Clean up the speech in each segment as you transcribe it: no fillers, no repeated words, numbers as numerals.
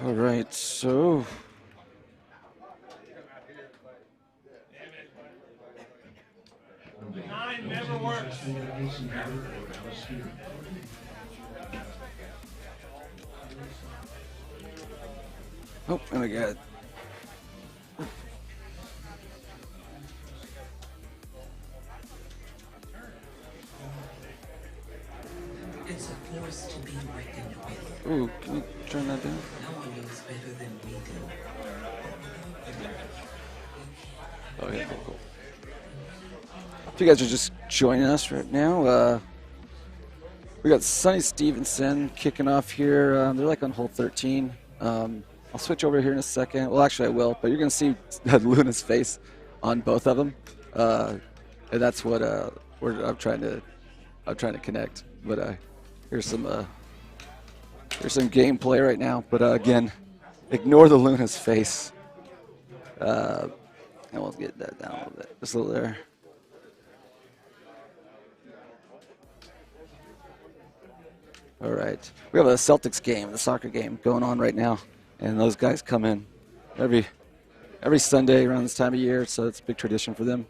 All right, so Nine never works. oh, and we got It's a force to be reckoned with. ooh, can you turn that down? No one knows better than we do. Oh yeah, cool, cool. If you guys are just joining us right now, we got Sonny Stevenson kicking off here. They're like on hole 13. I'll switch over here in a second. Well, actually, I will, but you're going to see Luna's face on both of them, and that's what I'm trying to connect. But here's some gameplay right now. But again, ignore the Luna's face, and we'll get that down a little bit, just a little there. All right. We have a Celtics game, the soccer game, going on right now. And those guys come in every Sunday around this time of year, so it's a big tradition for them.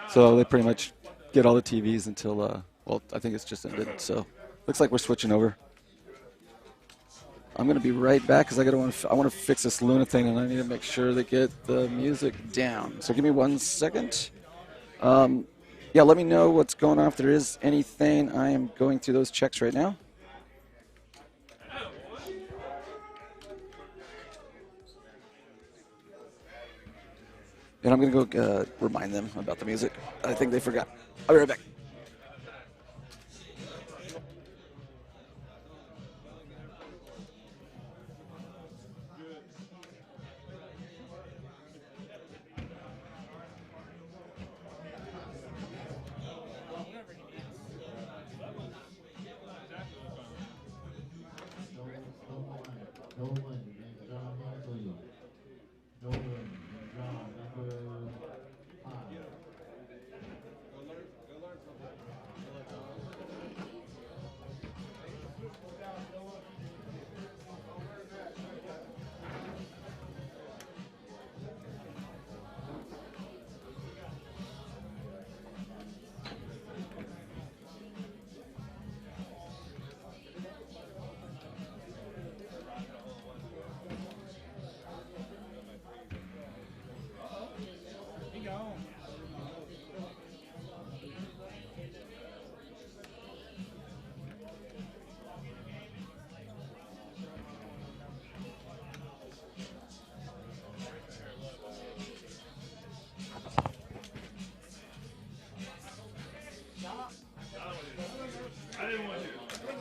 So they pretty much get all the TVs until, well, I think it's just ended. So looks like we're switching over. I'm going to be right back because I want to fix this Luna thing, and I need to make sure they get the music down. So give me 1 second. Yeah, let me know what's going on if there is anything. I am going through those checks right now. And I'm going to go remind them about the music. I think they forgot. I'll be right back.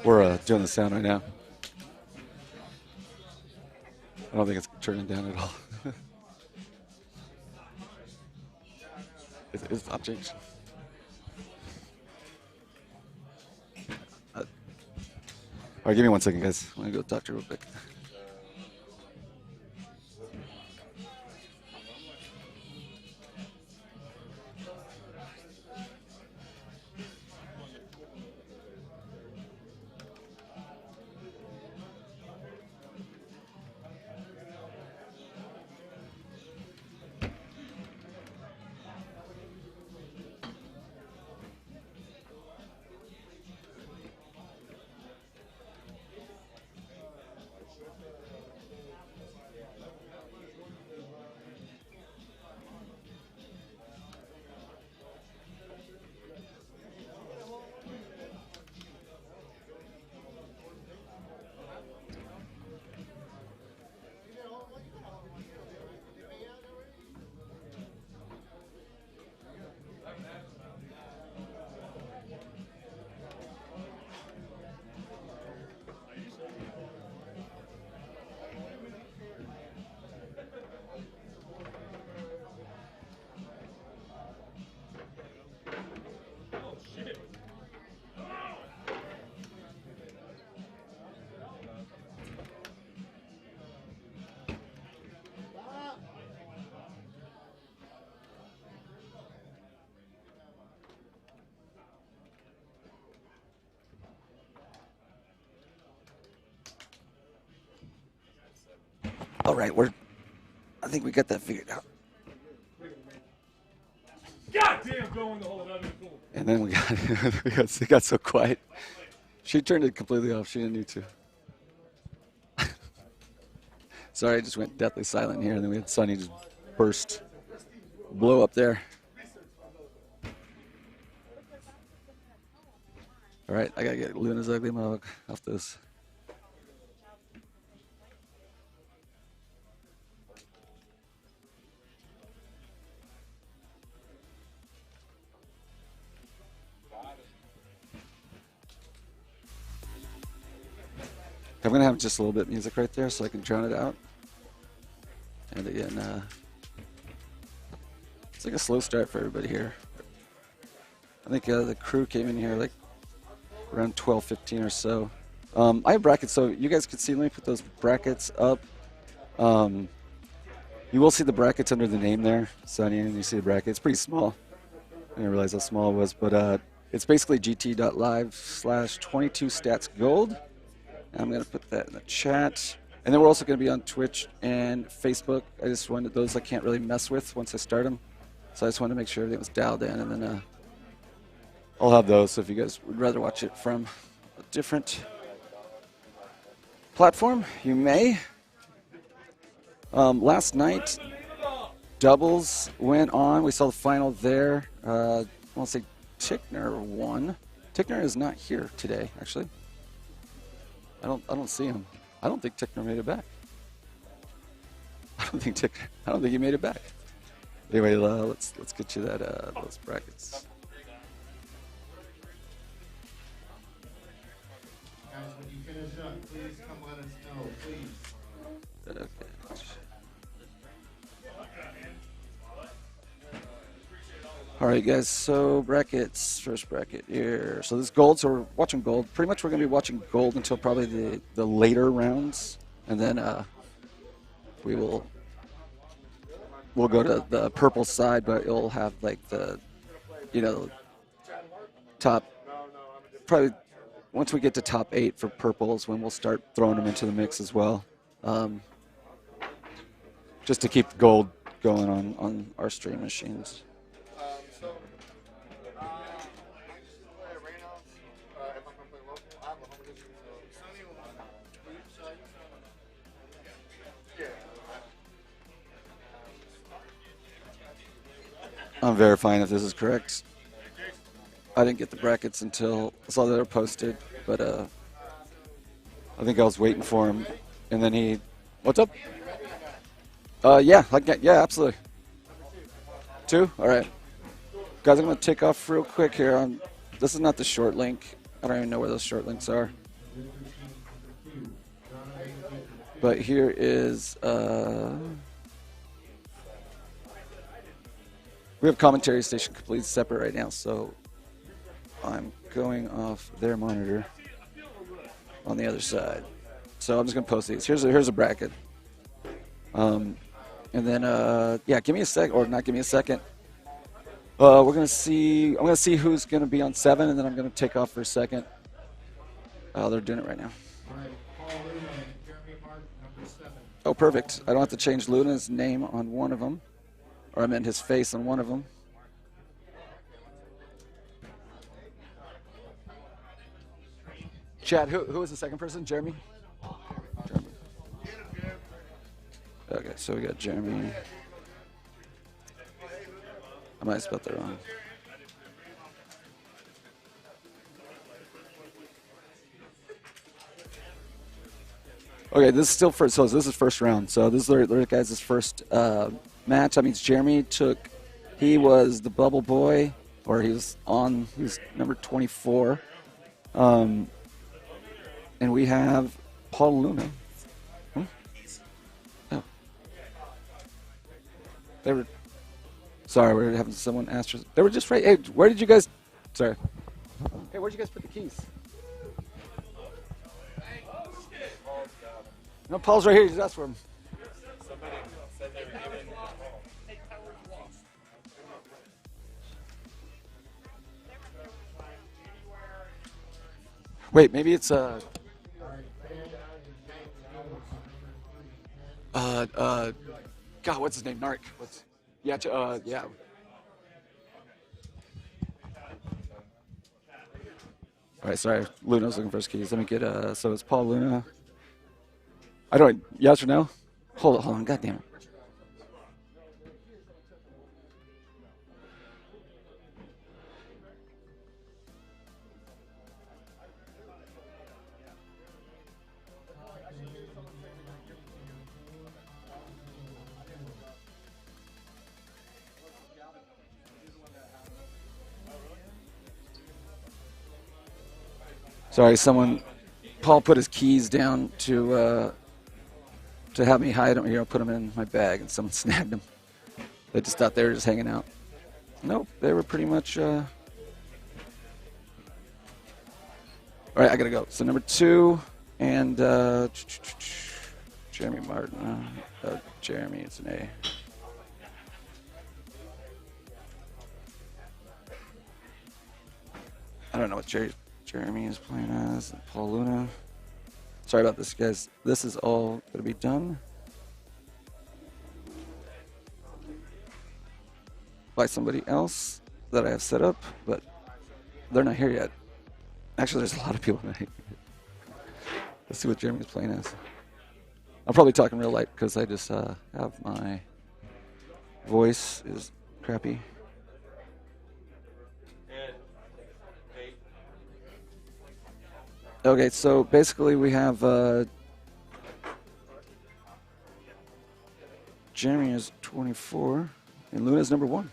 We're doing the sound right now. I don't think it's turning down at all. It's not changed. All right, give me 1 second, guys. I'm going to go talk to her real quick. All right, I think we got that figured out. Goddamn, going the whole other goal. And then it got so quiet. She turned it completely off. She didn't need to. Sorry, I just went deathly silent here, and then we had Sonny just blow up there. All right, I gotta get Luna's ugly mug off this. I'm gonna have just a little bit of music right there so I can drown it out. And again, it's like a slow start for everybody here. I think the crew came in here like around 12:15 or so. I have brackets, so you guys can see. Let me put those brackets up. You will see the brackets under the name there, Sonny, and you see the bracket. It's pretty small. I didn't realize how small it was, but it's basically gt.live/22statsgold. I'm going to put that in the chat. And then we're also going to be on Twitch and Facebook. I just wanted those I can't really mess with once I start them. So I just wanted to make sure everything was dialed in. And then I'll have those. So if you guys would rather watch it from a different platform, you may. Last night, doubles went on. We saw the final there. I want to say Tickner won. Tickner is not here today, actually. I don't see him. I don't think Tickner made it back. I don't think he made it back. Anyway, let's get you that those brackets. Guys, when you finish up, please come let us know, please. Okay. All right, guys, so brackets, first bracket here. So this is gold, so we're watching gold. Pretty much we're going to be watching gold until probably the later rounds. And then we'll go to the purple side, but it'll have like the, top, probably once we get to top 8 for purples when we'll start throwing them into the mix as well. Just to keep gold going on our stream machines. I'm verifying if this is correct. I didn't get the brackets until I saw that they were posted, but I think I was waiting for him, and then he. What's up? Yeah, absolutely. 2? All right, guys. I'm gonna take off real quick here. This is not the short link. I don't even know where those short links are. But here is. We have commentary station completely separate right now, so I'm going off their monitor on the other side. So I'm just going to post these. Here's a bracket. And then, yeah, give me a sec, or not give me a second. I'm going to see who's going to be on 7, and then I'm going to take off for a second. They're doing it right now. Oh, perfect. I don't have to change Luna's name on one of them. Or I meant his face on one of them. Chad, who was the second person? Jeremy? Jeremy. Okay, so we got Jeremy. I might have spelled that wrong. Okay, this is still first. So this is first round. So this is their guys' first match. That means Jeremy he was the bubble boy, or he was number 24. And we have Paul Luna. Oh. Sorry, we're having someone ask. They were just right. Hey, where did you guys, sorry. Hey, where'd you guys put the keys? No, Paul's right here. Just ask for him. Wait, maybe it's God, what's his name? Narc. Yeah, yeah. All right, sorry. Luna's looking for his keys. Let me get, so it's Paul Luna. I don't, yes or no? Hold on, God damn it. Sorry, Paul put his keys down to have me hide them, put them in my bag, and someone snagged them. They just thought they were just hanging out. Nope, they were pretty much, all right, I gotta go. So number 2, and, Jeremy Martin, Jeremy, it's an A. I don't know what Jeremy is playing as. Paul Luna. Sorry about this, guys. This is all going to be done by somebody else that I have set up, but they're not here yet. Actually, there's a lot of people not here. Let's see what Jeremy's playing as. I'm probably talking real light because I just have my voice is crappy. Okay, so basically we have Jeremy is 24 and Luna's number 1.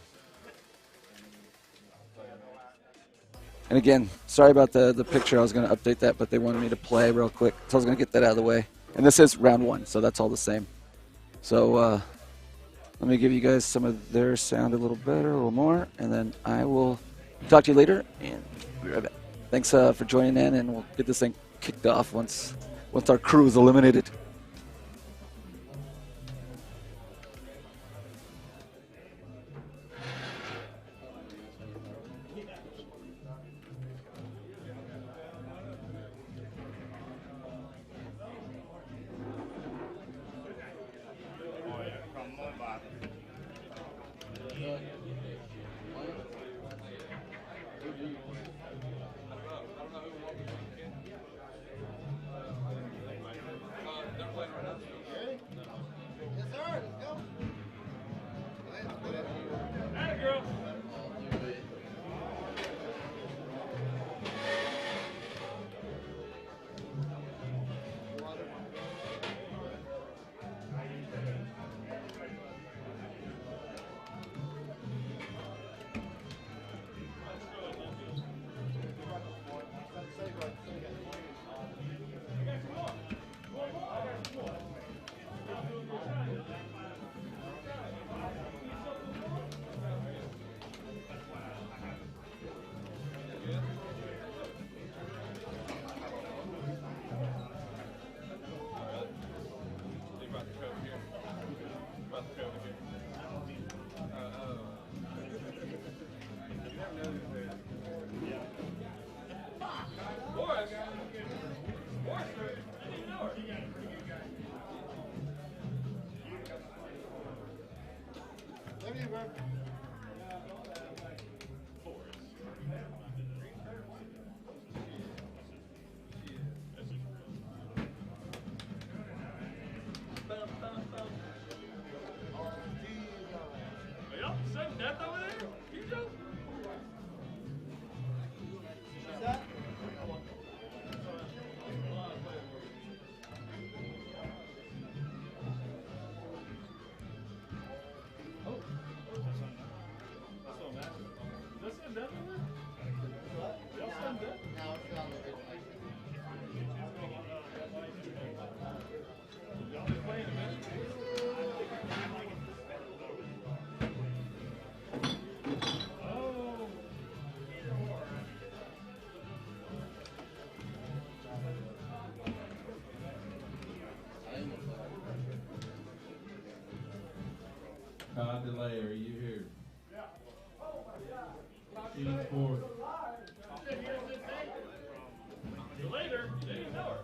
And again, sorry about the picture. I was going to update that, but they wanted me to play real quick, so I was going to get that out of the way. And this is round 1, so that's all the same. So let me give you guys some of their sound a little better, a little more, and then I will talk to you later, and be right back. Thanks for joining in, and we'll get this thing kicked off once our crew is eliminated. Delay, are you here? She's fourth. Later, they didn't know her.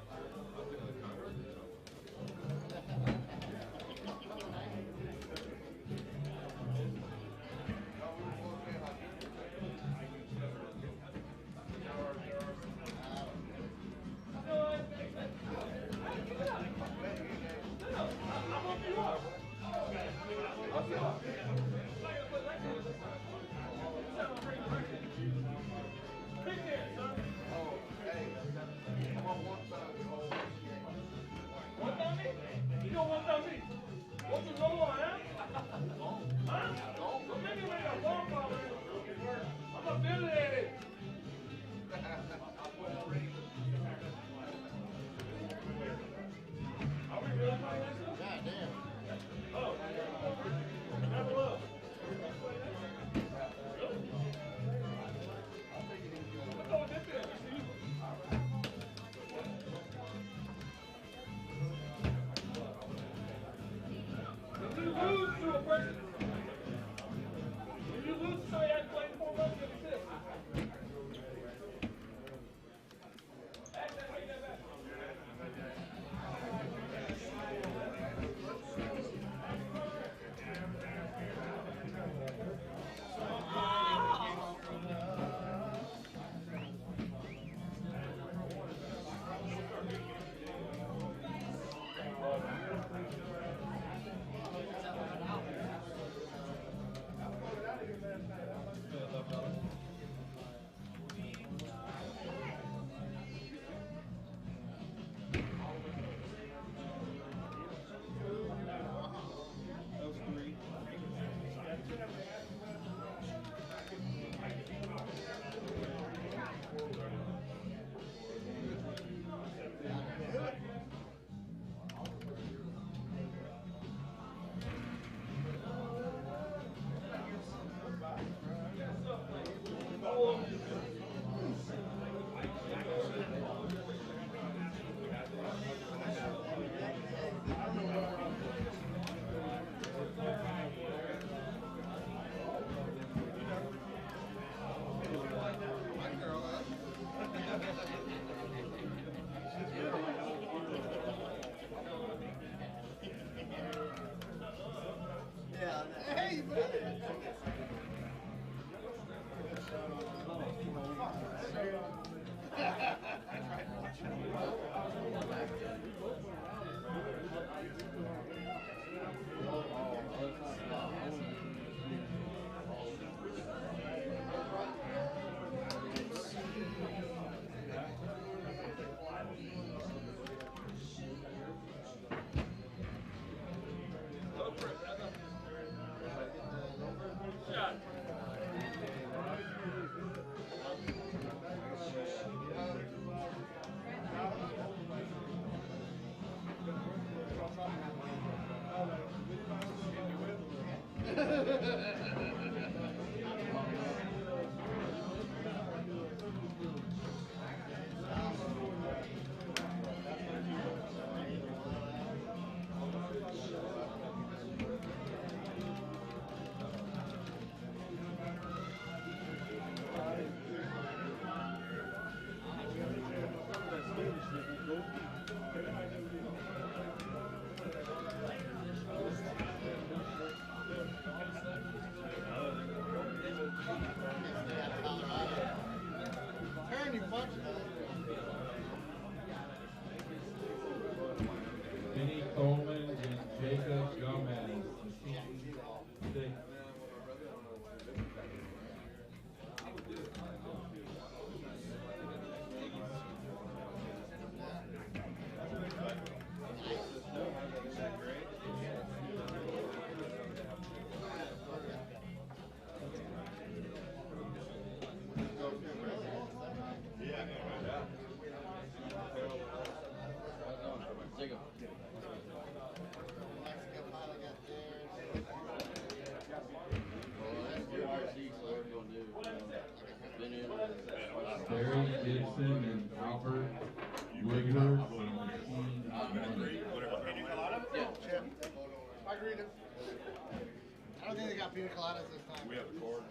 Turn, you fuck. Vinny Coleman and Jacob Gomez. 6. Barry Gibson and Albert Woodward. Margarita. I don't think they got pina coladas this time. We have a cord.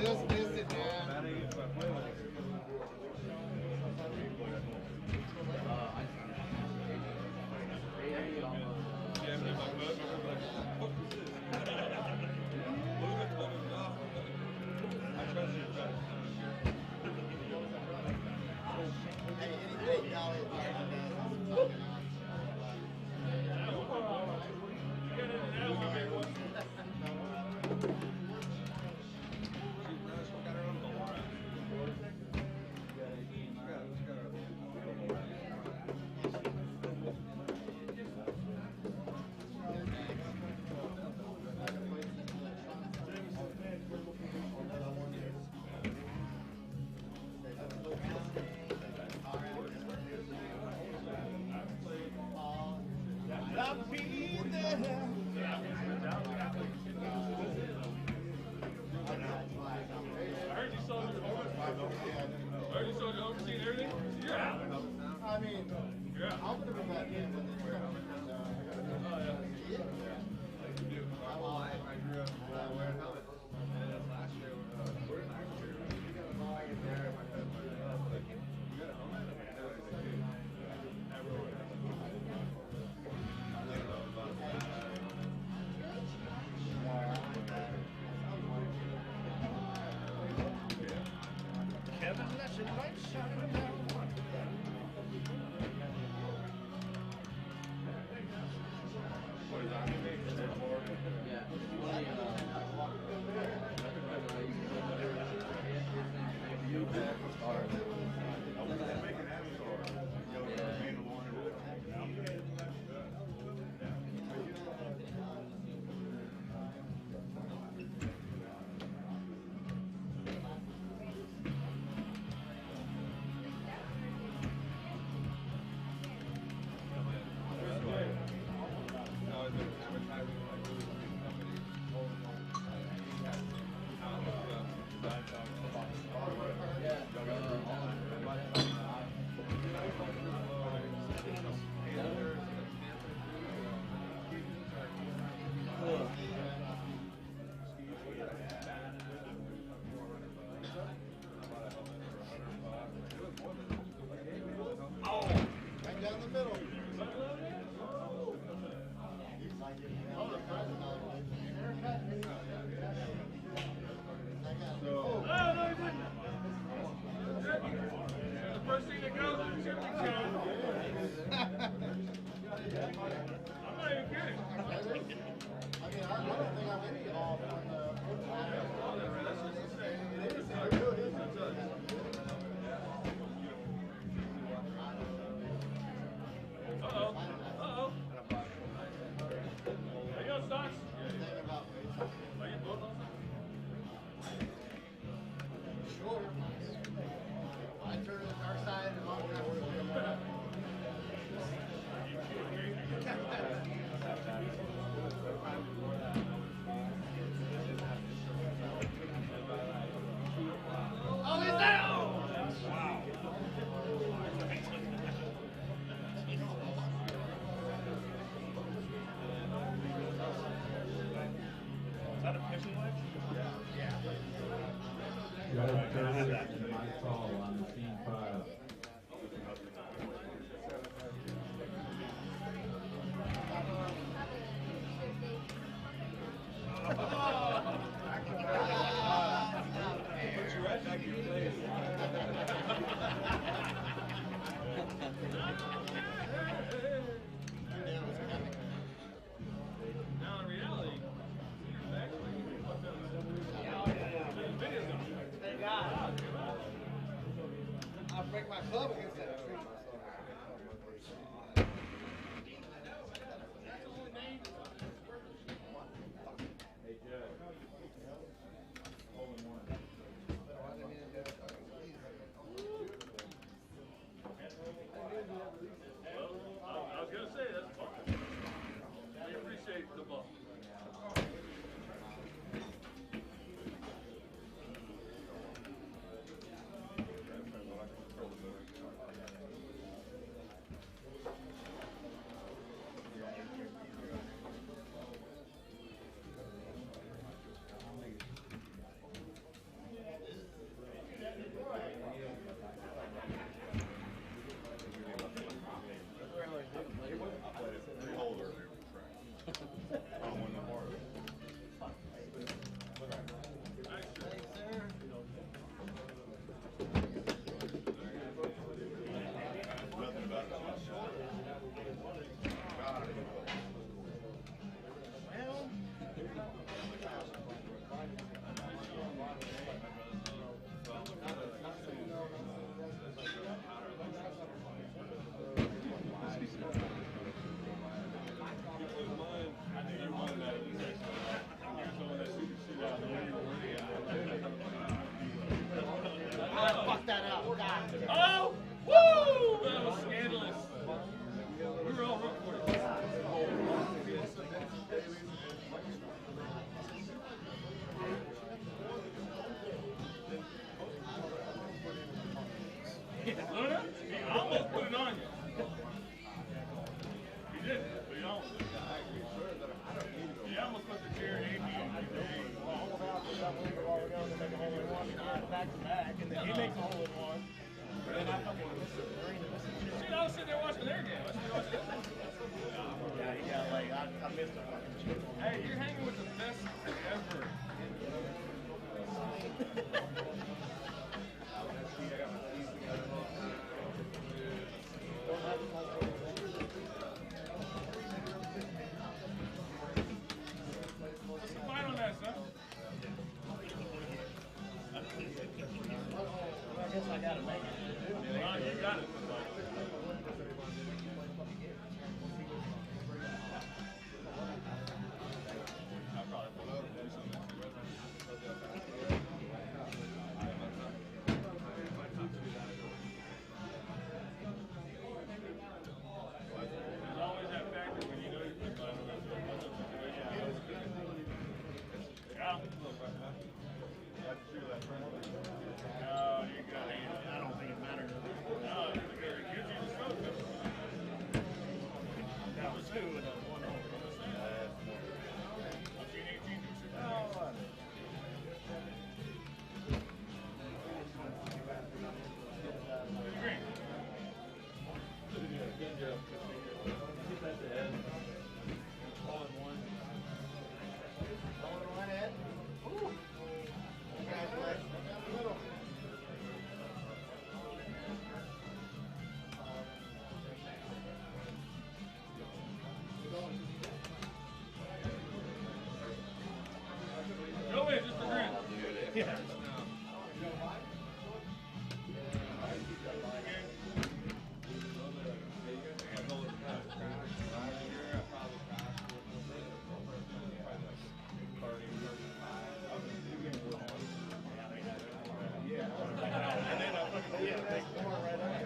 Just missed it, man. Hey, anything y'all is Overseeing everything? Yeah. I mean, Yeah. I'll put it back in, but then I grew up wearing helmets. And last year, we're in last year. There, my cousin, you got a helmet? Everyone has Kevin, that's a nice shot in there. What is that? Red Curtis and Mike Hall on the scene 5. Now in reality, Thank God. I'll break my club against that tree. Hey, Judge. Hole in one. I was going to say, that's fun. We appreciate the ball. Fuck that up. God. Oh! Woo! That was scandalous. We were all rooting for it. Luna, he almost put it on you. He did, but he almost did. He almost put the chair in you. Back to back, and then he makes a hole in one. And then I fucking See, I was sitting there watching their game. I was sitting there watching their game. yeah, he got like I missed a fucking chip. Hey, you're hanging with the best ever. What's the final match, son? I guess I gotta make it. You got it. There's always that factor when you know you're putting on a yeah. Oh, you got it. I don't think it matters. No, it's good. Yeah.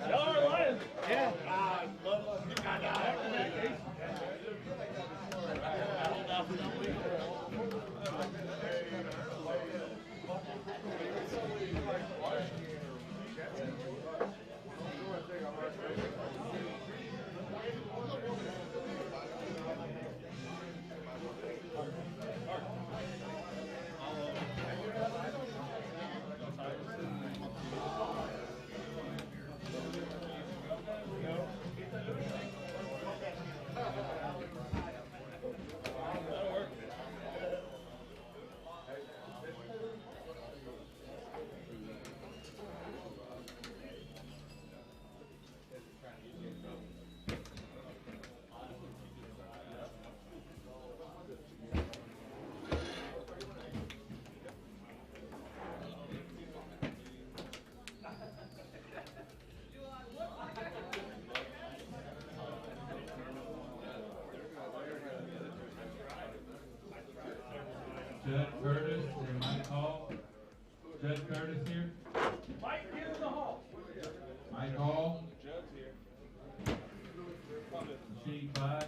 Y'all Lions. Yeah. Judge Curtis and Mike Hall. Judge Curtis here. Mike, get in the hall. Mike Hall. Judge here. Machine 5.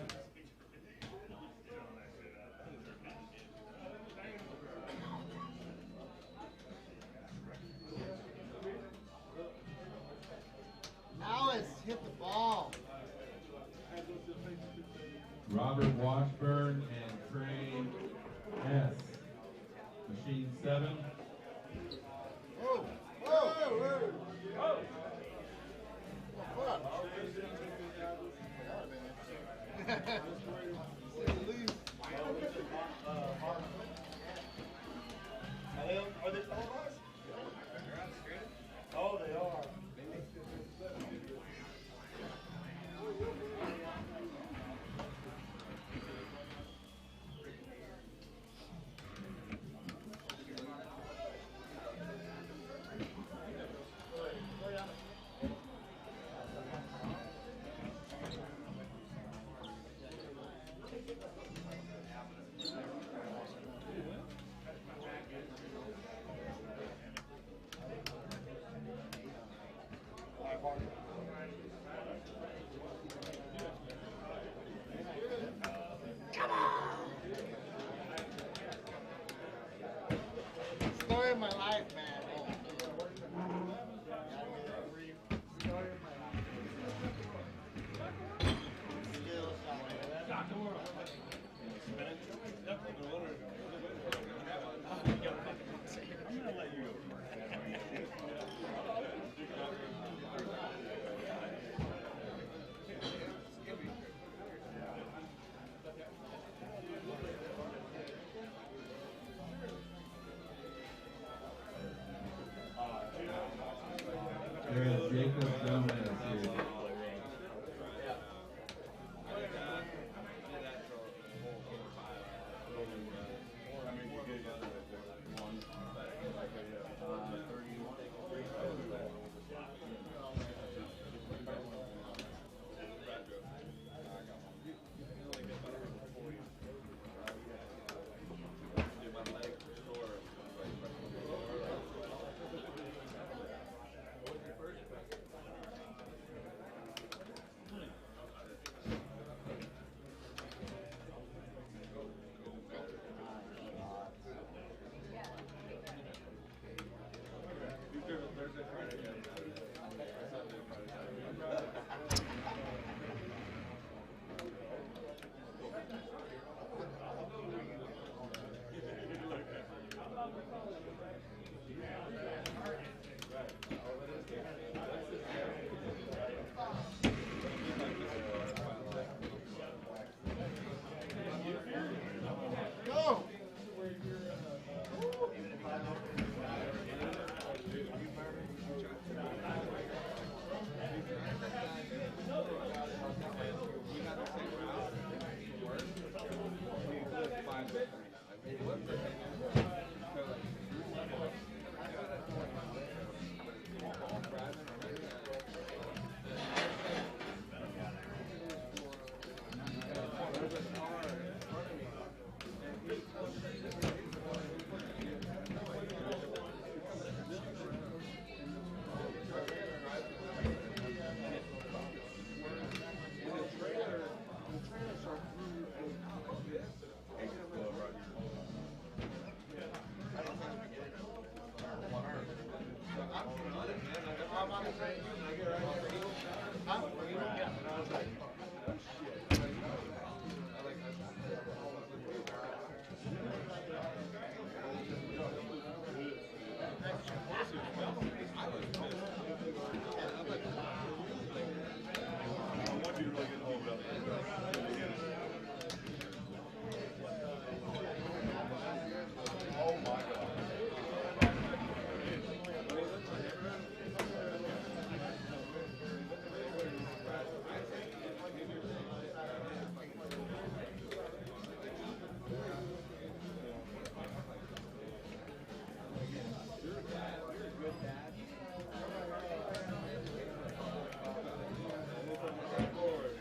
Alice, hit the ball. Robert Washburn and Trey S. Machine 7. Whoa, whoa, whoa. Oh. What? Are they televised? Oh, they are. Story of my life, man. Story of my life. Still I'm gonna let you go. There's Jacob Gomez here.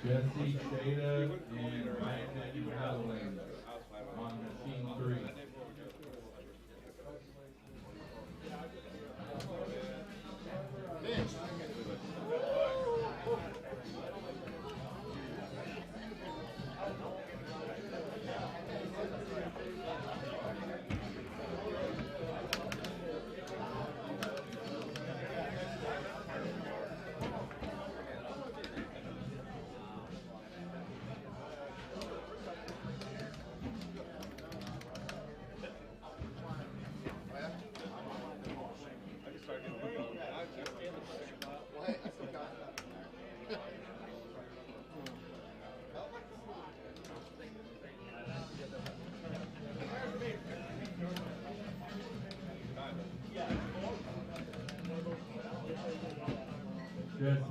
Jesse Shada and Brandon Howland on machine 3. Jesse.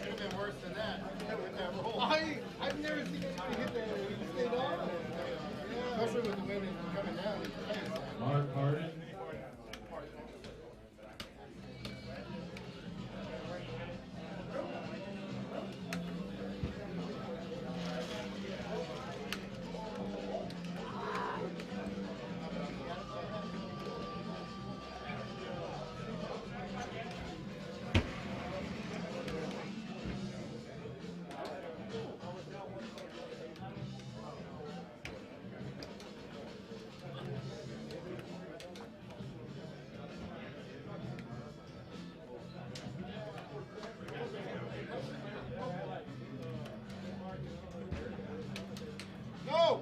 Should have been worse than that. With that roll. I've never seen anybody hit that and stayed on. Yeah. Especially with the wind coming down in your face. Mark Harden. Go!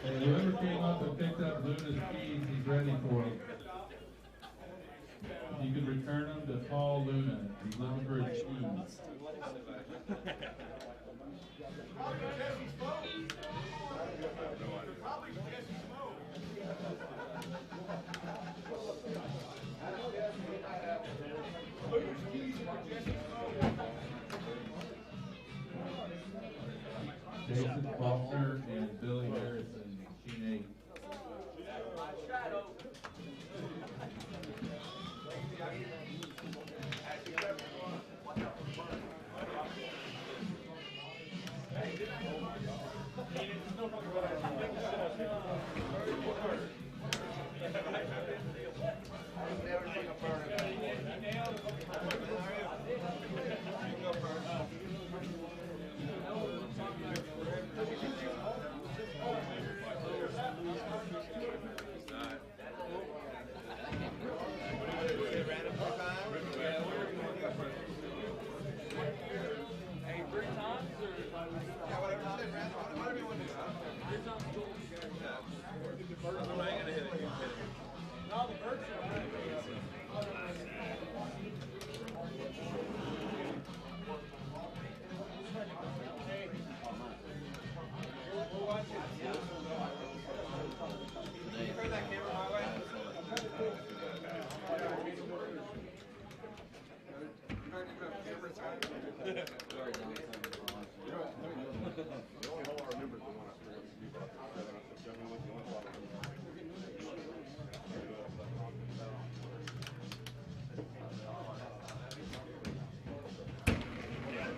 And whoever came up and picked up Luna's keys, he's ready for them. You can return them to Paul Luna. He's looking for his keys. Jason Faulkner and Billy Harrison, Machine 8.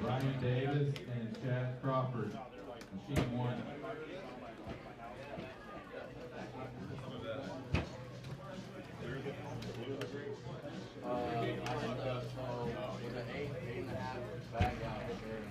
Ryan Davis and Chad Crawford, Machine 1. With an 8.5 bag out there.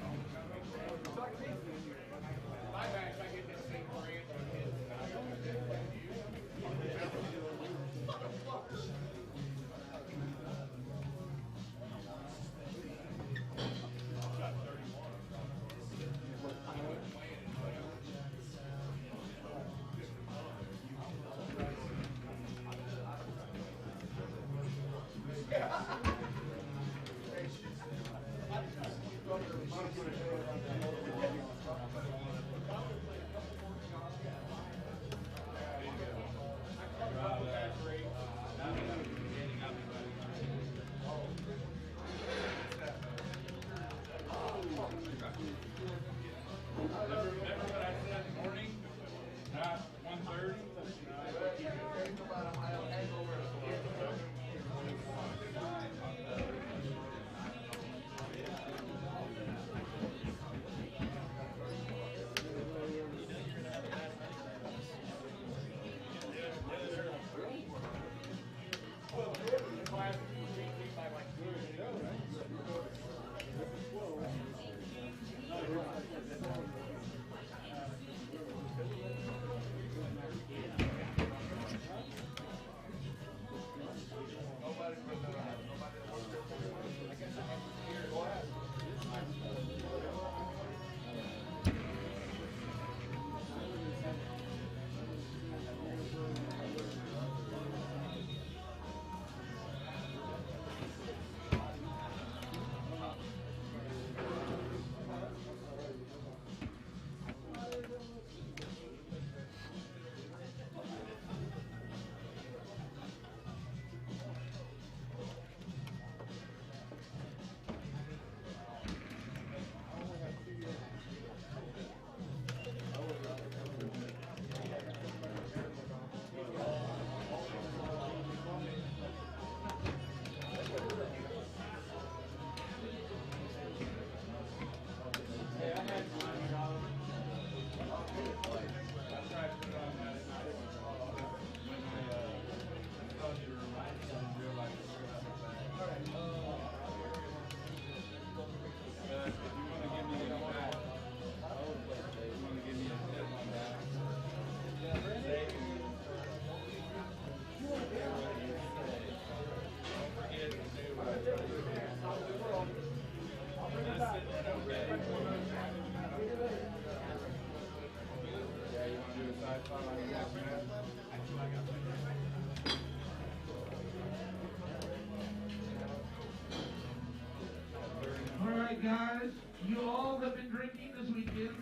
guys, you all have been drinking this weekend.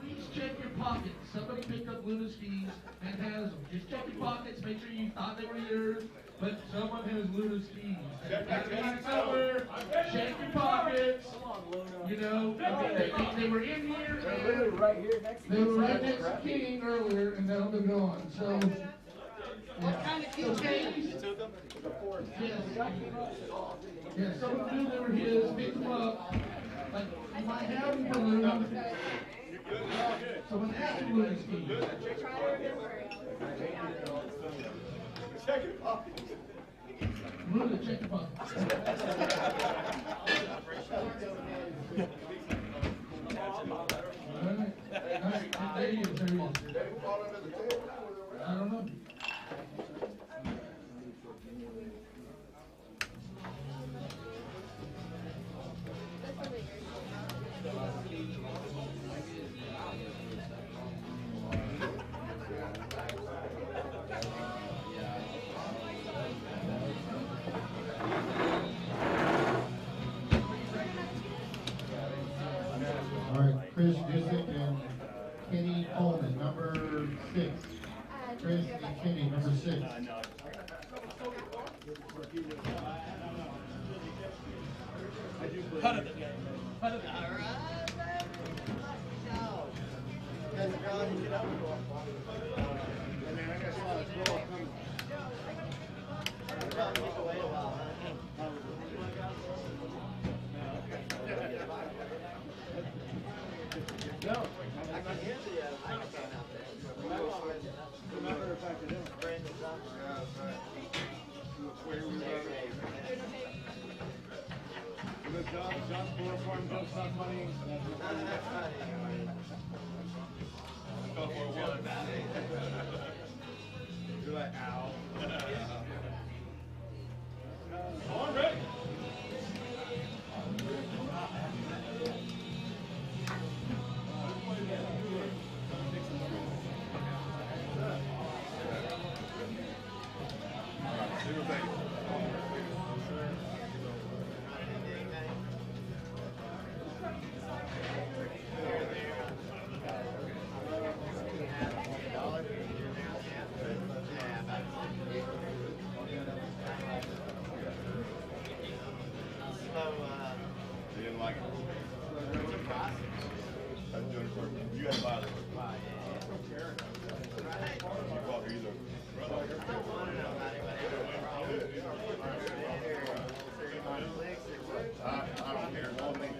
Please check your pockets. Somebody picked up Luna skis and has them. Just check your pockets. Make sure you thought they were yours, but someone has Luna skis. Check your pockets. You know, they were in here. They're right here next to They were right next to King earlier, and now they're gone. So, What kind of keychains? you took them? Yes. Yeah, someone knew they were his, picked them up. Like, you might have them for Luna. Someone has to Luna skis. Check your pockets. Luna, check your pockets. There he is, there he is. I don't know. All right, Chris Disick and Kenny Coleman, number 6. Chris and Kenny, number 6. John's chloroform, John's not money. You're like, ow. All right. You had Violet. I don't care. One thing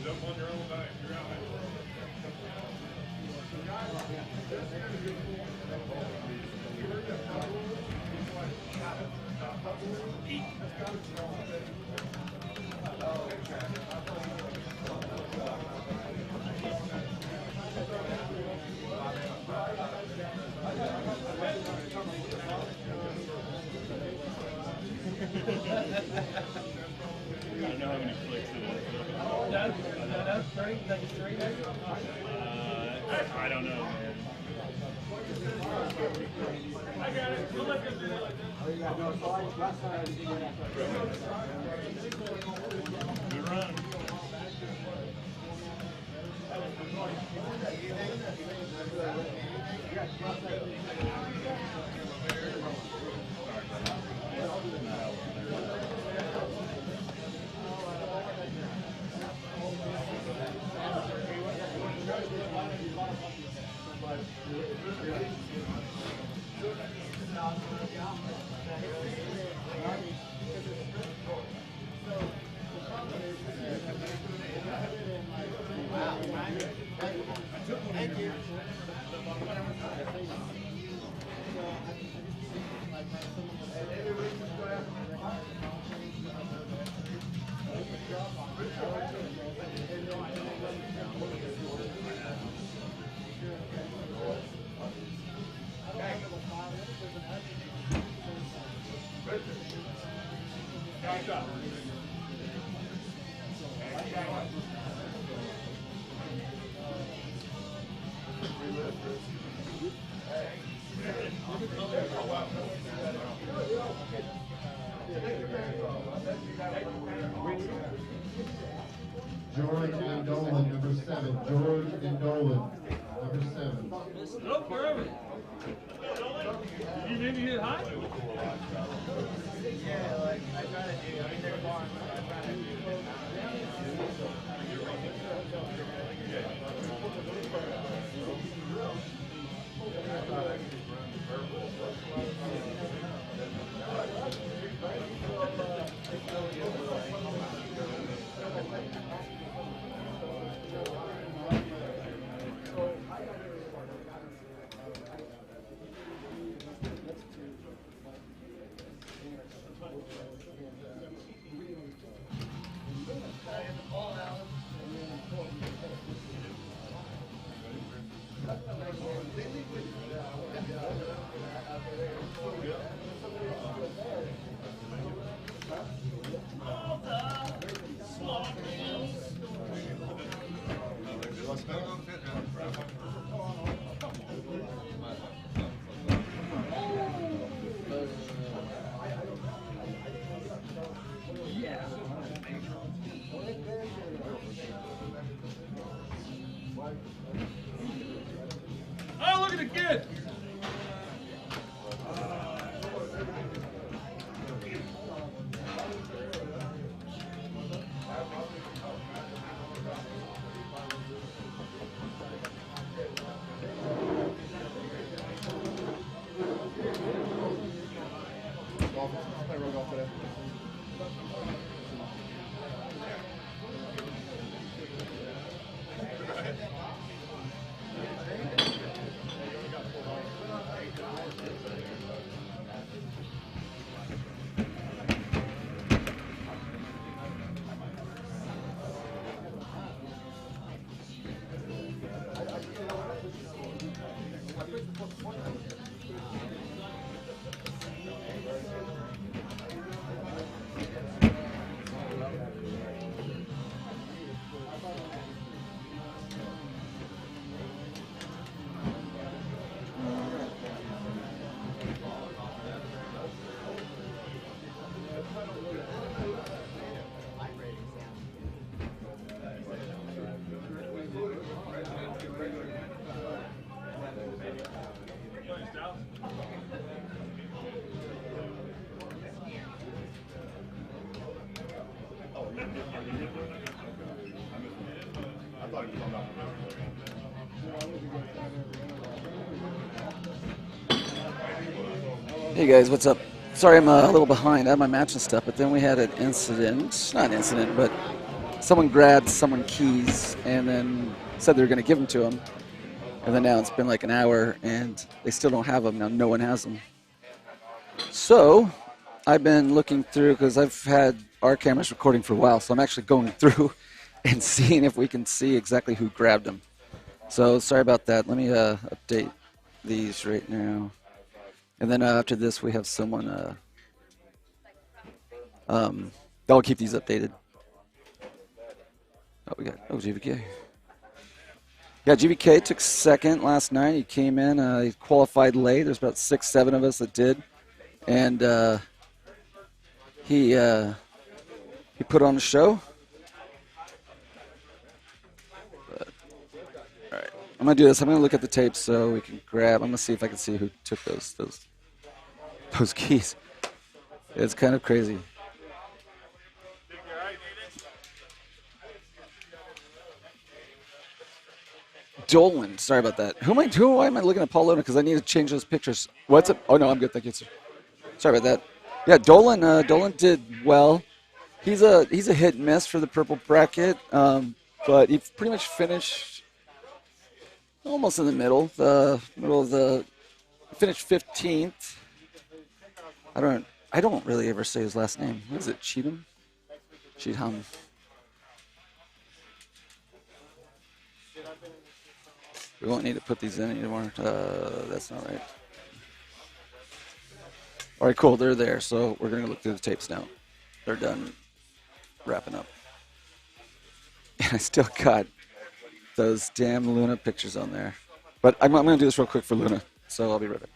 Jump on your own diet. You're out. I don't know how many flicks it is. I don't know, man. I got it. We'll let them do it like this. Good run. George and Dolan, number 7. George and Dolan, number 7. Look, Irvin. You maybe hit high? Yeah, like, I try to do. I mean, they're far. I try to do. Oh, look at the kid. Hey guys, what's up? Sorry I'm a little behind. I had my match and stuff, but then we had an incident. Not an incident, but someone grabbed someone's keys and then said they were going to give them to him. And then now it's been like an hour and they still don't have them. Now no one has them. So I've been looking through because I've had our cameras recording for a while, so I'm actually going through and seeing if we can see exactly who grabbed them. So sorry about that. Let me update these right now. And then after this, we have someone. I'll keep these updated. Oh, we got GVK. Yeah, GVK took second last night. He came in. He qualified late. There's about 6, 7 of us that did, and he put on a show. But, all right, I'm gonna do this. I'm gonna look at the tapes so we can grab. I'm gonna see if I can see who took those keys. It's kind of crazy. Dolan, sorry about that. Why am I looking at Paul Lona? Because I need to change those pictures. What's up? Oh no, I'm good. Thank you, sir. Sorry about that. Yeah, Dolan did well. He's a hit and miss for the purple bracket, but he pretty much finished almost in the middle. Finished 15th. I don't really ever say his last name. What is it? Cheatham? Cheatham. We won't need to put these in anymore. That's not right. All right, cool. They're there. So we're going to look through the tapes now. They're done wrapping up. And I still got those damn Luna pictures on there. But I'm going to do this real quick for Luna. So I'll be right back.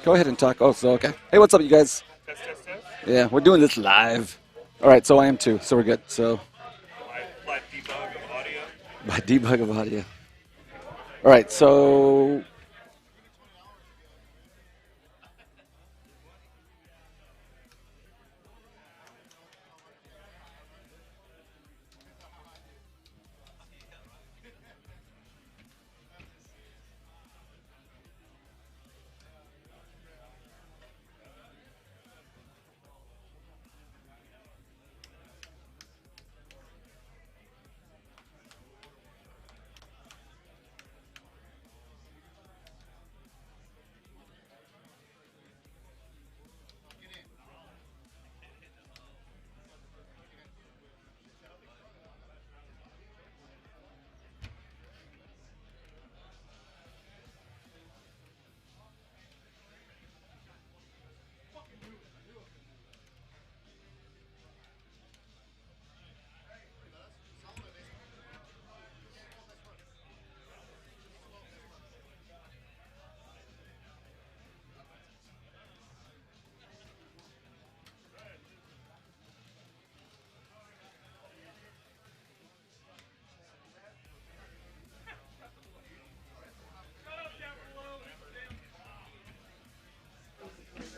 Go ahead and talk. Oh, so okay. Hey, what's up, you guys? Test, test, test. Yeah, we're doing this live. All right, so I am too. So we're good. So Live debug of audio. by debug of audio. All right, so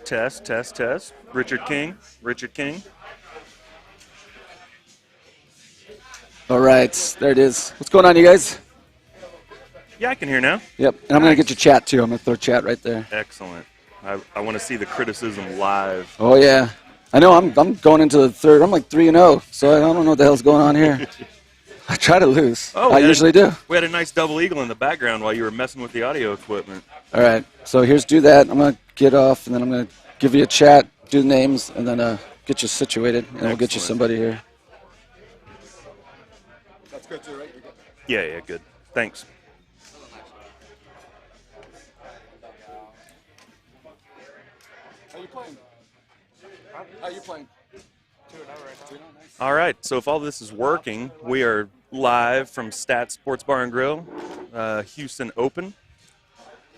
Test, test, test. Richard King. Richard King. all right, there it is. What's going on, you guys? Yeah, I can hear now. Yep, and I'm gonna get your chat too. I'm gonna throw chat right there. Excellent. I want to see the criticism live. Oh yeah, I know. I'm going into the third. I'm like 3-0, so I don't know what the hell's going on here. I try to lose. I usually do. We had a nice double eagle in the background while you were messing with the audio equipment. All right, so here's do that. I'm gonna get off, and then I'm gonna give you a chat, do the names, and then get you situated, and we'll get you Excellent. somebody here. That's good too, right? Yeah, yeah, good. Thanks. How you playing? How you playing? All right, so if all this is working, we are live from Stat Sports Bar and Grill, Houston Open,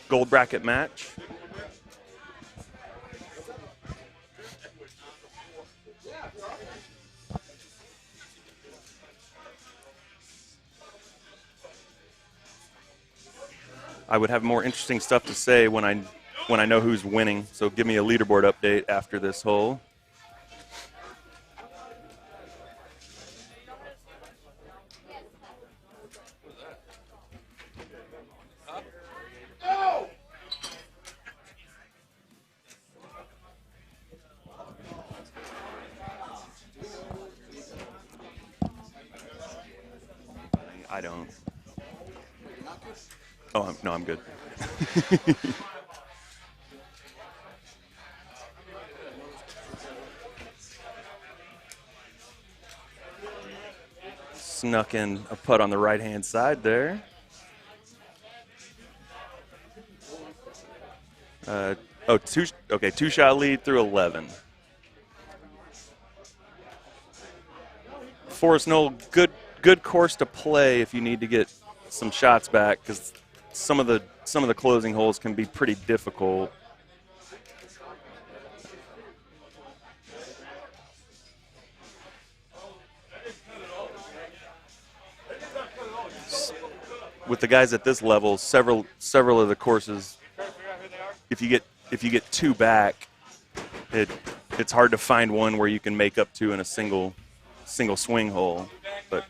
gold bracket match. I would have more interesting stuff to say when I know who's winning, so give me a leaderboard update after this hole. I don't. Oh, no, I'm good. Snuck in a putt on the right-hand side there. Two-shot lead through 11. Forest Knoll, good course to play if you need to get some shots back, because some of the closing holes can be pretty difficult. With the guys at this level, several of the courses, if you get two back, it's hard to find one where you can make up two in a single swing hole. But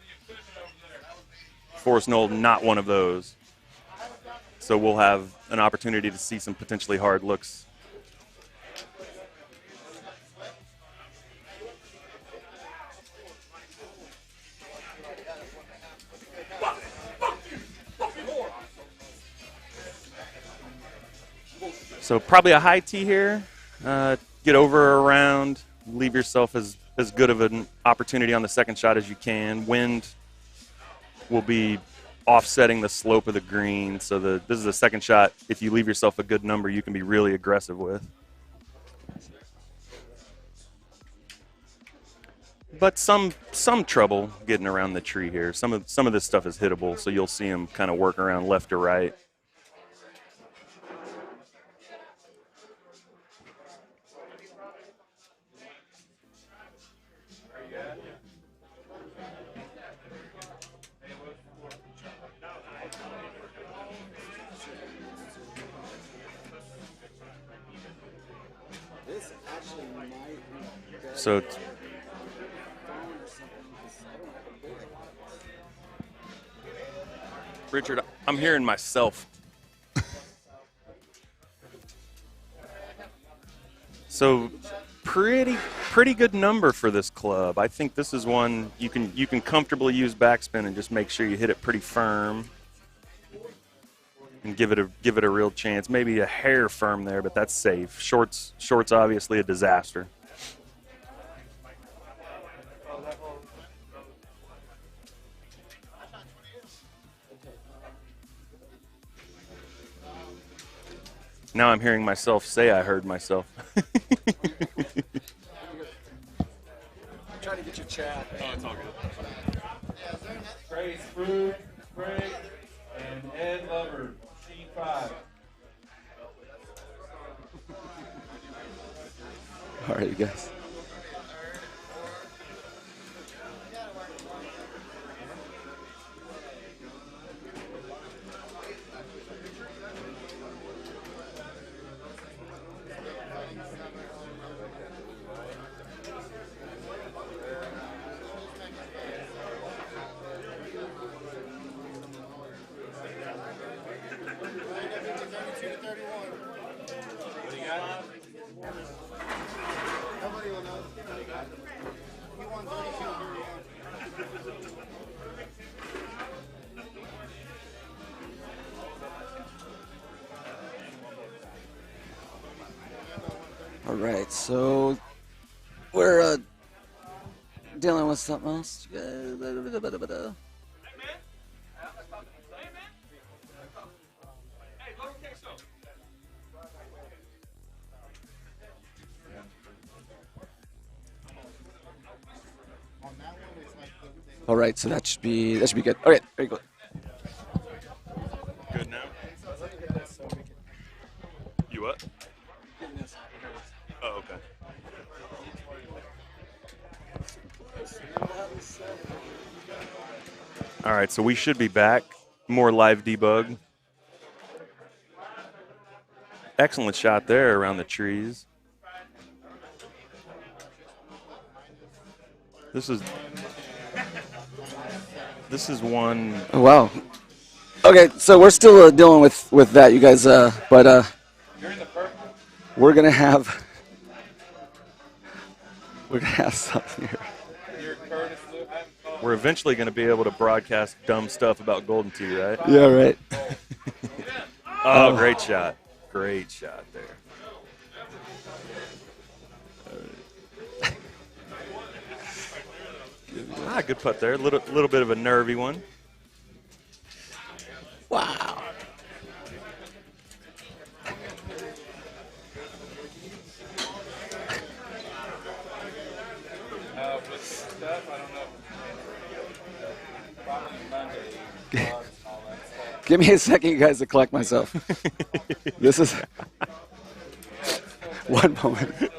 Forest Knoll, not one of those. So we'll have an opportunity to see some potentially hard looks. So probably a high tee here. Get over or around. Leave yourself as good of an opportunity on the second shot as you can. Wind will be offsetting the slope of the green. So this is the second shot. If you leave yourself a good number, you can be really aggressive with. But some trouble getting around the tree here. Some of this stuff is hittable, so you'll see him kind of work around left or right. So it's Richard, I'm hearing myself. So pretty good number for this club. I think this is one you can comfortably use backspin and just make sure you hit it pretty firm and give it a real chance. Maybe a hair firm there, but that's safe. Short's obviously a disaster. Now I'm hearing myself say I heard myself. Trying to get your chat. Oh, it's all good. Grace Fruit, Craig, and Ed Lover, C5. All right, you guys. Nobody will know. He won 32 All right, so we're dealing with something else. All right, so that should be good. All right, very good. Good now? You what? Oh, okay. All right, so we should be back. More live debug. Excellent shot there around the trees. This is one. Oh, wow. Okay, so we're still dealing with that, you guys. But we're gonna have something here. We're eventually going to be able to broadcast dumb stuff about Golden Tee, right? Yeah, right. Oh, great shot. Great shot there. Good putt there. Little bit of a nervy one. Wow. With stuff, I don't know. Probably Monday, blogs and all that stuff. Give me a second, you guys, to collect myself. This is one moment.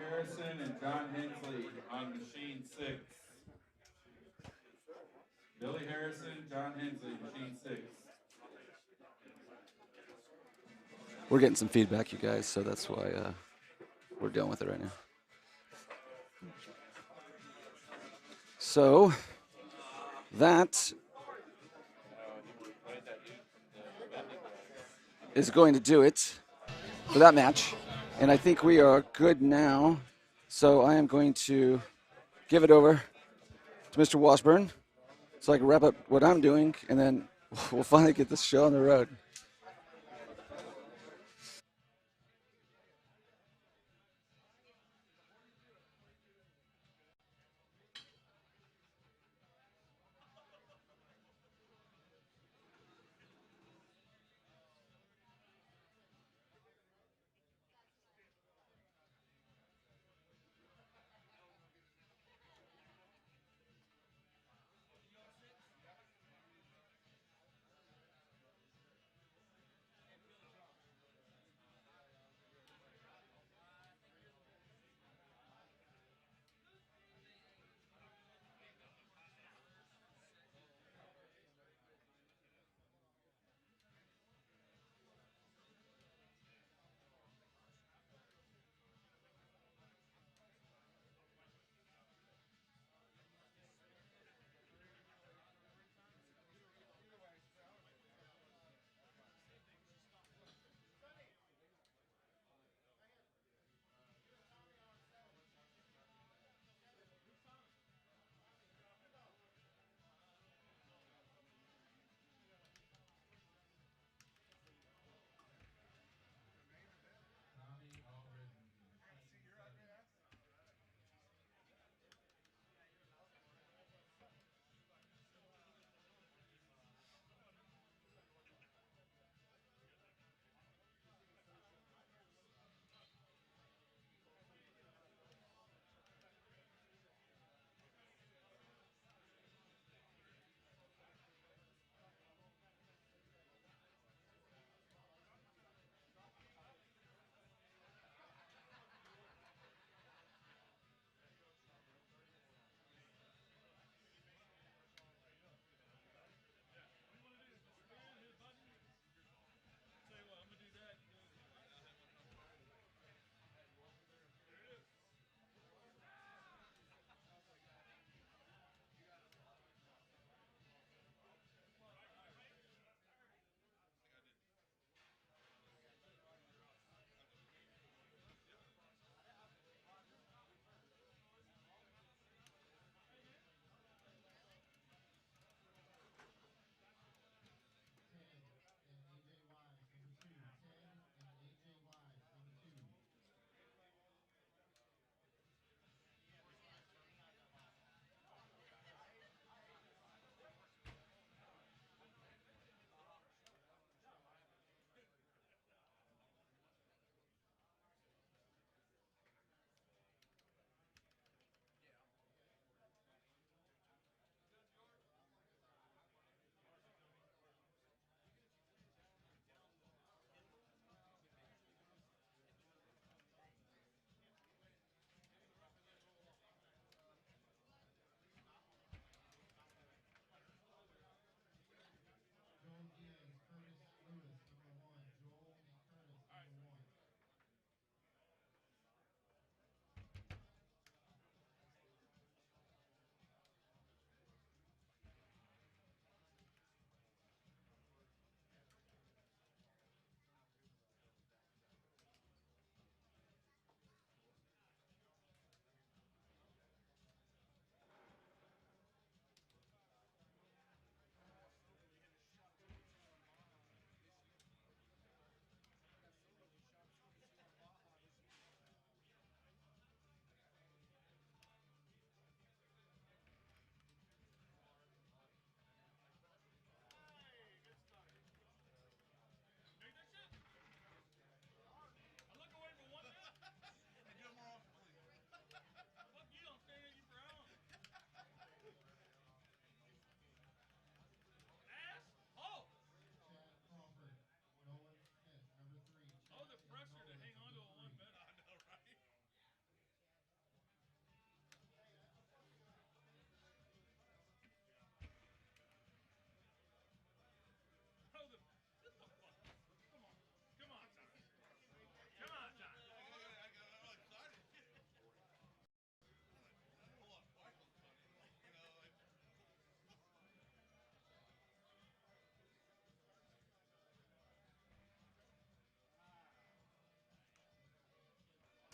Harrison and John Hensley on machine 6. Billy Harrison, John Hensley, machine 6. We're getting some feedback, you guys, so that's why we're dealing with it right now. So that is going to do it for that match. And I think we are good now. So I am going to give it over to Mr. Washburn so I can wrap up what I'm doing, and then we'll finally get this show on the road.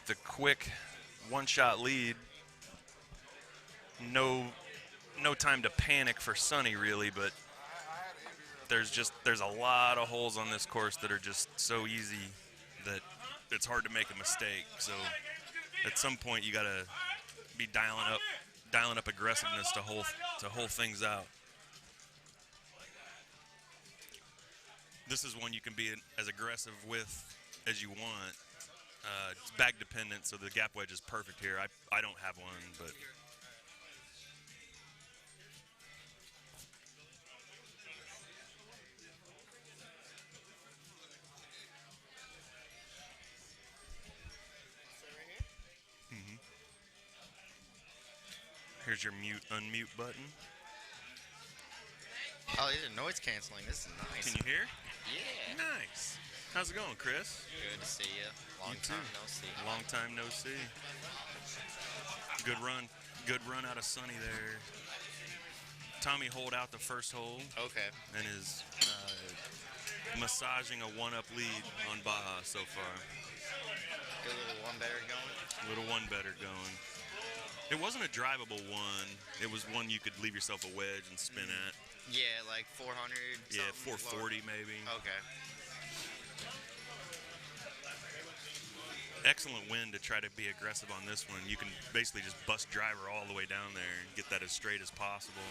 the quick one-shot lead. No time to panic for Sonny, really, but there's a lot of holes on this course that are just so easy that it's hard to make a mistake. So at some point you gotta be dialing up aggressiveness to hold things out. This is one you can be as aggressive with as you want. It's bag dependent, so the gap wedge is perfect here. I don't have one, but. Here's your unmute button. Oh, these are noise canceling. This is nice. Can you hear? Yeah. Nice. How's it going, Chris? Good to see you. Long time no see. Long time no see. Good run. Good run out of Sonny there. Tommy holed out the first hole. Okay. And is massaging a one-up lead on Baja so far. Good little one better going. Little one better going. It wasn't a drivable one. It was one you could leave yourself a wedge and spin at. Yeah, like 400. Yeah, 440 maybe. Okay. Excellent wind to try to be aggressive on this one. You can basically just bust driver all the way down there and get that as straight as possible.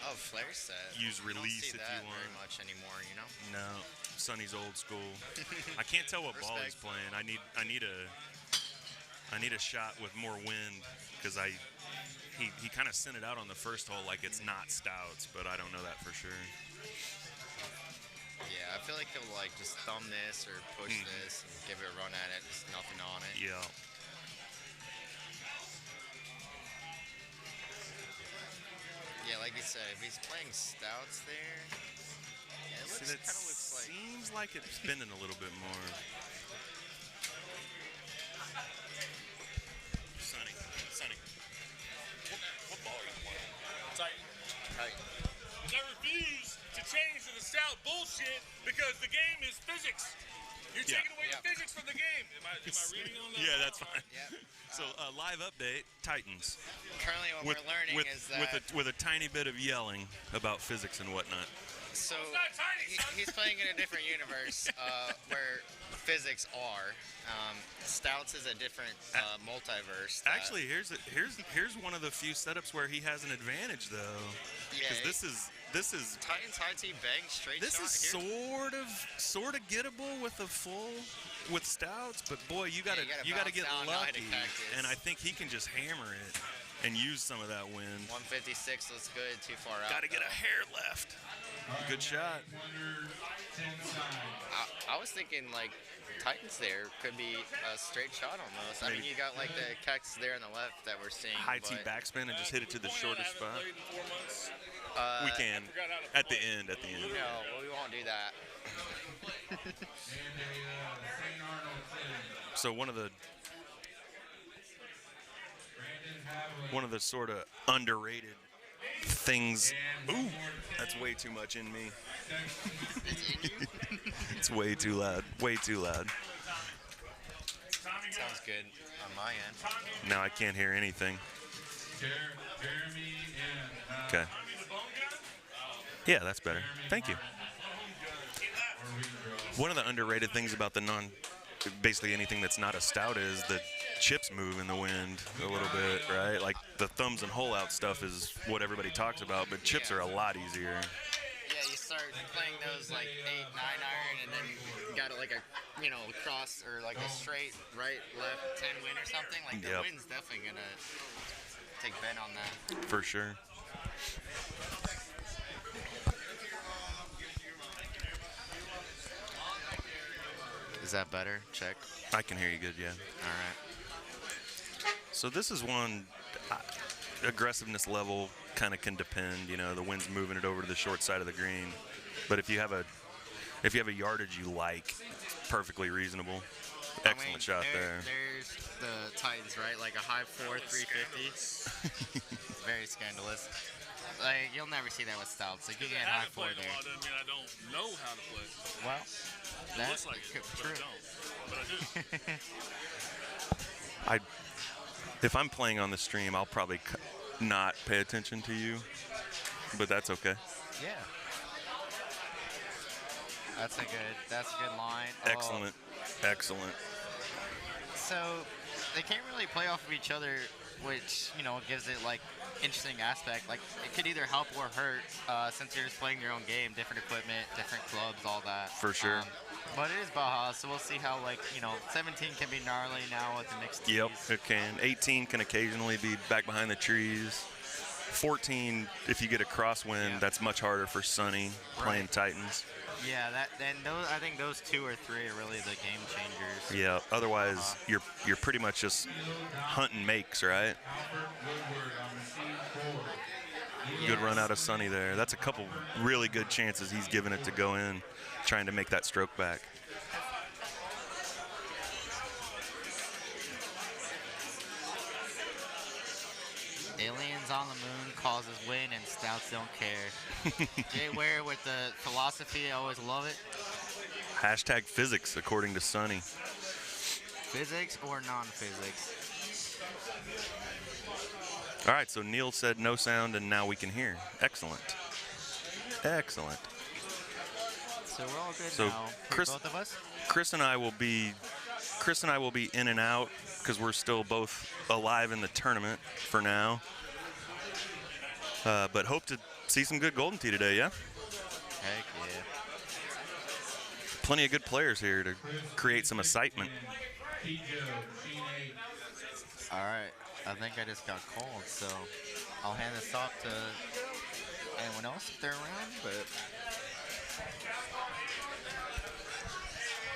Oh, flare set. Use release if you that want. Very much anymore, you know. No, Sonny's old school. I can't tell what ball he's playing. I need a shot with more wind because he kind of sent it out on the first hole like it's not Stouts, but I don't know that for sure. Yeah, I feel like he'll like just thumb this or push this and give it a run at it. Just nothing on it. Yeah. Yeah, like you said, if he's playing Stouts there, yeah, it kind of looks like. Seems like it's spinning a little bit more. Sonny. What ball are you playing? Right. I refuse to change to the stout bullshit because the game is physics. You're taking away the physics from the game. Am I reading on that? Yeah, that's fine. Yep. So, live update, Titans. Currently, what we're learning is that with a tiny bit of yelling about physics and whatnot. so not tiny, son. he's playing in a different universe where physics are. Stouts is a different multiverse. Actually, here's one of the few setups where he has an advantage though. Yeah, Because this is Titans high T bang straight this shot is here. sort of gettable with Stouts, but boy, you gotta bounce get down, not hit lucky, a cactus. and I think he can just hammer it and use some of that wind. 156 looks good. Too far out. Gotta get a hair left. Good shot. I was thinking like Titans there could be a straight shot almost. I mean, you got like the cactus there on the left that we're seeing. High T but- backspin and just hit it to the shortest spot. Played in 4 months. We can at the end. No, we won't do that. So one of the sort of underrated things. Ooh, that's way too much in me. It's way too loud. Way too loud. Sounds good on my end. Now I can't hear anything. Okay. Yeah, that's better. Thank you. One of the underrated things about basically anything that's not a stout is that chips move in the wind a little bit, right? Like the thumbs and hole out stuff is what everybody talks about, but chips are a lot easier. Yeah, you start playing those like 8, 9 iron, and then you got like a cross or like a straight right, left 10 win or something. Like the wind's definitely gonna take Ben on that. For sure. Is that better? Check. I can hear you good, yeah. All right. So this is one aggressiveness level kind of can depend. The wind's moving it over to the short side of the green, but if you have a yardage you like, it's perfectly reasonable. Excellent shot there. There's the Titans, right? Like a high 4 350. Very scandalous. Like you'll never see that with Stouts. Like you get high 4 there. Doesn't mean I don't know how to play. Well, that's Looks like it, but I true. don't. But I do. If I'm playing on the stream, I'll probably not pay attention to you, but that's okay. Yeah. That's a good line. Excellent. Excellent. So they can't really play off of each other, which, you know, gives it like interesting aspect. Like it could either help or hurt since you're just playing your own game, different equipment, different clubs, all that. For sure. But it is Baja, so we'll see how, like, you know, 17 can be gnarly now with the mixed tees. Yep, it can. 18 can occasionally be back behind the trees. 14, if you get a crosswind, that's much harder for Sonny playing Titans. Yeah, I think those 2 or 3 are really the game changers. Yeah. Otherwise, you're pretty much just hunting makes, right? Good run out of Sonny there. That's a couple really good chances he's given it to go in, trying to make that stroke back. Aliens on the moon causes wind and stouts don't care. Jay Ware with the philosophy, I always love it. Hashtag physics, according to Sonny. Physics or non-physics? All right, so Neil said no sound, and now we can hear. Excellent. Excellent. So we're all good So now. Chris, Both of us? Chris and I will be in and out because we're still both alive in the tournament for now. But hope to see some good Golden Tee today, yeah? Heck yeah. Plenty of good players here to create some excitement. All right. I think I just got called, so I'll hand this off to anyone else if they're around. But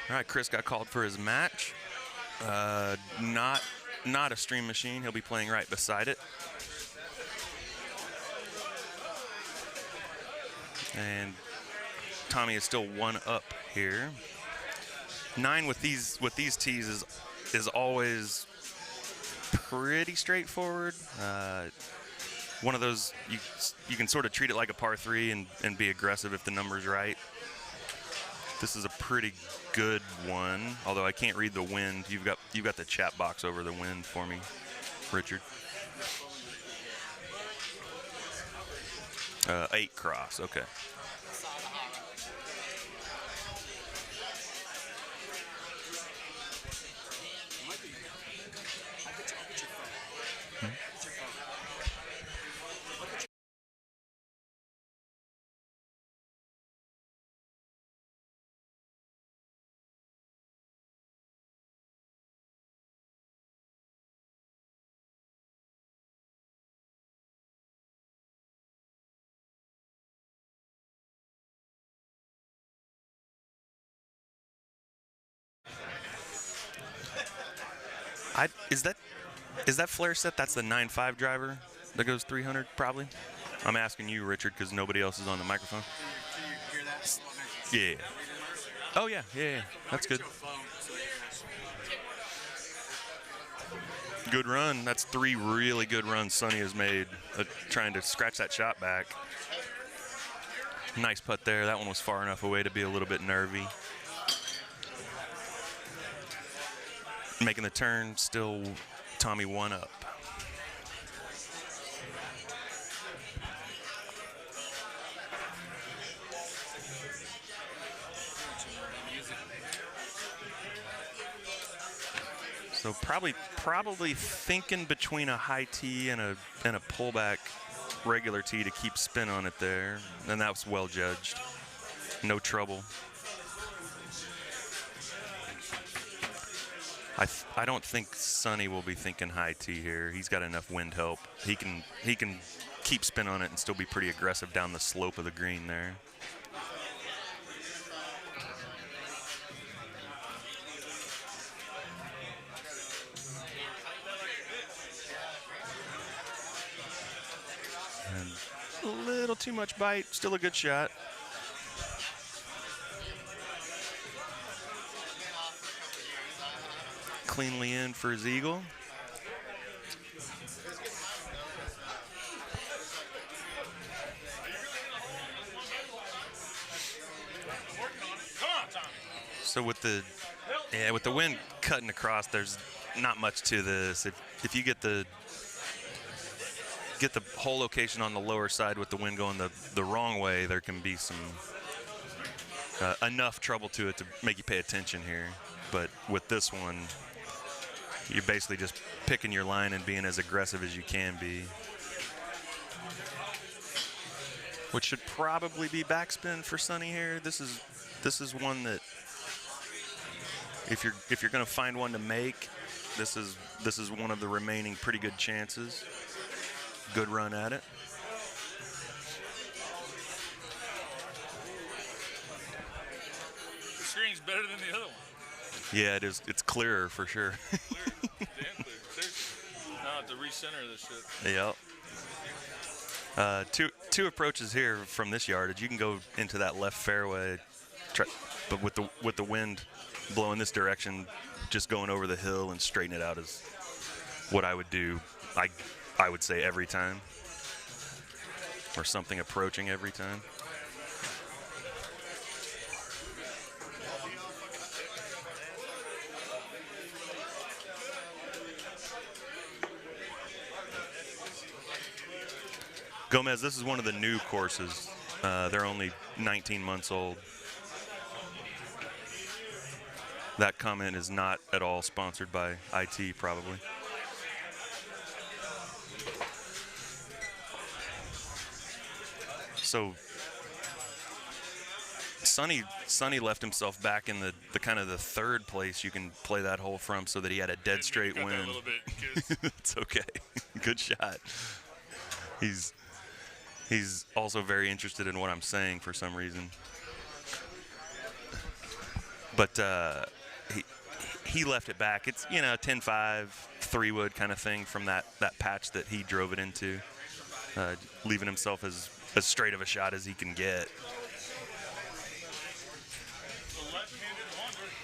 All right, Chris got called for his match. Not a stream machine. He'll be playing right beside it. And Tommy is still 1 up here. 9 with these tees is always pretty straightforward. One of those you can sort of treat it like a par 3 and be aggressive if the number's right. This is a pretty good one, although I can't read the wind. You've got the chat box over the wind for me, Richard. 8 cross, okay. Is that flare set? That's the 9.5 driver that goes 300, probably. I'm asking you, Richard, because nobody else is on the microphone. Yeah. Oh yeah. That's good. Good run. That's 3 really good runs Sonny has made, trying to scratch that shot back. Nice putt there. That one was far enough away to be a little bit nervy. Making the turn, still Tommy 1 up. So probably thinking between a high tee and a pullback regular tee to keep spin on it there, and that was well judged. No trouble. I don't think Sonny will be thinking high tee here. He's got enough wind help. He can keep spin on it and still be pretty aggressive down the slope of the green there. And a little too much bite. Still a good shot. Cleanly in for his eagle. So with the wind cutting across, there's not much to this. If you get the hole location on the lower side with the wind going the wrong way, there can be some enough trouble to it to make you pay attention here. But with this one, you're basically just picking your line and being as aggressive as you can be. Which should probably be backspin for Sonny here. This is one that if you're going to find one to make, this is one of the remaining pretty good chances. Good run at it. The screen's better than the other one. Yeah, it is. It's clearer for sure. Clear. Damn clear. Now I have to recenter this shit. Yep. Two approaches here from this yardage. You can go into that left fairway, but with the wind blowing this direction, just going over the hill and straighten it out is what I would do. I would say every time, or something approaching every time. Gomez, this is one of the new courses. They're only 19 months old. That comment is not at all sponsored by IT, probably. So Sonny left himself back in the kind of the third place you can play that hole from, so that he had a dead straight win. A little bit, It's okay. Good shot. He's also very interested in what I'm saying for some reason. But he left it back. It's 10-5, 3-wood kind of thing from that patch that he drove it into, leaving himself as straight of a shot as he can get.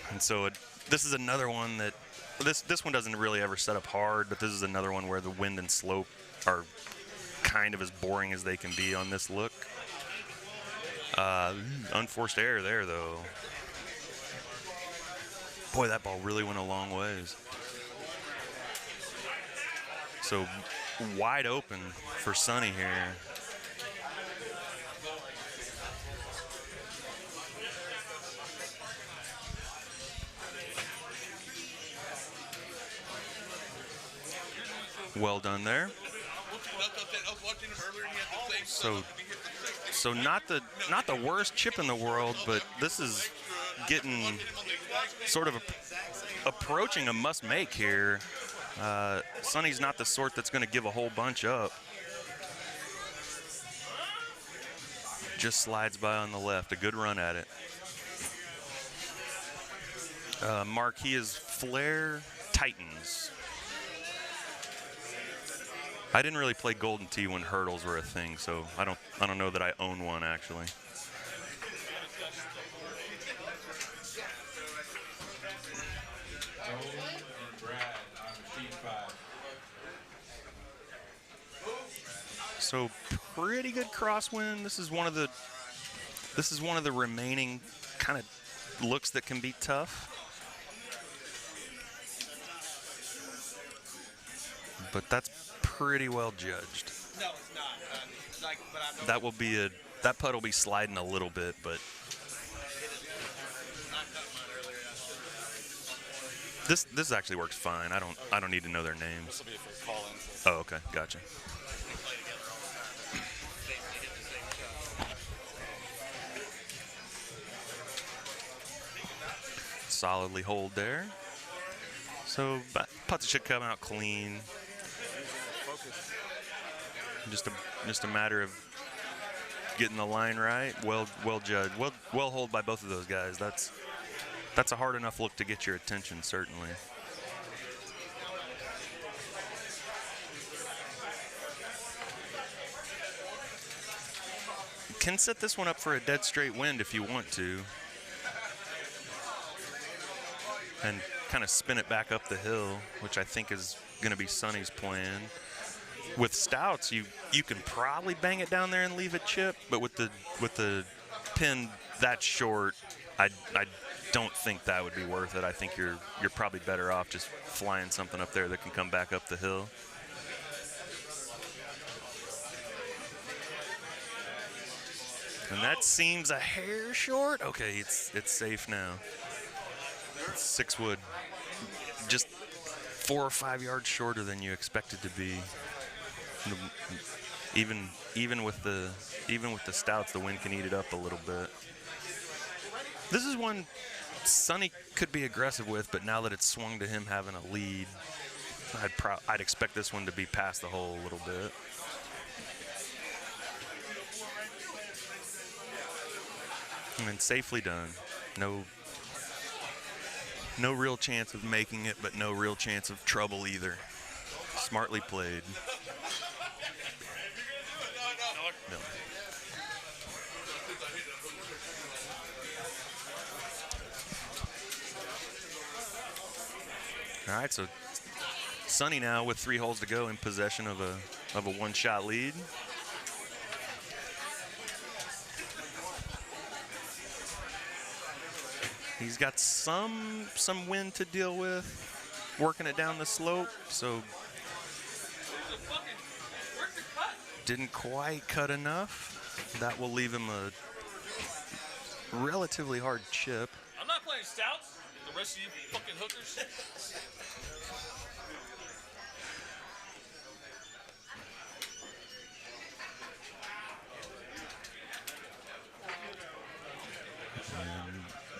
And so this is another one that this one doesn't really ever set up hard, but this is another one where the wind and slope are kind of as boring as they can be on this look. Unforced error there, though. Boy, that ball really went a long ways. So wide open for Sonny here. Well done there. So not the worst chip in the world, but this is getting sort of approaching a must make here. Sonny's not the sort that's going to give a whole bunch up. Just slides by on the left. A good run at it. Marquee is Flare Titans. I didn't really play Golden Tee when hurdles were a thing, so I don't know that I own one actually. So pretty good crosswind. This is one of the remaining kind of looks that can be tough. But that's pretty well judged. No, it's not. That putt will be sliding a little bit, but this actually works fine. I don't need to know their names. This will be for call-ins. Oh, okay, gotcha. Solidly hold there. So putts should come out clean. Just a matter of getting the line right. Well judged. Well hold by both of those guys. That's a hard enough look to get your attention, certainly. Can set this one up for a dead straight wind if you want to, and kind of spin it back up the hill, which I think is going to be Sonny's plan. With Stouts, you can probably bang it down there and leave it chip, but with the pin that short, I'd don't think that would be worth it. I think you're probably better off just flying something up there that can come back up the hill. And that seems a hair short. Okay, it's safe now. It's 6 wood, just 4 or 5 yards shorter than you expected to be. Even with the stouts, the wind can eat it up a little bit. This is one Sonny could be aggressive with, but now that it's swung to him having a lead, I'd expect this one to be past the hole a little bit. And safely done. No real chance of making it, but no real chance of trouble either. Smartly played. No. All right, so Sonny now with 3 holes to go in possession of a one-shot lead. He's got some wind to deal with, working it down the slope, so didn't quite cut enough. That will leave him a relatively hard chip. I'm not playing stouts. The rest of you fucking hookers.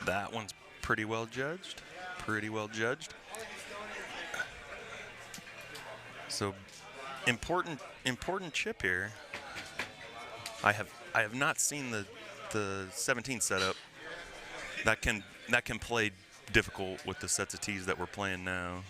That one's pretty well judged. Pretty well judged. So important chip here. I have not seen the 17 setup that can play difficult with the sets of tees that we're playing now.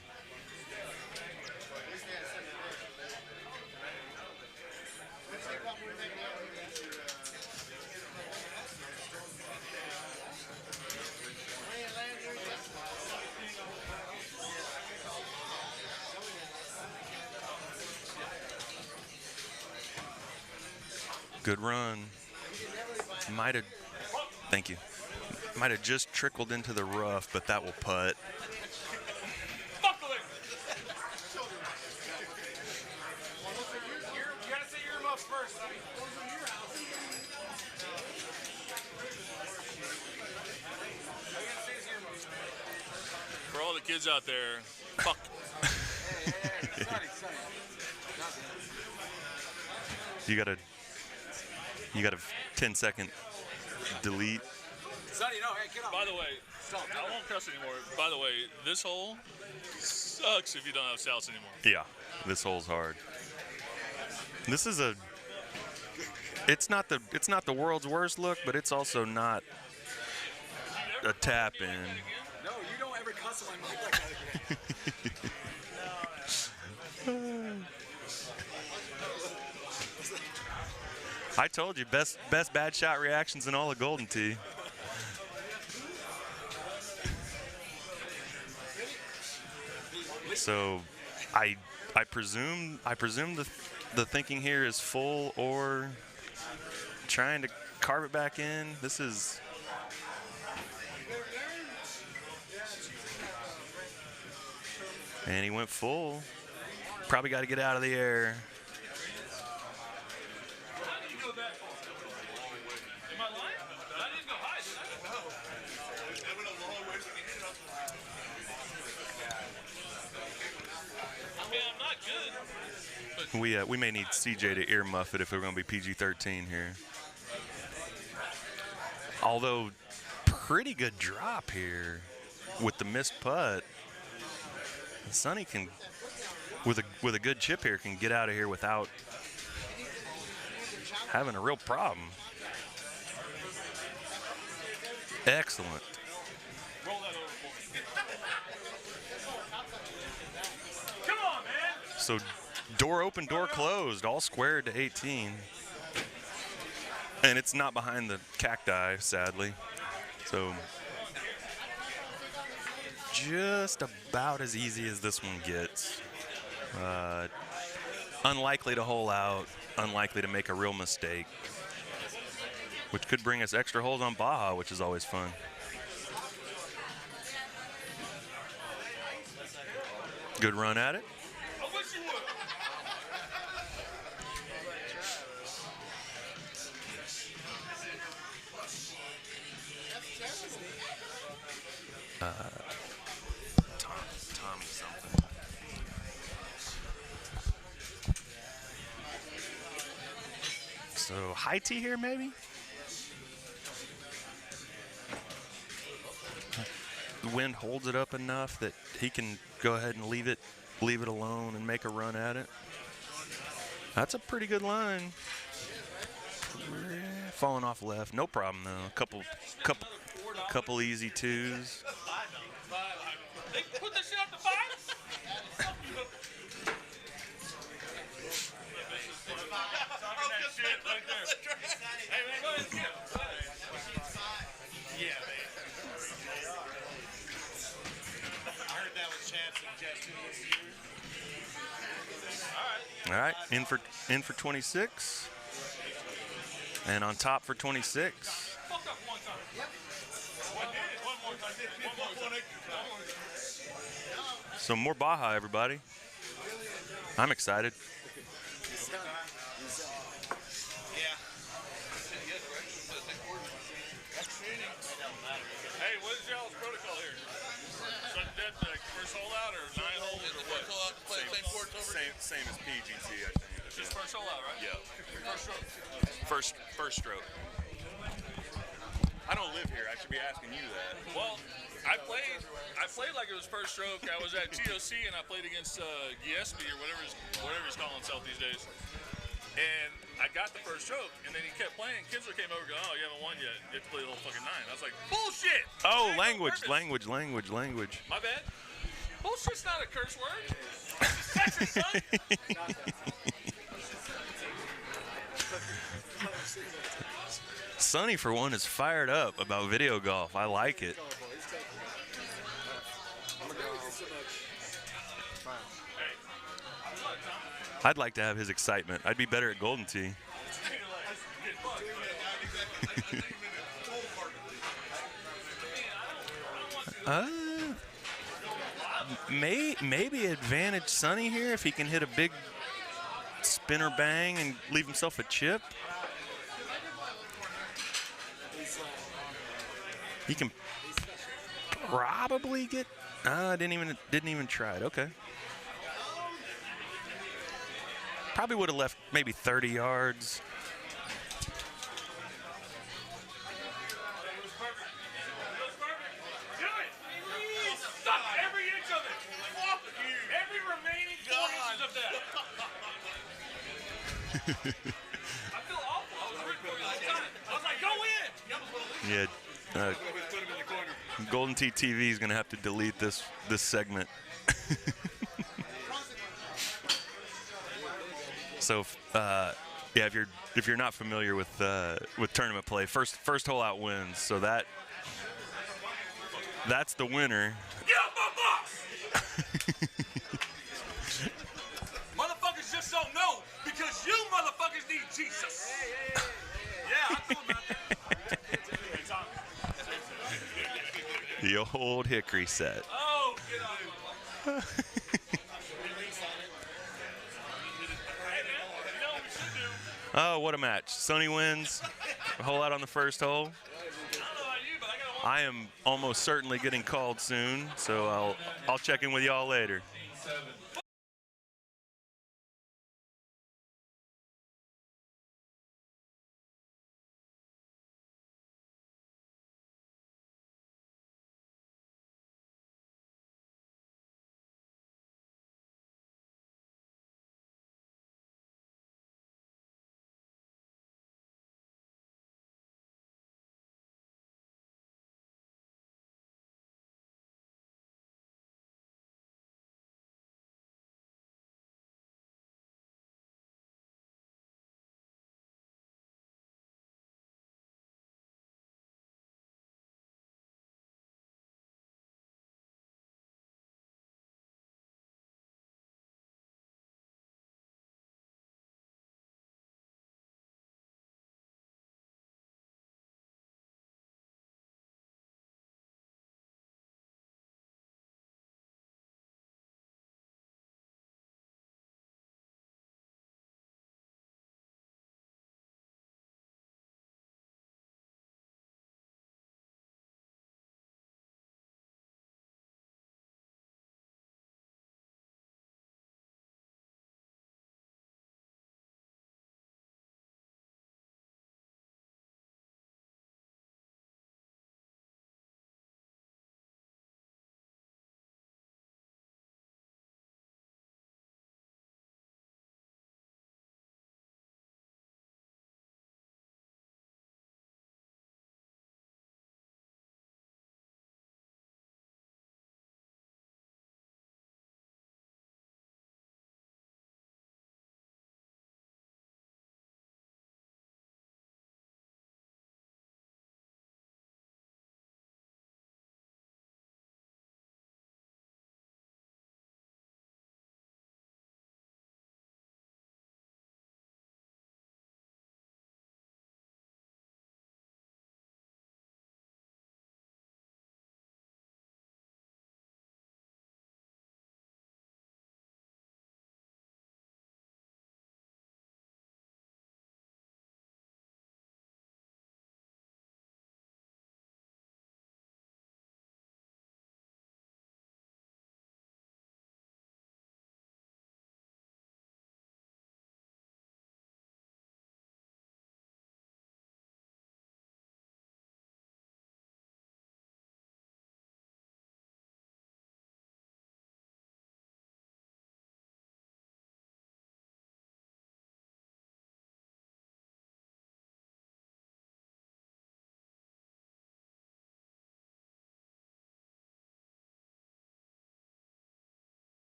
Good run. Thank you. Might have just trickled into the rough, but that will putt. You gotta say earmuffs first. For all the kids out there, fuck. You got a 10-second delete. Sonny, no, hey, get off. By the way, stop. I won't cuss anymore. By the way, this hole sucks if you don't have stouts anymore. Yeah, this hole's hard. This is it's not the world's worst look, but it's also not a tap in. No, you don't ever cuss on my mic like that again. I told you, best bad shot reactions in all of Golden Tee. So, I presume the thinking here is full or trying to carve it back in. This is. And he went full. Probably got to get out of the air. We may need CJ to earmuff it if we're going to be PG-13 here. Although, pretty good drop here with the missed putt. Sonny can, with a good chip here, can get out of here without having a real problem. Excellent. Come on, man. So door open, door closed, all squared to 18. And it's not behind the cacti, sadly. So just about as easy as this one gets. Unlikely to hole out, unlikely to make a real mistake, which could bring us extra holes on Baja, which is always fun. Good run at it. I wish you would. Tommy something. So high T here, maybe? The wind holds it up enough that he can go ahead and leave it alone and make a run at it. That's a pretty good line. Falling off left, no problem though. Couple easy twos. They put that shit up to 5? Shit right there. Hey, man, go ahead and get it. Yeah, man. I heard that was Chad suggesting this year. All right, in for 26. And on top for 26. Fuck up one time. One more time. So more Baja, everybody. I'm excited. Hey, what is y'all's protocol here? Satrudat, like first hole out or 9 holes or what? Same as PGT, I think. It's just first hole out, right? Yeah. First stroke. First stroke. I don't live here. I should be asking you that. Well, I played like it was first stroke. I was at TOC and I played against Gillespie or whatever he's calling himself these days. And I got the first stroke, and then he kept playing. Kinsler came over and go, "Oh, you haven't won yet. You have to play the whole fucking 9." I was like, "Bullshit!" Oh, language. My bad. Bullshit's not a curse word. It's sexy, son. Sonny, for one, is fired up about video golf. I like it. I'd like to have his excitement. I'd be better at Golden Tee. Maybe advantage Sonny here if he can hit a big spinner bang and leave himself a chip. He can probably get. Didn't even try it. Okay. Probably would have left maybe 30 yards. Do it! Suck every inch of it! Fuck you! Every remaining 4 inches of that! I feel awful. I was rooting for you the whole time. I was like, go in! Yeah. Golden Tee TV is going to have to delete this segment. So, yeah, if you're not familiar with tournament play, first hole out wins. So that's the winner. Get off my box! Motherfuckers just don't know because you motherfuckers need Jesus. Yeah, I told him out there. The old hickory set. Oh, get off. Oh, what a match. Sonny wins. A hole out on the first hole. I am almost certainly getting called soon, so I'll check in with y'all later.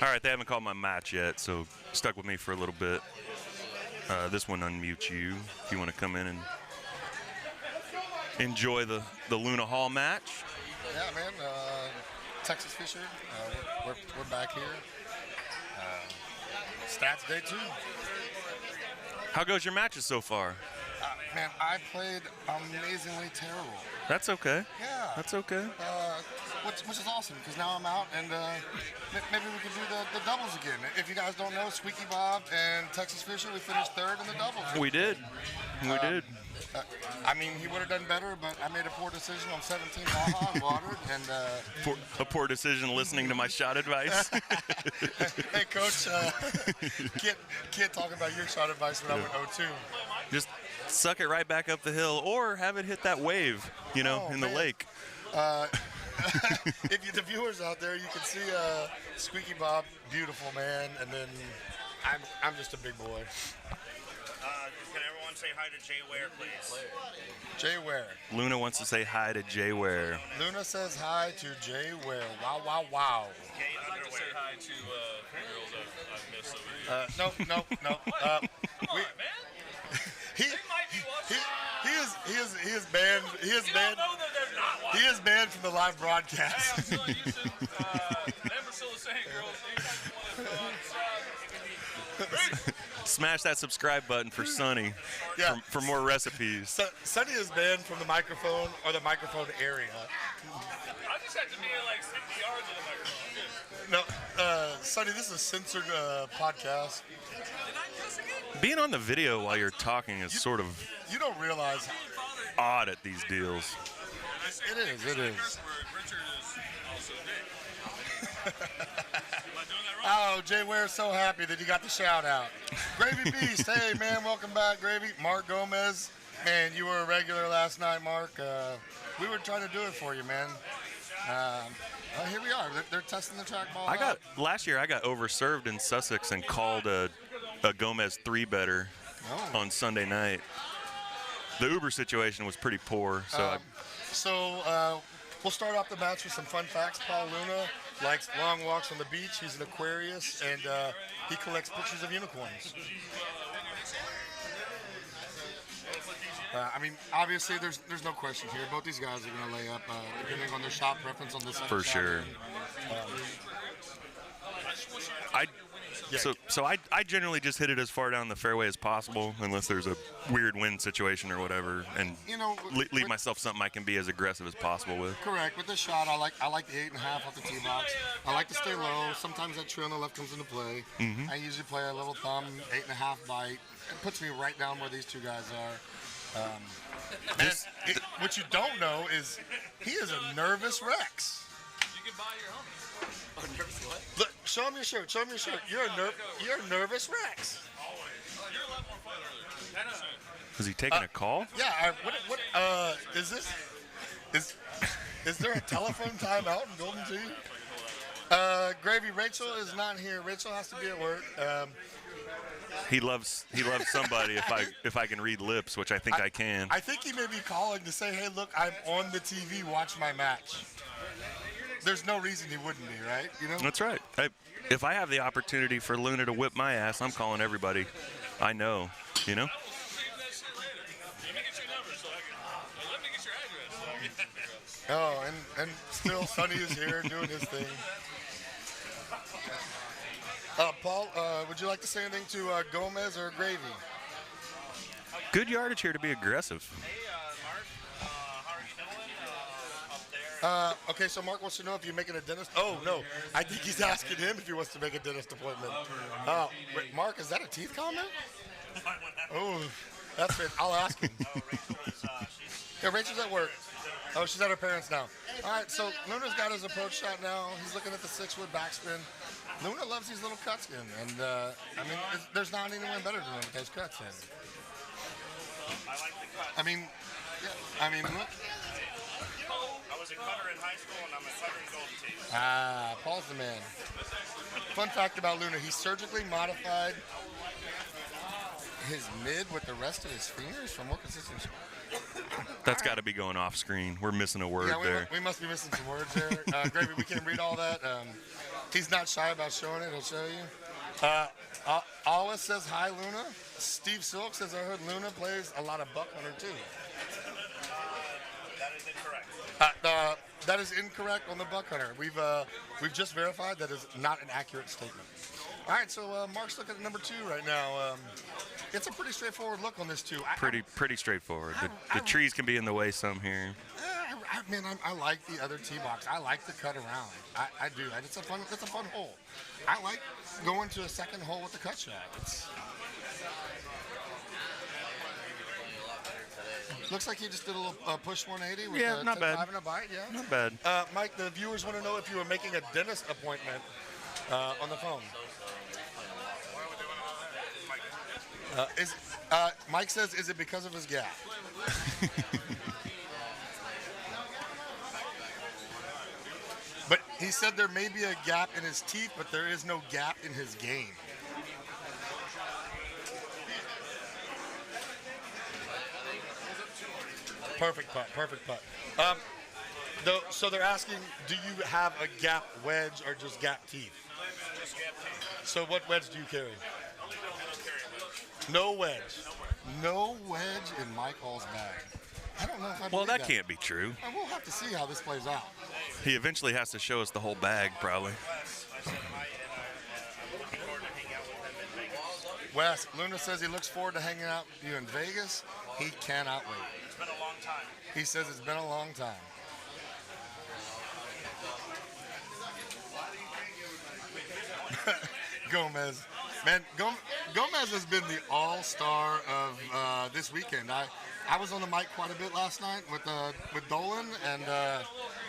All right, they haven't called my match yet, so stuck with me for a little bit. This one unmutes you if you want to come in and enjoy the Luna Hall match. Yeah, man. Texas Fisher. We're back here. Stats day 2. How goes your matches so far? Man, I played amazingly terrible. That's okay. Yeah. That's okay. Which is awesome because now I'm out and maybe we can do the doubles again. If you guys don't know, Squeaky Bob and Texas Fisher, we finished 3rd in the doubles. We did. We did. I mean, he would have done better, but I made a poor decision on 17 Baja and watered. And A poor decision listening to my shot advice. hey, Coach, can't talk about your shot advice when I went 0-2. Just suck it right back up the hill or have it hit that wave, in the lake. If you, the viewers out there, you can see Squeaky Bob, beautiful man, and then I'm just a big boy. Can everyone say hi to Jay Ware, please? Jay Ware. Luna wants to say hi to Jay Ware. Luna says hi to Jay Ware. Wow, wow, wow. I'd like to say hi to girls I've missed over the years. No. Come on, man. He is banned. He is banned. Know that they're not watching. He is banned from the live broadcast. I'm still used to never still the same, girls. Smash that subscribe button for Sonny for more recipes. Sonny is banned from the microphone or the microphone area. I just have to be in like 60 yards of the microphone. No, Sonny, this is a censored podcast. Being on the video while you're talking is sort of You don't realize odd at these deals. it is. It is. Richard is also Dick. Oh, Jay Ware's so happy that he got the shout out. Gravy Beast, hey man, welcome back, Gravy. Mark Gomez, man, you were a regular last night, Mark. We were trying to do it for you, man. Here we are. They're testing the trackball. Last year I got overserved in Sussex and called a Gomez 3-better on Sunday night. The Uber situation was pretty poor, so we'll start off the match with some fun facts. Paul Luna likes long walks on the beach. He's an Aquarius, and he collects pictures of unicorns. I mean, obviously, there's no question here. Both these guys are going to lay up, depending on their shot preference on this. for sure. I generally just hit it as far down the fairway as possible, unless there's a weird wind situation or whatever, and leave myself something I can be as aggressive as possible with. Correct. With this shot, I like the 8.5 off the tee box. I like to stay low. Sometimes that tree on the left comes into play. I usually play a little thumb, 8.5 bite. It puts me right down where these two guys are. What you don't know is he is a nervous Rex. You can buy your helmet. Nervous what? Look, show him your shirt. Show him your shirt. You're a nervous Rex. You're a lot more fun earlier. Is he taking a call? Yeah. What is this? Is there a telephone timeout in Golden Tee? Gravy. Rachel is not here. Rachel has to be at work. He loves somebody if I can read lips, which I think I can. I think he may be calling to say, "Hey, look, I'm on the TV. Watch my match." There's no reason he wouldn't be, right? That's right. If I have the opportunity for Luna to whip my ass, I'm calling everybody I know. Let me get your number so I can. Let me get your address. Oh, and still Sonny is here doing his thing. Paul, would you like to say anything to Gomez or Gravy? Good yardage here to be aggressive. Okay, so Mark wants to know if you're making a dentist. Oh, no. I think he's asking him if he wants to make a dentist appointment. Mark, is that a teeth comment? Oh, that's it. I'll ask him. Yeah, Rachel's at work. Oh, she's at her parents now. All right, so Luna's got his approach shot now. He's looking at the 6-wood backspin. Luna loves these little cuts in, and, there's not anyone better than him with those cuts in. Look. I was a cutter in high school, and I'm a cutter in Golden Tee. Paul's the man. Fun fact about Luna, he surgically modified his mid with the rest of his fingers for more consistency. That's got to be going off screen. We're missing a word Yeah, there. we must be missing some words there. Gravy, we can't read all that. He's not shy about showing it. He'll show you. Alice says, hi, Luna. Steve Silk says, I heard Luna plays a lot of buck hunter, too. That is incorrect. That is incorrect on the buck hunter. We've just verified that is not an accurate statement. All right, so Mark's looking at number 2 right now. It's a pretty straightforward look on this 2. Pretty straightforward. The trees can be in the way some here. I like the other tee box. I like the cut around. I do. It's a fun hole. I like going to a second hole with the cut shot. Looks like you just did a little push 180 with Yeah, a not bad. 10-5 and a bite. Yeah, Not bad. Mike, the viewers want to know if you were making a dentist appointment on the phone. Mike says, is it because of his gap? But he said there may be a gap in his teeth, but there is no gap in his game. Perfect putt. So they're asking, do you have a gap wedge or just gap teeth? Just gap teeth. So what wedge do you carry? I don't carry much. No wedge. No wedge in Mike Hall's bag. I don't know if I Well, believe that can't be true. We'll have to see how this plays out. He eventually has to show us the whole bag, probably. I said I'm looking forward to hanging out with him in Vegas. Wes, Luna says he looks forward to hanging out with you in Vegas. He cannot wait. It's been a long time. He says it's been a long time. Gomez. Man, Gomez has been the all-star of this weekend. I was on the mic quite a bit last night with Dolan, and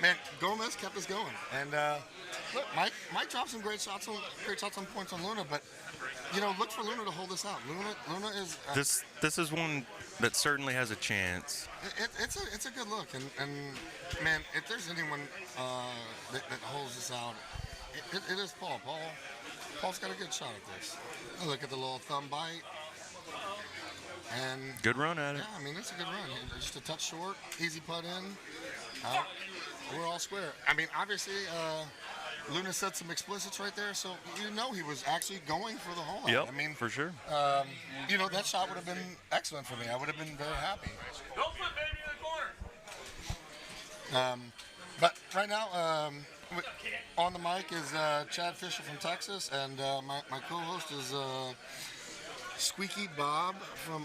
man, Gomez kept us going. And look, Mike dropped some great shots on points on Luna, but look for Luna to hold this out. Luna is This is one that certainly has a chance. It's a good look, and man, if there's anyone that holds this out, it is Paul. Paul's got a good shot at this. Look at the little thumb bite. And Good run at it. yeah, I mean, it's a good run. Just a touch short, easy putt in. We're all square. I mean, obviously, Luna said some explicits right there, so he was actually going for the hole. Yep, I mean, for sure. that shot would have been excellent for me. I would have been very happy. Don't put baby in the corner. But right now, on the mic is Chad Fisher from Texas, and my co-host is Squeaky Bob from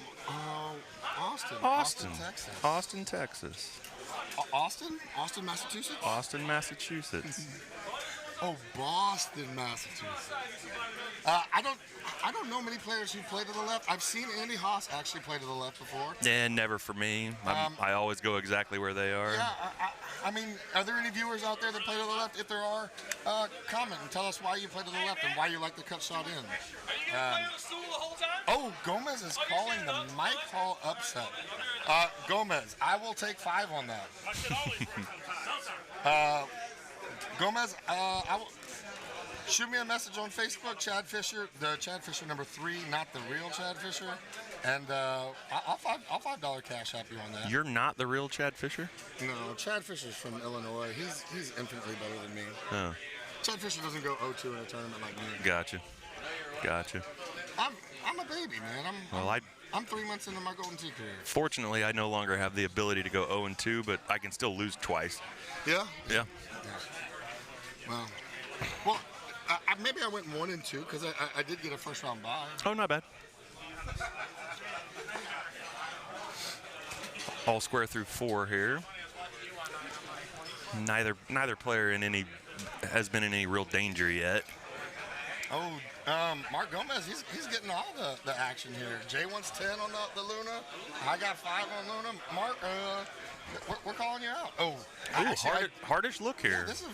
Austin, Texas. Austin, Texas. Austin, Massachusetts. Austin, Massachusetts. Oh, Boston, Massachusetts. I don't know many players who play to the left. I've seen Andy Haas actually play to the left before. Yeah, never for me. I always go exactly where they are. Yeah, I mean, are there any viewers out there that play to the left? If there are, comment and tell us why you play to the left and why you like the cut shot in. Are you gonna play on the stool the whole time? Oh, Gomez is calling the Mike Hall upset. Gomez, I will take 5 on that. I should always work. Gomez, shoot me a message on Facebook, Chad Fisher, the Chad Fisher number 3, not the real Chad Fisher, and I'll $5 cash app you on that. You're not the real Chad Fisher? No, Chad Fisher's from Illinois. He's infinitely better than me. Oh, Chad Fisher doesn't go 0-2 in a tournament like me. gotcha. I'm a baby, man. I'm 3 months into my Golden Tee career. Fortunately, I no longer have the ability to go 0-2, but I can still lose twice. Yeah. Yeah. Well, maybe I went 1-2 because I did get a first round bye. Oh, not bad. All square through 4 here. Neither player has been in any real danger yet. Oh, Mark Gomez, he's getting all the action here. Jay wants 10 on the Luna. I got 5 on Luna. Mark, we're calling you out. Oh, Hardish look here. Yeah, this is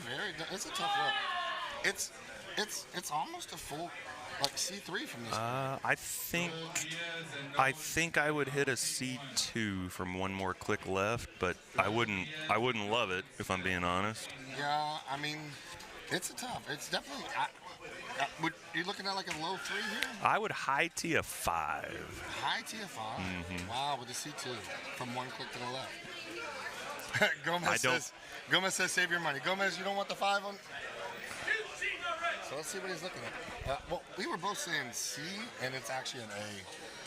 it's a tough look. It's almost a full C3 from this. I think I would hit a C2 from one more click left, but I wouldn't love it if I'm being honest. Yeah, I mean, it's definitely. Would you looking at like a low 3 here? I would high tee a 5. High TF5. Mhm. Wow, with the C2 from one click to the left. Gomez says save your money. Gomez, you don't want the 5 on. So let's see what he's looking at. Well, we were both saying C, and it's actually an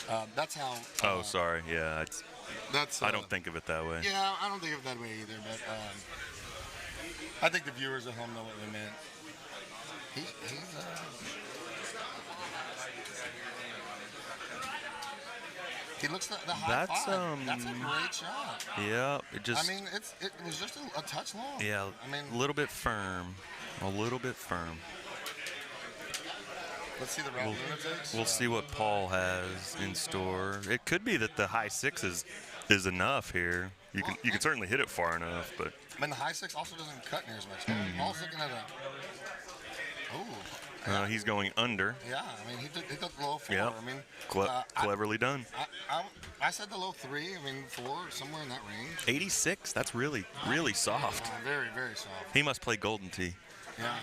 A. That's how. Oh, sorry. Yeah, I don't think of it that way. Yeah, I don't think of it that way either. But I think the viewers at home know what we meant. He looks the high five. That's a great shot. Yeah, it just. I mean, it was just a touch long. Yeah, I mean, a little bit firm. A little bit firm. Let's see the route Luna takes. We'll see what Paul has in store. It could be that the high 6 is enough here. You can certainly hit it far enough, but. I mean, the high 6 also doesn't cut near as much. Paul's looking at a. Oh. He's going under. Yeah, I mean, he took the low 4. Yep. I mean, cleverly done. I said the low 3. I mean, 4, somewhere in that range. 86. That's really soft. Very, very soft. He must play Golden Tee. Yeah,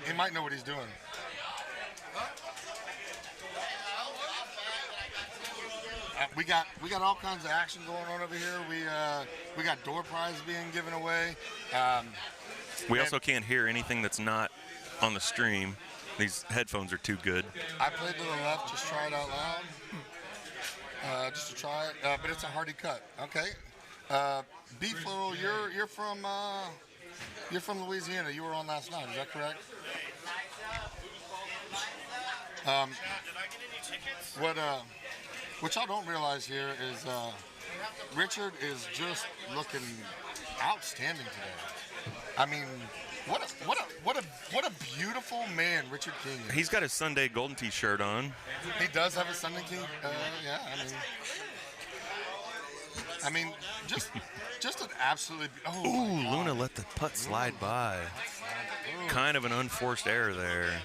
he might know what he's doing. We got all kinds of action going on over here. We got door prize being given away. We also can't hear anything that's not on the stream. These headphones are too good. I played to the left, just try it out loud, just to try it. But it's a hardy cut. Okay. Beef Little, you're from Louisiana. You were on last night. Is that correct? Did I get any tickets? What y'all don't realize here is Richard is just looking outstanding today. I mean, what a beautiful man Richard King is. He's got his Sunday Golden Tee shirt on. He does have a Sunday King. Yeah, I mean, just an absolutely. Oh, ooh, Luna let the putt slide by. Kind of an unforced error there.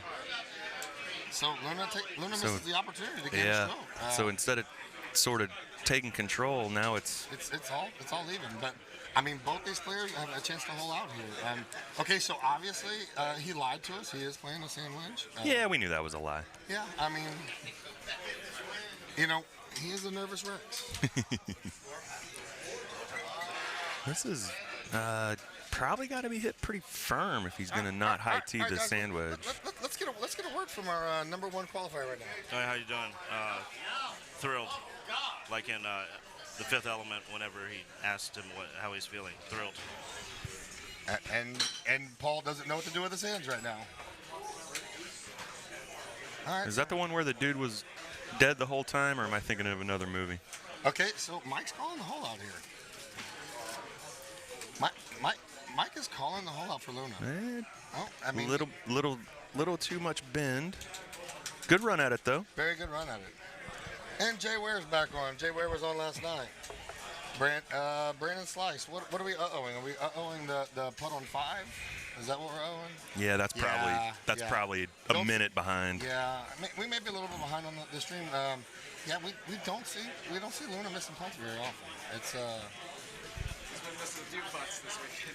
So Luna misses the opportunity to get a stroke. So instead of sort of taking control, now it's all even. But I mean, both these players have a chance to hold out here. Okay, so obviously he lied to us. He is playing a sandwich. Yeah, we knew that was a lie. Yeah, I mean, he is a nervous Rex. This is probably got to be hit pretty firm if he's going to not high tee the sand wedge. Let's get a word from our number 1 qualifier right now. Hi, how you doing? Thrilled. Like in the Fifth Element, whenever he asked him how he's feeling. Thrilled. And Paul doesn't know what to do with his hands right now. All right. Is that the one where the dude was dead the whole time, or am I thinking of another movie? Okay, so Mike's calling the hole out here. Mike is calling the hole out for Luna. I mean, little too much bend. Good run at it though. Very good run at it. And Jay Ware's back on. Jay Ware was on last night. Brandon Slice. What are we uh-ohing? Are we uh-ohing the putt on 5? Is that what we're owing? Yeah, that's probably a minute behind. Yeah, we may be a little bit behind on the stream. We don't see Luna missing putts very often. It's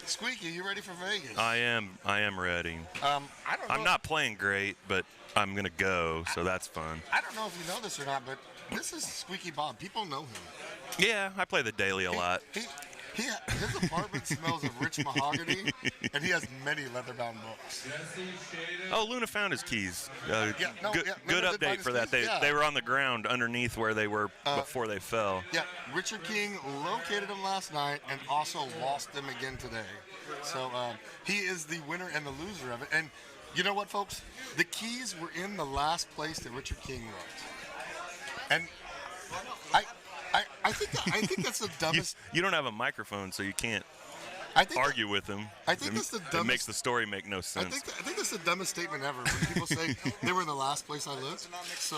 Squeaky, you ready for Vegas? I am ready. I don't know. I'm not playing great, but I'm gonna go, so that's fun. I don't know if you know this or not, but this is Squeaky Bob. People know him. Yeah, I play the daily a lot. His apartment smells of rich mahogany, and he has many leather-bound books. Oh, Luna found his keys. Good Luna update for that. They were on the ground underneath where they were before they fell. Yeah, Richard King located them last night and also lost them again today. So he is the winner and the loser of it. And you know what, folks? The keys were in the last place that Richard King wrote. And I think that's the dumbest. You don't have a microphone, so you can't argue with him. I think that's the dumbest. It makes the story make no sense. I think that's the dumbest statement ever when people say they were in the last place I looked. So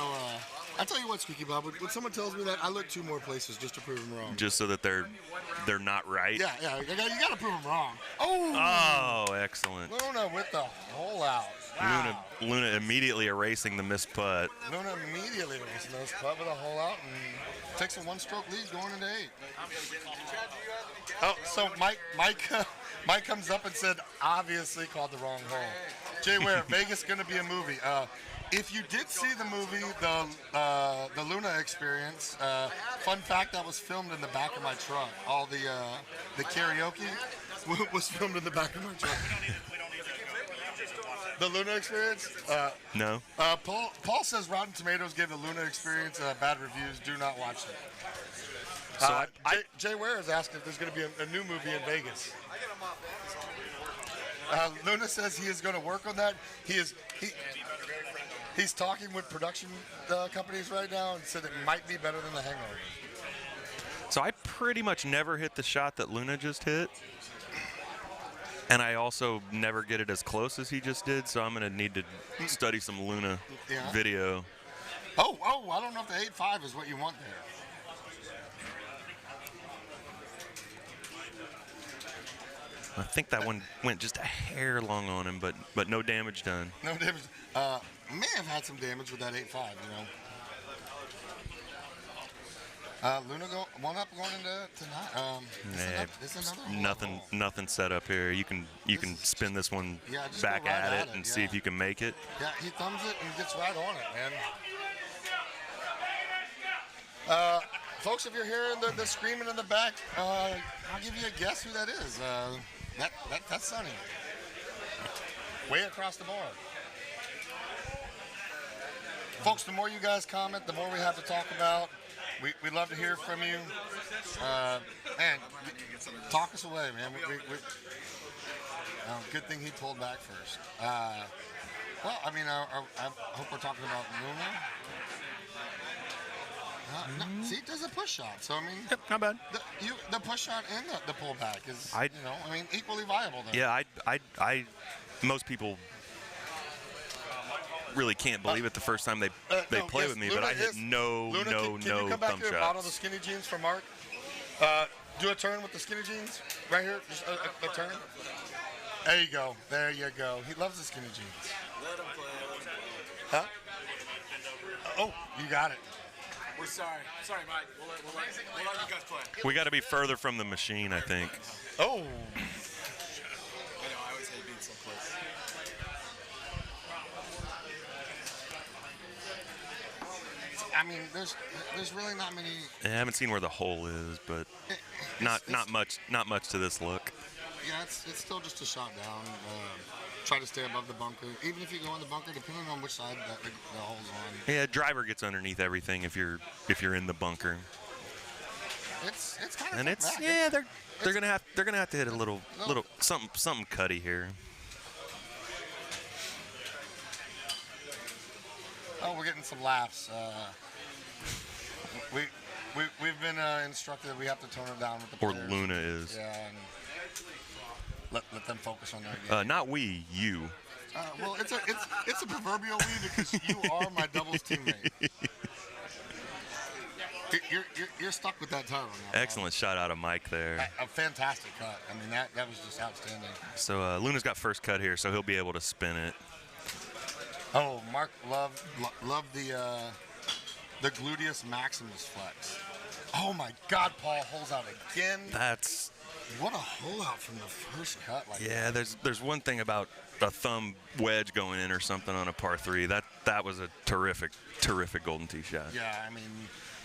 I tell you what, Squeaky Bob, when someone tells me that, I look 2 more places just to prove them wrong. Just so that they're not right. Yeah, you got to prove them wrong. Oh, excellent. Luna with the hole out. Wow. Luna immediately erasing the missed putt. Luna immediately erasing the missed putt with a hole out and takes a 1-stroke lead going into 8. Oh, so Mike Mike comes up and said, obviously called the wrong hole. Jay Ware, Vegas going to be a movie. If you did see the movie, the Luna Experience, fun fact, that was filmed in the back of my truck. All the karaoke was filmed in the back of my truck. The Luna Experience? No. Paul says Rotten Tomatoes gave the Luna Experience bad reviews. Do not watch it. So Jay Ware is asking if there's going to be a new movie in Vegas. Luna says he is going to work on that. He's talking with production companies right now and said it might be better than The Hangover. So I pretty much never hit the shot that Luna just hit. And I also never get it as close as he just did, so I'm going to need to study some Luna video. Oh, I don't know if the 8.5 is what you want there. I think that one went just a hair long on him, but no damage done. No damage. May have had some damage with that 8.5, you know. Luna one up going into tonight. Nothing set up here. You can spin this one back go right at it and see if you can make it. Yeah, he thumbs it and gets right on it, man. Folks, if you're hearing the screaming in the back, I'll give you a guess who that is. That's Sonny. Way across the board. Folks, the more you guys comment, the more we have to talk about. We'd love to hear from you. Man, talk us away, man. Good thing he pulled back first. Well, I mean, I hope we're talking about Luna. No, see, there's a push shot. So, I mean, not bad. The push shot and the pullback is, equally viable there. Yeah, I most people really can't believe it the first time they play with me, Luna, but I hit no can you come back thumb here and model the shots. skinny jeans for Mark? Do a turn with the skinny jeans right here. Just a turn. There you go. There you go. He loves the skinny jeans. Let him play. Huh? Oh, you got it. We're sorry. Sorry, Mike. We'll let you guys play. We got to be further from the machine, I think. Oh. I know. I always hate being so close. I mean, there's really not many. I haven't seen where the hole is, but not much to this look. Yeah, it's still just a shot down. Try to stay above the bunker. Even if you go in the bunker, depending on which side the hole's on. Yeah, driver gets underneath everything if you're in the bunker. It's kind of. And they're gonna have to hit a little something cutty here. Oh, we're getting some laughs. We've been instructed that we have to tone it down with the Or players. Luna is. Yeah, and let them focus on their game. Not we, you. Well, it's a proverbial we because you are my doubles teammate. You're stuck with that title now. Excellent shot out of Mike there. A fantastic cut. I mean, that was just outstanding. So Luna's got first cut here, so he'll be able to spin it. Oh, Mark loved the gluteus maximus flex. Oh my God, Paul holes out again. That's what a hole out from the first cut. Yeah, there's one thing about a thumb wedge going in or something on a par 3. That was a terrific golden tee shot. Yeah, I mean,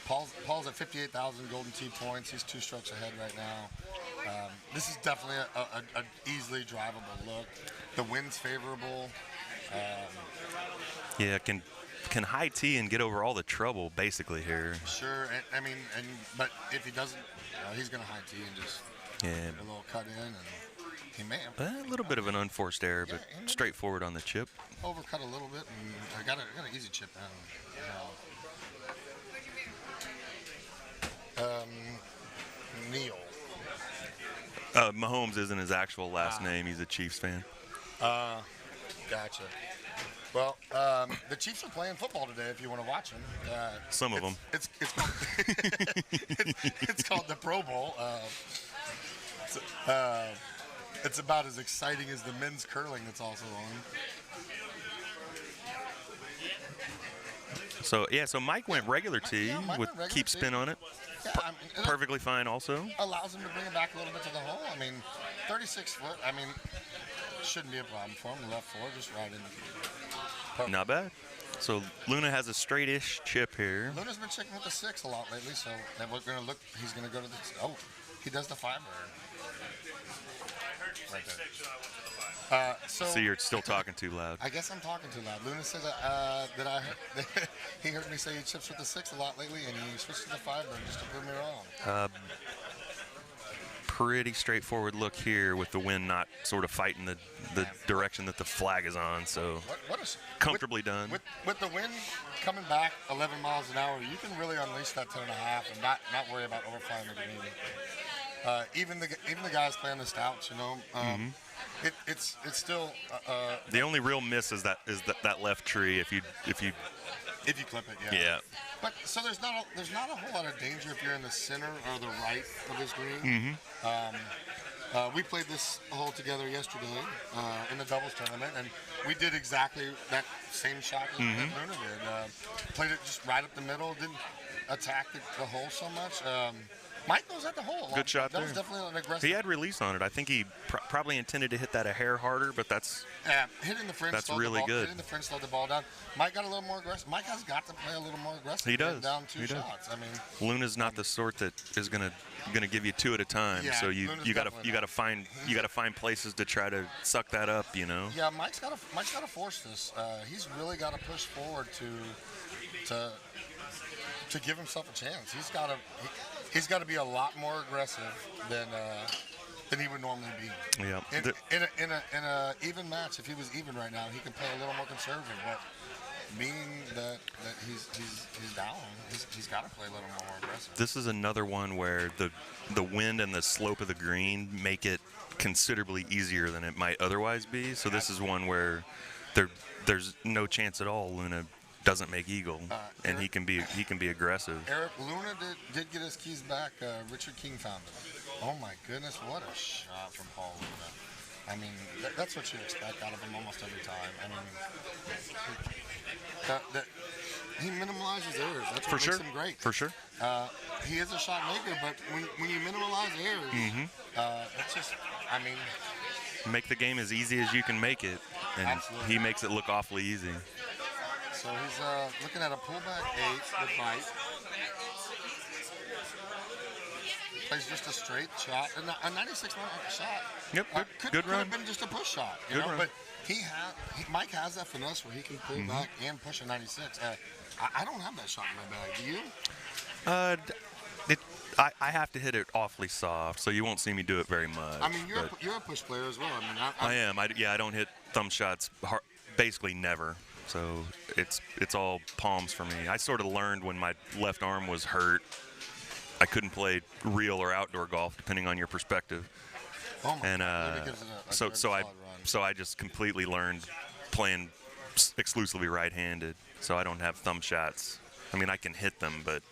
Paul's at 58,000 golden tee points. He's 2 strokes ahead right now. This is definitely an easily drivable look. The wind's favorable. Yeah, can high tee and get over all the trouble basically here. Sure, but if he doesn't, he's gonna high tee and just a little cut in, and he may have a little bit of an unforced error, but straightforward on the chip. Overcut a little bit, and I got an easy chip down. Neil. Mahomes isn't his actual last name. He's a Chiefs fan. Gotcha. Well, the Chiefs are playing football today. If you want to watch them, some of them. It's called it's called the Pro Bowl. It's about as exciting as the men's curling that's also on. So Mike went regular tee Mike with went regular keep tee. spin on it. Yeah, I mean, it Perfectly fine also. allows him to bring it back a little bit to the hole. I mean, 36 foot. I mean, shouldn't be a problem for him. Left four, just right in. Perfect. Not bad. So Luna has a straight-ish chip here. Luna's been checking with the 6 a lot lately, so then we're gonna look. He's gonna go to the. Oh, he does the 5 iron. I heard you say Right there. 6, so I went to the 5. So you're still talking too loud. I guess I'm talking too loud. Luna said that I heard, he heard me say he chips with the 6 a lot lately, and he switched to the 5 iron just to prove me wrong. Pretty straightforward look here with the wind not sort of fighting the direction that the flag is on. So What is comfortably done. With the wind coming back 11 miles an hour, you can really unleash that 10.5 and not worry about overflying the green. Even the guys playing the stouts, you know, it's still The only real miss is that left tree. If you clip it, yeah. Yeah. But so there's not a whole lot of danger if you're in the center or the right of this green. We played this hole together yesterday in the doubles tournament, and we did exactly that same shot that Luna did. Played it just right up the middle, didn't attack the hole so much. Mike goes at the hole a lot. Good shot that there. was definitely an aggressive. He had release on it. I think he probably intended to hit that a hair harder, but that's hitting the fringe. That's slowed really the ball, good. Hitting the fringe slowed the ball down. Mike got a little more aggressive. Mike has got to play a little more aggressive. He does. Down 2 He does. shots. I mean, Luna's not the sort that is gonna give you 2 at a time. Yeah, so you Luna's gotta definitely not. find places to try to suck that up. You know. yeah, Mike's got to force this. He's really got to push forward to give himself a chance. He's got to be a lot more aggressive than he would normally be. Yeah. In a even match, if he was even right now, he could play a little more conservative. But being that he's down, he's got to play a little more aggressive. This is another one where the wind and the slope of the green make it considerably easier than it might otherwise be. So this is one where there's no chance at all Luna doesn't make eagle, and he can be aggressive. Eric, Luna did get his keys back. Richard King found them. Oh my goodness, what a shot from Paul Luna. I mean, that's what you expect out of him almost every time. I mean, he minimalizes errors. That's what makes him great. For sure. He is a shot maker, but when you minimize errors, it's just, I mean, make the game as easy as you can make it, and Absolutely. he makes it look awfully easy. so he's looking at a pullback 8 with bite. Plays just a straight shot, a 96 shot. Yep, good could run. have been just a push shot, you Good know. run. But Mike has that finesse where he can pull back and push a 96. I don't have that shot in my bag. Do you? I have to hit it awfully soft, so you won't see me do it very much. I mean, you're but a push player as well. I mean, I am. I don't hit thumb shots basically never. So it's all palms for me. I sort of learned when my left arm was hurt. I couldn't play real or outdoor golf, depending on your perspective. Oh my And God, really gives it a good solid run. I just completely learned playing exclusively right-handed. So I don't have thumb shots. I mean, I can hit them, but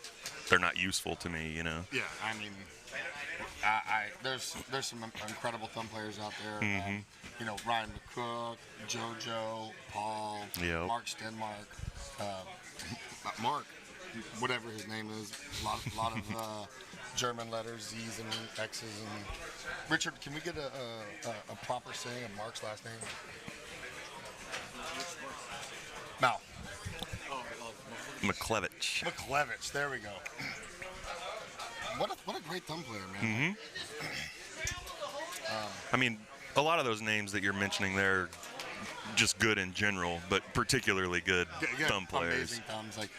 they're not useful to me, you know. Yeah, I mean, there's some incredible thumb players out there. You know, Ryan McCook, JoJo, Paul, Yep. Mark Stenmark, Mark, whatever his name is. A lot of German letters, Z's and X's. And Richard, can we get a proper saying of Mark's last name? Mal. McClevich. McClevich, there we go. What a great thumb player, man. I mean, a lot of those names that you're mentioning there, just good in general, but particularly good thumb players. Amazing thumbs, like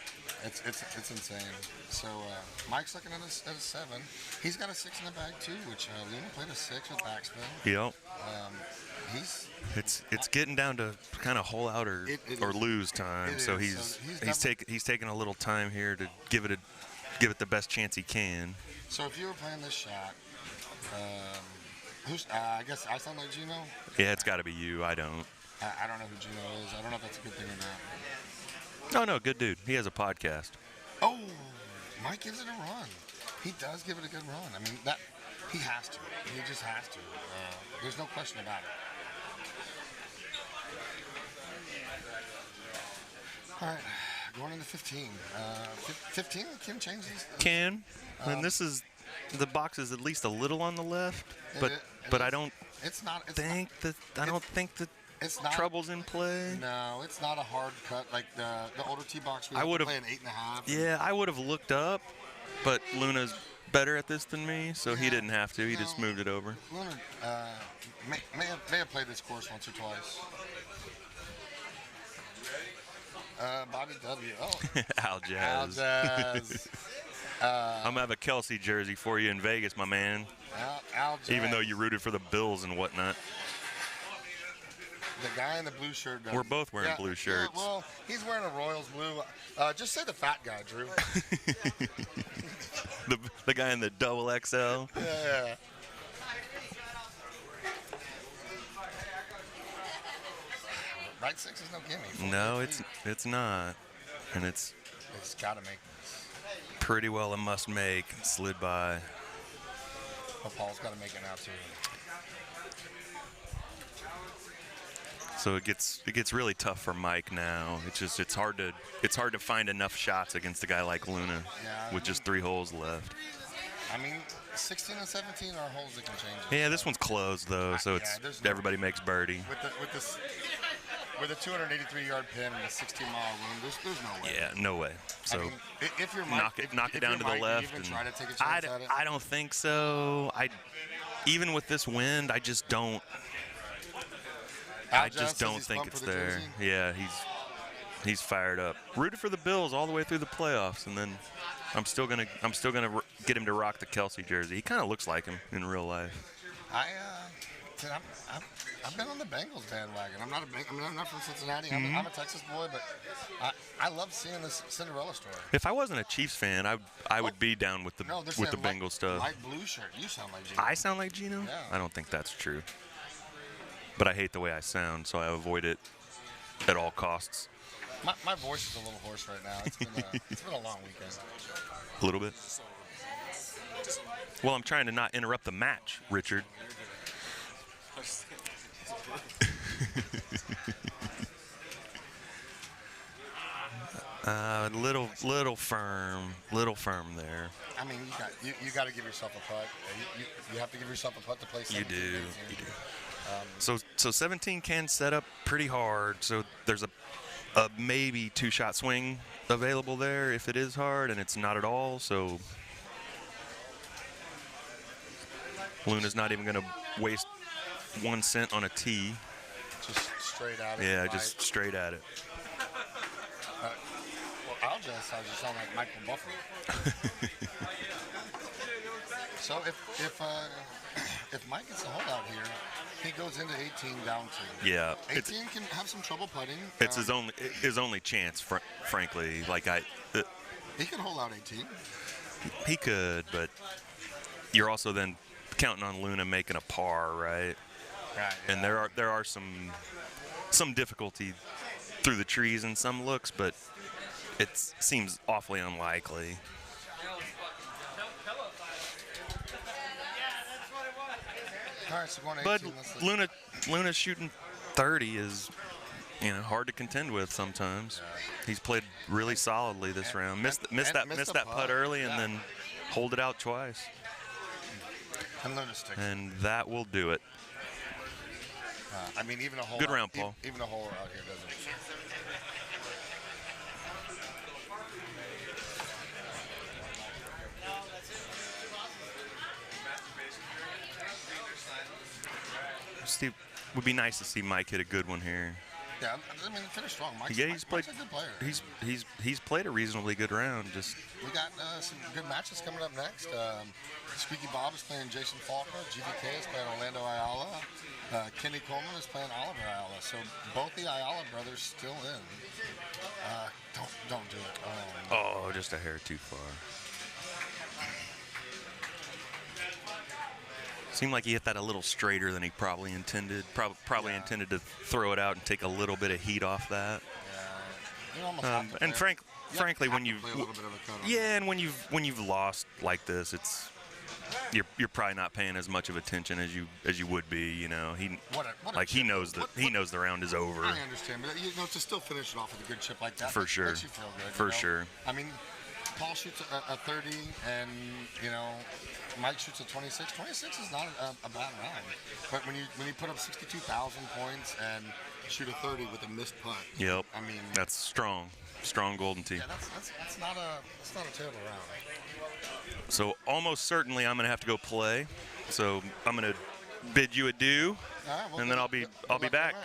it's insane. So Mike's looking at a 7. He's got a 6 in the bag too, which Luna played a 6 with backspin. Yep. It's getting down to kind of hole out or lose time. So is. he's taking a little time here to give it the best chance he can. So if you were playing this shot, I guess I sound like Gino. Yeah, it's got to be you. I don't. I don't know who Gino is. I don't know if that's a good thing or not. No, good dude. He has a podcast. Oh, Mike gives it a run. He does give it a good run. I mean, he has to. He just has to. There's no question about it. All right, going into 15. 15 can change these. Can. And this is, the box is at least a little on the left, but I don't think that it's not trouble's in play. No, it's not a hard cut like the older tee box. We I would have play an 8.5. Yeah, I would have looked up, but Luna's better at this than me, so he didn't have to. He just moved it over. Luna may have played this course once or twice. Bobby W. Oh. Al Jazz. I'm gonna have a Kelsey jersey for you in Vegas, my man. Al Jazz. Even though you rooted for the Bills and whatnot. The guy in the blue shirt does. We're both wearing blue shirts. Yeah, well, he's wearing a Royals blue. Just say the fat guy, Drew. the guy in the double XL. Yeah. Right 6 is no gimme. No, it's not, and it's got to make pretty well a must make. Slid by. Well, Paul's got to make it now too. So it gets really tough for Mike now. It's hard to find enough shots against a guy like Luna with just 3 holes left. I mean, 16 and 17 are holes that can change it. Yeah, this one's closed though, so everybody makes birdie. With a 283-yard pin and a 16-mile room, there's no way. Yeah, no way. So I mean, if you're knock it down to the left. Even try to take a chance at it? I don't think so. Even with this wind, I just don't. I just don't think it's there. Yeah, he's fired up. Rooted for the Bills all the way through the playoffs, and then I'm still gonna get him to rock the Kelsey jersey. He kind of looks like him in real life. I've been on the Bengals bandwagon. I'm not from Cincinnati. I'm a Texas boy, but I love seeing this Cinderella story. If I wasn't a Chiefs fan, I would be down with the Bengals stuff. Light blue shirt. You sound like Gino. I sound like Gino? Yeah. I don't think that's true. But I hate the way I sound, so I avoid it at all costs. My voice is a little hoarse right now. It's been a long weekend. A little bit. Well, I'm trying to not interrupt the match, Richard. Little firm there. I mean, you got to give yourself a putt. You have to give yourself a putt to play 17. You do. So 17 can set up pretty hard. So there's a maybe 2-shot swing available there if it is hard, and it's not at all. So Luna's not even going to waste 1 cent on a tee. Just straight at it. Yeah, just straight at it. Well, Al just sound like Michael Buffalo. So if Mike gets a holdout here, he goes into 18 down 2. Yeah. 18 can have some trouble putting. It's his only chance, frankly. He could hold out 18. He could, but you're also then counting on Luna making a par, right? Right. And yeah. there are some difficulty through the trees and some looks, but it seems awfully unlikely. All right, so going to 18, but Luna shooting 30 is hard to contend with sometimes. Yeah. He's played really solidly this round. Missed that putt early and then hold it out twice. And that will do it. I mean, even a hole. Good round, Paul. Even a hole out here doesn't. Steve, would be nice to see Mike hit a good one here. Yeah, I mean, finish strong. Mike's he's played. Mike's a good player. He's played a reasonably good round. We got some good matches coming up next. Squeaky Bob is playing Jason Faulkner. GVK is playing Orlando Ayala. Kenny Coleman is playing Oliver Ayala. So both the Ayala brothers still in. Don't do it. Oh, just a hair too far. Seemed like he hit that a little straighter than he probably intended. Probably intended to throw it out and take a little bit of heat off that. And frankly, when you've when you've lost like this, you're probably not paying as much of attention as you would be. You know, he chip. knows the round is over. I understand, but to still finish it off with a good chip like that, For sure. makes you feel good. For sure. I mean, Paul shoots a 30, and Mike shoots a 26. 26 is not a bad round, but when you put up 62,000 points and shoot a 30 with a missed putt. Yep. I mean, that's strong golden tee. Yeah, that's not a terrible round. So almost certainly I'm gonna have to go play. So I'm gonna bid you adieu, All right, well, and then I'll be back.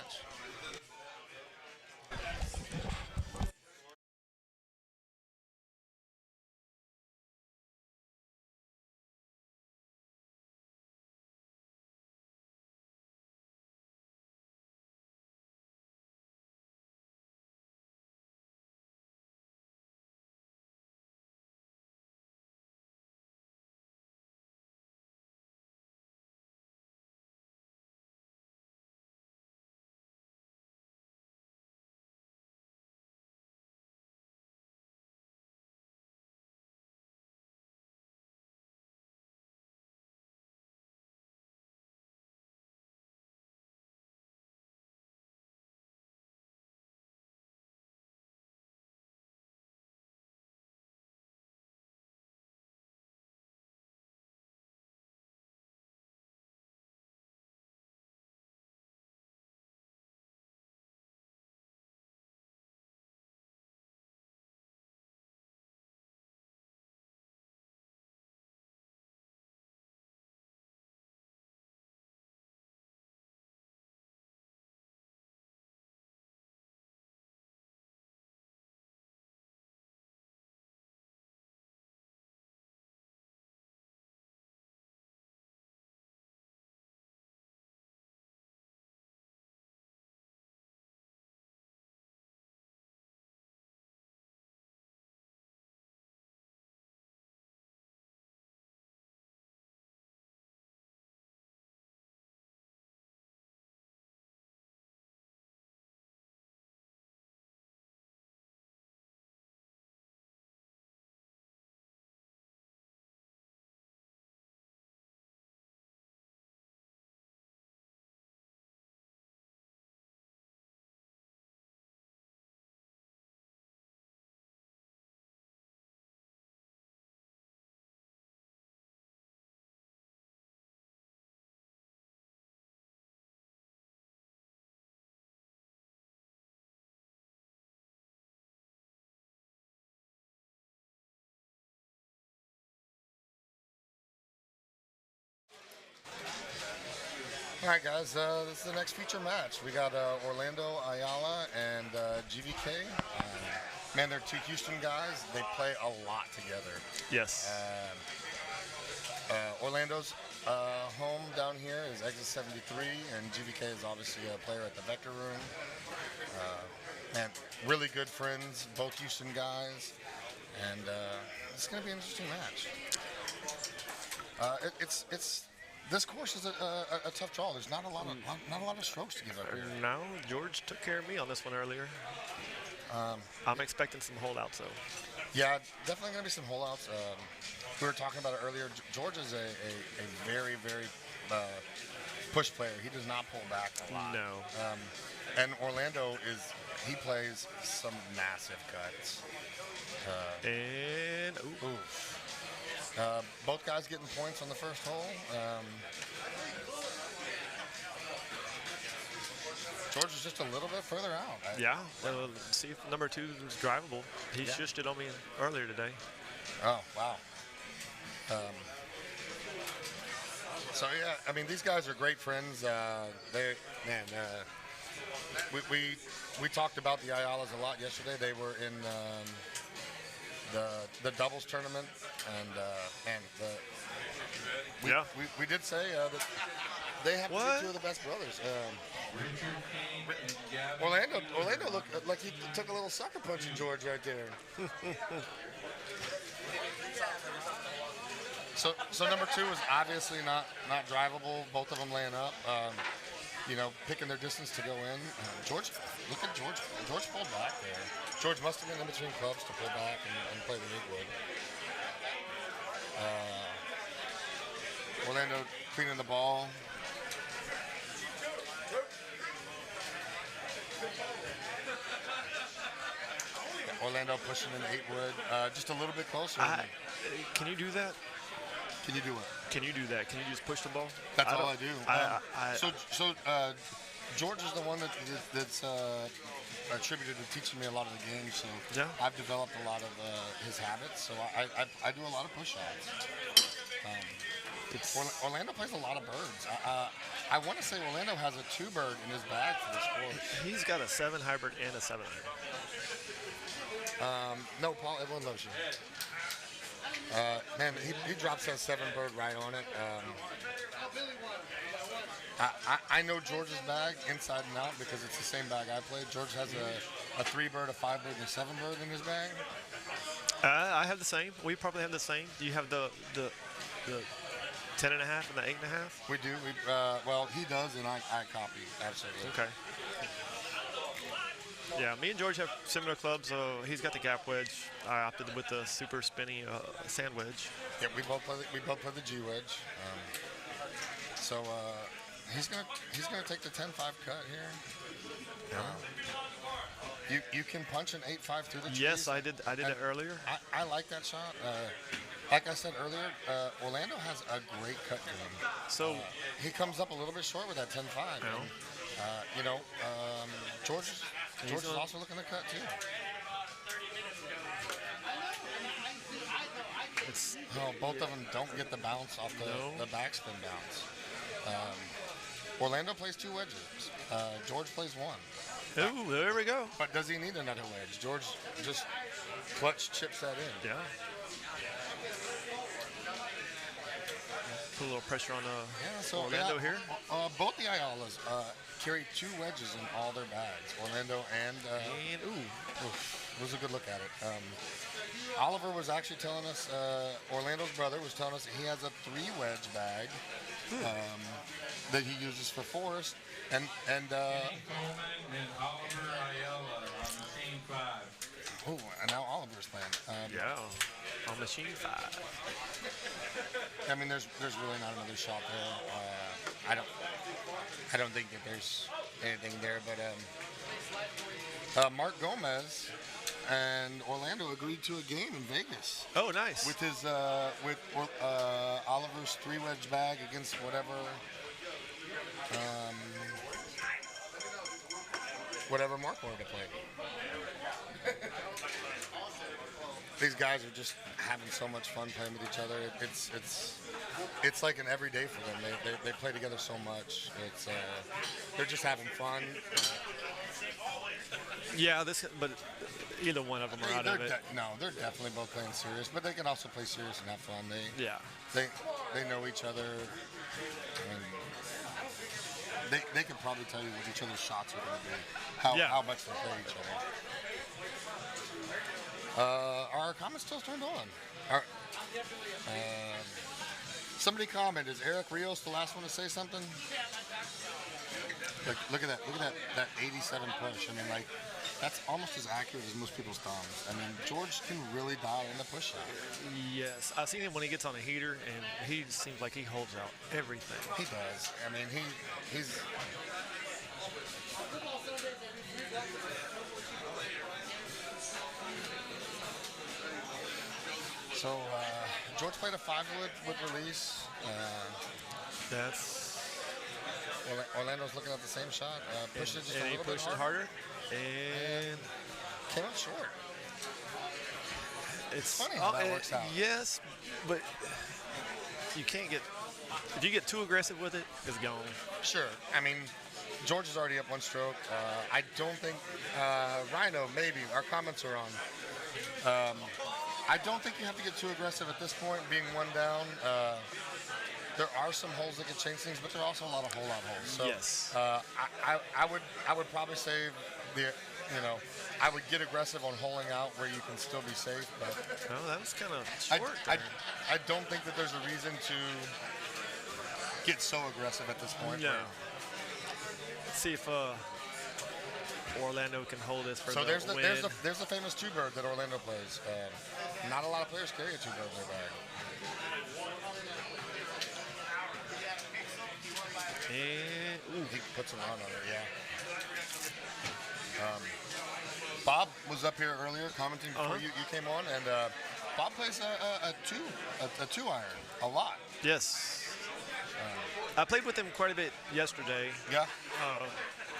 All right, guys, this is the next feature match. We got Orlando Ayala and GVK. Man, they're two Houston guys. They play a lot together. Yes. Orlando's home down here is Exit 73, and GVK is obviously a player at the Vector Room. And really good friends, both Houston guys. And it's going to be an interesting match. This course is a tough draw. There's not a lot of strokes to give up here. No, George took care of me on this one earlier. I'm expecting some holdouts, though. Yeah, definitely going to be some holdouts. We were talking about it earlier. George is a very, very push player. He does not pull back a lot. No. And Orlando he plays some massive cuts. Both guys getting points on the first hole. George is just a little bit further out. Yeah. See if number 2 is drivable. He shushed it on me earlier today. Oh, wow. So, yeah, I mean, these guys are great friends. We talked about the Ayalas a lot yesterday. They were in the doubles tournament, and we did say that they have to be two of the best brothers. Orlando looked like he took a little sucker punch in George right there. So number 2 is obviously not drivable. Both of them laying up. Picking their distance to go in. George, look at George. George pulled back there. George must have been in between clubs to pull back and play the Eagwood. Orlando cleaning the ball. Orlando pushing in 8 wood, just a little bit closer. Can you do that? Can you do what? Can you do that? Can you just push the ball? That's all I do. So George is the one that's attributed to teaching me a lot of the games. So yeah. I've developed a lot of his habits. So I do a lot of push-outs. Orlando plays a lot of birds. I want to say Orlando has a 2-bird in his bag for this course. He's got a 7 hybrid and a 7 hybrid. No, Paul, everyone loves you. Man, he drops that 7-bird right on it. I know George's bag inside and out because it's the same bag I played. George has a 3-bird, a 5-bird, and a 7-bird in his bag. I have the same. We probably have the same. Do you have the 10.5 and the 8.5? We do. Well, he does, and I copy. Absolutely. Okay. Yeah, me and George have similar clubs. He's got the gap wedge. I opted with the super spinny sand wedge. Yeah, we both play the G wedge. So he's gonna take the 10-5 cut here. You can punch an 8-5 through the trees. Yes, I did it earlier. I like that shot. Like I said earlier, Orlando has a great cut game. So he comes up a little bit short with that 10-5. George is also looking to cut too. Both of them don't get the bounce off the backspin bounce. Orlando plays 2 wedges. George plays 1. Ooh, there we go. But does he need another wedge? George just clutch chips that in. Yeah. Put a little pressure on Orlando here. Both the Ayalas carry 2 wedges in all their bags. Orlando and it was a good look at it. Oliver was actually telling us, Orlando's brother was telling us he has a 3-wedge bag that he uses for Forest, and Oliver Ayala on Machine 5. Oh, and now Oliver's playing. On Machine 5. I mean, there's really not another shot there. I don't think that there's anything there, but Mark Gomez and Orlando agreed to a game in Vegas. Oh, nice. With his Oliver's 3-wedge bag against whatever Mark wanted to play. These guys are just having so much fun playing with each other. It's like an everyday for them. They play together so much. They're just having fun. Yeah, but either one of them are out of it. They're definitely both playing serious, but they can also play serious and have fun. They know each other. They can probably tell you what each other's shots are going to be, how much they play each other. Are our comments still turned on? Somebody commented, is Eric Rios the last one to say something? Look at that 87 push. I mean, that's almost as accurate as most people's thumbs. I mean, George can really dial in the push shot. Yes, I've seen him when he gets on a heater, and he seems like he holds out everything. He does. I mean, he's. So George played a 5-wood with release. That's. Orlando's looking at the same shot. Pushed it just a little bit he pushed it harder. And came up short. It's funny how that works out. Yes, but you can't get. If you get too aggressive with it, it's gone. Sure. I mean, George is already up 1 stroke. I don't think Rhino. Maybe our comments are on. I don't think you have to get too aggressive at this point, being 1 down. There are some holes that can change things, but there are also a lot of hole-out holes. So, yes. I would probably say I would get aggressive on holing out where you can still be safe. But that was kind of short. I don't think that there's a reason to get so aggressive at this point. No. Let's see if Orlando can hold this for the win. There's the famous 2-bird that Orlando plays. Not a lot of players carry a 2-bird in their bag. puts a run on it, yeah. Bob was up here earlier commenting before you came on, and Bob plays a two iron a lot. Yes. I played with him quite a bit yesterday. Yeah.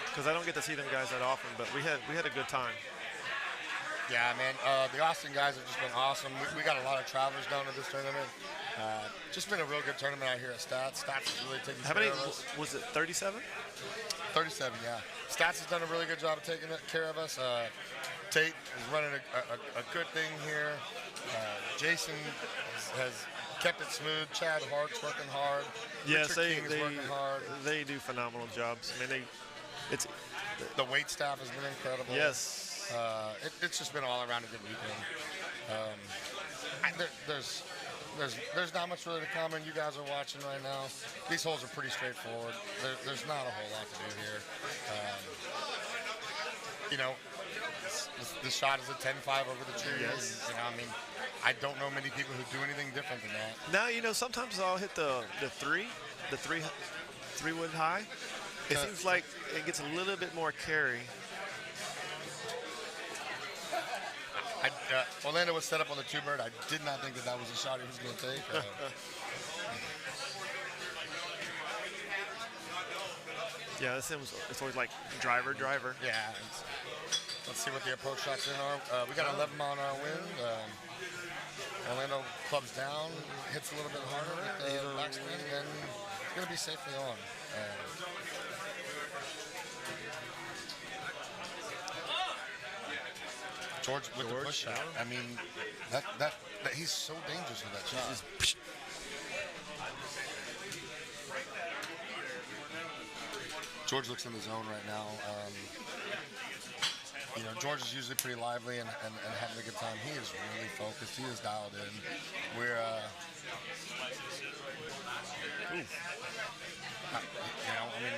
Because I don't get to see them guys that often, but we had a good time. Yeah, man. The Austin guys have just been awesome. We got a lot of travelers down to this tournament. Just been a real good tournament out here at Stats. Stats is really taking care of us. Was it 37? 37, yeah. Stats has done a really good job of taking care of us. Tate is running a good thing here. Jason has kept it smooth. Chad Hart's working hard. Yes, Richard King is working hard. They do phenomenal jobs. I mean, the wait staff has been incredible. Yes. It's just been all around a good weekend. There's not much really to comment. You guys are watching right now. These holes are pretty straightforward. There's not a whole lot to do here. You know, the shot is a 10-5 over the tree. Yes. You know, I mean, I don't know many people who do anything different than that. Now, you know, sometimes I'll hit the three wood high. It seems like it gets a little bit more carry. Orlando was set up on the two-bird. I did not think that was a shot he was going to take. Yeah, it's always like driver. Yeah. Let's see what the approach shots in are. We got 11 mile an hour wind. Orlando clubs down, hits a little bit harder with the backspin, and it's going to be safely on. George with the push shot. I mean, that he's so dangerous with that shot. George looks in the zone right now. You know, George is usually pretty lively and having a good time. He is really focused. He is dialed in. We're, you know, I mean,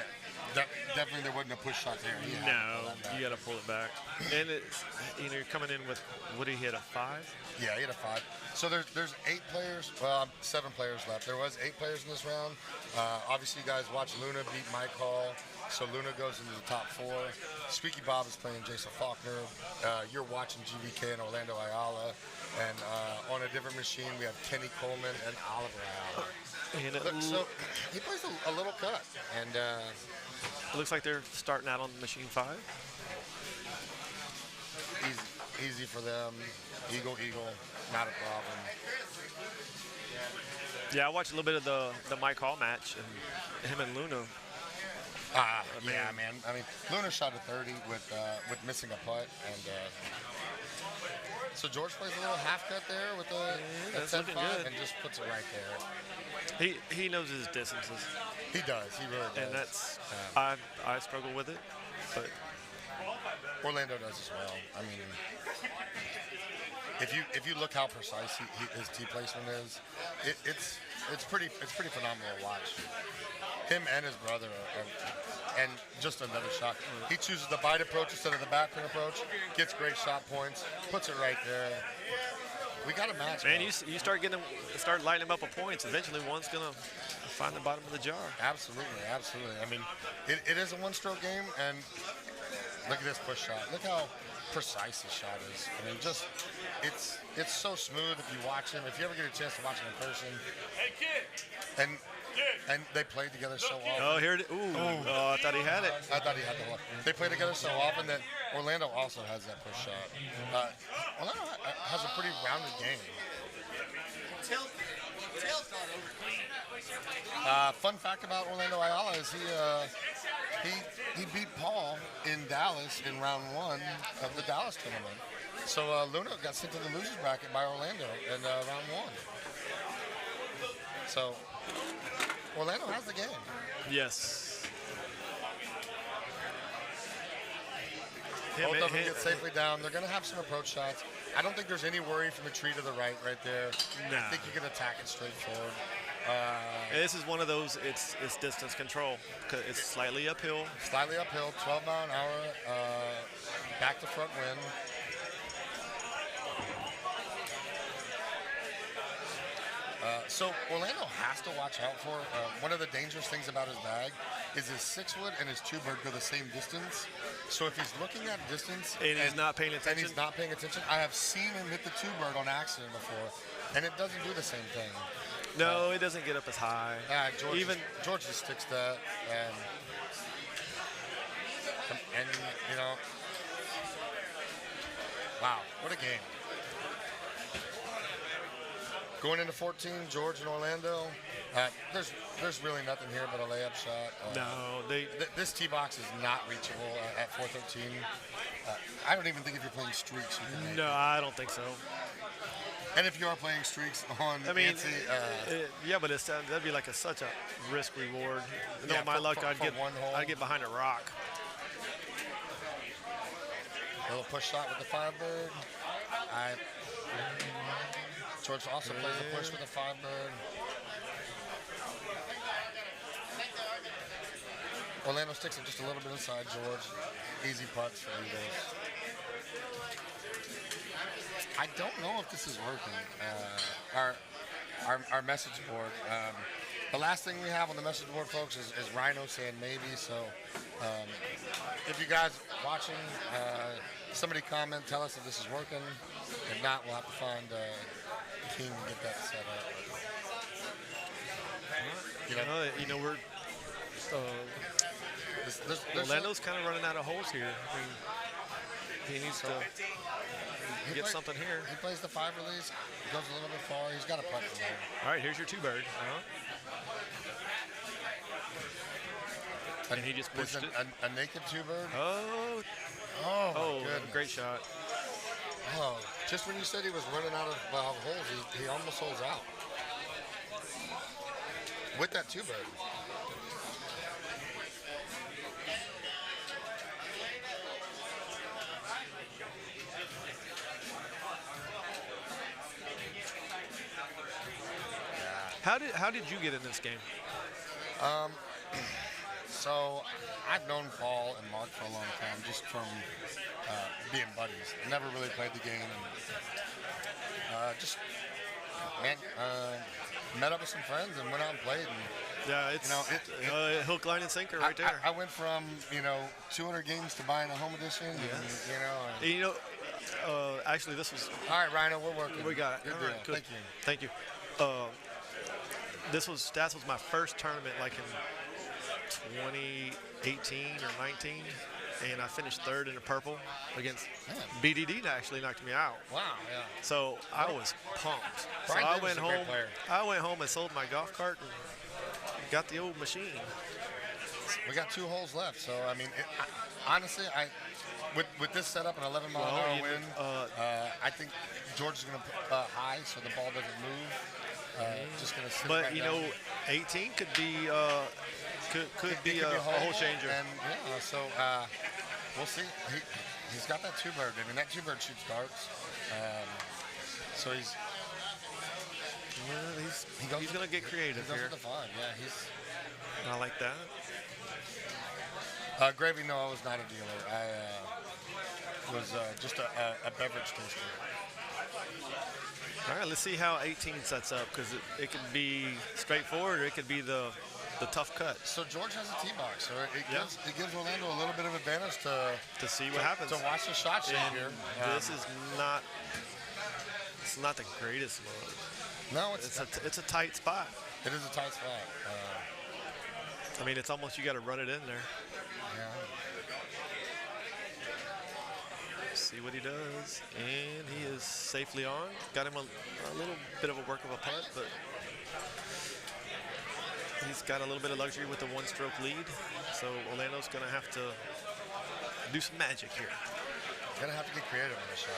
definitely there wasn't a push shot there. No, you got to pull it back. And it's, you know, you're coming in with, what did he hit, a 5? Yeah, he hit a 5. So there's 8 players, well, 7 players left. There was 8 players in this round. Obviously, you guys watched Luna beat Mike Hall, so Luna goes into the top 4. Squeaky Bob is playing Jason Faulkner. You're watching GVK and Orlando Ayala. And on a different machine, we have Kenny Coleman and Oliver Ayala. So he plays a little cut. And it looks like they're starting out on machine 5. Easy for them. Eagle, not a problem. Yeah, I watched a little bit of the Mike Hall match and him and Luna. Yeah, man. I mean, Luna shot a 30 with missing a putt, and so George plays a little half cut there with a 10-5 and just puts it right there. He knows his distances. He does. He really does. And that's I struggle with it, but Orlando does as well. I mean, if you look how precise his tee placement is, it's pretty phenomenal to watch. Him and his brother and just another shot. He chooses the bite approach instead of the backpin approach. Gets great shot points. Puts it right there. We got a match. Man, you start lighting them up with points. Eventually, one's gonna find the bottom of the jar. Absolutely. I mean, it is a one-stroke game, and look at this push shot. Look how precise his shot is. I mean, just it's so smooth if you watch him. If you ever get a chance to watch him in person. Hey, kid. And they played together so often. Oh, here it is. Oh, I thought he had it. I thought he had the hook. They play together so often that Orlando also has that push shot. Orlando has a pretty rounded game. Fun fact about Orlando Ayala is he beat Paul in Dallas in round 1 of the Dallas tournament. So Luna got sent to the losers bracket by Orlando in round 1. So Orlando has the game. Yes. Both of them get safely down. They're going to have some approach shots. I don't think there's any worry from the tree to the right there. No. I think you can attack it straight forward. This is one of those, it's distance control. It's slightly uphill. 12 mile an hour, back to front wind. So Orlando has to watch out for one of the dangerous things about his bag is his 6-wood and his 2-bird go the same distance. So if he's looking at distance And he's not paying attention. I have seen him hit the 2-bird on accident before, and it doesn't do the same thing. No, it doesn't get up as high. George just sticks that, and you know, wow, what a game. Going into 14, George and Orlando. There's really nothing here but a layup shot. This tee box is not reachable at 413. I don't even think if you're playing streaks you can make it. I don't think so. And if you are playing streaks on, but that'd be like such a risk reward. My luck, I'd get behind a rock. A little push shot with the 5-bird. George also plays the push with the 5-bird. Orlando sticks it just a little bit inside George. Easy putts for Eagles. I don't know if this is working. Our message board. The last thing we have on the message board, folks, is Rhino saying maybe. So if you guys watching, somebody comment, tell us if this is working. If not, we'll have to find King and get that set up. We're Orlando's kind of running out of holes here. I mean, he needs to get something here. He plays the 5 release, goes a little bit far. He's got a putt from there. All right, here's your 2-bird. And he just pushed it. A naked 2-bird. Oh, great shot. Oh, just when you said he was running out of holes, he almost holes out. With that 2-bird. How did you get in this game? So I've known Paul and Mark for a long time, just from being buddies. Never really played the game, and met up with some friends and went out and played. And, it's hook, line, and sinker right there. I went from 200 games to buying a home edition. Yes. Actually, this was. All right, Rhino, we're working. We got it. Good All deal. right, good. Thank you. That was my first tournament, like in 2018 or 19, and I finished 3rd in the purple against BDD. Actually knocked me out. Wow, yeah. So I was pumped. Brian so I Davis went is a great home. player. I went home and sold my golf cart and got the old machine. We got 2 holes left, so I mean, honestly, with this setup, an 11-mile-an-hour wind, I think George is going to high, so the ball doesn't move. Just going to sit But right down. 18 could be could be a hole changer. And so we'll see. He's got that 2-bird. I mean, that 2-bird shoots darts. So he's going to get creative here. here. He goes with the 5. Yeah, I like that. Gravy, no, I was not a dealer. I was just a beverage taster. All right, let's see how 18 sets up, because it could be straightforward or it could be the tough cut. So George has a tee box, so it gives Orlando a little bit of advantage to see what happens. To watch the shot shape here. This is not. It's not the greatest mode. No, it's a tight spot. It is a tight spot. I mean, it's almost you got to run it in there. Yeah. See what he does, and he is safely on. Got him a little bit of a work of a putt, but he's got a little bit of luxury with the 1-stroke lead. So Orlando's going to have to do some magic here. Gonna have to get creative on this shot.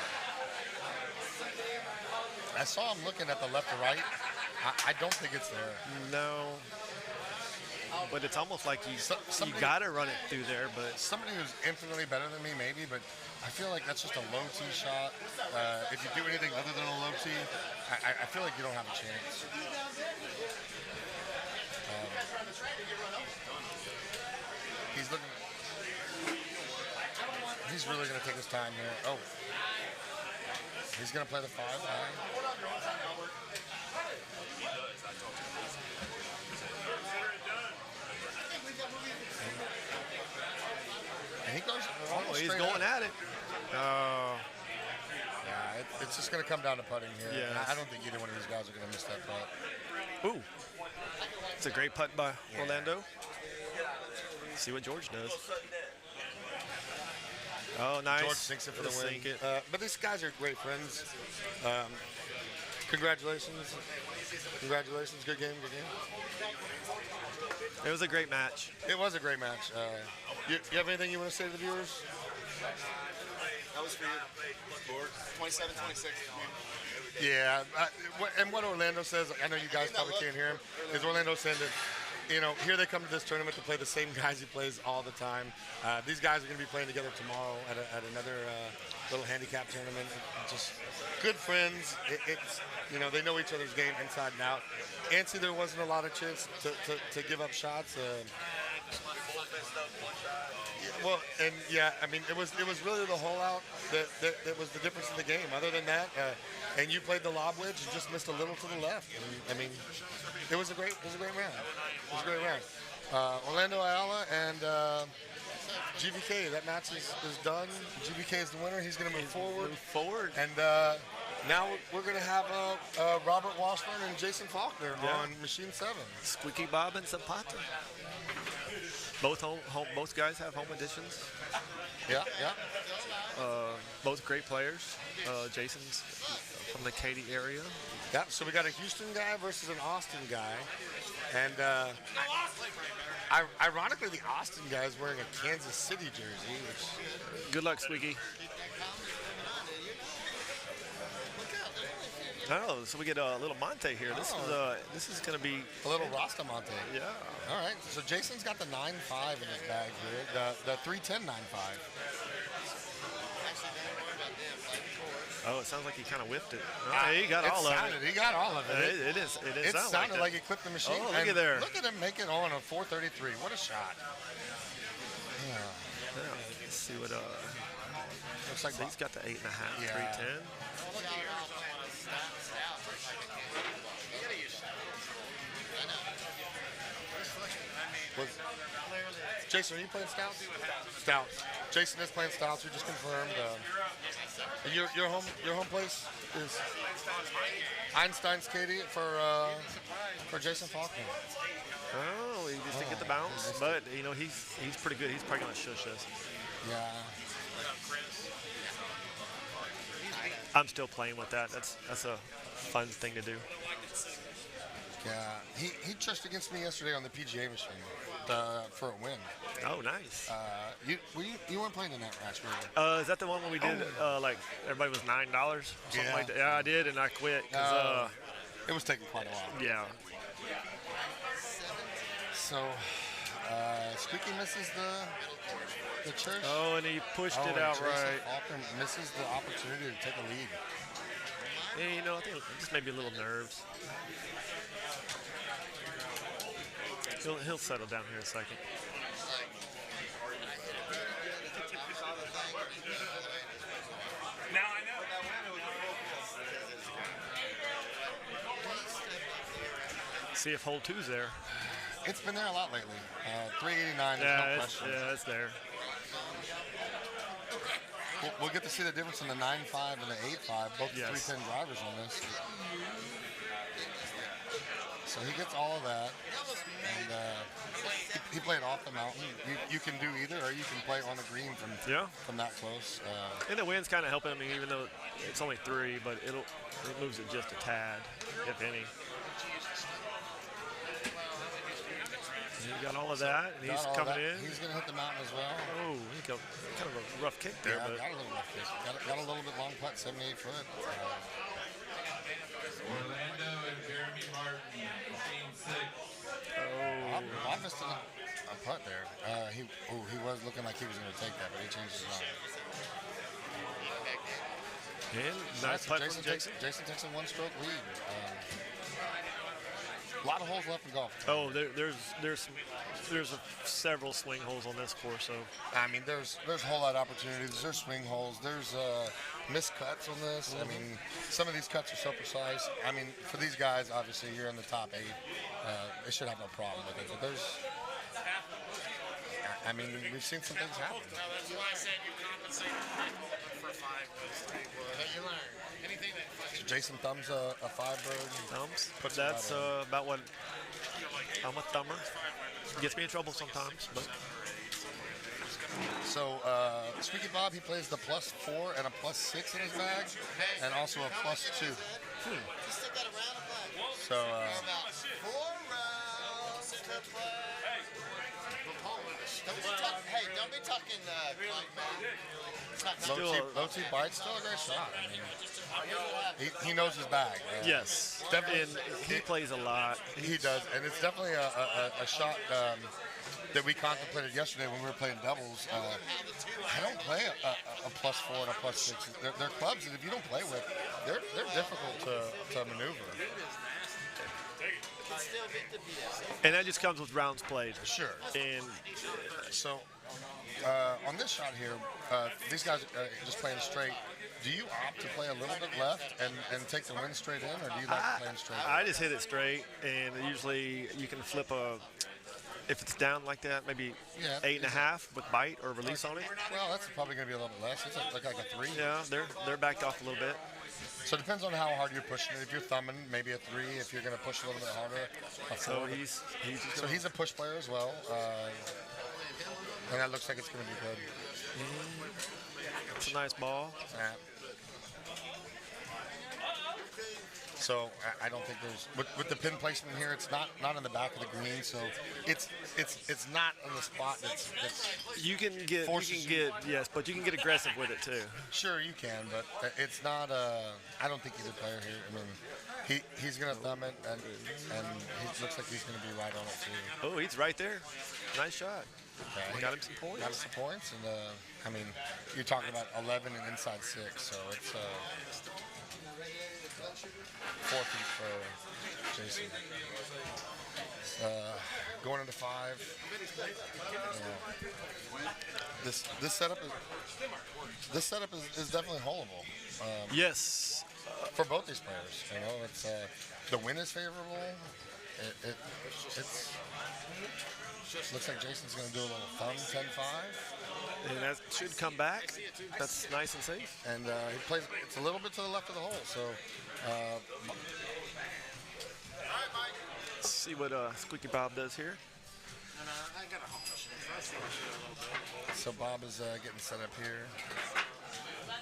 I saw him looking at the left to right. I don't think it's there. No. But it's almost like you got to run it through there. But somebody who's infinitely better than me, maybe, but I feel like that's just a low tee shot. If you do anything other than a low tee, I feel like you don't have a chance. He's looking. He's really going to take his time here. Oh. He's going to play the 5. He does. I talked to him yesterday. He said, And he goes Oh, almost he's straight going up. at it. Oh, Yeah, it's just going to come down to putting here. Yes. And I don't think either one of these guys are going to miss that putt. ooh. It's a great putt by Orlando. See what George does. Oh, nice. George sinks it for the Just win. sink it. But these guys are great friends. Congratulations. Congratulations. Good game, good game. It was a great match. It was a great match. You have anything you want to say to the viewers? That was for you. Score 27-26. Yeah, and what Orlando says, I know you guys probably can't hear him, is Orlando saying that, here they come to this tournament to play the same guys he plays all the time. These guys are going to be playing together tomorrow at another little handicap tournament. Just good friends. It's they know each other's game inside and out. Antsy, there wasn't a lot of chance to give up shots. Well, and yeah, I mean, it was really the hole out that was the difference in the game. Other than that, and you played the lob wedge and just missed a little to the left. I mean, it was a great round. It was a great round. Orlando Ayala and GVK. That match is done. GVK is the winner. He's going to move forward. And now we're going to have Robert Washburn and Jason Faulkner on Machine 7. Squeaky Bob and Zapata. Both guys have home editions. Yeah. Both great players. Jason's from the Katy area. Yeah, so we got a Houston guy versus an Austin guy. And ironically, the Austin guy is wearing a Kansas City jersey. Good luck, Squeaky. Oh, so we get a little Monte here. This is going to be a little Rasta Monte. Yeah. All right. So Jason's got the 9.5 in his bag here. The 310 9.5. Oh, it sounds like he kind of whipped it. Oh, he got all of it. He got all of it. It sounded like he clipped the machine. Oh, look at there. Look at him make it on a 433. What a shot. Yeah. Let's see what. Looks like he's got the 8.5, 310. Jason, are you playing Stouts? Stouts. Jason is playing Stouts. We just confirmed. Your home place is Einstein's Katy for Jason Faulkner. Oh, he just didn't get the bounce, but he's pretty good. He's probably gonna shush us. Yeah. I'm still playing with that. That's a fun thing to do. Yeah, he trusted against me yesterday on the PGA machine for a win. Oh, nice. You weren't playing in that match, were you? Is that the one where we did like everybody was $9 or something like that? Yeah, I did, and I quit. It was taking quite a while. Yeah. So Squeaky misses the church. Oh, and he pushed it out right. Faulkner misses the opportunity to take a lead. Yeah, I think just maybe a little nerves. He'll settle down here in a second. Now I know. See if hole 2's there. It's been there a lot lately. 389, there's no question. Yeah, it's there. We'll get to see the difference in the 9.5 and the 8.5, both the 310 drivers on this. So he gets all of that, and he played off the mountain. You can do either, or you can play on the green from that close. And the wind's kind of helping him, even though it's only 3, but it moves it just a tad, if any. He got all of that, and he's coming in. He's going to hit the mountain as well. Oh, he got kind of a rough kick there. Yeah, but got a little rough kick. Got a little bit long putt, 78 foot. Orlando and Jeremy Martin, Team 6. Oh, I missed a putt there. He was looking like he was going to take that, but he changed his mind. And nice putt from Jason. Jason takes a one-stroke lead. A lot of holes left in golf. Oh, there's several swing holes on this course. So I mean, there's a whole lot of opportunities. There's swing holes. There's missed cuts on this. I mean, some of these cuts are so precise. I mean, for these guys, obviously, you're in the top 8. They should have no problem with it. But there's, I mean, we've seen some things happen. No, that's why I said you compensate for 5 was 3 wood. But you learn. Anything that fucking... Jason thumbs a 5-bird. thumbs. Puts That's it right about what I'm a thumber. Gets me in trouble sometimes, but So, Squeaky Bob, he plays the +4 and a +6 in his bag, and also a +2. So, About 4 rounds to play. Don't be talking like low T bite, still a great shot. I mean, he knows his bag. yes, Definitely. and he plays a lot. He does, and it's definitely a shot that we contemplated yesterday when we were playing doubles. I don't play a +4 and a +6. They're clubs that if you don't play with, they're difficult to maneuver. And that just comes with rounds played. Sure. And So, on this shot here, these guys are just playing straight. Do you opt to play a little bit left and take the wind straight in, or do you like playing straight? I just hit it straight, and usually you can flip if it's down like that, maybe 8.5 with bite or release on it. Well, that's probably going to be a little bit less. It's like a 3. Yeah, they're backed off a little bit. So it depends on how hard you're pushing it. If you're thumbing, maybe a 3. If you're going to push a little bit harder, a 4. So he's a push player as well, and that looks like it's going to be good. It's a nice ball. So I don't think there's with the pin placement here. It's not in the back of the green, so it's not in the spot that's you can get yes, but you can get aggressive with it too. Sure, you can, but it's not. I don't think either player here. I mean, he's gonna thumb it, and he looks like he's gonna be right on it too. Oh, he's right there. Nice shot. Okay. Got him some points. Got him some points, and I mean, you're talking about 11 and inside 6, so it's 4 feet for Jason. Going into 5. This setup is definitely holeable. Yes. For both these players, you know, it's the wind is favorable. It's looks like Jason's going to do a little thumb 10-5. And that should come back. That's nice and safe. And he plays. It's a little bit to the left of the hole, so. Let's see what Squeaky Bob does here. So Bob is getting set up here.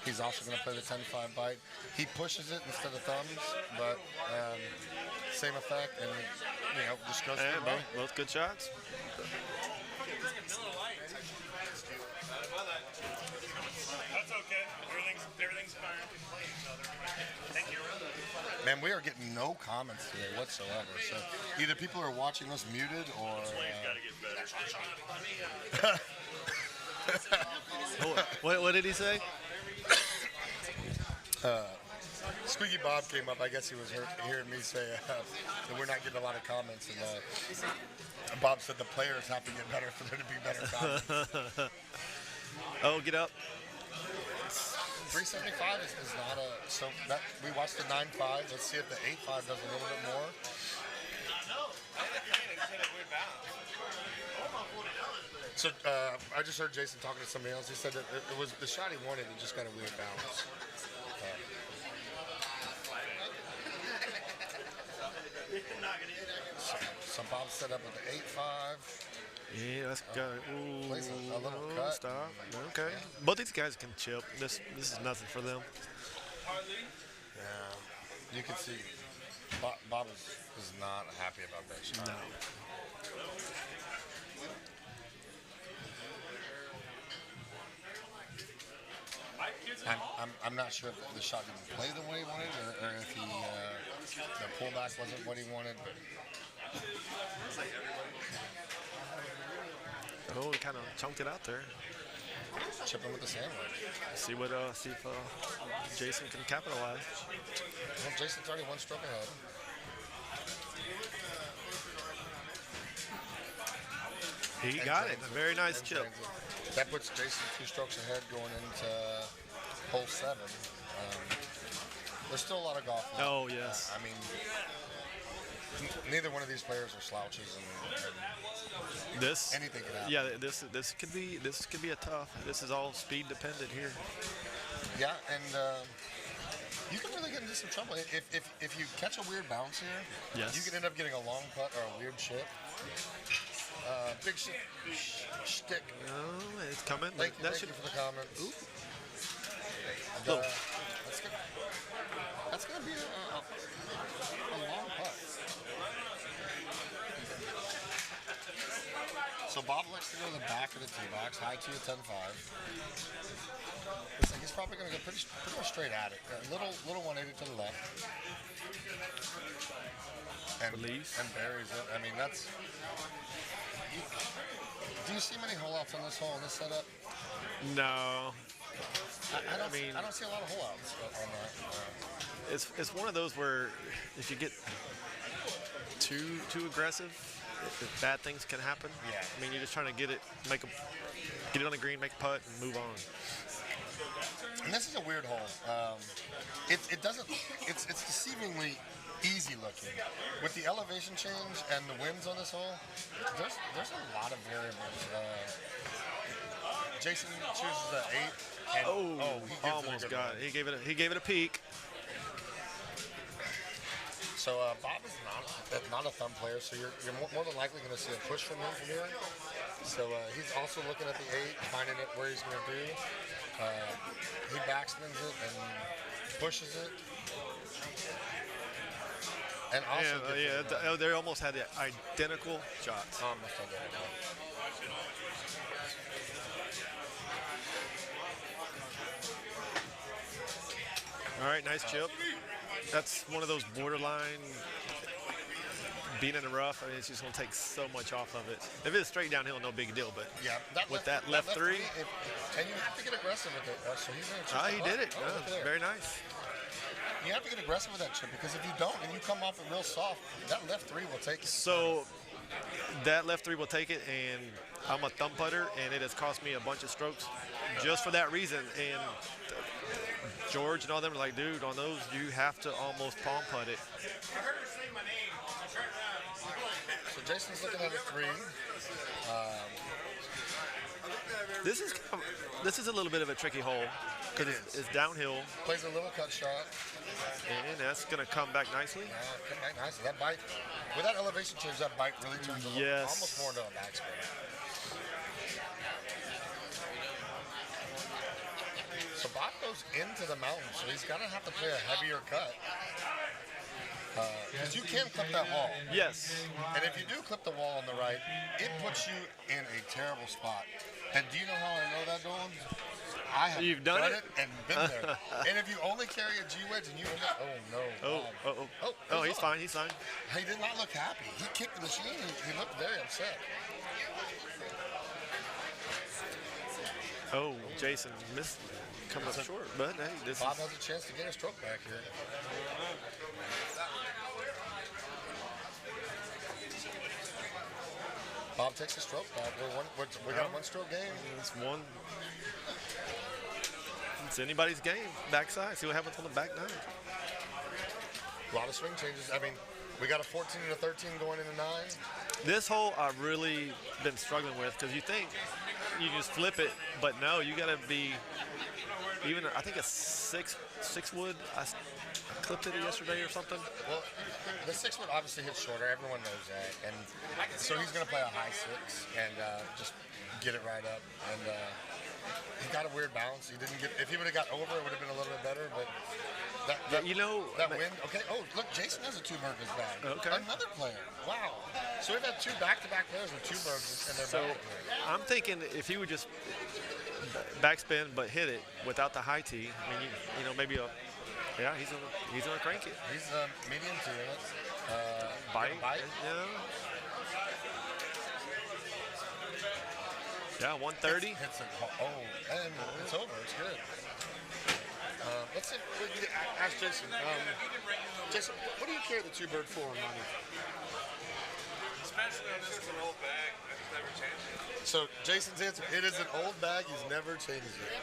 He's also going to play the 10-5 bite. He pushes it instead of thumbs, but same effect, and just goes through both good shots. That's okay. Everything's fine. Thank you. Man, we are getting no comments today whatsoever. So either people are watching us muted or. What did he say? Squeaky Bob came up. I guess he was hearing me say that we're not getting a lot of comments. And Bob said the players have to get better for there to be better comments. Oh, get up. 375 is not a. So that we watched the 9.5. Let's see if the 8.5 does a little bit more. So I just heard Jason talking to somebody else. He said that it was the shot he wanted. It just got a weird balance. So Bob set up with the 8.5. Yeah, let's go. Ooh, Plays a little cut. Stop. Okay. Both these guys can chip. This is nothing for them. Yeah. You can see Bob is not happy about that shot. No. I'm not sure if the shot didn't play the way he wanted, or if the pullback wasn't what he wanted. But oh, he kind of chunked it out there. Chipping with the sandwich. See if Jason can capitalize. Well, Jason's already 1 stroke ahead. He And got it. drains A very nice and chip. drains it. That puts Jason 2 strokes ahead going into hole 7. There's still a lot of golf left. Oh, yes. I mean, neither one of these players are slouches, and This anything can happen. Yeah, this could be a tough. This is all speed dependent here. Yeah, and you can really get into some trouble if you catch a weird bounce here. Yes. You can end up getting a long putt or a weird chip. Big stick. Oh, it's coming. Thank That you should. for the comments. Ooh. And, that's gonna be a long putt. So Bob likes to go to the back of the tee box, high tee at 10-5. Looks like he's probably going to go pretty much straight at it. A little 180 to the left. And Release. And buries it. I mean, that's... Do you see many hole-outs on this hole, in this setup? No. I don't see a lot of hole-outs on that. It's one of those where if you get too aggressive, if bad things can happen. Yeah. I mean, you're just trying to get it on the green, make a putt, and move on. And this is a weird hole. It's deceivingly easy looking. With the elevation change and the winds on this hole, there's a lot of variables. Jason chooses the 8. And, he gives almost it a good got one. it. He gave it a peek. So Bob is not a thumb player, so you're more than likely going to see a push from him from here. So he's also looking at the 8, finding it where he's going to do. He backspins it and pushes it. And also they almost had the identical shots. Almost identical. All right, nice chip. That's one of those borderline being in the rough. I mean, it's just going to take so much off of it. If it's straight downhill, no big deal. But yeah, with that left 3, and you have to get aggressive with it. So he's going to. He did it. Very nice. You have to get aggressive with that chip because if you don't and you come off it real soft, that left 3 will take it. So that left 3 will take it, and I'm a thumb putter, and it has cost me a bunch of strokes just for that reason. And George and all them are like, dude, on those you have to almost palm putt it. So Jason's looking at a 3. This is a little bit of a tricky hole because it's downhill. Plays a little cut shot. And that's going to come back nicely. Come back nicely. That bite, with that elevation change, that bite really turns almost more into a backspin. So Bob goes into the mountain, so he's going to have to play a heavier cut. Because you can clip that wall. Yes. And if you do clip the wall on the right, it puts you in a terrible spot. And do you know how I know that, Dolan? I have done it and been there. And if you only carry a G-wedge and you end up, Oh, he's fine. He's fine. He did not look happy. He kicked the machine. He looked very upset. Oh, Jason missed, coming up short. But hey, Bob has a chance to get a stroke back here. Bob takes a stroke back. We got a 1-stroke game. It's one. It's anybody's game. Backside. See what happens on the back nine. A lot of swing changes. I mean, we got a 14 and a 13 going into 9. This hole I've really been struggling with because you think you just flip it, but no, you got to be even. I think a 6 wood. I clipped it yesterday or something. Well, the 6 wood obviously hits shorter. Everyone knows that, and so he's going to play a high 6 and just get it right up. And he got a weird bounce. He didn't get. If he would have got over, it would have been a little bit better. But that wind. Okay. Oh, look, Jason has a 2-bird in his bag. Okay. Another player. Wow. So we've had 2 back-to-back players with 2 birds in their bag. I'm thinking if he would just backspin but hit it without the high tee. I mean, you know, maybe he's gonna crank it. He's medium tee in it. Bite. Yeah. Yeah, 130. Hits it. Oh, and it's over. It's good. Let's see. Ask Jason. Jason, what do you carry the 2-bird for on money? Especially on this little bag. So Jason's answer, it is an old bag. He's never changed it.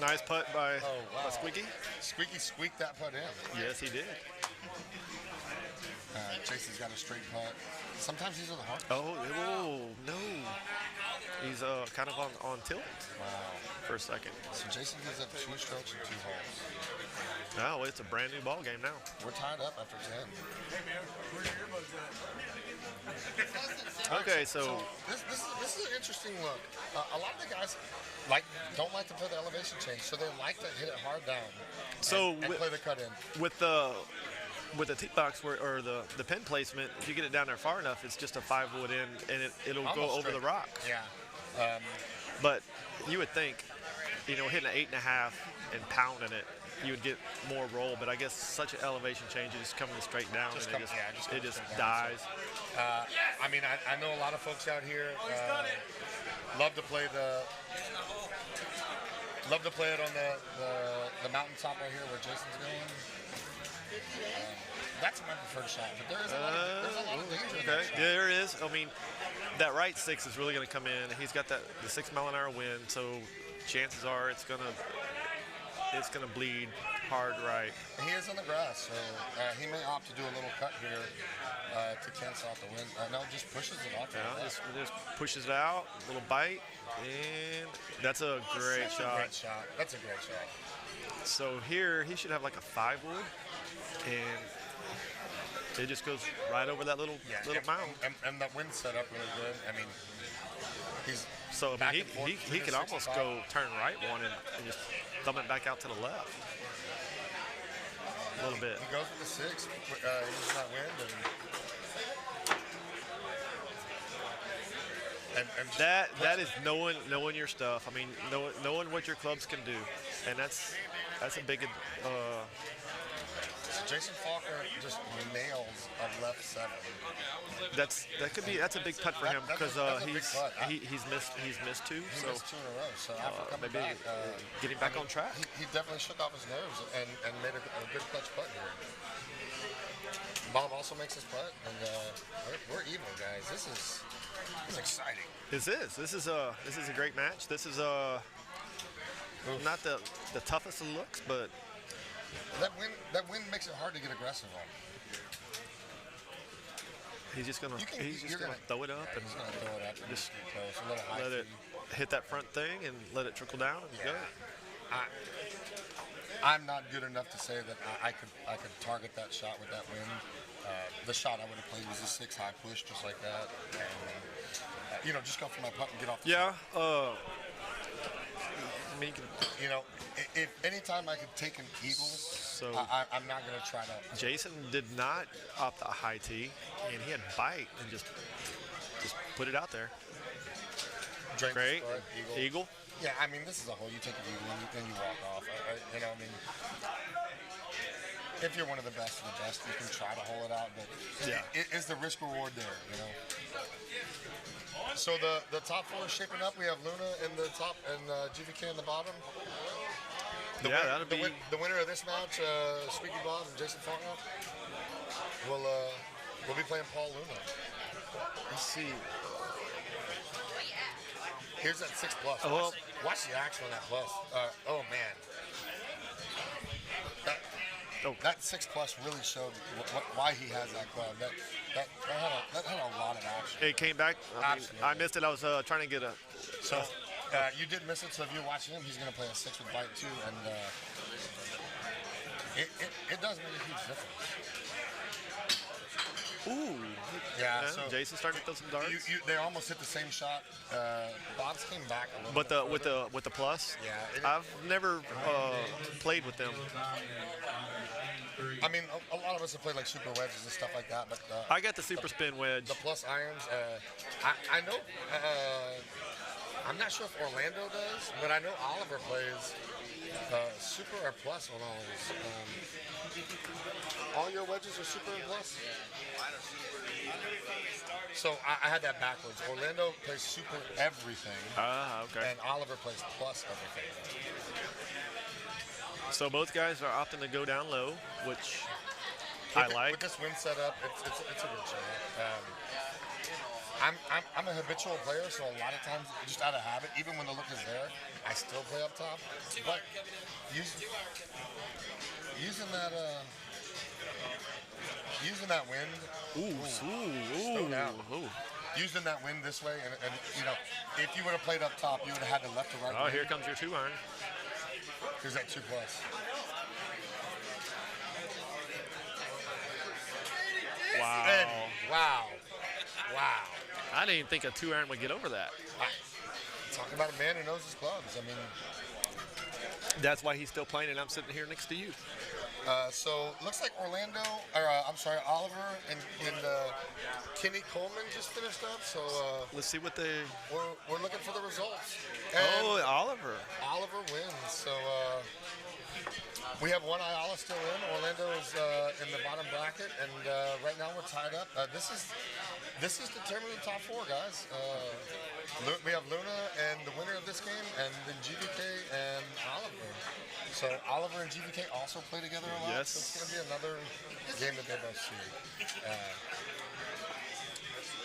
Nice putt by wow. Squeaky. Squeaky squeaked that putt in. Yes, he did. Jason's got a straight putt. Sometimes these are the hard. Oh, no. He's kind of on tilt for a second. So Jason gives up 2 strokes and 2 holes. Oh, it's a brand new ball game now. We're tied up after 10. Okay, so this is an interesting look. A lot of the guys don't like to play the elevation change, so they like to hit it hard down. And play the cut in. With the tee box or the pin placement, if you get it down there far enough, it's just a 5-wood in, and it'll Almost go over straight. the rock. Yeah. But you would think, hitting an 8.5 and pounding it, you would get more roll. But I guess such an elevation change, it's coming straight down, and it just dies. I mean, I know a lot of folks out here love to play it on the mountaintop right here where Jason's going. That's my preferred shot, but there's a lot of danger in that shot. There is. I mean, that right 6 is really going to come in. He's got the 6-mile-an-hour wind, so chances are it's gonna bleed hard right. He is on the grass, so he may opt to do a little cut here to cancel out the wind. No, just pushes it off. Just pushes it out, a little bite, and that's a great shot. That's a great shot. So here he should have like a 5-wood, and it just goes right over that little mound. And that wind set up really good. I mean, he could almost go turn right one and just thumb it back out to the left a little bit. He goes with the 6, using that wind, and that is knowing your stuff. I mean, knowing what your clubs can do, and that's a big. Jason Faulkner just nails a left 7. That's a big putt for him because he's missed 2. He missed 2 in a row. So after coming maybe back, getting back on track. He definitely shook off his nerves and made a good clutch putt here. Bob also makes his putt, and we're even, guys. This is exciting. This is a great match. This is not the toughest of looks, but that wind makes it hard to get aggressive on. He's just gonna throw it up and just let it hit that front thing and let it trickle down and go. I'm not good enough to say that I could target that shot with that wind. The shot I would have played was a 6 high push, just like that, and just go for my putt and get off. I mean, if anytime I could take an eagle, I'm not going to try to. Jason did not opt a high tee, and he had bite and just put it out there. Great. Eagle. Yeah, I mean, this is a hole. You take an eagle and then you walk off. I mean, if you're one of the best of the best, you can try to hole it out, but is the risk reward there, So the top 4 is shaping up. We have Luna in the top and GVK in the bottom. That'll be the winner of this match. Squeaky Bob and Jason Faulkner will be playing Paul Luna. Let's see. Here's that 6 plus. Watch the action on that plus. Oh man. That 6 plus really showed why he has that club. That had a lot of action. It came back. I missed it. I was trying to get a. So you did miss it. So if you're watching him, he's going to play a 6 with bite too, and it does make a huge difference. Ooh. Yeah. So Jason started to throw some darts. They almost hit the same shot. Bob's came back a little but bit. with the plus. Yeah. I've never played with them. I mean, a lot of us have played like super wedges and stuff like that, but I got the super spin wedge. The plus irons. I know. I'm not sure if Orlando does, but I know Oliver plays super or plus on all his. All your wedges are super and plus. So I had that backwards. Orlando plays super everything. Okay. And Oliver plays plus everything. So both guys are opting to go down low, which With this win setup, it's a good show. I'm a habitual player, so a lot of times, just out of habit, even when the look is there, I still play up top. But using that wind, using that wind this way, and you know, if you would have played up top, you would have had the left to right. Oh, here comes your 2-iron. Here's that 2+. Wow. And wow. I didn't even think a 2-iron would get over that. Talking about a man who knows his clubs. I mean, that's why he's still playing, and I'm sitting here next to you. So looks like Oliver and Kenny Coleman just finished up. So let's see what we're looking for the results. And Oliver wins. So we have one Ayala still in. Orlando is in the bottom bracket, and right now we're tied up. This is determining the top 4, guys. We have Luna and the winner of this game, and then GVK and Oliver. So Oliver and GVK also play together a lot. Yes. So it's going to be another game that they both see.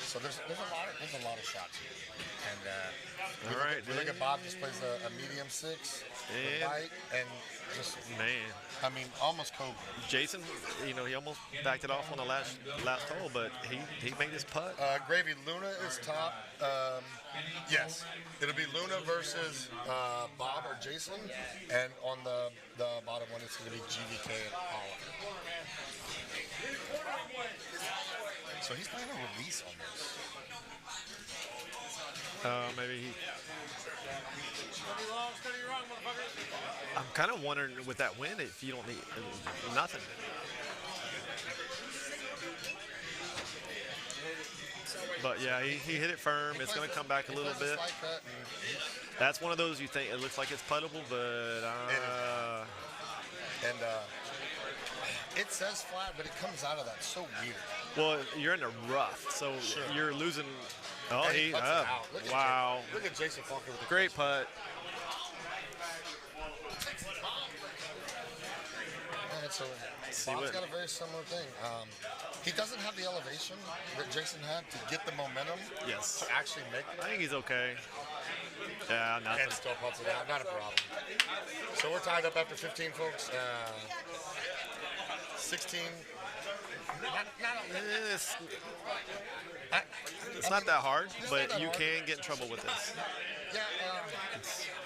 So there's a lot of shots here. And all right, we look at Bob just plays a medium 6, and just I mean, almost Cobra. Jason, you know, he almost backed it off on the last hole, but he made his putt. Gravy, Luna is top. Yes, it'll be Luna versus Bob or Jason, and on the bottom one it's going to be GVK and Oliver. So he's playing a release on this. Maybe he. I'm kind of wondering with that win if you don't need nothing. But yeah, he hit it firm. It's going to come back a little bit. That's one of those you think it looks like it's puttable, but it says flat, but it comes out of that so weird. Well, you're in the rough, so you're losing. Oh, and he puts it out. Look at Jason Falker with the great putt. So Bob's got a very similar thing. He doesn't have the elevation that Jason had to get the momentum. Yes. To actually make it. I think he's okay. Yeah, nothing. And still puts it out. Not a problem. So we're tied up after 15, folks. 16. It's not that hard, but you can get in trouble with this. Yeah.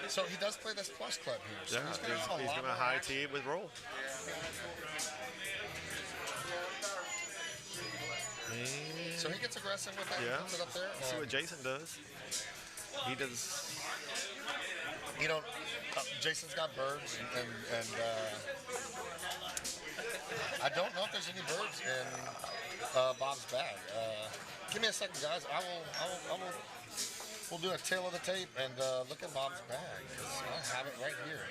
So he does play this plus club here. So he's going to high tee with roll. So he gets aggressive with that. Yeah. Puts it up there. See what Jason does. He does. You know, Jason's got birds, and I don't know if there's any birds in Bob's bag. Give me a second, guys. We'll do a tail of the tape and look at Bob's bag. I have it right here.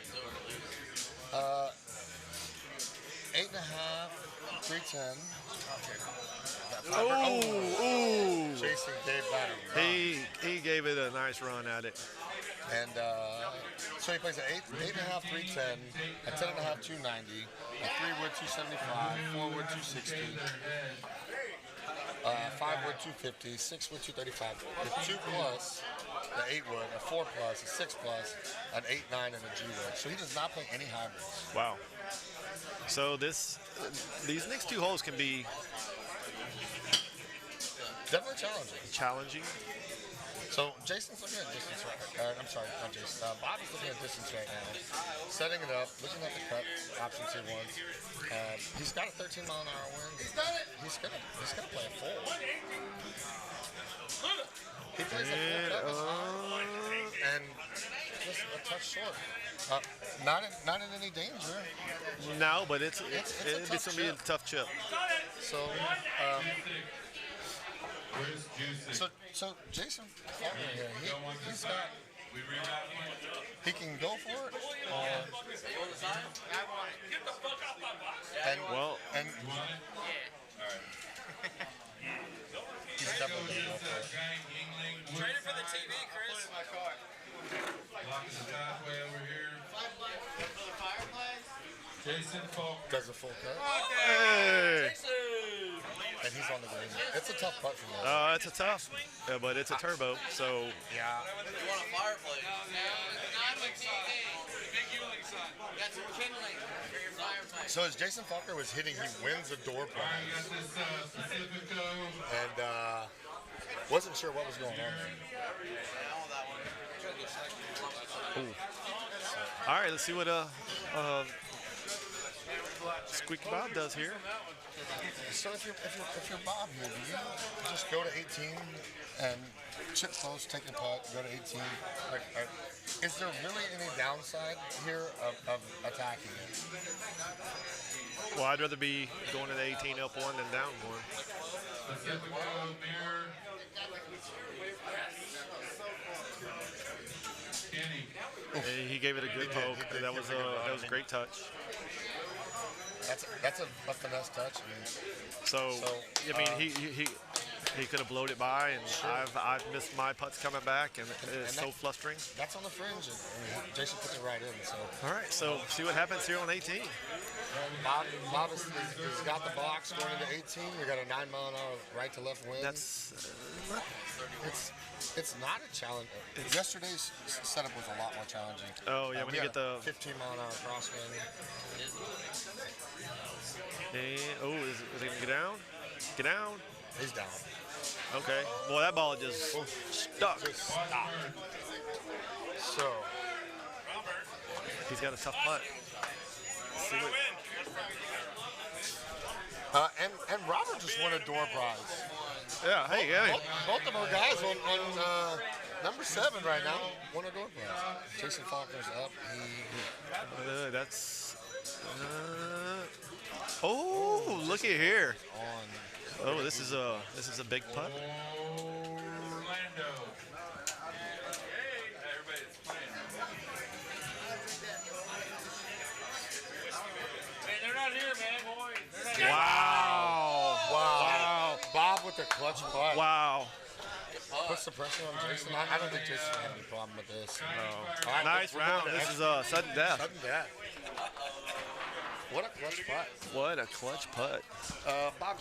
8.5, 310. Ooh. Jason gave that. He gave it a nice run at it. And so he plays an 8.5, 310, a 10.5, 290, a 3-wood 275, 4-wood 260, 5-wood 250, 6-wood 235, the 2+, the 8-wood, a 4+, a 6+, an 8-9, and a G-wood. So he does not play any hybrids. Wow. So these next 2 holes can be definitely challenging. So Jason's looking at distance right. I'm sorry, not Jason. Bob is looking at distance right now, setting it up, looking at the cut options he wants. He's got a 13-mile-an-hour wind. He's gonna play a full. He plays a full cut, and just a touch short. Not in any danger. No, but it's gonna be a tough chip. So. So Jason, he's got. He can go for it, and he's definitely going to go for it. Trade it for the TV, Chris. Blocking the pathway over here. Jason Falk. Does a full cut. Hey. And he's on the green. It's a tough putt for me. It's a tough, but it's a turbo, so. Yeah. You want a fireplace? That's kindling for your fireplace. So as Jason Falker was hitting, he wins a door prize. And wasn't sure what was going on. All right, let's see what Squeaky Bob does here. So if you're Bob here, do you just go to 18 and chip close, take a putt, go to 18? Is there really any downside here of attacking it? Well, I'd rather be going to the 18 up one than down one. He gave it a good poke. That was a great touch. That's a finesse touch. I mean, so I mean, he could have blowed it by, and I've missed my putts coming back, and it's so flustering. That's on the fringe, and Jason put it right in. So all right, so see what happens here on 18. Bob has got the box going into 18. We got a 9-mile-an-hour right to left wind. It's not a challenge. Yesterday's setup was a lot more challenging. Oh yeah, when you get the 15-mile-an-hour crosswind. Is he gonna get down? Get down. He's down. Okay. Boy, that ball just stuck. Just stopped. So he's got a tough putt. And Robert just won a door prize. Yeah. Hey. Both of our guys on number 7 right now won a door prize. Jason Faulkner's up. Look at here. Oh, this is a big putt. They're not here, man, boys. Wow. Bob with the clutch putt. Wow. Puts the pressure on Jason. I don't think Jason had any problem with this. No. Right, nice round. This is a sudden death. Sudden death. What a clutch putt. What a clutch putt. Bob,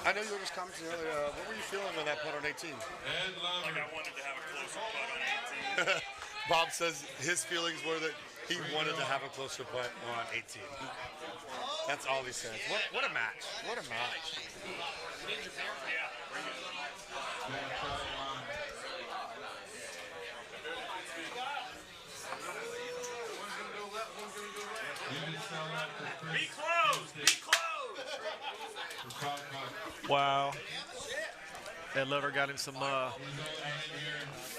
I know you were just commenting earlier. What were you feeling on that putt on 18? Like I wanted to have a closer putt on 18. Bob says his feelings were that he wanted to have a closer putt on 18. That's all he says. What a match. What a match. Be closed. Be closed. Wow. That lover got him some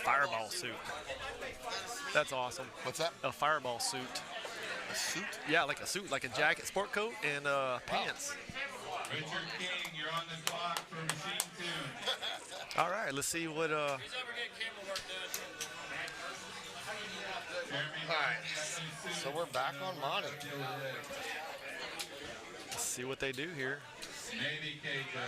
fireball suit. That's awesome. What's that? A fireball suit. A suit? Yeah, like a suit, like a jacket, sport coat, and pants. Richard King, you're on the clock for machine 2. All right, let's see what. All right. So we're back on Monty. Let's see what they do here. Navy Keiko.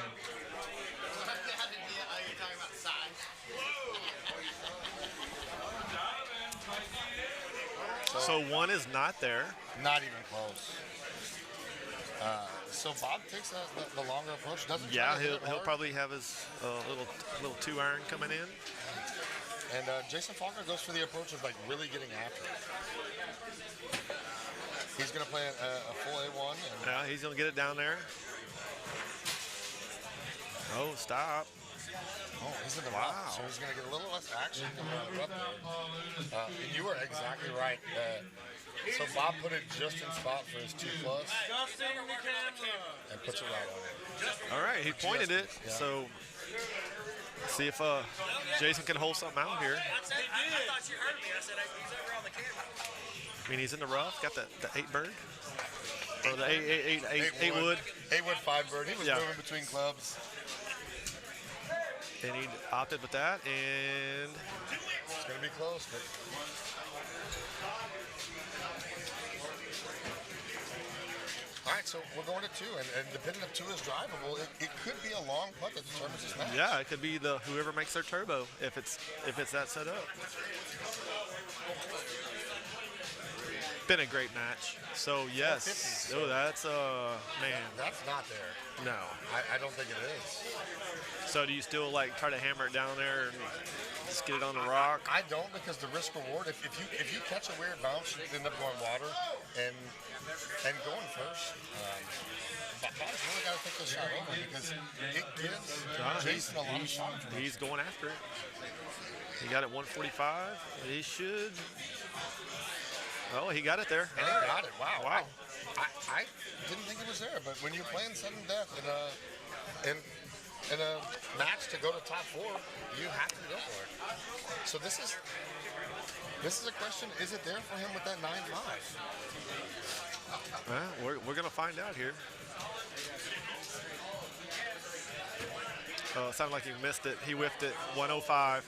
So one is not there. Not even close. So Bob takes the longer approach. Doesn't Yeah, he'll probably have his little 2-iron coming in. And Jason Faulkner goes for the approach of like really getting after it. He's gonna play a full A1. Yeah, he's gonna get it down there. Oh, stop. Oh, he's in the rough, so he's gonna get a little less action coming out of the rough there. And you were exactly right. So Bob put it just in spot for his 2+, and puts it right on it. All right, he pointed it. Yeah. So see if Jason can hold something out here. I thought you heard me. I said he's over on the camera. I mean, he's in the rough. Got the 8 bird. Or the 8 wood. 8 wood, 5 bird. He was Yeah. moving between clubs. And he opted with that, and It's gonna be close, but. All right, so we're going to 2, and depending if 2 is drivable, it could be a long putt that determines this match. yeah, it could be the whoever makes their turbo if it's that set up. Been a great match. So yes. Oh, that's man. That's not there. No. I don't think it is. So do you still like try to hammer it down there and just get it on the rock? I don't, because the risk reward. If you catch a weird bounce, you end up going water and going first. Bob's really got to take this shot over, because it gives Jason a lot of shot. He's going after it. He got it 145. He should. Oh, he got it there. And he got it. Wow. Wow. I didn't think it was there, but when you're playing sudden death in a match to go to top 4, you have to go for it. So this is a question: is it there for him with that 9-5? Well, we're gonna find out here. Oh, it sounded like he missed it. He whiffed it 105.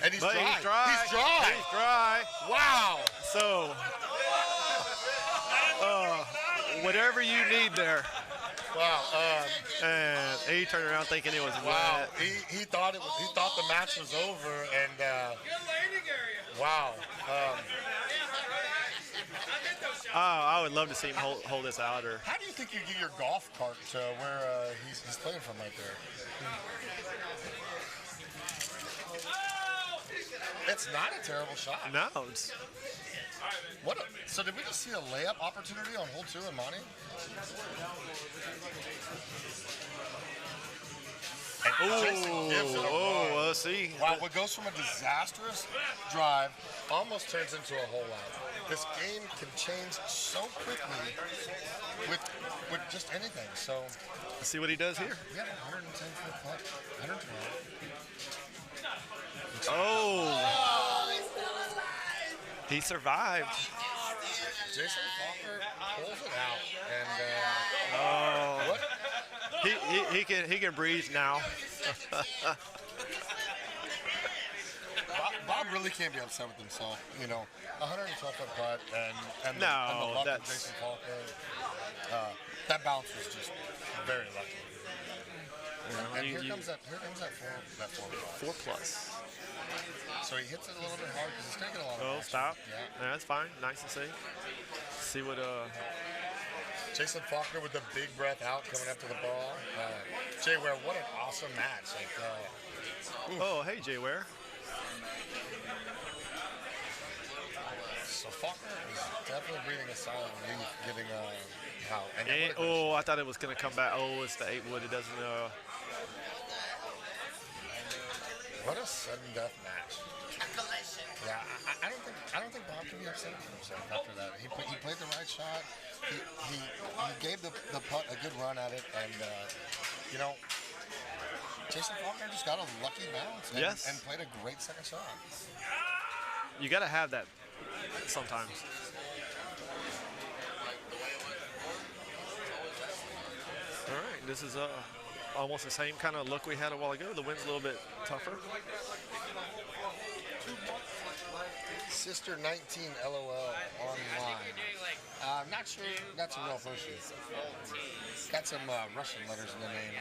And he's dry. He's dry. He's dry. He's dry. Wow. So, whatever you need there. Wow. And he turned around thinking it was wow. wet. He thought it was. He thought the match was over, and wow. I would love to see him hold this out. Or how do you think you get your golf cart to where he's playing from right there? It's not a terrible shot. No. It's, so did we just see a layup opportunity on hole 2 in Monty? And Jason gives it a run. Let's see. Wow, what goes from a disastrous drive almost turns into a hole out. This game can change so quickly with just anything. So let's see what he does here. We got 110-foot putt, 112. Oh! He survived. Jason Faulkner pulls it out, and he can breathe now. Bob really can't be upset with himself. 112-foot putt, and the luck of Jason Faulkner. That bounce was just very lucky. And here comes that 4 plus. So he hits it a little bit hard because he's taking a lot of action. Stop. Yeah. That's fine. Nice to see. See what Jason Faulkner with the big breath out coming up to the ball. Jay Ware, what an awesome match. Hey, Jay Ware. So Faulkner is definitely breathing a sigh of relief, getting out. I thought it was going to come back. Oh, it's the 8-wood. It doesn't. What a sudden death match. Yeah, I don't think Bob can be upset with himself after that. He played the right shot. He gave the putt a good run at it, and Jason Faulkner just got a lucky bounce and played a great second shot. You got to have that sometimes. All right, this is almost the same kind of look we had a while ago. The wind's a little bit tougher. Sister 19 LOL online. I'm not sure that's a real person. Got some Russian letters in the name.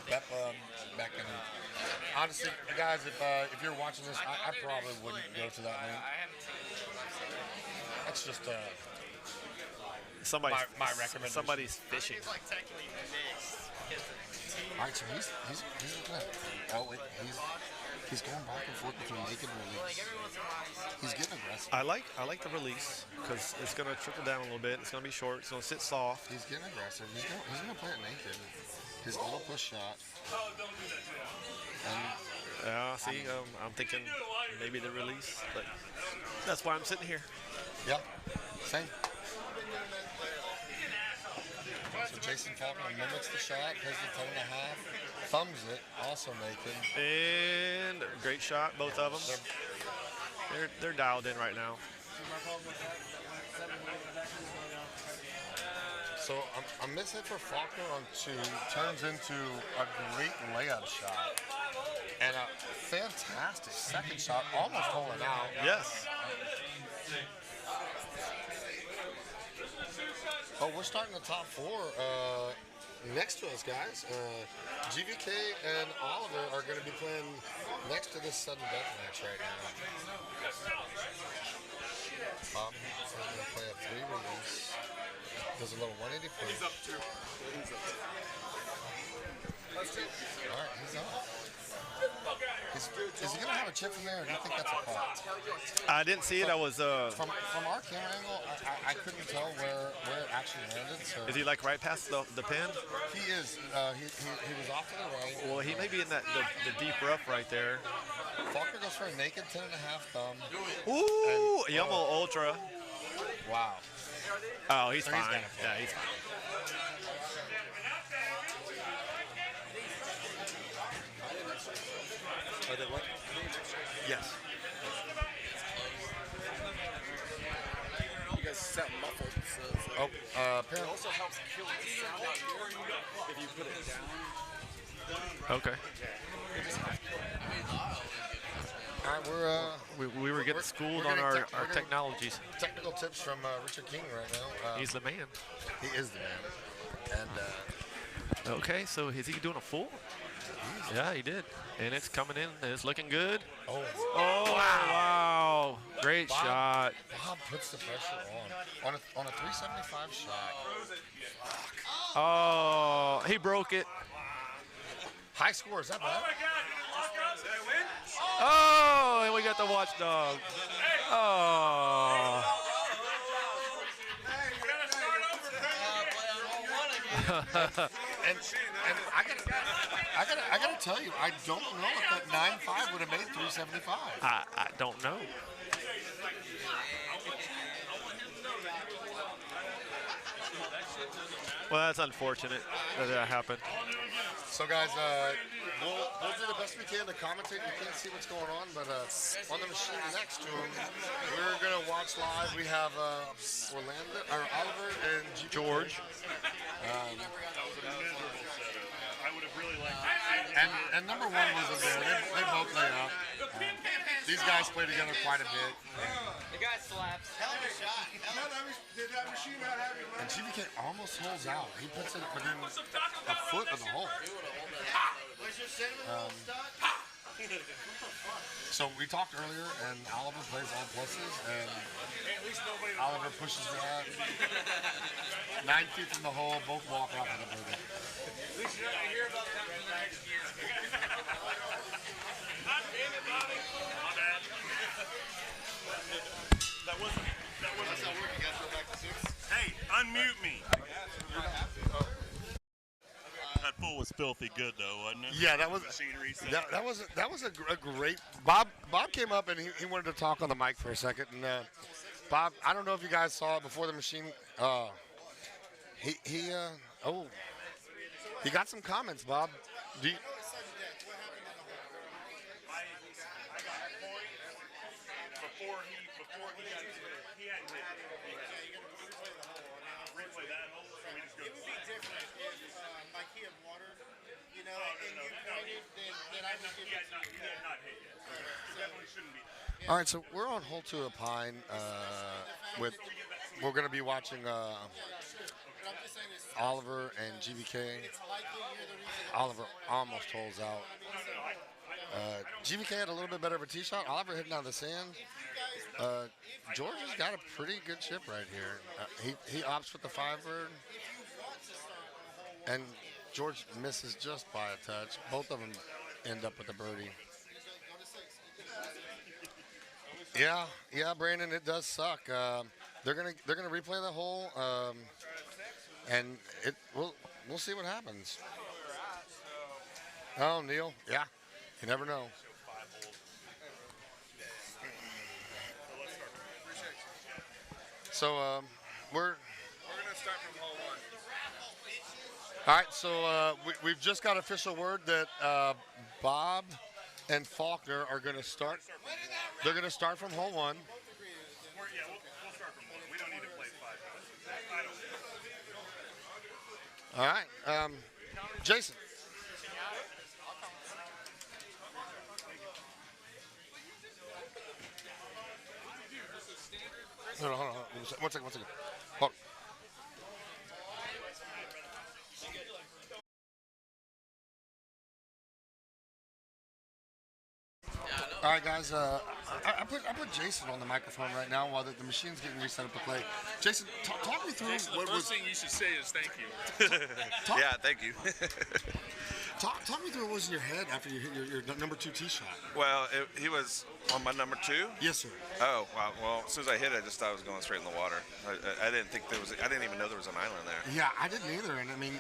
Beppa, Becken. Honestly, guys, if you're watching this, I probably wouldn't go to that link. That's just my recommendation. Somebody's fishing. All right, so he's good. He's going back and forth between naked and release. He's getting aggressive. I like the release because it's going to trickle down a little bit. It's going to be short. It's going to sit soft. He's getting aggressive. He's going to play it naked. His little push shot. I'm thinking maybe the release, but that's why I'm sitting here. Yep, same. So Jason Faulkner mimics the shot, plays the 10.5, thumbs it, also naked. And great shot, both of them. They're dialed in right now. So a miss hit for Faulkner on 2 turns into a great layup shot. And a fantastic second shot, almost holding out. Yes. Oh, we're starting the top 4 next to us, guys. GVK and Oliver are going to be playing next to this sudden death match right now. Bob is going to play Does a little 180 push. He's up 2. He's up 2. All right, he's up. Is he going to have a chip from there, or do you think that's a call? I didn't see it. I was. From our camera angle, I couldn't tell where it actually landed. So Is he like right past the pin? he is. He was off to the right. Well, he may be in that the deep rough right there. Faulkner goes for a naked 10.5 thumb. Ooh, Yummo Ultra. Wow. Oh, he's So he's fine. got it. Yeah, he's fine. Are they what? Yes. You guys sound muffled. Oh, It apparently. also helps kill the sound out here if you put it down. Okay. All right, We were getting schooled we're on getting our technologies. technical tips from Richard King right now. He's the man. He is the man. And Okay, so is he doing a full? Yeah, he did. And it's coming in. And it's looking good. oh, Wow. Great Bob. shot. Bob puts the pressure on a 375 shot. Oh, he broke it. High score, is that bad? Oh, and we got the watchdog. Oh. And I gotta tell you, I don't know if that 9.5 would have made 375. I don't know. Well, that's unfortunate that happened. So guys, we'll do the best we can to commentate. You can't see what's going on, but on the machine next to him, we're gonna watch live. We have Orlando, or Oliver, and George. And number one wasn't there. They both lay up. These guys play together quite a bit. The guy slaps. Hell of a shot. Did that machine not have it? And GBK almost holds out. He puts it within a foot of the hole. Where's your cinnamon roll stuck? So we talked earlier, and Oliver plays all pluses, and Oliver pushes that. 9 feet from the hole, both walk off of the birdie. At least you're not going to hear about that for the next year. God damn it, Bobby. My bad. That wasn't. That's not working. You guys go back to 6. Hey, unmute me. That pool was filthy good, though, wasn't it? Yeah, that was machinery. that was a great. Bob came up and he wanted to talk on the mic for a second, and Bob, I don't know if you guys saw it before the machine. He got some comments, Bob. Do you, I got a point before he got to it. He hadn't hit it. Replay that hole, so we just go. It would be different if my key of water, you know, and you pointed, then I would give it to you. He had not hit yet. So it definitely shouldn't be that. all right, so we're on hole 2 of Pine. We're going to be watching Oliver and GBK. Oliver almost holds out. GBK had a little bit better of a tee shot. Oliver hitting out of the sand. George has got a pretty good chip right here. He opts with the 5-bird. And George misses just by a touch. Both of them end up with a birdie. Yeah, Brandon, it does suck. They're gonna replay the hole, and we'll see what happens. Oh, Neil, yeah, you never know. So we're gonna start from hole 1. all right. So we've just got official word that Bob and Faulkner are going to start. They're going to start from hole 1. We'll start from 1. We don't need to play 5 holes. All right, Jason. Hold on. One second. Hold on. All right, guys. I put Jason on the microphone right now while the machine's getting reset up to play. Jason, talk me through Jason, the what first was. thing you should say is thank you. Yeah, thank you. Talk me through what was in your head after you hit your number 2 tee shot. Well, he was on my number 2. Yes, sir. Oh, wow. Well, as soon as I hit it, I just thought I was going straight in the water. I didn't think there was. I didn't even know there was an island there. Yeah, I didn't either. And I mean,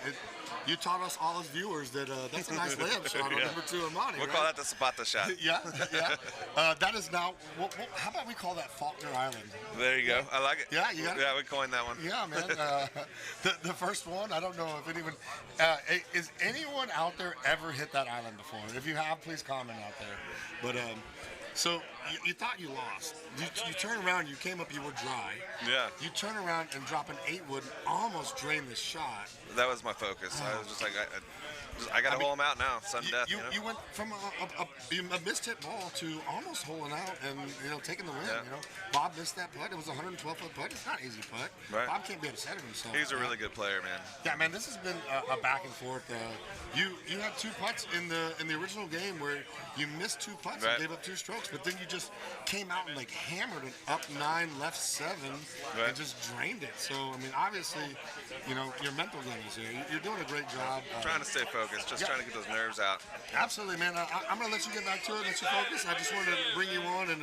you taught us all as viewers that that's a nice layup shot on Yeah. number 2 Amani. We'll right? call that the Zapata shot. Yeah. That is now. How about we call that Faulkner Island? There you go. I like it. Yeah, you got it? Yeah, we coined that one. Yeah, man. The first one, I don't know if anyone is anyone out there ever hit that island before. If you have, please comment out there. But so you thought you lost. You turn around, you came up, you were dry. Yeah. You turn around and drop an 8-wood, almost drain the shot. That was my focus. I was just like, I got to hole him out now, sudden death. You went from a missed hit ball to almost holing out and taking the win. Yeah. Bob missed that putt. It was a 112-foot putt. It's not an easy putt. Right. Bob can't be upset at himself. He's a really good player, man. Yeah, man. This has been a back and forth. You had 2 putts in the original game where you missed 2 putts Right. and gave up 2 strokes, but then you just came out and hammered it up 9, left 7, Right. and just drained it. So I mean, obviously, your mental game is here. You're doing a great job. Trying to stay focused, just yeah. trying to get those nerves out. Absolutely, man. I'm going to let you get back to it, let you focus. I just wanted to bring you on and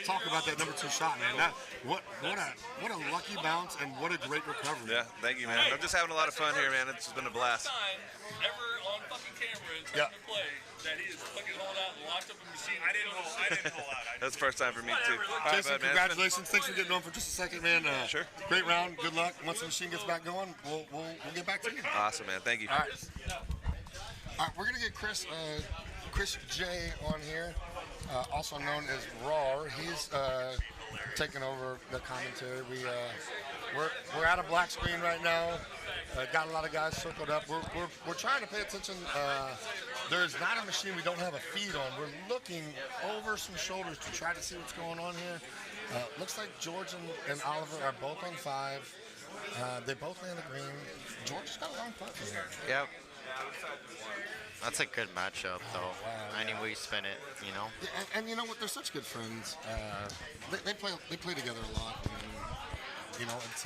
talk about that number 2 shot, man. What a lucky bounce and what a great recovery. Yeah, thank you, man. I'm just having a lot of fun here, man. It's been a blast. Time ever on fucking camera and trying to play that he is fucking hauled out and locked up a machine. I didn't hold out. That's the first time for me, too. All right, Jason, bud, man. congratulations. Thanks for getting on for just a second, man. Sure. Great round. Good luck. Once the machine gets back going, we'll get back to you. Awesome, man. Thank you. All right, we're going to get Chris J on here, also known as RAR. He's taking over the commentary. We're at a black screen right now. Got a lot of guys circled up. We're trying to pay attention. There's not a machine we don't have a feed on. We're looking over some shoulders to try to see what's going on here. Looks like George and Oliver are both on 5. They both land the green. George has got a long putt from here. Yep. That's a good matchup, though. Wow, Any way you spin it, Yeah, and you know what? They're such good friends. They play together a lot. And, it's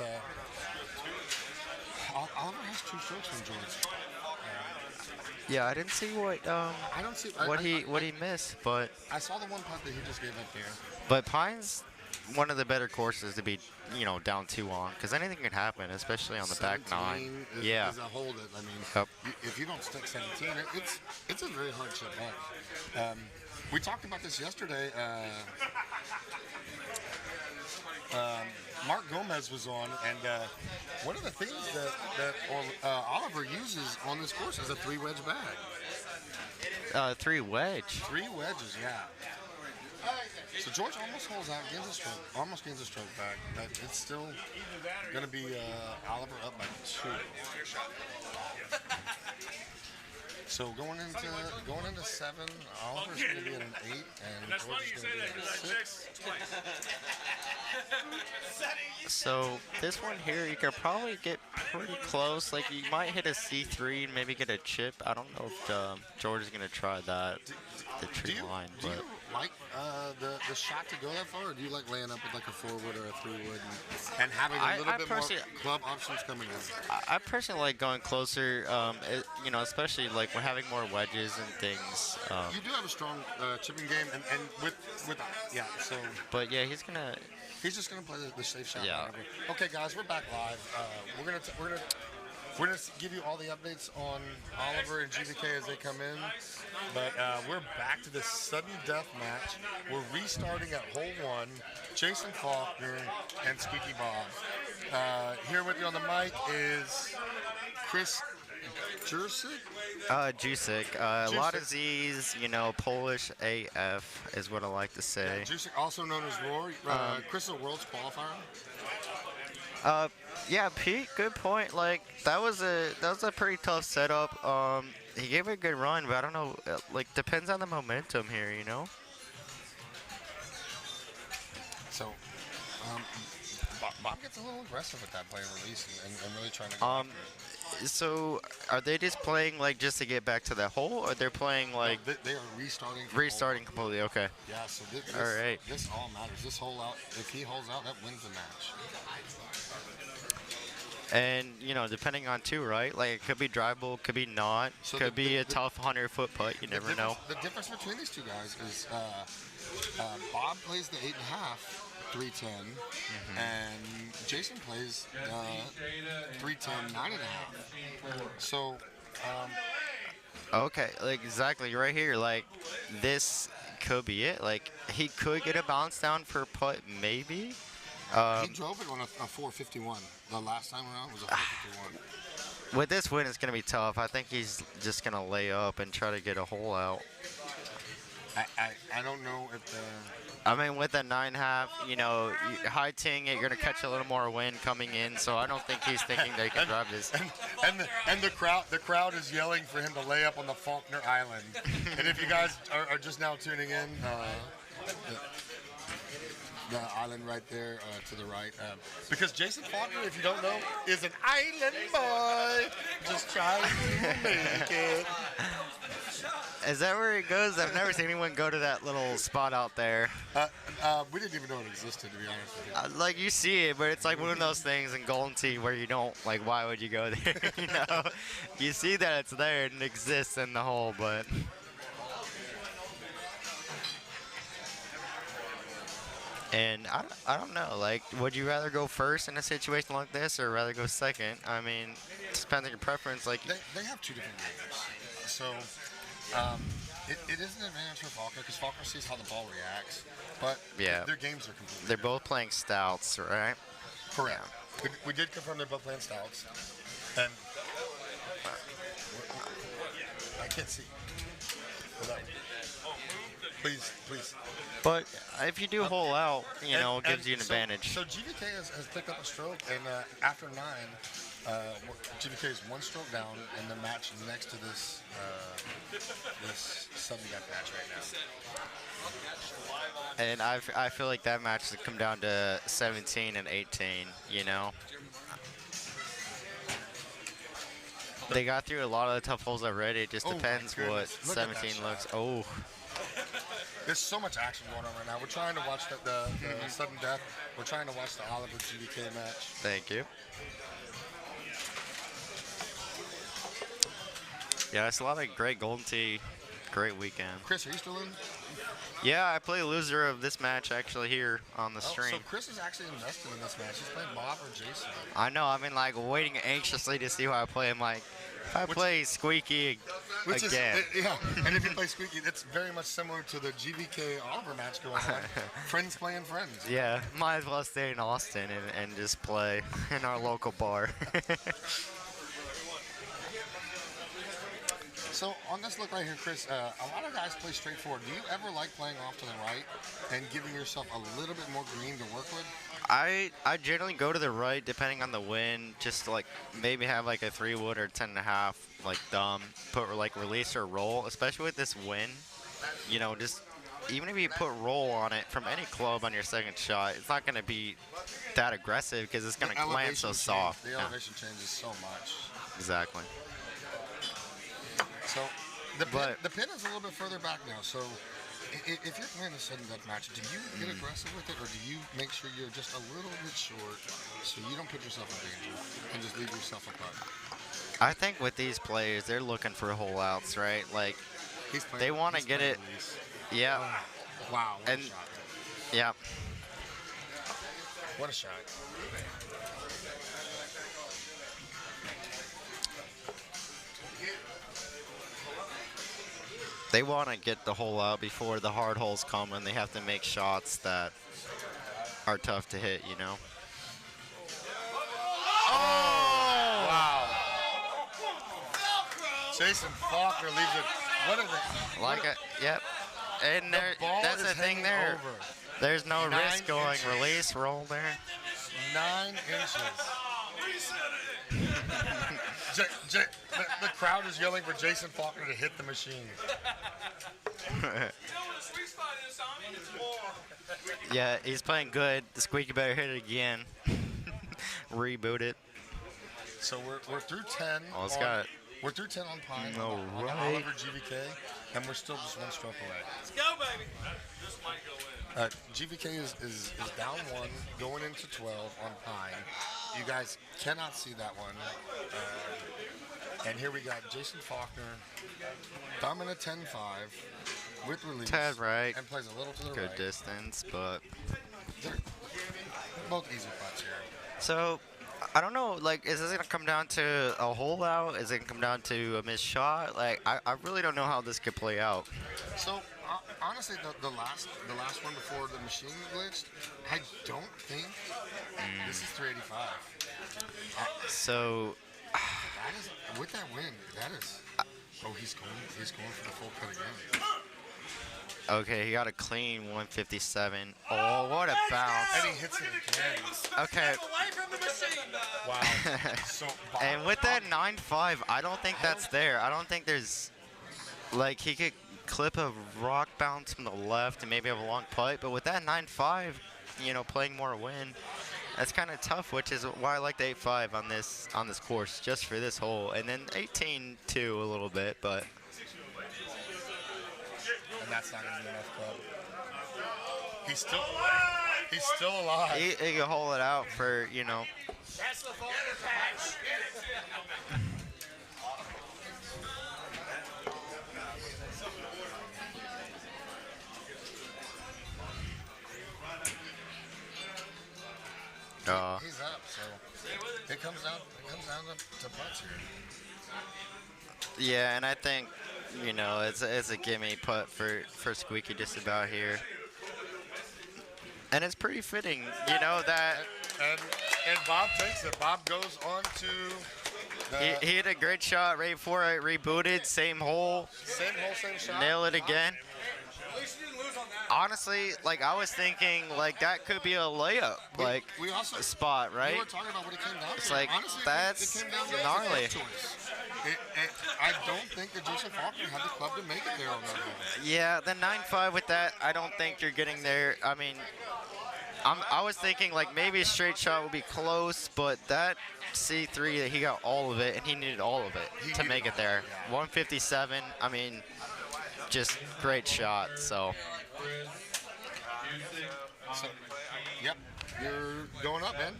Oliver has 2 strokes from George. Yeah, I didn't see what I don't see what he missed, but I saw the one putt that he just gave up here. but Pine's one of the better courses to be down 2 on, because anything can happen, especially on the back 9. Is a hold it. I mean, Yep. if you don't stick 17, it's a very hard chip putt. We talked about this yesterday. Mark Gomez was on, and one of the things that Oliver uses on this course is a 3-wedge bag. 3 wedge. 3 wedges, yeah. So George almost holds out, gains a stroke back. But it's still going to be Oliver up by 2. So going into 7, Oliver's going to be at an 8, and That's funny George you is say going to that be because at I a checked 6. twice. So this one here, you could probably get pretty close. Like you might hit a C3 and maybe get a chip. I don't know if George is gonna try that, the tree line. Do But you like the shot to go that far, or do you like laying up with like a 4-wood or a 3-wood and having a little bit more club options coming in? I personally like going closer. Especially like we're having more wedges and things. You do have a strong chipping game, and with yeah. So. But yeah, he's just gonna play the safe shot. Yeah. Whatever. Okay, guys, we're back live. We're gonna give you all the updates on Oliver and GBK as they come in. But we're back to the sudden death match. We're restarting at hole 1. Jason Faulkner and Squeaky Bob. Here with you on the mic is Chris Jursic? Jusik. A lot of Z's, Polish AF is what I like to say. Jusik, also known as Roar. Chris is a Worlds qualifier. Yeah, Pete, good point. Like that was a pretty tough setup. He gave it a good run, but I don't know. Depends on the momentum here, So, Bob gets a little aggressive with that play release and really trying to get So are they just playing like just to get back to that hole, or they're playing like no, they are restarting. restarting completely? Okay. Yeah, so this, All right. This all matters. This hole out, if he holds out, that wins the match. And depending on two, right? Like it could be drivable, could be not, So could be a tough 100-foot putt. You never know. The difference between these two guys is Bob plays the 8.5, 310, and Jason plays 310, 9.5. So. Okay, like exactly right here. Like this could be it. Like he could get a bounce down for a putt, maybe. He drove it on a 451. The last time around was a 451. With this win, it's going to be tough. I think he's just going to lay up and try to get a hole out. I don't know if the... I mean, with a 9.5, high teeing it, you're going to catch a little more wind coming in, so I don't think he's thinking that he can drive this. And the crowd is yelling for him to lay up on the Faulkner Island. And if you guys are just now tuning in, the island right there to the right. Because Jason Faulkner, if you don't know, is an island boy just trying to make it. Is that where it goes? I've never seen anyone go to that little spot out there. We didn't even know it existed, to be honest with you. Like, you see it, but it's like one of those things in Golden Tee where you don't, like, why would you go there? You see that it's there and it exists in the hole, but... And I don't know, like, would you rather go first in a situation like this or rather go second? I mean, it depends on your preference. Like They have two different games. So it is an advantage for Faulkner because Faulkner sees how the ball reacts. But yeah, their games are completely They're both playing stouts, right? correct. We did confirm they're both playing stouts. And I can't see. Please. But if you do hole out, it gives you an so, advantage. So GVK has picked up a stroke, and after 9, GVK is 1 stroke down in the match next to this this sudden death match right now. And I feel like that match would come down to 17 and 18, They got through a lot of the tough holes already. It just depends what 17 looks. Oh. There's so much action going on right now. We're trying to watch the sudden death. We're trying to watch the Oliver GVK match. Thank you. Yeah, it's a lot of great Golden Tee. Great weekend. Chris, are you still in? Yeah, I play loser of this match actually here on the stream. So Chris is actually invested in this match. He's playing Bob or Jason. I know. I've been like waiting anxiously to see who I play. I'm like, if I play Squeaky again. And if you play Squeaky, it's very much similar to the GVK Oliver match going on. Friends playing friends. Yeah, might as well stay in Austin and just play in our local bar. So on this look right here, Chris, a lot of guys play straightforward. Do you ever like playing off to the right and giving yourself a little bit more green to work with? I generally go to the right depending on the wind, just to, like maybe have like a 3-wood or 10.5 like put like release or roll, especially with this wind. Just even if you put roll on it from any club on your second shot, it's not going to be that aggressive because it's going to land so soft. The elevation changes so much. Exactly. So the pin is a little bit further back now. So if you're playing a sudden death match, do you get aggressive with it, or do you make sure you're just a little bit short so you don't put yourself in danger and just leave yourself a putt? I think with these players, they're looking for hole outs, right? Like they want to get it. Yeah. Wow. What and a shot. Yeah. What a shot. They want to get the hole out before the hard holes come, and they have to make shots that are tough to hit, Oh! Wow. Jason Faulkner leaves it. What are they? Yep. And that's the thing there. Over. There's no 9 risk going inches. release, roll there. 9 inches. The crowd is yelling for Jason Faulkner to hit the machine. Yeah, he's playing good. The Squeaky better hit it again. reboot it. So we're through 10. Oh, it's got. We're through 10 on Pine. All on right. Oliver GVK, and we're still just one stroke away. Let's go, baby. This might go in. GVK is down 1, going into 12 on Pine. You guys cannot see that one. And here we got Jason Faulkner, thumb in a 10-5 with release. Tad right. And plays a little to the Good right. distance, but. They're both easy putts here. So, I don't know, like, is this going to come down to a hole out? Is it going to come down to a missed shot? Like, I really don't know how this could play out. So, honestly, the last one before the machine glitched, I don't think this is 385. So, That is, with that win, that is. Oh, he's going for the full cut again. okay, he got a clean 157. Oh, what a bounce. And he hits it again. Okay. Wow. So, And with that 9.5, I don't think that's there. I don't think there's, like, he could clip a rock bounce from the left and maybe have a long putt, but with that 9.5, you know, playing more win, that's kind of tough, which is why I like the 8.5 on this course, just for this hole. And then 18-2 a little bit, but. And that's not going to be enough club. He's still alive. He can hold it out for, you know. That's the Faulkner patch. He's up, so it comes down to putts here. Yeah, and I think, you know, it's a gimme putt for Squeaky just about here. And it's pretty fitting, you know, that. And Bob takes it. Bob goes on to. He hit a great shot right before I rebooted. Same hole. Same hole, same shot. Nail it again. At least you didn't lose on that. Honestly, like, I was thinking, like, that could be a layup, like, we also, a spot, right? We were talking about what it came down It's to. like, honestly, that's it came down to gnarly. the choice. I don't think that Jason Faulkner had the club to make it there on that hole. Yeah, the 9.5 with that, I don't think you're getting there. I mean, I was thinking, like, maybe a straight shot would be close, but that C3, he got all of it, and he needed all of it to make it there. 157, I mean, just great shot, so. Yep, you're going up, man.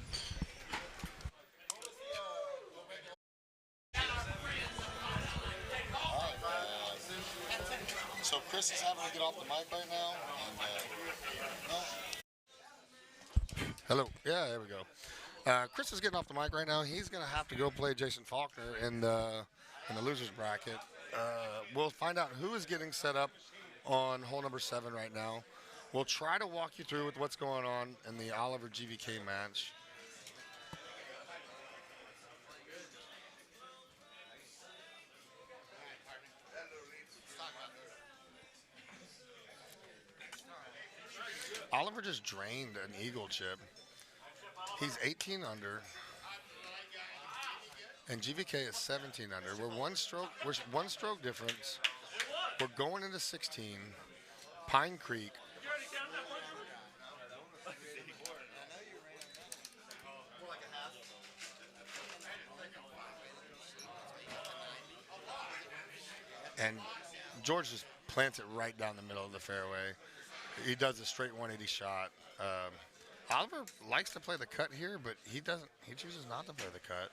So Chris is having to get off the mic right now. And, Hello. Yeah, there we go. Chris is getting off the mic right now. He's going to have to go play Jason Faulkner in the losers bracket. We'll find out who is getting set up on hole number 7 right now. We'll try to walk you through with what's going on in the Oliver GVK match. Oliver just drained an eagle chip. He's 18 under, and GVK is 17 under. We're one stroke difference. We're going into 16. Pine Creek. And George just plants it right down the middle of the fairway. He does a straight 180 shot. Oliver likes to play the cut here, but he doesn't. He chooses not to play the cut.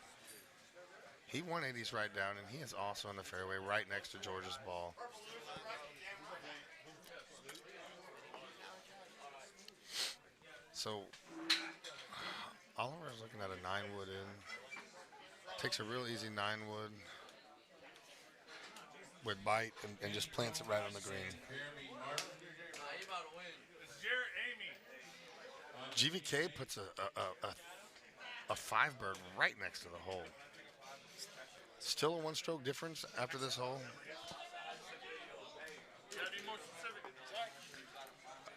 He 180s right down, and he is also in the fairway right next to George's ball. So Oliver is looking at a 9-wood in. Takes a real easy 9-wood with bite and just plants it right on the green. GVK puts a 5-bird right next to the hole. Still a 1-stroke difference after this hole.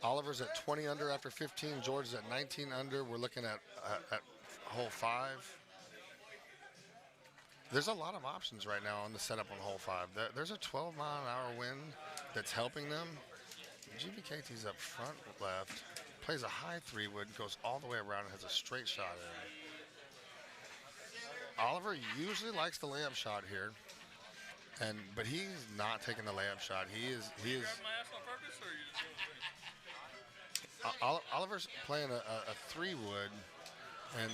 Oliver's at 20 under after 15. George is at 19 under. We're looking at hole 5. There's a lot of options right now on the setup on hole 5. There's a 12-mile-an-hour wind that's helping them. GVK tees up front left, plays a high 3-wood, goes all the way around and has a straight shot in. Oliver usually likes the layup shot here, but he's not taking the layup shot. He is. Grab my ass on purpose, or you just doing the thing? Oliver's playing a 3-wood, and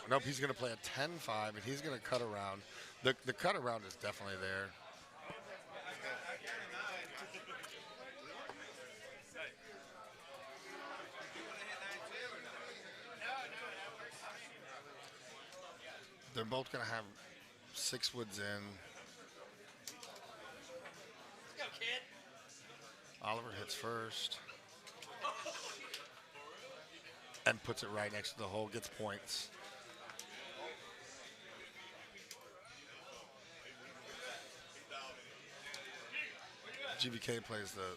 nope, he's going to play a 10-5, and he's going to cut around. The cut around is definitely there. They're both going to have 6 woods in. Let's go, kid. Oliver hits first and puts it right next to the hole, gets points. GVK plays the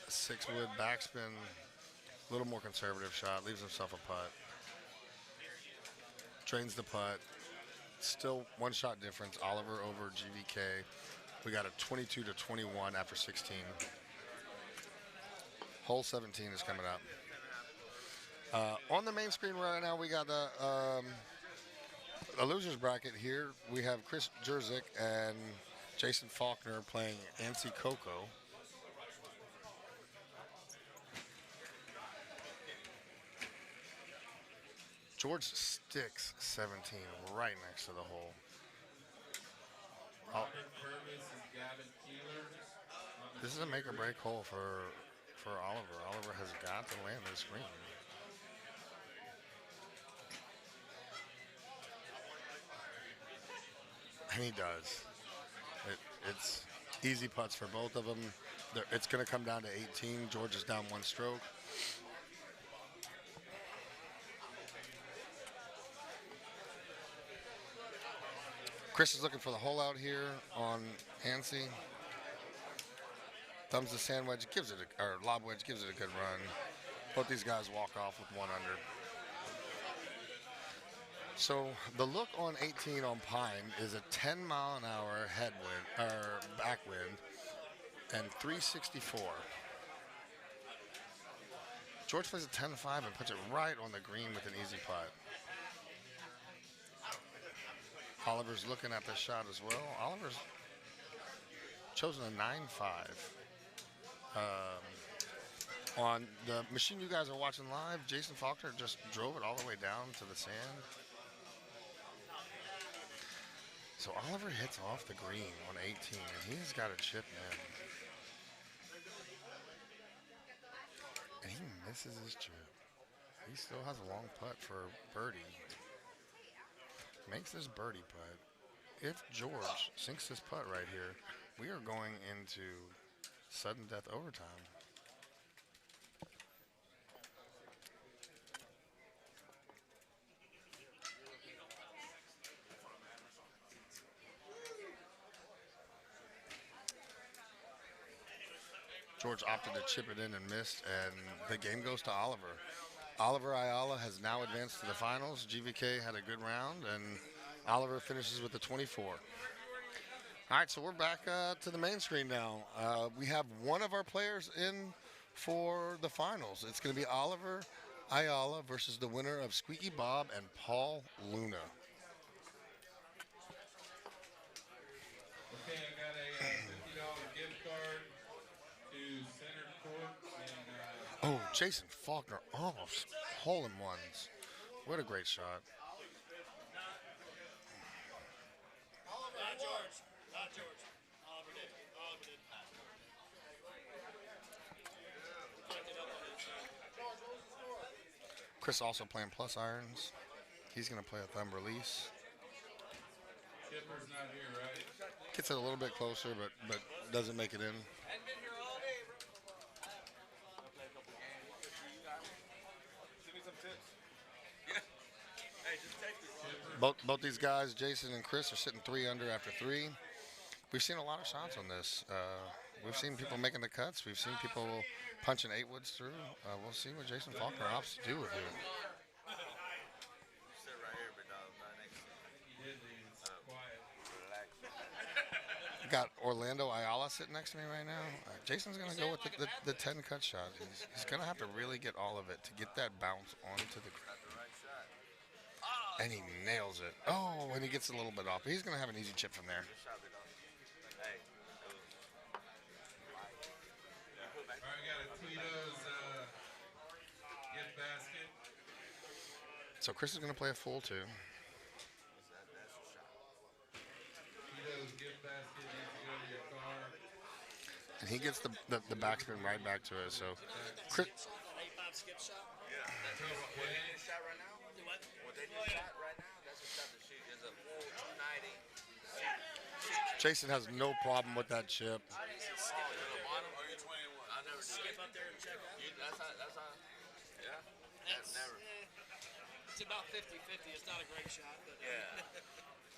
6-wood backspin, a little more conservative shot, leaves himself a putt. Drains the putt. Still 1 shot difference. Oliver over GVK. We got a 22-21 after 16. Hole 17 is coming up. On the main screen right now, we got the losers bracket here. We have Chris Jerzik and Jason Faulkner playing Ansi Coco. George sticks 17 right next to the hole. This is a make or break hole for Oliver. Oliver has got to land this green. And he does. It's easy putts for both of them. It's going to come down to 18. George is down 1 stroke. Chris is looking for the hole out here on Ansi. Thumbs the sand wedge, or lob wedge, gives it a good run. Both these guys walk off with 1 under. So the look on 18 on Pine is a 10-mile-an-hour headwind or backwind and 364. George plays a 10-5 and puts it right on the green with an easy putt. Oliver's looking at this shot as well. Oliver's chosen a 9-5. On the machine you guys are watching live, Jason Faulkner just drove it all the way down to the sand. So Oliver hits off the green on 18, and he's got a chip in. And he misses his chip. He still has a long putt for birdie. Makes this birdie putt. If George sinks this putt right here, we are going into sudden death overtime. George opted to chip it in and missed, and the game goes to Oliver. Oliver Ayala has now advanced to the finals. GVK had a good round, and Oliver finishes with the 24. All right, so we're back to the main screen now. We have one of our players in for the finals. It's going to be Oliver Ayala versus the winner of Squeaky Bob and Paul Luna. Okay, I got a $50 gift card to Center Court. Oh, Jason Faulkner almost hole-in-ones. What a great shot. Not George. Not George. Oliver did. Oliver did. Chris also playing plus irons. He's going to play a thumb release. Kipper's not here, right? Gets it a little bit closer, but doesn't make it in. Both these guys, Jason and Chris, are sitting 3 under after 3. We've seen a lot of shots on this. We've seen people making the cuts. We've seen people punching 8-woods through. We'll see what Jason Faulkner opts to do with it. We got Orlando Ayala sitting next to me right now. Jason's going to go with the 10 cut shot. He's going to have to really get all of it to get that bounce onto the ground. And he nails it. Oh, and he gets a little bit off. But he's going to have an easy chip from there. All right, we got a Tito's gift basket. So Chris is going to play a full 2. Tito's gift basket needs to go to your car. And he gets the backspin right back to it. So Chris. Skip shot? Yeah. What they did shot right now? What they did shot right now? That's a shot that she is a full 290. Jason has no problem with that chip. Skip up there and check out. That's how. Yeah. That's never. It's about 50-50. It's not a great shot, but Yeah.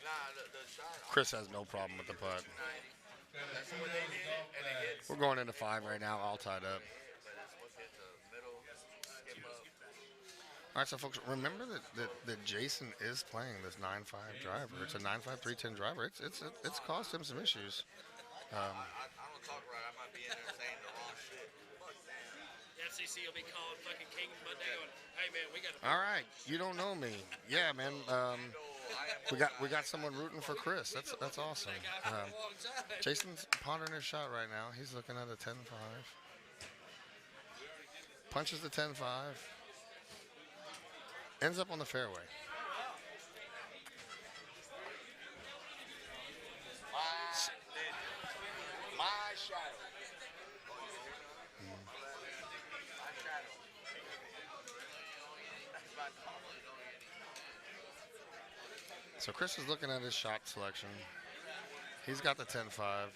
Nah, the shot. Chris has no problem with the putt. That's what they did, and it hits. We're going into 5 right now, all tied up. But it's what hit the middle, skip up. All right, so folks, remember that Jason is playing this 9.5 driver. It's a 9.5 310 driver. It's caused him some issues. I don't talk right. I might be in there saying the wrong shit. the FCC will be calling fucking King Monday going, hey man, we got to. All right, you don't know me. Yeah, man. We got someone rooting for Chris. That's awesome. Jason's pondering his shot right now. He's looking at a 10.5. Punches the 10.5. Ends up on the fairway. My shadow. So Chris is looking at his shot selection. He's got the 10.5,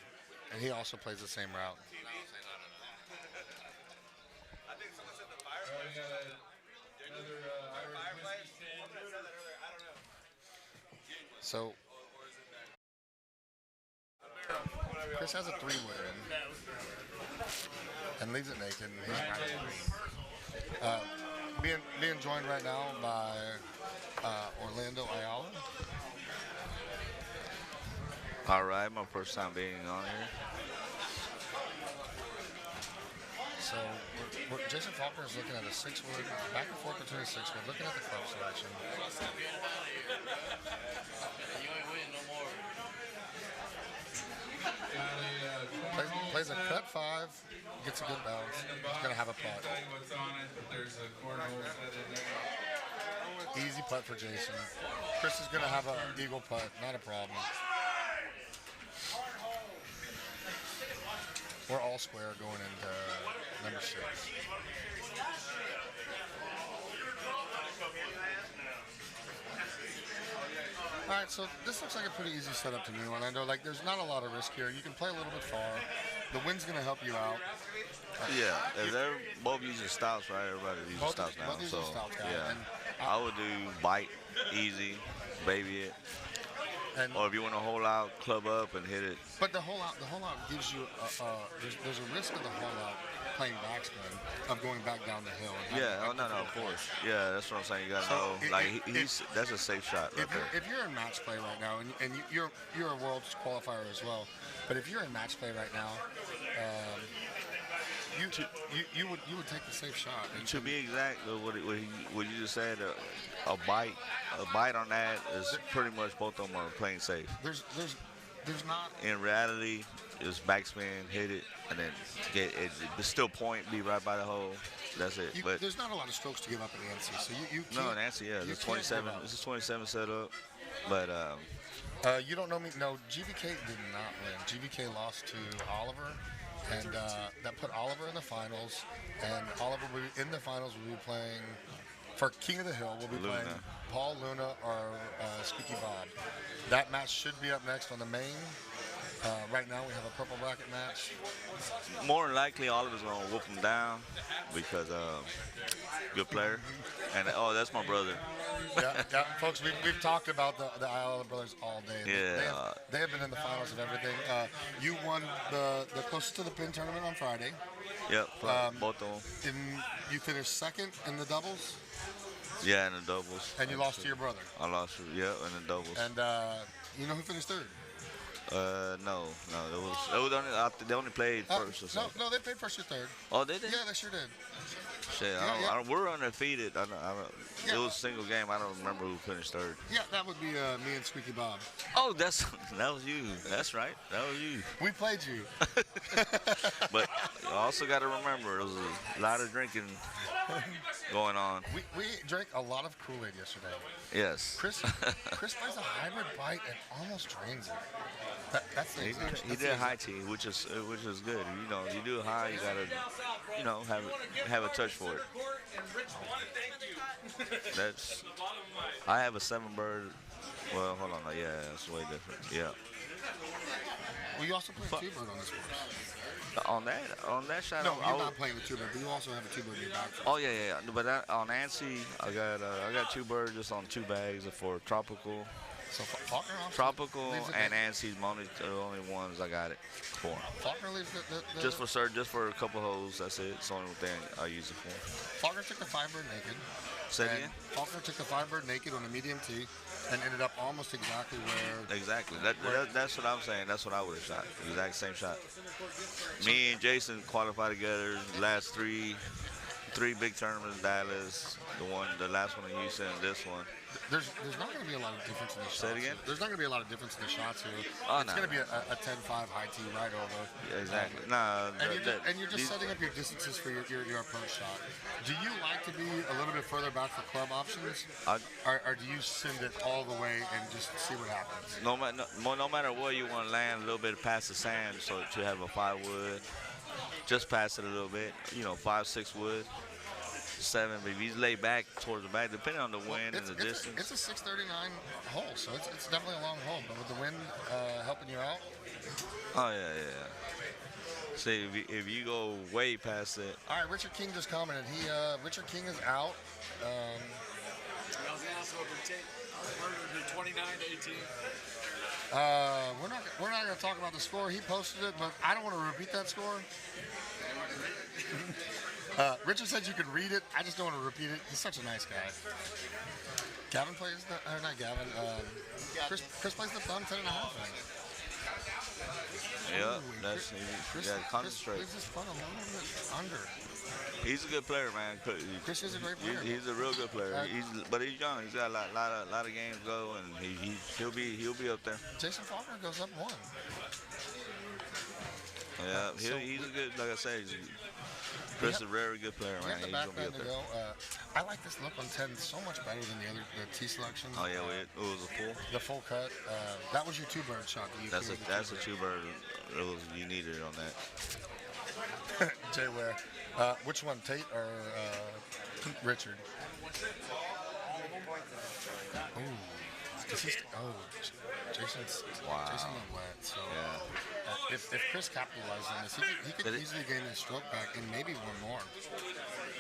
and he also plays the same route. I think someone said the fireplace. Another Irish whiskey stand. I don't know. So Chris has a 3-wood and leaves it naked. And he's being joined right now by Orlando Ayala. All right, my first time being on here. So Jason Faulkner is looking at a 6-wood, back and forth between a 6-wood, looking at the club selection. Plays a cut 5, gets a good bounce. He's gonna have a putt. What's on it? There's a cornhole set in there. Easy putt for Jason. Chris is gonna have an eagle putt, not a problem. We're all square going into number 6. All right, so this looks like a pretty easy setup to me, Orlando. Like, there's not a lot of risk here. You can play a little bit far. The wind's going to help you out. Yeah, if they're both using stops, right? Everybody uses stops now. Both using stops, guys. Yeah, And I would do bite, easy, baby it. Or if you want to hole out, club up and hit it. But the hole out gives you there's a risk of the hole out playing backspin of going back down the hill. And Yeah, oh no, of course. Yeah, that's what I'm saying. You gotta know, that's a safe shot right there. If you're in match play right now, and you're a world qualifier as well, but if you're in match play right now, you would take the safe shot. And to be exact, what you just said, a bite on that is pretty much both of them are playing safe. There's not. In reality, it's backspin, hit it, and then get it. But still point, be right by the hole. That's it. But there's not a lot of strokes to give up at Nancy, so you can't. No, Nancy, yeah, it's 27. This is 27 set up, but. You don't know me. No, GVK did not win. GVK lost to Oliver, and that put Oliver in the finals. And Oliver will be in the finals. Will be playing for King of the Hill. We'll be playing Paul Luna or Squeaky Bob. That match should be up next on the main. Right now we have a purple bracket match. More than likely, Oliver's gonna whoop him down because good player. And that's my brother. yeah, folks, we've talked about the Ayala brothers all day. Yeah, they have been in the finals of everything. You won the closest to the pin tournament on Friday. Yep, both of them. You finished second in the doubles. Yeah, in the doubles. And you lost to your brother. I lost, in the doubles. And you know who finished third? No, it was only they only played first or something. No, they played first or third. Oh, they did? Yeah, they sure did. Shit, we're undefeated. Yeah. It was a single game. I don't remember who finished third. Yeah, that would be me and Squeaky Bob. Oh, that was you. That's right. That was you. We played you. But you also got to remember, there was a lot of drinking going on. We drank a lot of Kool-Aid yesterday. Yes. Chris plays a hybrid bite and almost drains it. That's the exact. He did high tea, which is good. You know, you do high, you gotta, have a touch for it. That's. I have a 7-bird. Well, hold on. Yeah, that's way different. Yeah. Well, you also play two-bird on this course. On that shot. No, you're not playing the two-bird, but you also have a two-bird in your back. Oh yeah. But on Ansi, I got 2 birds just on 2 bags for tropical. So Faulkner also Tropical and Ansi's the only ones I got it for. Faulkner leaves the just for a couple holes. That's it. It's the only thing I use it for. Faulkner took the 5-bird naked. Say it again? Faulkner took the 5-bird naked on a medium tee and ended up almost exactly where. Exactly. That's what I'm saying. That's what I would have shot. Exact same shot. Me and Jason qualified together. Last three big tournaments, Dallas, the last one in Houston, and this one. There's not going to be a lot of difference in the shots. Say it again? There's not going to be a lot of difference in the shots here. Oh, it's going to be a 10-5 high tee right over. Yeah, exactly. And you're just setting up your distances for your approach shot. Do you like to be a little bit further back for club options? Or do you send it all the way and just see what happens? No matter what, you want to land a little bit past the sand, so to have a 5 wood. Just pass it a little bit, 5, 6 wood. 7, but if he's laid back towards the back, depending on the wind and the distance. It's a 639 hole, so it's definitely a long hole. But with the wind helping you out. Oh yeah. See, if you go way past it. All right, Richard King just commented. Richard King is out. We're 29 to 18. We're not going to talk about the score. He posted it, but I don't want to repeat that score. Richard said you could read it. I just don't want to repeat it. He's such a nice guy. Gavin plays not Gavin. Chris plays the thumb 10.5. Yeah, that's concentrate. Chris is fun a little bit under. He's a good player, man. Chris is a great player. He's a real good player. But he's young. He's got a lot of games to go, and he'll be up there. Jason Faulkner goes up 1. Yeah, he's a good. Like I said, Chris is a very good player, man. He's gonna be up there. I like this look on 10 so much better than the tee selection. Oh yeah, it was a full. The full cut. That was your 2-bird shot. That's a 2-bird. You needed it on that. Jay Ware. Which one, Tate or Richard? Jason's not wet. So if Chris capitalized on this, he could easily gain his stroke back and maybe one more.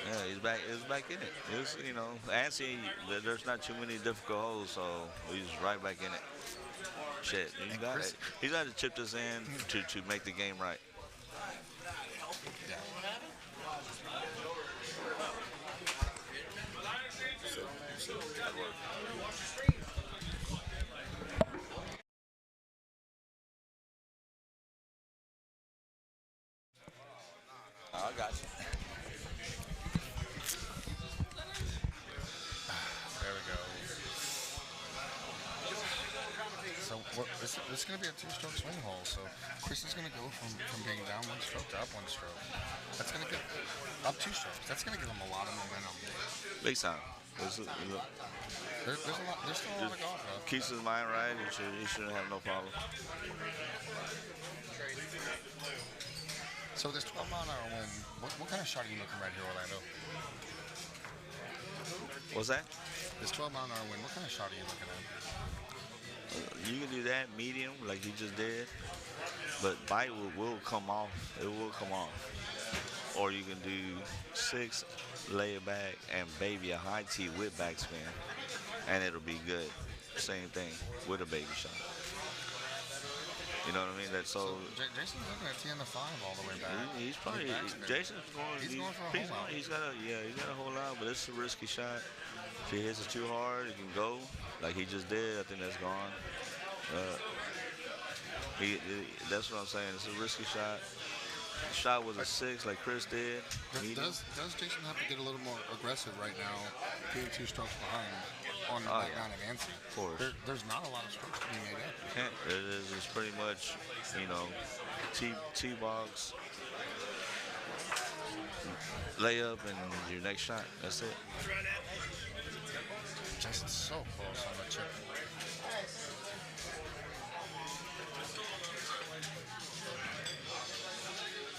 Yeah, he's back in it. It's, Ansi, there's not too many difficult holes, so he's right back in it. Shit, he's got to chip this in to make the game right. Yeah. I got you. There we go. So this is going to be a 2-stroke swing hole. So Chris is going to go from being down 1 stroke to up 1 stroke. That's going to get up 2 strokes. That's going to give him a lot of momentum. Big time. There's still a lot of golf left. Keeps his mind right. He shouldn't have no problem. So this 12-mile-an-hour wind, what kind of shot are you looking right here, Orlando? What's that? This 12-mile-an-hour wind, what kind of shot are you looking at? You can do that medium like you just did, but bite will come off. It will come off. Or you can do 6, lay it back, and baby a high tee with backspin, and it'll be good. Same thing with a baby shot. You know what I mean? Jason's looking at 10 to 5 all the way back. He's probably Jason's going. He's going for a whole out. He's got a whole out, but it's a risky shot. If he hits it too hard, it can go like he just did. I think that's gone. That's what I'm saying. It's a risky shot. shot was a 6 like Chris did. Does Jason have to get a little more aggressive right now, being 2 strokes behind on the back nine of Nancy? Of course. There's not a lot of strokes to be made up. It is. It's pretty much, T-box, layup, and your next shot. That's it. Jason's so close on the chip.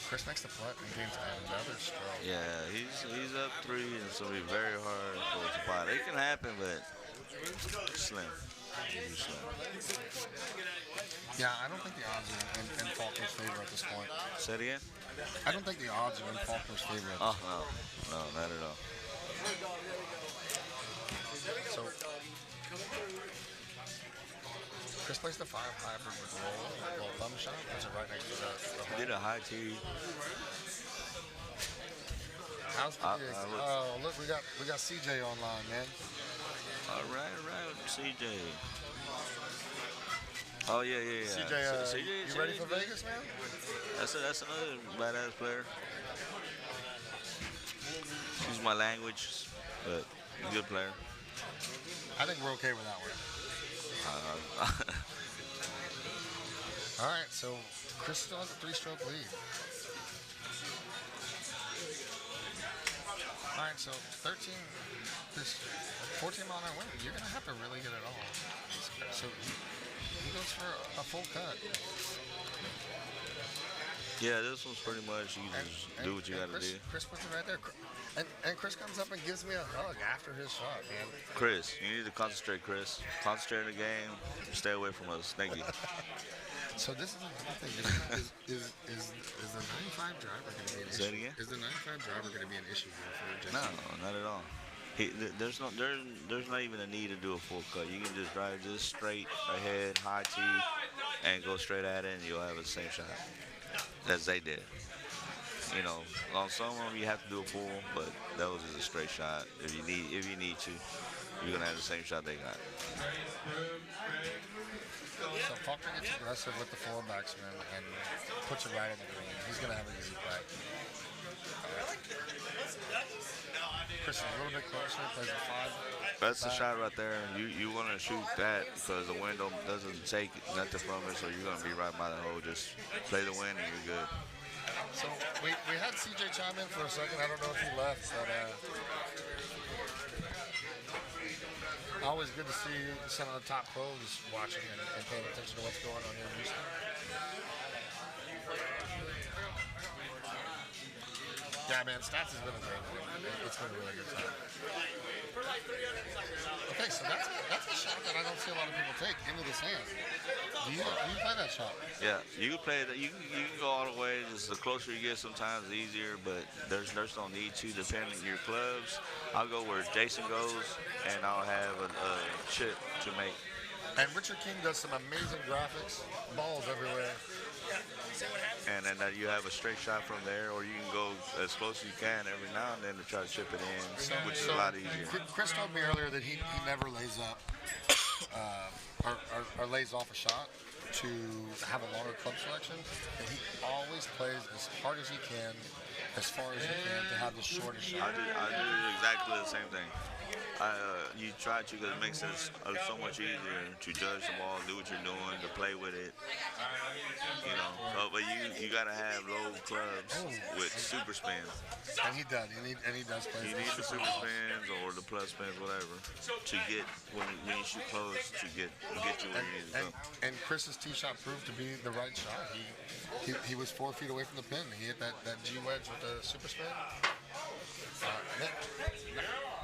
Chris makes the putt and gains another stroke. Yeah, he's up 3, and it's gonna be very hard for a spot. It can happen, but slim. Slim. Yeah, I don't think the odds are in Faulkner's favor at this point. Say it again? I don't think the odds are in Faulkner's favor at this point. No, not at all. So, Chris plays the 5 hybrid with roll thumb shot. Puts it right next to the He did a high tee. How's the oh, look, we got CJ online, man. All right, CJ. Oh yeah. CJ, CJ, you ready for Vegas, man? That's another badass player. Excuse my language, but good player. I think we're okay with that one. All right, so Chris still has a 3-stroke lead. All right, so 14-mile-an-hour wind. You're gonna have to really get it all. So he goes for a full cut. Yeah, this one's pretty much you just do what you gotta do. Chris puts it right there. And Chris comes up and gives me a hug after his shot, man. Chris, you need to concentrate, Chris. Concentrate in the game. Stay away from us. Thank you. So this is another thing. Is the 95 driver going to be an issue? Say it again? Is the 95 driver going to be an issue here for Jason? No, not at all. There's not even a need to do a full cut. You can just drive just straight ahead, high tee, and go straight at it, and you'll have the same shot as they did. On some of them you have to do a full, but that was just a straight shot. If you need to, you're gonna have the same shot they got. So Faulkner gets aggressive with the 4 backsman and puts it right in the green. He's gonna have an easy play. Chris is a little bit closer, plays a 5. That's the shot right there. You want to shoot that because the wind doesn't take nothing from it, so you're gonna be right by the hole. Just play the wind and you're good. So we had CJ chime in for a second. I don't know if he left, but always good to see some of the top pros watching and paying attention to what's going on here in Houston. Yeah, man, Stats has been amazing. It's been a really good time. Okay, so that's a shot that I don't see a lot of people take into the sand. Do you play that shot? Yeah, you can play that. You can go all the way. Just the closer you get, sometimes the easier. But there's no need to, depending on your clubs. I'll go where Jason goes, and I'll have a chip to make. And Richard King does some amazing graphics, balls everywhere. And then you have a straight shot from there, or you can go as close as you can every now and then to try to chip it in, which is a lot easier. Chris told me earlier that he never lays up or lays off a shot to have a longer club selection, and he always plays as hard as he can, as far as he can, to have the shortest shot. I do exactly the same thing. You try to because it makes it so much easier to judge the ball, do what you're doing, to play with it. But you gotta have low clubs with super spins. And he does. And he does play. You need the super spins or the plus spins, whatever, to get when you shoot close to get you where you need to go. And Chris's tee shot proved to be the right shot. He was 4 feet away from the pin. He hit that G wedge with the super spin.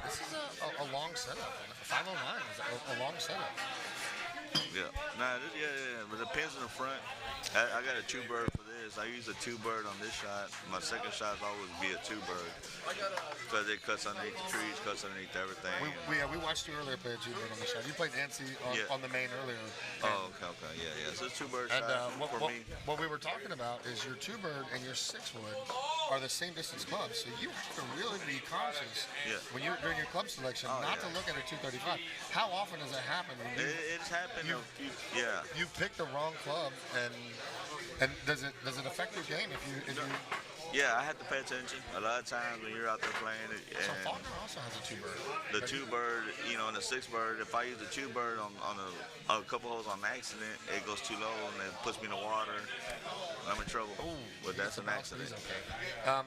This is a long setup. 509 is a long setup. Yeah. But the pins in the front. I got a 2-bird for this. I use a 2-bird on this shot. My second shot will always be a 2-bird because it cuts underneath the trees, cuts underneath everything. We watched you earlier play a 2-bird on the shot. You played Nancy on the main earlier. Oh, okay. Yeah. So it's a 2-bird shot for me. What we were talking about is your 2-bird and your 6-wood are the same distance clubs. So you have to really be conscious when you're doing your club selection not to look at a 235. How often does that happen? It's happened. You pick the wrong club and does it does it affect your game if you? Yeah, I have to pay attention. A lot of times when you're out there playing, So and Faulkner also has a 2-bird. the 2-bird, and the 6-bird, if I use the 2-bird on a couple holes on accident, it goes too low and it puts me in the water. I'm in trouble. But that's an accident. Okay.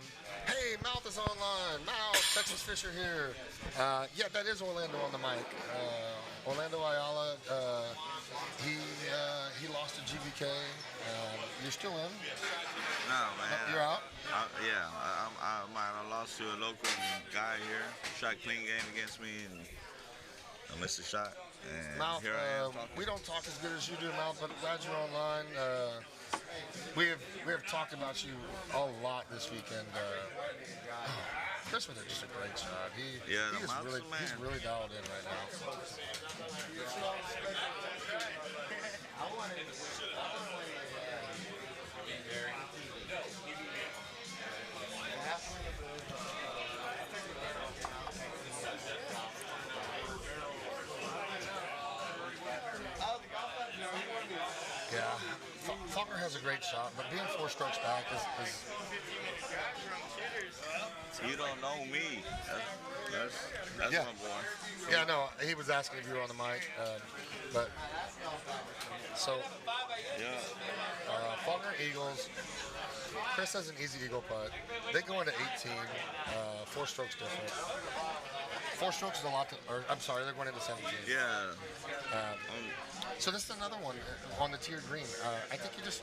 Hey, Mouth is online. Mouth, Texas Fisher here. Yeah, that is Orlando on the mic. Orlando Ayala, he lost to GVK. You're still in? No, man. You're out? I lost to a local guy here. Shot clean game against me, and I missed a shot. And Mouth, here I am. we don't talk as good as you do, Mouth, but glad you're online. We have talked about you a lot this weekend. Chris with just a great shot. He's really dialed in right now. Yeah, Faulkner has a great shot, but being 4 strokes back is You don't know me. That's yeah. my boy. Yeah, no, he was asking if you were on the mic, but so Faulkner Eagles. Chris has an easy eagle putt. They go into 18, 4 strokes different. 4 strokes is a lot. I'm sorry, they're going into 17. Yeah. So this is another one on the tiered green. I think you just.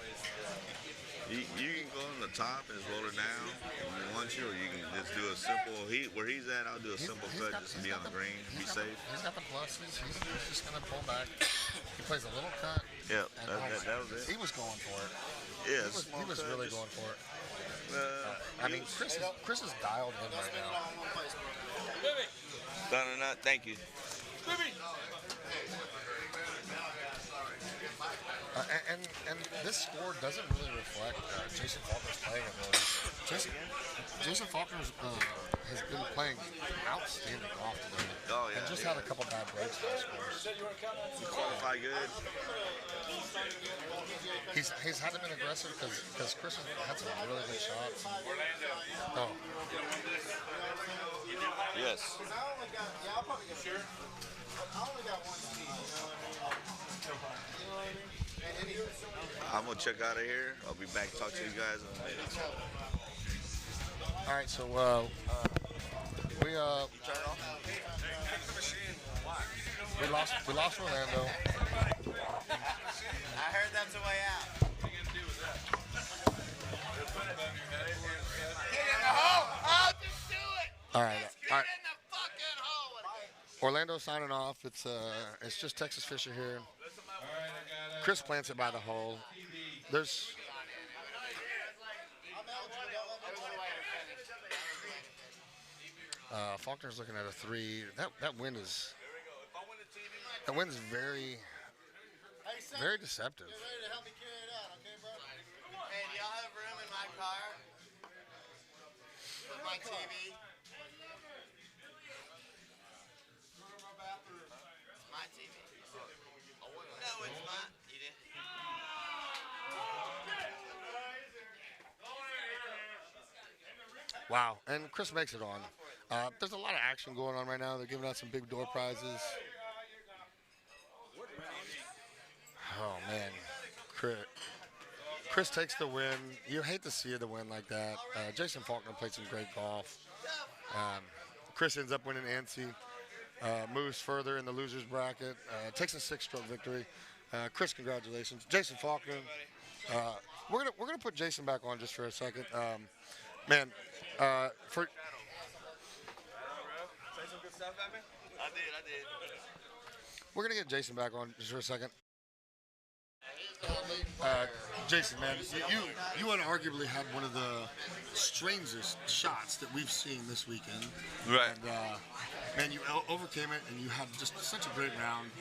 You can go on the top and just roll it down if you want to, or you can just do a simple. Where he's at, I'll do a simple cut just to be on the green, be safe. He's got the pluses. He's just going to pull back. He plays a little cut. Yeah, that was it. He was going for it. Yeah, he was really going for it. I mean, Chris is dialed in right now. Done or not? Thank you. And this score doesn't really reflect Jason Faulkner's playing ability. Jason Faulkner has been playing outstanding golf today. Oh, yeah. And just had a couple bad breaks in his scores. You qualify good. He's had to be aggressive because Chris has had some really good shots. Oh. Yes. I'll probably get sure. I only got one speed. I'm gonna check out of here. I'll be back to talk to you guys in a minute. All right, so we lost Orlando. I heard that's the way out. Get in the hole! Oh, just do it! All right. Get in the fucking hole! Orlando signing off. It's just Texas Fisher here. Chris plants it by the hole. There's Faulkner's looking at a 3. That wind is very deceptive. Ready to help me carry it out, okay, bro? Hey, do y'all have room in my car? With my TV? It's my TV. No, it's not. You did. Wow, and Chris makes it on. There's a lot of action going on right now. They're giving out some big door prizes. Oh, man. Chris takes the win. You hate to see the win like that. Jason Faulkner played some great golf. Chris ends up winning ANSI. Moves further in the loser's bracket. Takes a 6-stroke victory. Chris, congratulations. Jason Faulkner. We're gonna put Jason back on just for a second. Man, for Say some good stuff at me? I did. we're gonna get Jason back on just for a second. Jason, man, you unarguably had one of the strangest shots that we've seen this weekend. Right. And, man, you overcame it, and you had just such a great round.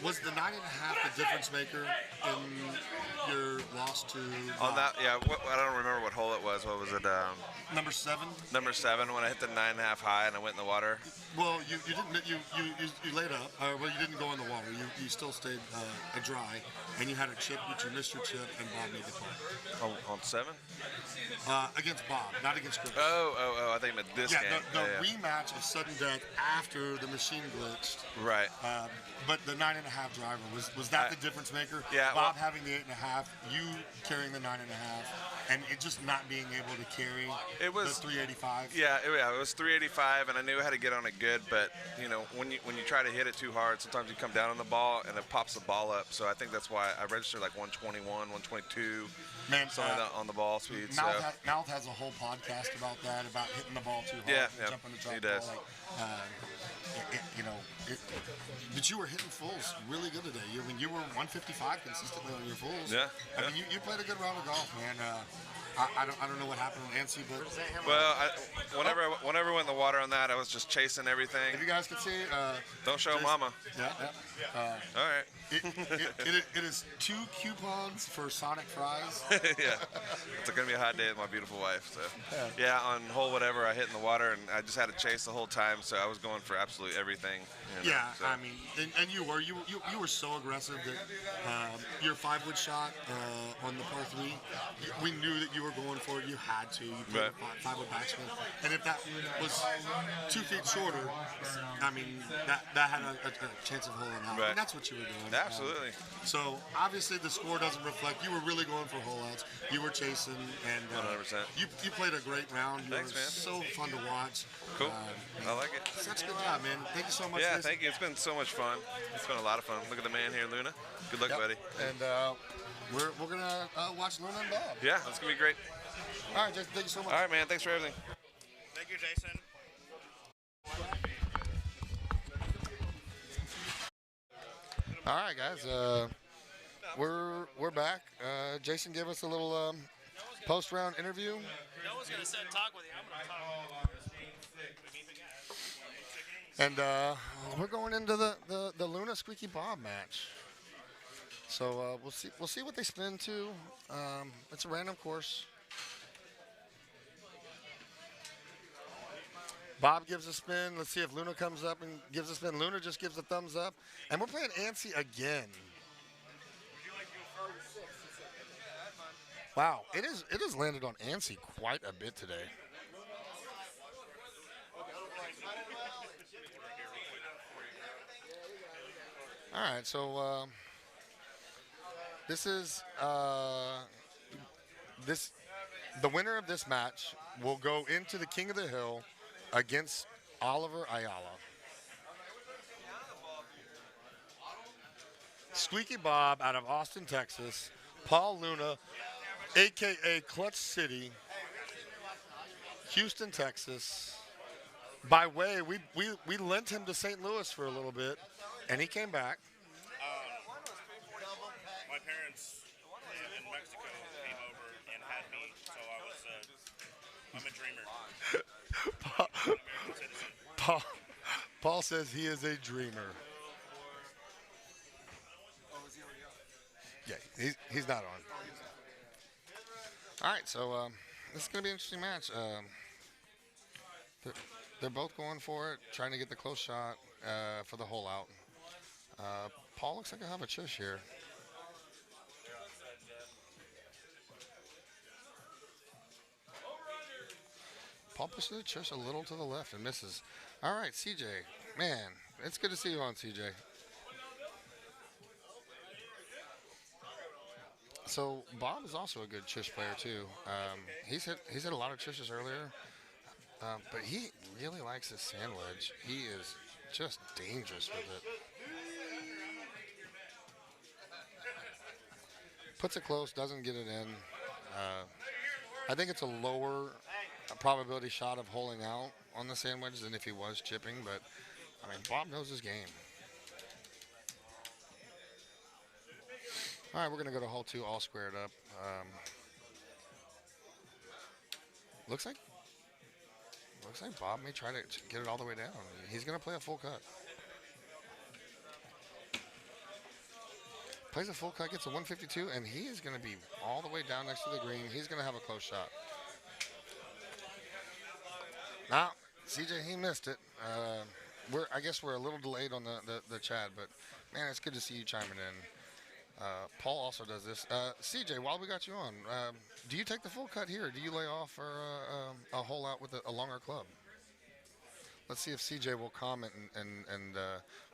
Was the 9.5 the difference maker in your loss to? On that, yeah. I don't remember what hole it was. What was it? Number 7. Number 7 when I hit the 9.5 high and I went in the water. Well, you didn't you laid up. Well, you didn't go in the water. You still stayed dry, and you had a chip, which you missed your chip, and Bob made the putt. On 7? Against Bob, not against Chris. Oh! I think meant this game. The rematch of sudden death after the machine glitched. Right. But the 9.5 driver was that the difference maker? Yeah. Bob having the 8.5, you carrying the 9.5, and it just not being able to carry. It was the 385. Yeah, it was 385, and I knew how to get on it good. But when you try to hit it too hard, sometimes you come down on the ball and it pops the ball up. So I think that's why I registered like 121, 122. Man, something on the ball speed. Mouth has a whole podcast about that, about hitting the ball too hard. Yeah, jumping the drop he does. ball. But you were hitting fulls really good today. You were 155 consistently on your fulls. Yeah. I mean, you played a good round of golf, man. I don't know what happened with Nancy, but whenever I went in the water on that, I was just chasing everything. If you guys can see, don't show Mama. Yeah. All right. It is 2 coupons for Sonic fries. Yeah, it's going to be a hot day with my beautiful wife. So, yeah, on hole whatever, I hit in the water, and I just had to chase the whole time. So I was going for absolutely everything. So. I mean, and you were so aggressive that your 5-wood shot on the par 3, we knew that you were going for it. You had to. You played a 5-wood backspin, and if that was 2 feet shorter, I mean that had a chance of holding out. Right. And that's what you were doing. Absolutely. So obviously the score doesn't reflect. You were really going for hole outs. You were chasing, and 100%. You played a great round. Thanks, man. So fun to watch. Cool. I like it. Such a good job, man. Thank you so much. Yeah, thank you. It's been so much fun. It's been a lot of fun. Look at the man here, Luna. Good luck, buddy. And we're gonna watch Luna and Bob. Yeah, it's gonna be great. All right, Jason. Thank you so much. All right, man. Thanks for everything. Thank you, Jason. All right, guys. We're back. Jason gave us a little post-round interview. No one's gonna sit and talk with you. I'm gonna talk. And we're going into the Luna Squeaky Bob match. So we'll see what they spin to. It's a random course. Bob gives a spin. Let's see if Luna comes up and gives a spin. Luna just gives a thumbs up. And we're playing Antsy again. Wow, it has landed on Antsy quite a bit today. All right, so this is the winner of this match will go into the King of the Hill against Oliver Ayala. Squeaky Bob out of Austin, Texas. Paul Luna, a.k.a. Clutch City, Houston, Texas. By way, we lent him to St. Louis for a little bit, and he came back. My parents in Mexico came over and had me, so I'm a dreamer. I'm an American citizen. Paul says he is a dreamer. Yeah, he's not on. All right, so this is going to be an interesting match. They're both going for it, trying to get the close shot for the hole out. Paul looks like I have a chish here. Paul pushes the chish a little to the left and misses. All right, CJ. Man, it's good to see you on, CJ. So Bob is also a good chish player too. He's hit a lot of chishes earlier, but he really likes his sand wedge. He is just dangerous with it. Puts it close, doesn't get it in. I think it's a lower probability shot of holing out on the sand wedge than if he was chipping, but I mean, Bob knows his game. All right, we're going to go to hole 2, all squared up. Looks like Looks like Bob may try to get it all the way down. He's going to play a full cut. Plays a full cut, gets a 152, and he is going to be all the way down next to the green. He's going to have a close shot. Now, CJ, he missed it. I guess we're a little delayed on the chat, but man, it's good to see you chiming in. Paul also does this. CJ, while we got you on, do you take the full cut here, or do you lay off for a hole out with a longer club? Let's see if CJ will comment, and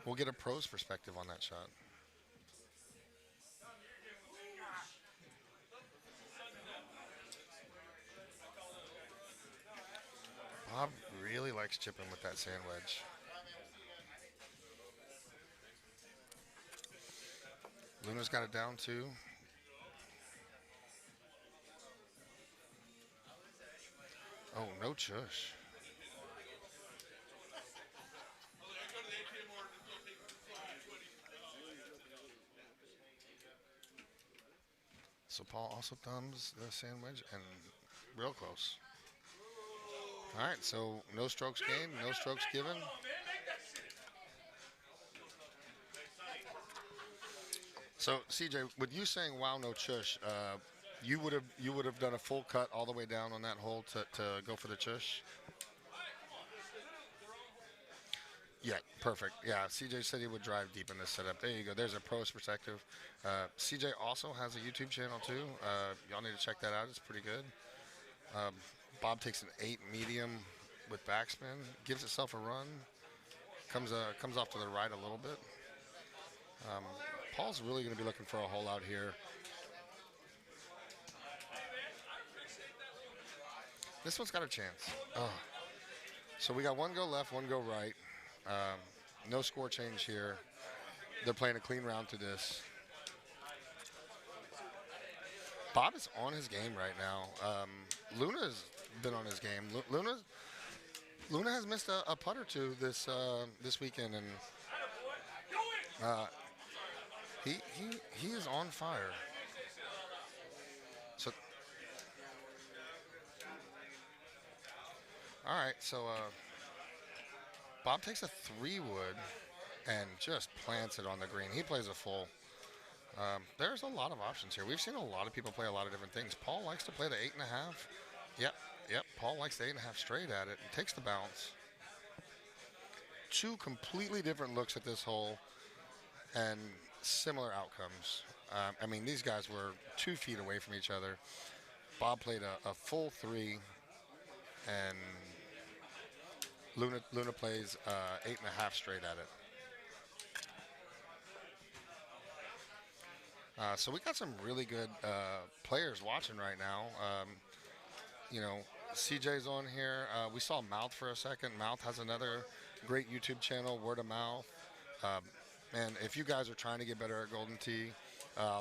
we'll get a pro's perspective on that shot. Bob really likes chipping with that sand wedge. Luna's got it down too. Oh, no chush. So Paul also thumbs the sand wedge and real close. All right, so no strokes gained, no strokes given. So CJ, with you saying wow no chush, you would have done a full cut all the way down on that hole to go for the chush? Yeah, perfect. Yeah, CJ said he would drive deep in this setup. There you go. There's a pro's perspective. CJ also has a YouTube channel too. Y'all need to check that out. It's pretty good. Bob takes an 8 medium with backspin, gives itself a run, comes off to the right a little bit. Paul's really going to be looking for a hole out here. This one's got a chance. Oh. So we got one go left, one go right. No score change here. They're playing a clean round to this. Bob is on his game right now. Luna's been on his game. Luna has missed a putt or two this weekend, and he is on fire. So, all right. So Bob takes a 3-wood and just plants it on the green. He plays a full. There's a lot of options here. We've seen a lot of people play a lot of different things. Paul likes to play the 8.5. Yep. Paul likes the 8.5 straight at it and takes the bounce. Two completely different looks at this hole and similar outcomes. I mean, these guys were 2 feet away from each other. Bob played a full 3, and Luna plays 8.5 straight at it. So we got some really good players watching right now. CJ's on here. We saw Mouth for a second. Mouth has another great YouTube channel, Word of Mouth. And if you guys are trying to get better at Golden Tee,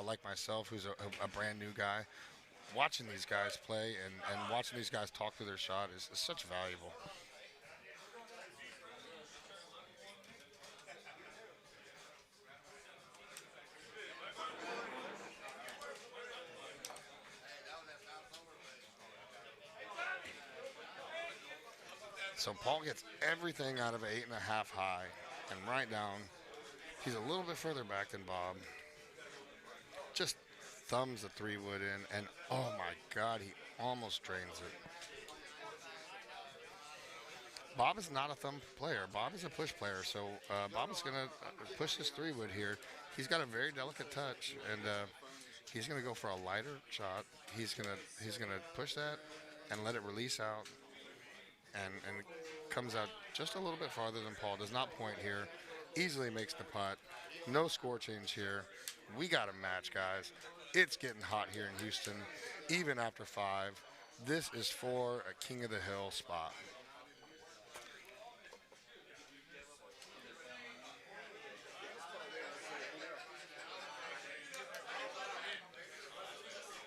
like myself, who's a brand new guy, watching these guys play and watching these guys talk through their shot is such valuable. So Paul gets everything out of an 8.5 high and right down. He's a little bit further back than Bob. Just thumbs the 3-wood in, and oh my God, he almost drains it. Bob is not a thumb player. Bob is a push player, so Bob is going to push his 3-wood here. He's got a very delicate touch, and he's going to go for a lighter shot. He's going to push that and let it release out. And comes out just a little bit farther than Paul. Does not point here. Easily makes the putt. No score change here. We got a match, guys. It's getting hot here in Houston, even after 5. This is for a King of the Hill spot.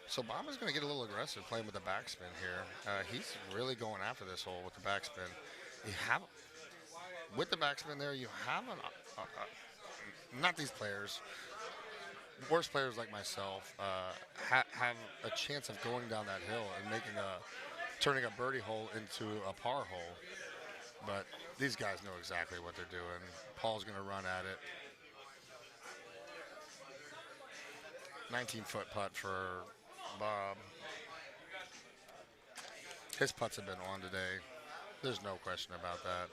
So Bob is going to get a little aggressive playing with the backspin here. He's really going after this hole with the backspin. With the backspin there, you have not these players, worse players like myself, have a chance of going down that hill and making turning a birdie hole into a par hole. But these guys know exactly what they're doing. Paul's going to run at it. 19-foot putt for Bob. His putts have been on today. There's no question about that.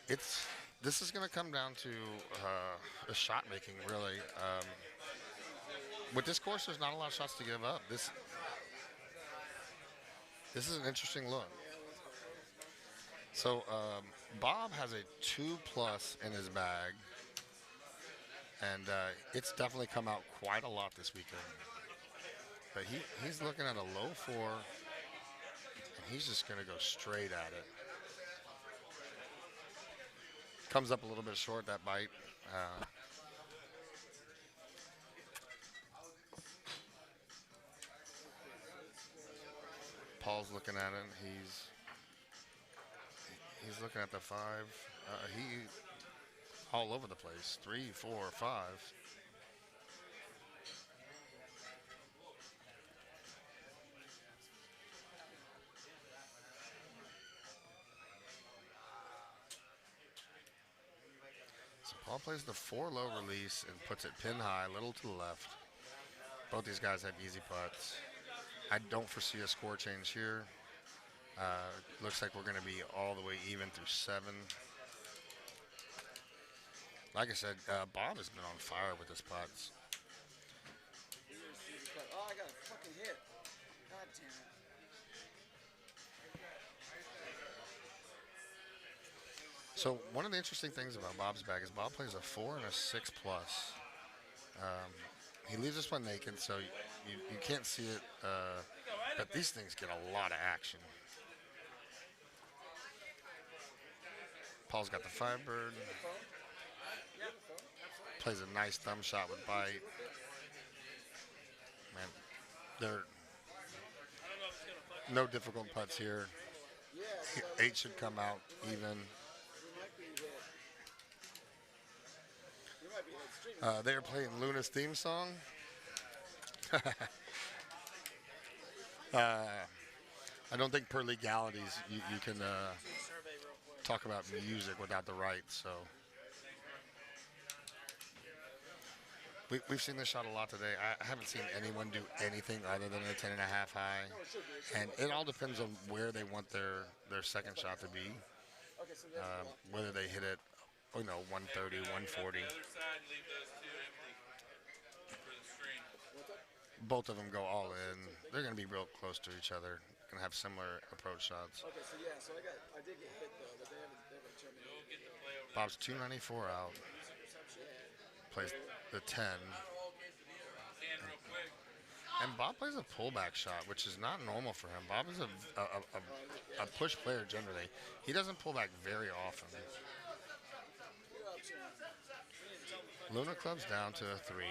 This is going to come down to a shot making, really. With this course, there's not a lot of shots to give up. This is an interesting look. So Bob has a 2+ in his bag, and it's definitely come out quite a lot this weekend. But he's looking at a low 4, and he's just going to go straight at it. Comes up a little bit short, that bite. Paul's looking at it. He's looking at the 5. He all over the place. 3, 4, 5. So Paul plays the 4 low release and puts it pin high, a little to the left. Both these guys have easy putts. I don't foresee a score change here. Looks like we're going to be all the way even through 7. Like I said, Bob has been on fire with his putts. Oh, I got a fucking hit. God damn it. So one of the interesting things about Bob's bag is Bob plays a 4 and a 6+. He leaves this one naked, so you can't see it, but these things get a lot of action. Paul's got the 5-bird. Plays a nice thumb shot with bite. Man, there are no difficult putts here. 8 should come out even. They are playing Luna's theme song. I don't think per legalities you can talk about music without the rights. So we've seen this shot a lot today. I haven't seen anyone do anything other than a 10.5 high, and it all depends on where they want their second shot to be. Whether they hit it, 130, 140. Both of them go all in. They're going to be real close to each other. Going to have similar approach shots. Okay, so yeah, I did get hit though, but they haven't terminated. Bob's 294 out. Plays the 10. And Bob plays a pullback shot, which is not normal for him. Bob is a push player generally. He doesn't pull back very often. Luna clubs down to a 3.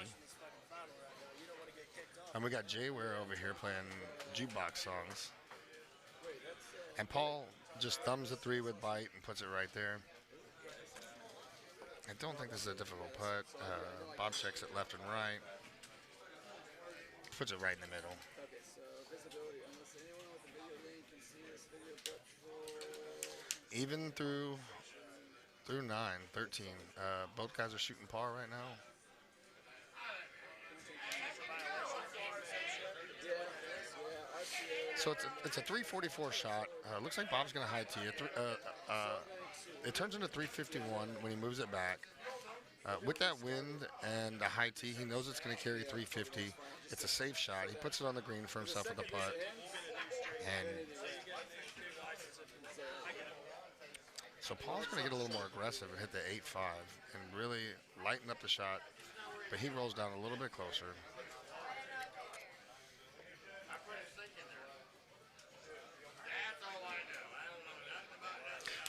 And we got Jay Ware over here playing jukebox songs. And Paul just thumbs the 3 with bite and puts it right there. I don't think this is a difficult putt. Bob checks it left and right. Puts it right in the middle. Okay, so visibility, unless anyone with a video link can see this video, but Even through 9, 13. Both guys are shooting par right now. So it's a 344 shot. Looks like Bob's going to high tee it. It turns into 351 when he moves it back. With that wind and the high tee, he knows it's going to carry 350. It's a safe shot. He puts it on the green for himself with a putt. And so Paul's going to get a little more aggressive and hit the 8-5 and really lighten up the shot. But he rolls down a little bit closer.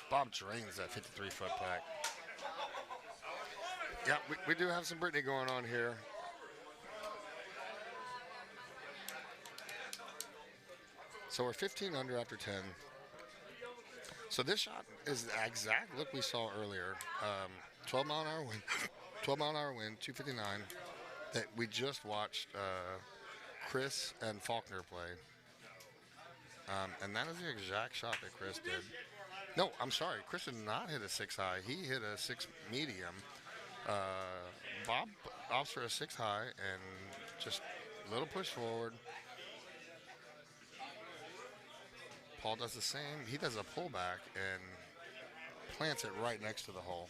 Bob drains that 53-foot putt. Yeah, we do have some Brittany going on here. So we're 15 under after 10. So this shot is the exact look we saw earlier. 12 mile an hour wind, 12 mile an hour wind, 259. That we just watched Chris and Faulkner play. And that is the exact shot that Chris did. No, I'm sorry. Chris did not hit a 6 high. He hit a 6 medium. Bob opts for a 6 high and just a little push forward. Paul does the same. He does a pullback and plants it right next to the hole.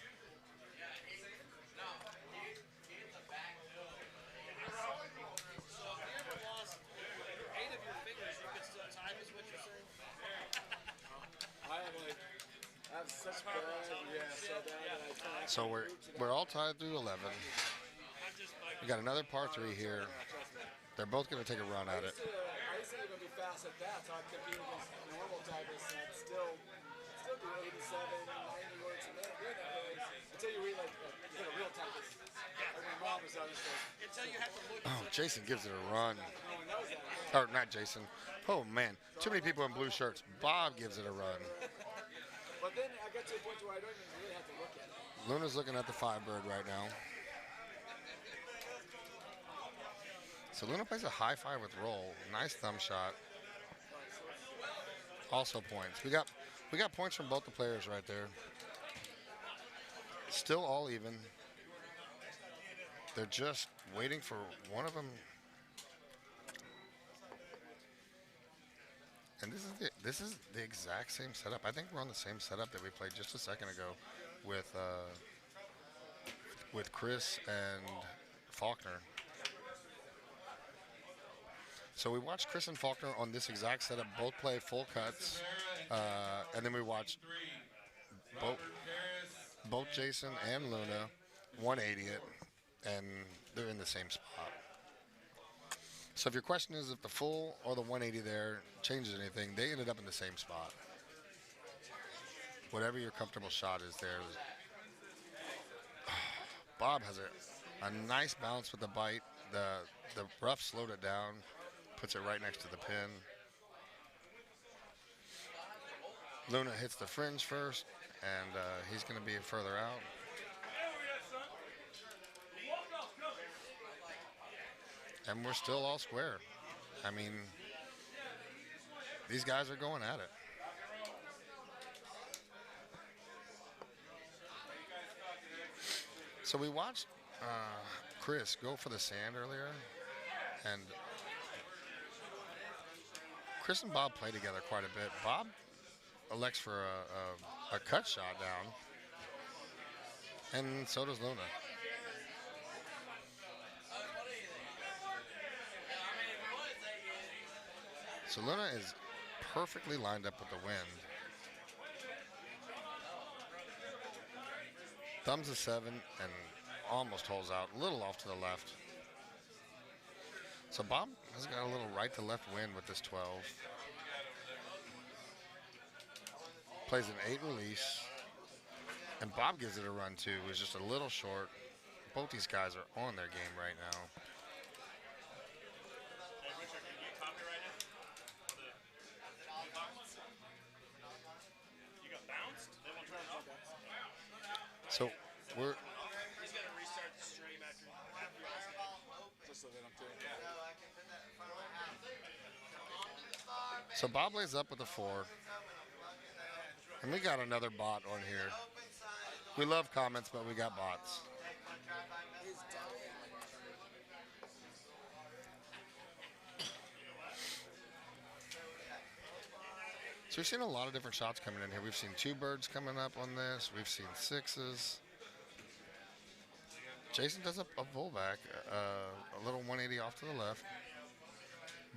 So we're all tied through 11. We got another par 3 here. They're both going to take a run at it. I used to think it would be fast at that, so I'd compete against normal typists and I'd still do 87, 90 words a minute. Doing that really, until you read like you hit a real typist. Like my mom was always like, until you have to look. Oh, Jason gives it a run. Or not Jason. Oh man, too many people in blue shirts. Bob gives it a run. But then I got to a point where I don't even really have to look at it. Luna's looking at the 5-bird right now. So Luna plays a high 5 with roll. Nice thumb shot. Also points. We got points from both the players right there. Still all even. They're just waiting for one of them. And this is the exact same setup. I think we're on the same setup that we played just a second ago with Chris and Faulkner. So we watched Chris and Faulkner on this exact setup both play full cuts, and then we watched both Jason and Luna 180 it, and they're in the same spot. So if your question is if the full or the 180 there changes anything, they ended up in the same spot. Whatever your comfortable shot is there. Bob has a nice bounce with the bite. The rough slowed it down, puts it right next to the pin. Luna hits the fringe first, and he's going to be further out. And we're still all square. I mean, these guys are going at it. So we watched Chris go for the sand earlier, and Chris and Bob play together quite a bit. Bob elects for a cut shot down, and so does Luna. So Luna is perfectly lined up with the wind. Thumbs a 7 and almost holds out, a little off to the left. So Bob has got a little right to left wind with this 12. Plays an 8 release. And Bob gives it a run too, was just a little short. Both these guys are on their game right now. So we're He's gonna restart the stream after just so that I'm doing So Bob lays up with a 4. And we got another bot on here. We love comments, but we got bots. So we've seen a lot of different shots coming in here. We've seen 2 birds coming up on this. We've seen 6s. Jason does a pullback, a little 180 off to the left.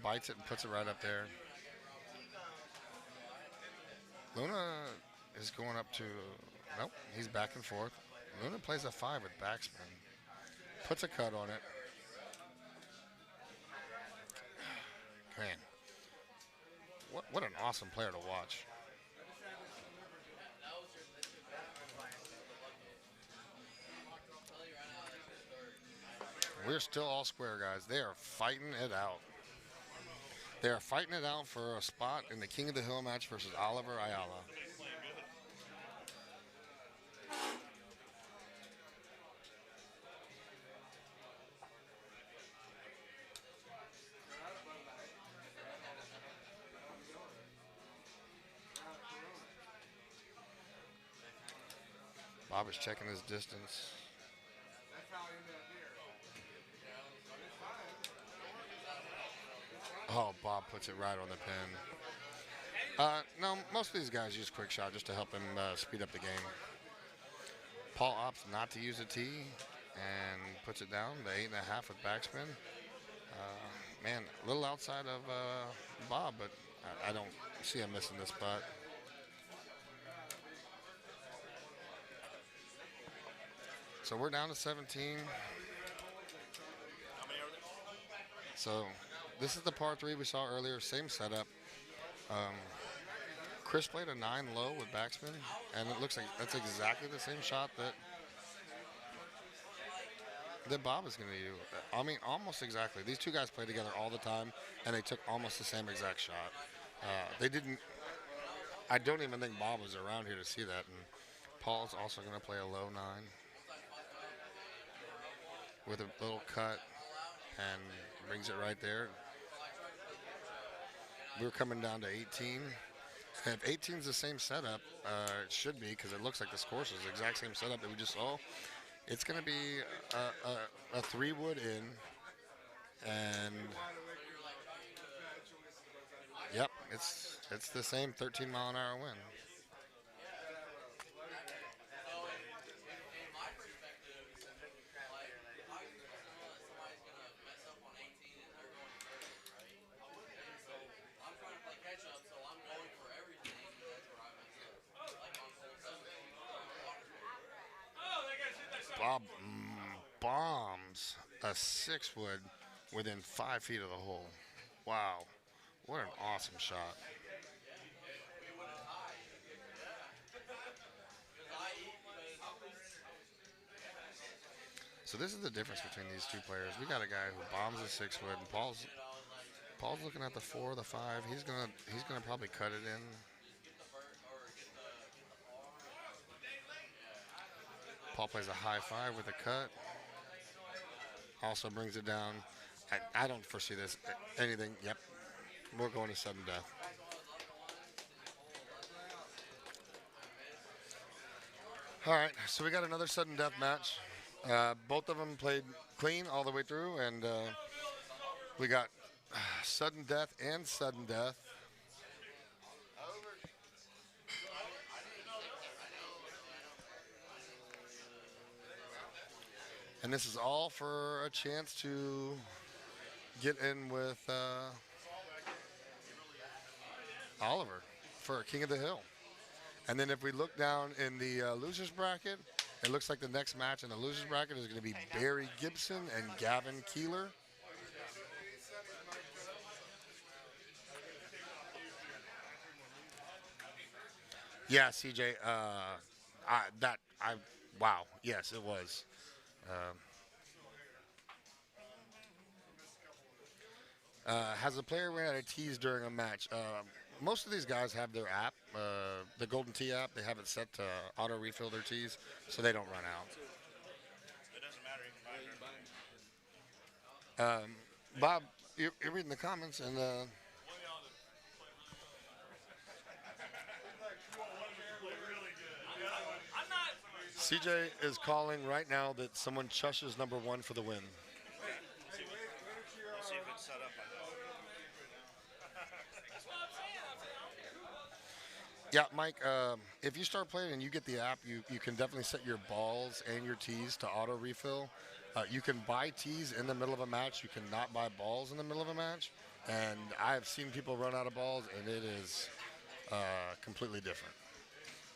Bites it and puts it right up there. Luna is going up to, nope, he's back and forth. Luna plays a 5 with backspin. Puts a cut on it. Man, what an awesome player to watch. We're still all square, guys. They are fighting it out. They are fighting it out for a spot in the King of the Hill match versus Oliver Ayala. Bob is checking his distance. Oh, Bob puts it right on the pin. No, most of these guys use quick shot just to help him speed up the game. Paul opts not to use a tee and puts it down, the 8.5 with backspin. Man, a little outside of Bob, but I don't see him missing this putt. So we're down to 17. So this is the par 3 we saw earlier, same setup. Chris played a 9 low with backspin, and it looks like that's exactly the same shot that Bob is going to do. I mean, almost exactly. These two guys play together all the time, and they took almost the same exact shot. They didn't. I don't even think Bob was around here to see that. And Paul's also going to play a low 9 with a little cut and brings it right there. We're coming down to 18. And if 18 is the same setup, it should be, because it looks like this course is the exact same setup that we just saw. It's going to be a 3-wood in, and yep, it's the same 13-mile-an-hour wind. Bob bombs a 6-wood within 5 feet of the hole. Wow, what an awesome shot. So this is the difference between these two players. We got a guy who bombs a 6-wood, and Paul's looking at the 4, the 5. He's gonna probably cut it in. Paul plays a high 5 with a cut. Also brings it down. I don't foresee this anything. Yep, we're going to sudden death. All right, so we got another sudden death match. Both of them played clean all the way through, and we got sudden death and sudden death. And this is all for a chance to get in with Oliver for King of the Hill. And then if we look down in the losers bracket, it looks like the next match in the losers bracket is going to be Barry Gibson and Gavin Keeler. Yeah, CJ. Wow. Yes, it was. Has a player ran out of tees during a match? Most of these guys have their app, the Golden Tee app. They have it set to auto refill their tees, so they don't run out. It doesn't matter. You can buy it. Bob, you're reading the comments, and CJ is calling right now that someone chushes number 1 for the win. We'll see if it's set up. Yeah, Mike, if you start playing and you get the app, you can definitely set your balls and your tees to auto refill. You can buy tees in the middle of a match. You cannot buy balls in the middle of a match. And I've seen people run out of balls, and it is completely different.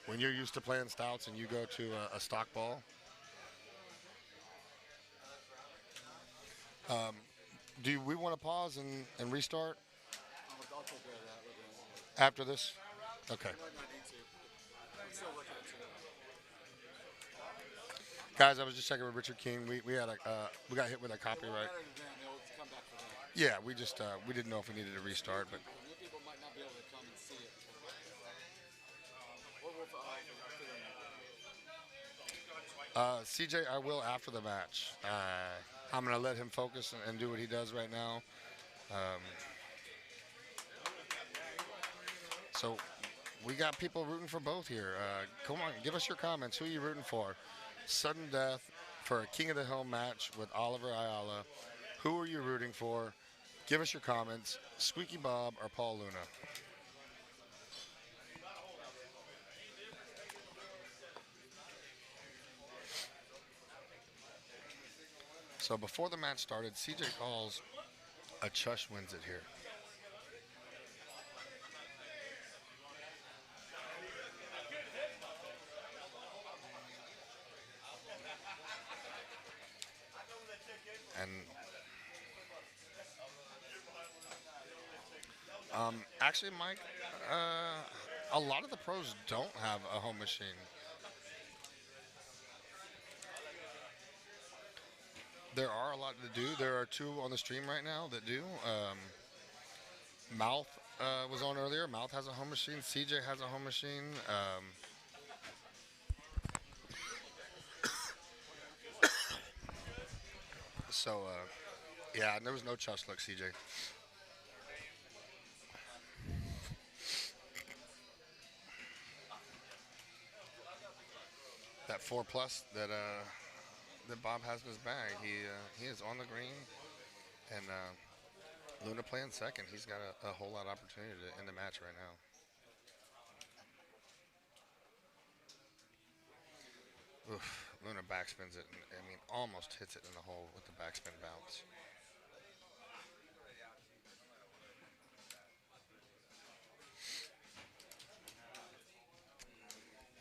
When you're used to playing stouts and you go to a stock ball. Do we want to pause and restart? After this? Okay. Guys, I was just checking with Richard King. We got hit with a copyright. Yeah, we didn't know if we needed to restart, but People might not be able to come and see it. CJ, I will after the match. I'm going to let him focus and do what he does right now. So we got people rooting for both here. Come on, give us your comments. Who are you rooting for? Sudden death for a King of the Hill match with Oliver Ayala. Who are you rooting for? Give us your comments. Squeaky Bob or Paul Luna? So before the match started, CJ calls a Chush wins it here. And actually, Mike, a lot of the pros don't have a home machine. There are a lot to do. There are two on the stream right now that do. Mouth was on earlier. Mouth has a home machine. CJ has a home machine. So, yeah, there was no Chush luck, CJ. That 4+ that Bob has in his bag, he is on the green, and Luna playing second. He's got a whole lot of opportunity to end the match right now. Oof, Luna backspins it, and I mean almost hits it in the hole with the backspin bounce.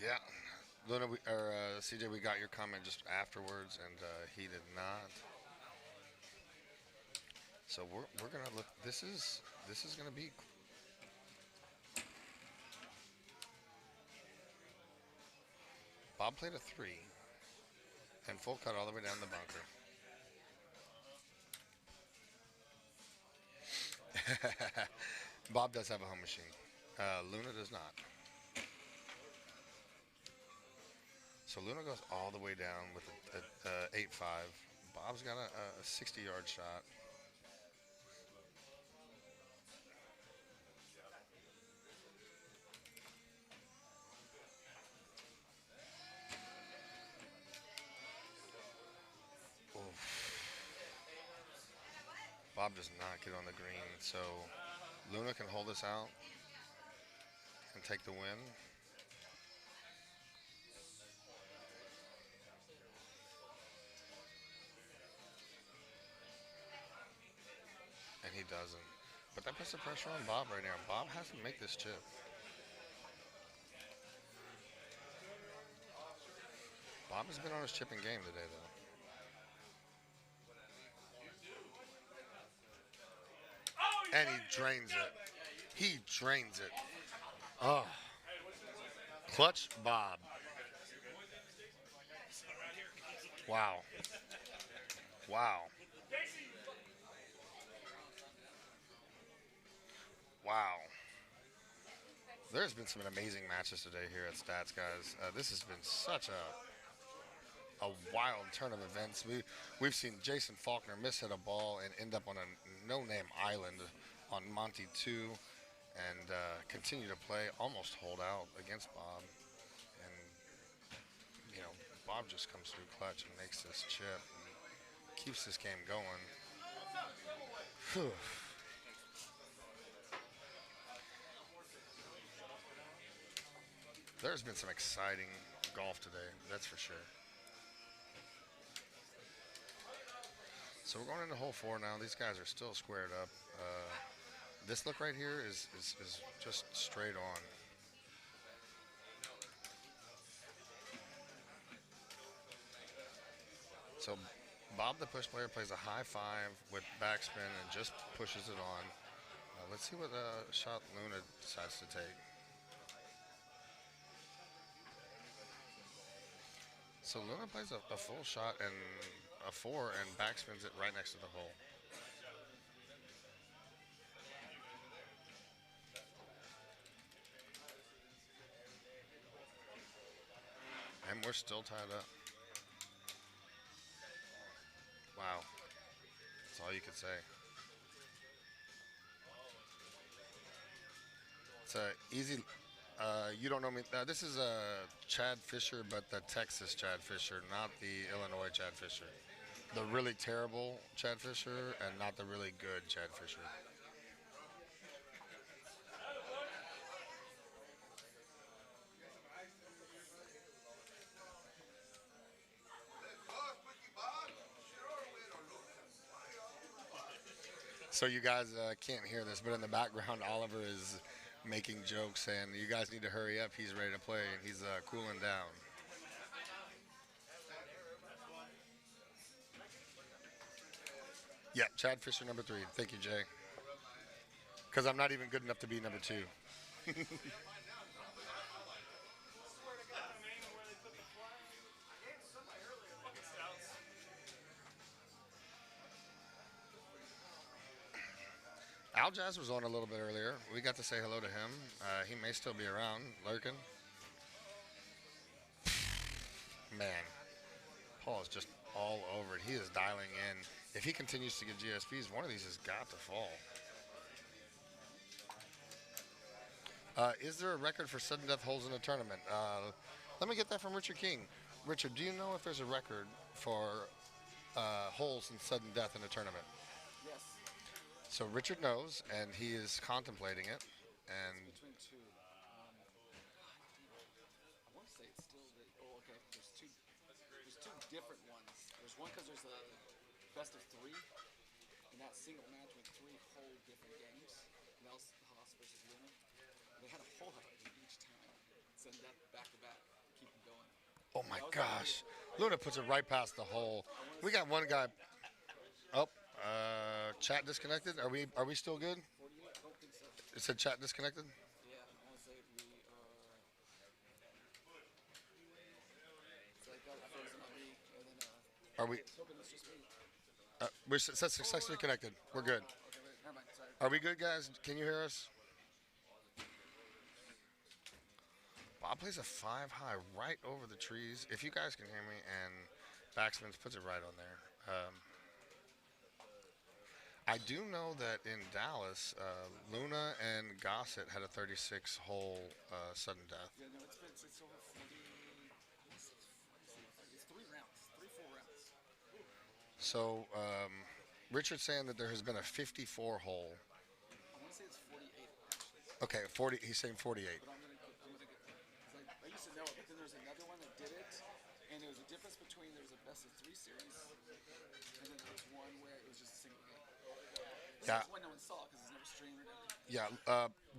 Yeah, Luna, CJ, we got your comment just afterwards, and he did not. So we're gonna look. This is gonna be. Bob played a 3 and full cut all the way down the bunker. Bob does have a home machine. Luna does not. So Luna goes all the way down with a 8-5. Bob's got a 60-yard shot. Bob does not get on the green, so Luna can hold this out and take the win. And he doesn't. But that puts the pressure on Bob right now. Bob has to make this chip. Bob has been on his chipping game today, though. And he drains it. He drains it. Oh. Clutch Bob. Wow. Wow. Wow. There's been some amazing matches today here at Stats, guys. This has been such a wild turn of events. We've seen Jason Faulkner miss-hit a ball and end up on a no-name island on Monty 2 and continue to play, almost hold out against Bob. And, you know, Bob just comes through clutch and makes this chip and keeps this game going. Whew. There's been some exciting golf today, that's for sure. So we're going into hole 4 now. These guys are still squared up. This look right here is just straight on. So Bob, the push player, plays a high 5 with backspin and just pushes it on. Let's see what shot Luna decides to take. So Luna plays a full shot and a 4 and backspins it right next to the hole. And we're still tied up. Wow. That's all you could say. It's a You don't know me. This is Chad Fisher, but the Texas Chad Fisher, not the Illinois Chad Fisher. The really terrible Chad Fisher and not the really good Chad Fisher. So you guys can't hear this, but in the background, Oliver is making jokes saying, "You guys need to hurry up. He's ready to play, and he's cooling down." Yeah, Chad Fisher, number 3. Thank you, Jay. Because I'm not even good enough to be number 2. Al Jazz was on a little bit earlier. We got to say hello to him. He may still be around, lurking. Man, Paul is just all over it. He is dialing in. If he continues to get GSPs, one of these has got to fall. Is there a record for sudden death holes in a tournament? Let me get that from Richard King. Richard, do you know if there's a record for holes in sudden death in a tournament? Yes. So Richard knows, and he is contemplating it. And Between two. I want to say it's still the. Oh, okay. There's two different ones. There's one because there's a best of 3, and that single match with 3 whole different games. And that was Haas versus Luna. They had a hole out in each time. Send that back to back. Keep them going. oh my gosh, Luna puts it right past the hole. We got one guy. Oh, chat disconnected. Are we still good? 48? I don't think so. It said chat disconnected. Yeah, I want to say we are. It's like that frozen on me, and then Are we? hoping it's just me. We're successfully connected. We're good. Okay, wait, never mind. Sorry. Are we good, guys? Can you hear us? Bob plays a 5 high right over the trees. If you guys can hear me, and backspins puts it right on there. I do know that in Dallas, Luna and Gossett had a 36-hole sudden death. Yeah, no, it's over 40. It's 3 rounds, 3 full rounds. So Richard's saying that there has been a 54 hole. I want to say it's 48 actually. Okay, 40. He's saying 48. But I'm gonna get that. 'Cause I used to know it, but then there's another one that did it, and there was a difference between there was a best of 3 series, and then there was one where it was just a single game. Yeah. That's one no one saw because it's never streamed or nothing. Yeah,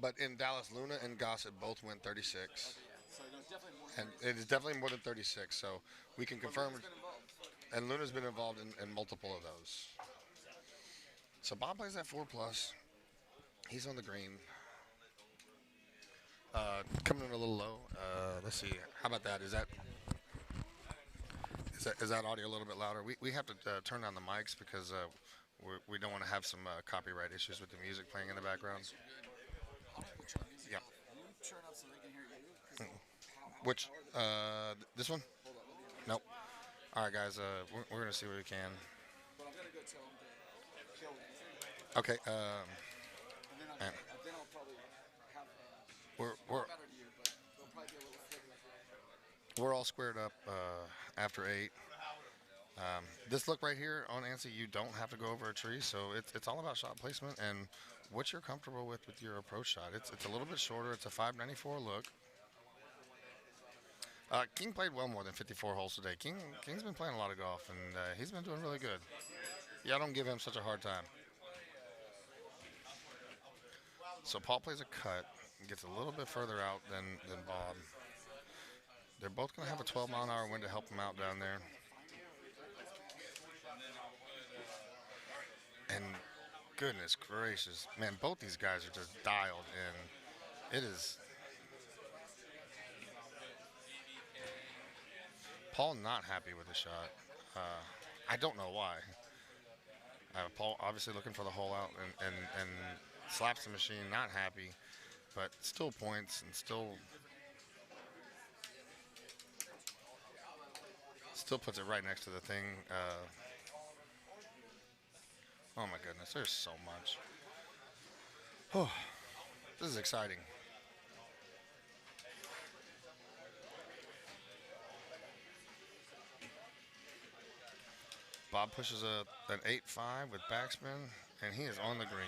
but in Dallas, Luna and Gossett both went 36. Okay, yeah. So no, it's definitely more. And it is definitely more than 36, so we can confirm. Luna's been involved. And Luna's been involved in multiple of those. So Bob plays that 4 plus. He's on the green. Coming in a little low. Let's see. How about that? Is that audio a little bit louder? We have to turn down the mics because we don't want to have some copyright issues with the music playing in the background. Yeah. You turn up so they can hear you. 'Cause Which this one? Nope. All right, guys. We're gonna see what we can. But I'm gonna go tell them to kill me. Okay. And then I'll probably have. We're Not matter to you, but there'll probably be a little flicker. we're all squared up after 8. This look right here on Ansi, you don't have to go over a tree, so it's all about shot placement and what you're comfortable with your approach shot. It's a little bit shorter. It's a 594 look. King played well more than 54 holes today. King's been playing a lot of golf, and he's been doing really good. Yeah, I don't give him such a hard time. So Paul plays a cut, gets a little bit further out than Bob. They're both going to have a 12-mile-an-hour wind to help them out down there. And goodness gracious, man, both these guys are just dialed in. It is. Paul not happy with the shot. I don't know why. Paul obviously looking for the hole out and slaps the machine, not happy, but still points and still puts it right next to the thing. Oh my goodness, there's so much. Oh, this is exciting. Bob pushes an 8-5 with backspin, and he is on the green.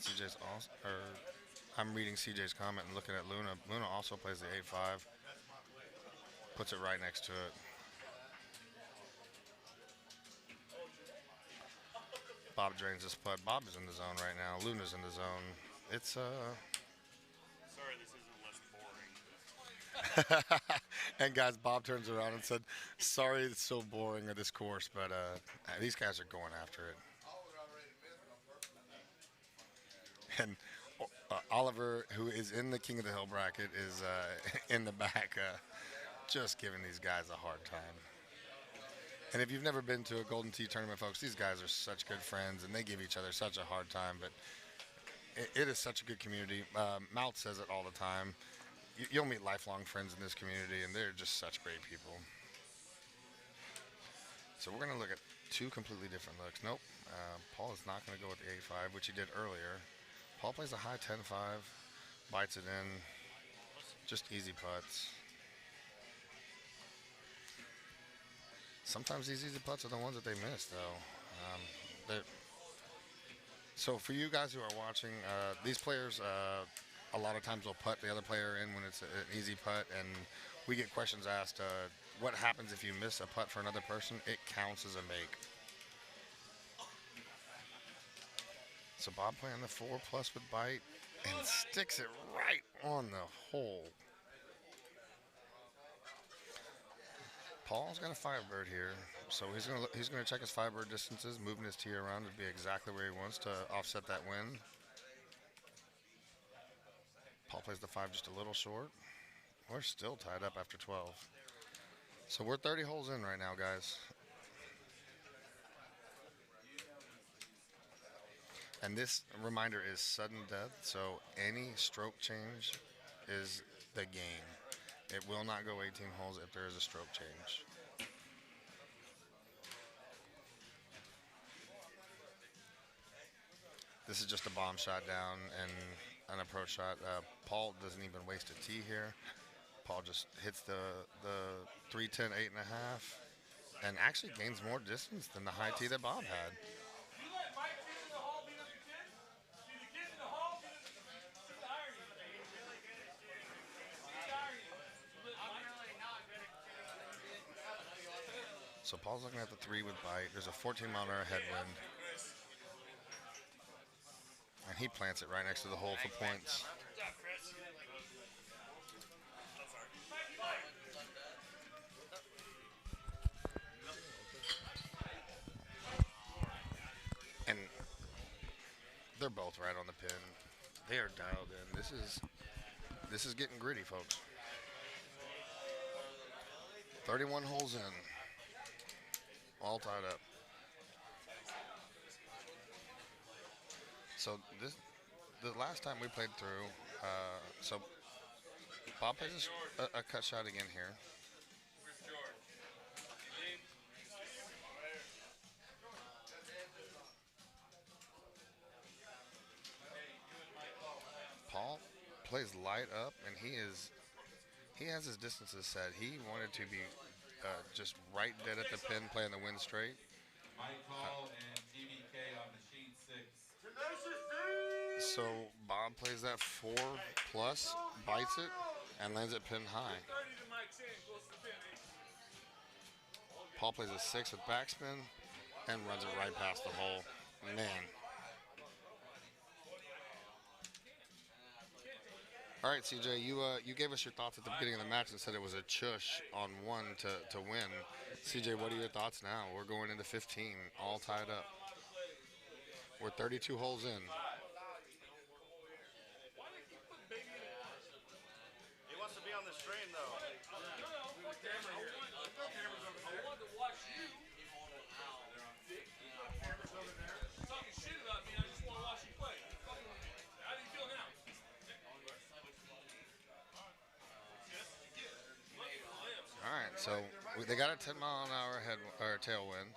CJ's also, I'm reading CJ's comment and looking at Luna. Luna also plays the 8-5, puts it right next to it. Bob drains this putt. Bob is in the zone right now. Luna's in the zone. It's Sorry, this isn't less boring. And guys, Bob turns around and said, "Sorry, it's so boring at this course, but these guys are going after it." And Oliver, who is in the King of the Hill bracket, is in the back, just giving these guys a hard time. And if you've never been to a Golden Tee tournament, folks, these guys are such good friends, and they give each other such a hard time. But it is such a good community. Mouth says it all the time. You'll meet lifelong friends in this community, and they're just such great people. So we're going to look at two completely different looks. Nope, Paul is not going to go with the 8-5, which he did earlier. Paul plays a high 10-5, bites it in, just easy putts. Sometimes these easy putts are the ones that they miss, though. So for you guys who are watching, these players a lot of times will putt the other player in when it's an easy putt, and we get questions asked, what happens if you miss a putt for another person? It counts as a make. So Bob playing the 4+ with bite and sticks it right on the hole. Paul's got a Firebird here, so he's gonna check his Firebird distances, moving his tee around to be exactly where he wants to offset that wind. Paul plays the 5 just a little short. We're still tied up after 12. So we're 30 holes in right now, guys. And this reminder is sudden death, so any stroke change is the game. It will not go 18 holes if there is a stroke change. This is just a bomb shot down and an approach shot. Paul doesn't even waste a tee here. Paul just hits the 310 8.5 and actually gains more distance than the high tee that Bob had. So Paul's looking at the 3 with bite. There's a 14-mile-an-hour headwind. And he plants it right next to the hole for points. And they're both right on the pin. They are dialed in. This is getting gritty, folks. 31 holes in. All tied up. So the last time we played through, so Bob plays a cut shot again here. Paul plays light up, and he has his distances set. He wanted to be just right dead at the pin, playing the wind straight. Mike Hall and TVK on machine 6. So Bob plays that 4+, bites it, and lands it pin high. Paul plays a 6 with backspin and runs it right past the hole. Man. All right, CJ, you gave us your thoughts at the beginning of the match and said it was a chush on 1 to win. CJ, what are your thoughts now? We're going into 15, all tied up. We're 32 holes in. He wants to be on the stream, though. All right, so they got a 10-mile-an-hour tailwind.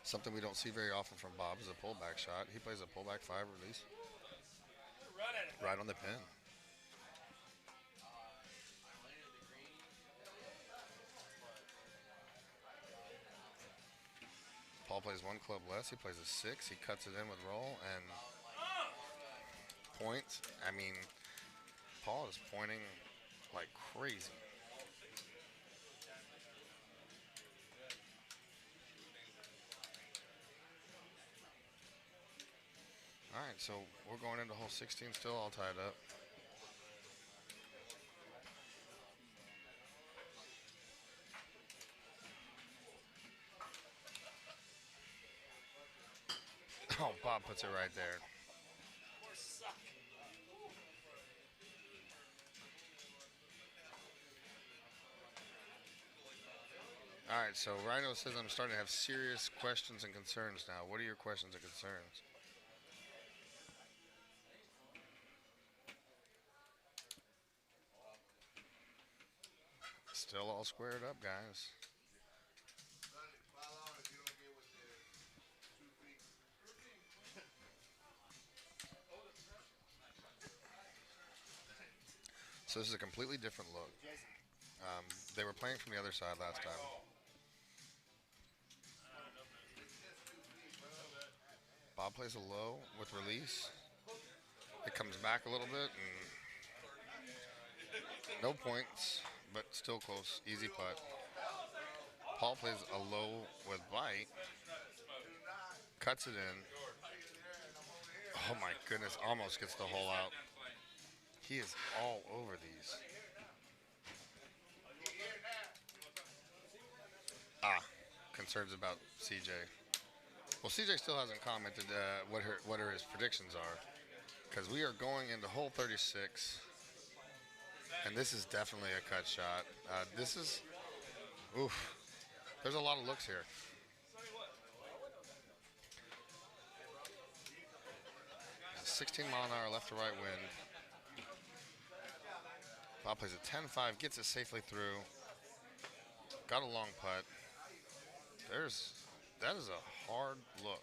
Something we don't see very often from Bob is a pullback shot. He plays a pullback 5 release. Right on the pin. Paul plays 1 club less. He plays a 6. He cuts it in with roll and points. I mean, Paul is pointing like crazy. All right, so we're going into hole 16 still all tied up. Oh, Bob puts it right there. All right, so Rhino says I'm starting to have serious questions and concerns now. What are your questions and concerns? Still all squared up, guys. So this is a completely different look. They were playing from the other side last time. Bob plays a low with release. It comes back a little bit and no points, but still close. Easy putt. Paul plays a low with bite. Cuts it in. Oh my goodness, almost gets the hole out. He is all over these. Concerns about CJ. Well, CJ still hasn't commented what his predictions are, because we are going into hole 36, and this is definitely a cut shot. This is, oof. There's a lot of looks here. It's a 16 mile an hour left to right wind. Bob plays a 10-5, gets it safely through. Got a long putt. That is a hard look.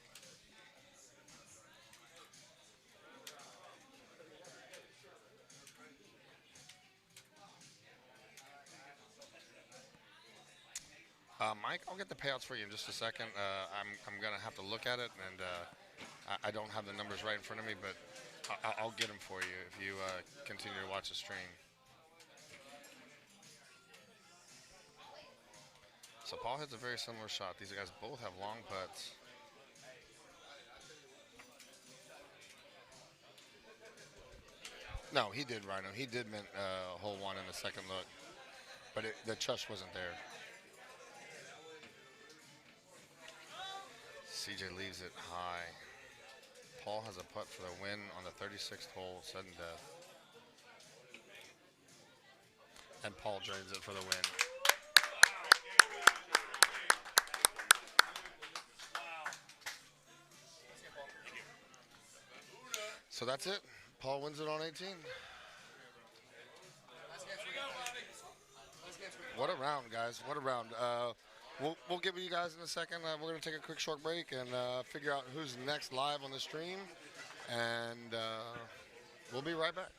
Mike, I'll get the payouts for you in just a second. I'm gonna have to look at it, and I don't have the numbers right in front of me, but I'll get them for you if you continue to watch the stream. So Paul hits a very similar shot. These guys both have long putts. No, he did, Rhino. He did mint hole 1 in the second look, but the chush wasn't there. CJ leaves it high. Paul has a putt for the win on the 36th hole, sudden death. And Paul drains it for the win. So that's it. Paul wins it on 18. What a round, guys. What a round. We'll get with you guys in a second. We're going to take a quick short break and figure out who's next live on the stream. And we'll be right back.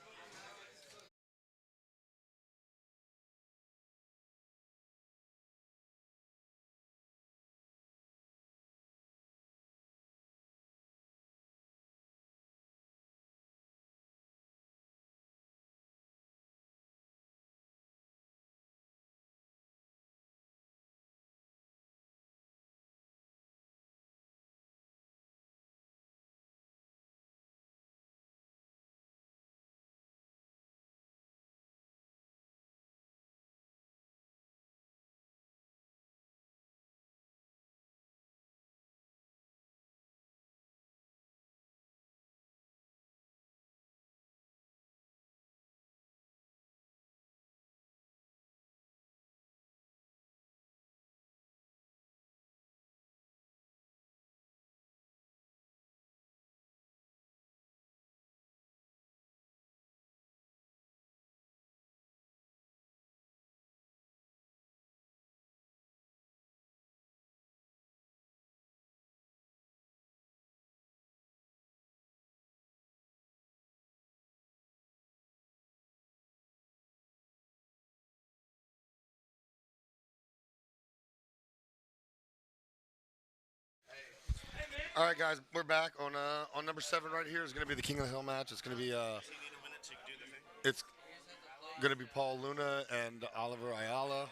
All right, guys, we're back on number 7 right here. Is going to be the King of the Hill match. It's going to be it's going to be Paul Luna and Oliver Ayala.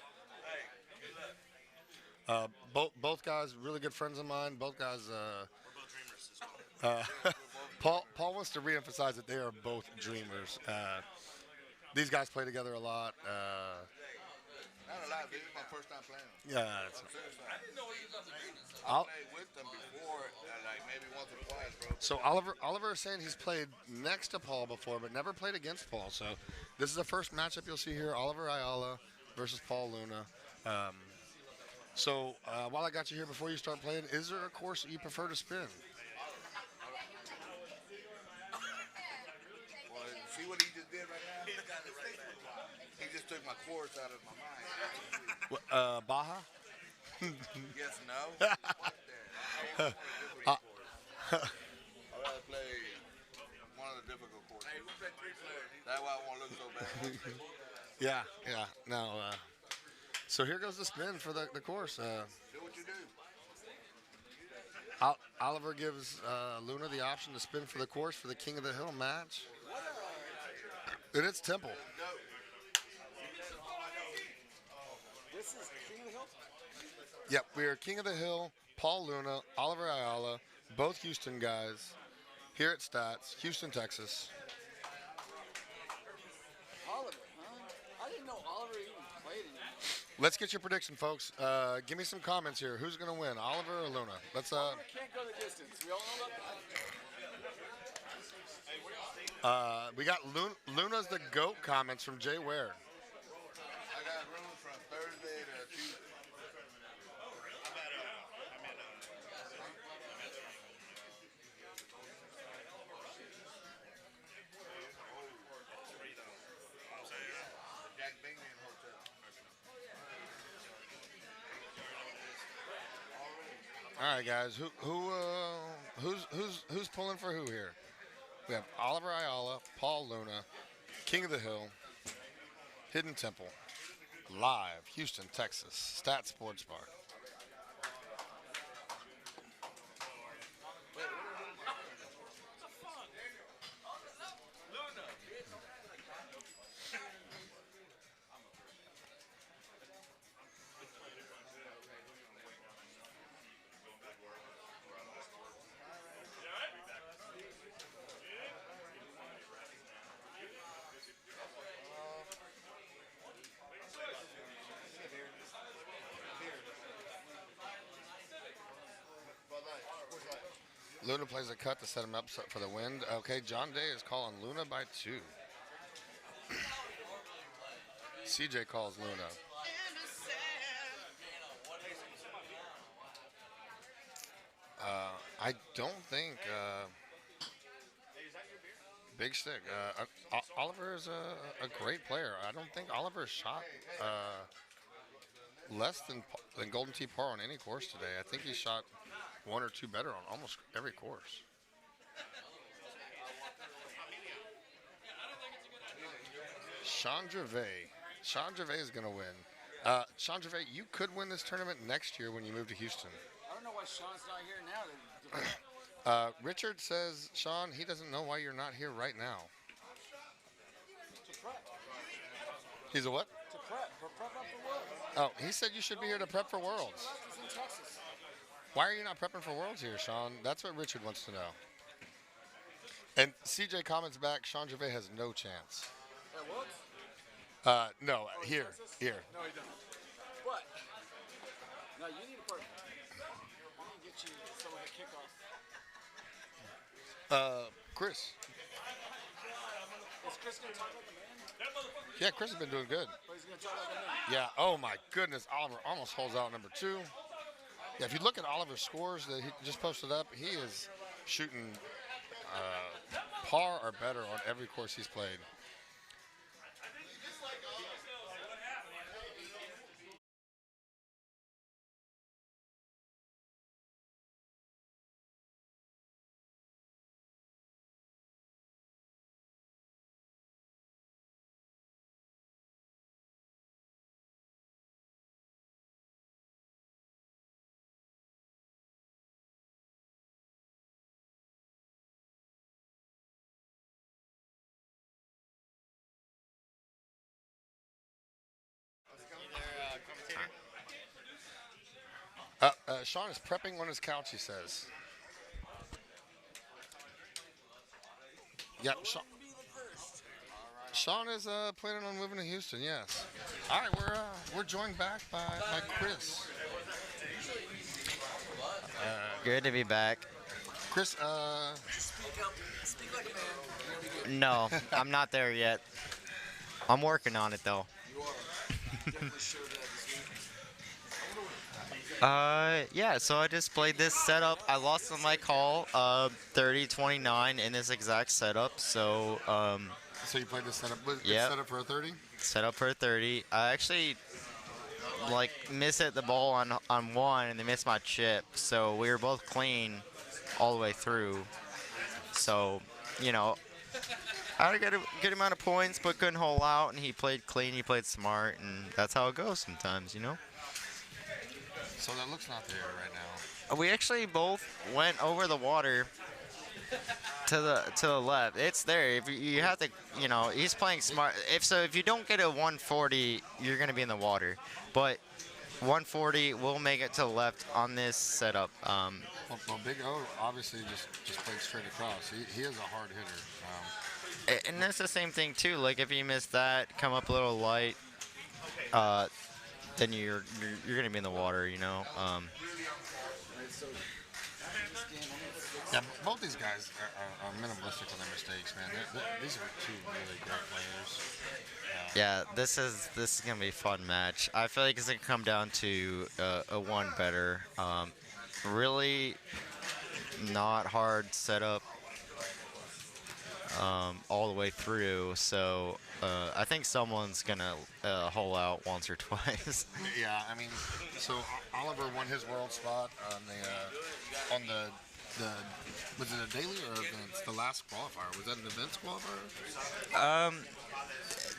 Both guys, really good friends of mine. Both guys. Paul wants to reemphasize that they are both dreamers. These guys play together a lot. Not a lot, dude. This is my first time playing them. Yeah, I'm serious. I didn't know he was on the business. I played with them before, like maybe once or twice, bro. So Oliver is saying he's played next to Paul before, but never played against Paul. So this is the first matchup you'll see here: Oliver Ayala versus Paul Luna. So while I got you here, before you start playing, is there a course that you prefer to spin? Well, see what he just did right now? He just took my course out of my mind. Baja? Yes, no. Fuck that. I'd rather play one of the difficult courses. Hey, we play 3 players. That's why I won't look so bad. Yeah. Now, so here goes the spin for the course. Do what you do. Oliver gives Luna the option to spin for the course for the King of the Hill match. And it's Temple. This is King of the Hill? Yep, we are King of the Hill, Paul Luna, Oliver Ayala, both Houston guys, here at Stats, Houston, Texas. Oliver, huh? I didn't know Oliver even played in it. Let's get your prediction, folks. Give me some comments here. Who's going to win, Oliver or Luna? Let's. Oliver can't go the distance. We all know that. We got Luna's the GOAT comments from Jay Ware. I got room from Thursday to Tuesday. Jack Bingman Hotel. All right, guys. Who's pulling for who here? We have Oliver Ayala, Paul Luna, King of the Hill, Hidden Temple, live, Houston, Texas, Stat Sports Bar. Luna plays a cut to set him up for the wind. Okay, John Day is calling Luna by 2. CJ calls Luna. I don't think Big Stick. Oliver is a great player. I don't think Oliver shot less than Golden Tee par on any course today. I think he shot 1 or 2 better on almost every course. Sean Gervais. Sean Gervais is going to win. Sean Gervais, you could win this tournament next year when you move to Houston. I don't know why Sean's not here now. Richard says, Sean, he doesn't know why you're not here right now. To prep. He's a what? To prep. For prep up for Worlds. Oh, he said you should be here to prep for Worlds. He's in Texas. Why are you not prepping for Worlds here, Sean? That's what Richard wants to know. And CJ comments back, Sean Gervais has no chance. At Worlds? No, here. No, he doesn't. But, no, you need a partner. We need to get you someone to kick off. Chris. Is Chris going to talk like a man? Yeah, Chris has been doing good. But he's going to talk like a man. Yeah, oh my goodness, Oliver almost holds out number 2. Yeah, if you look at Oliver's scores that he just posted up, he is shooting par or better on every course he's played. Sean is prepping on his couch, he says. Yep, Sean is planning on moving to Houston, yes. All right, we're joined back by Chris. Good to be back. Chris, Speak up. Speak like a man. No, I'm not there yet. I'm working on it though. You are. Definitely showed that this week. Yeah, so I just played this setup. I lost on my call, 30-29 in this exact setup. So, So you played this setup? Yeah. Set up for a 30? Set up for a 30. I actually miss hit the ball on one and they missed my chip. So we were both clean all the way through. So, I had a good amount of points, but couldn't hole out. And he played clean, he played smart, and that's how it goes sometimes, So that looks not there right now. We actually both went over the water to the left. It's there. If you have to, he's playing smart. If you don't get a 140, you're gonna be in the water. But 140 will make it to the left on this setup. Well, Big O obviously just played straight across. He is a hard hitter. And that's the same thing too. Like if you miss that, come up a little light, then you're gonna be in the water. Yeah, both these guys are minimalistic with their mistakes, man. These are two really great players. Yeah, this is gonna be a fun match. I feel like it's gonna come down to a one better. Really not hard setup all the way through. So I think someone's gonna hole out once or twice. Yeah, I mean, so Oliver won his world spot on the was it a daily or events? The last qualifier, was that an events qualifier?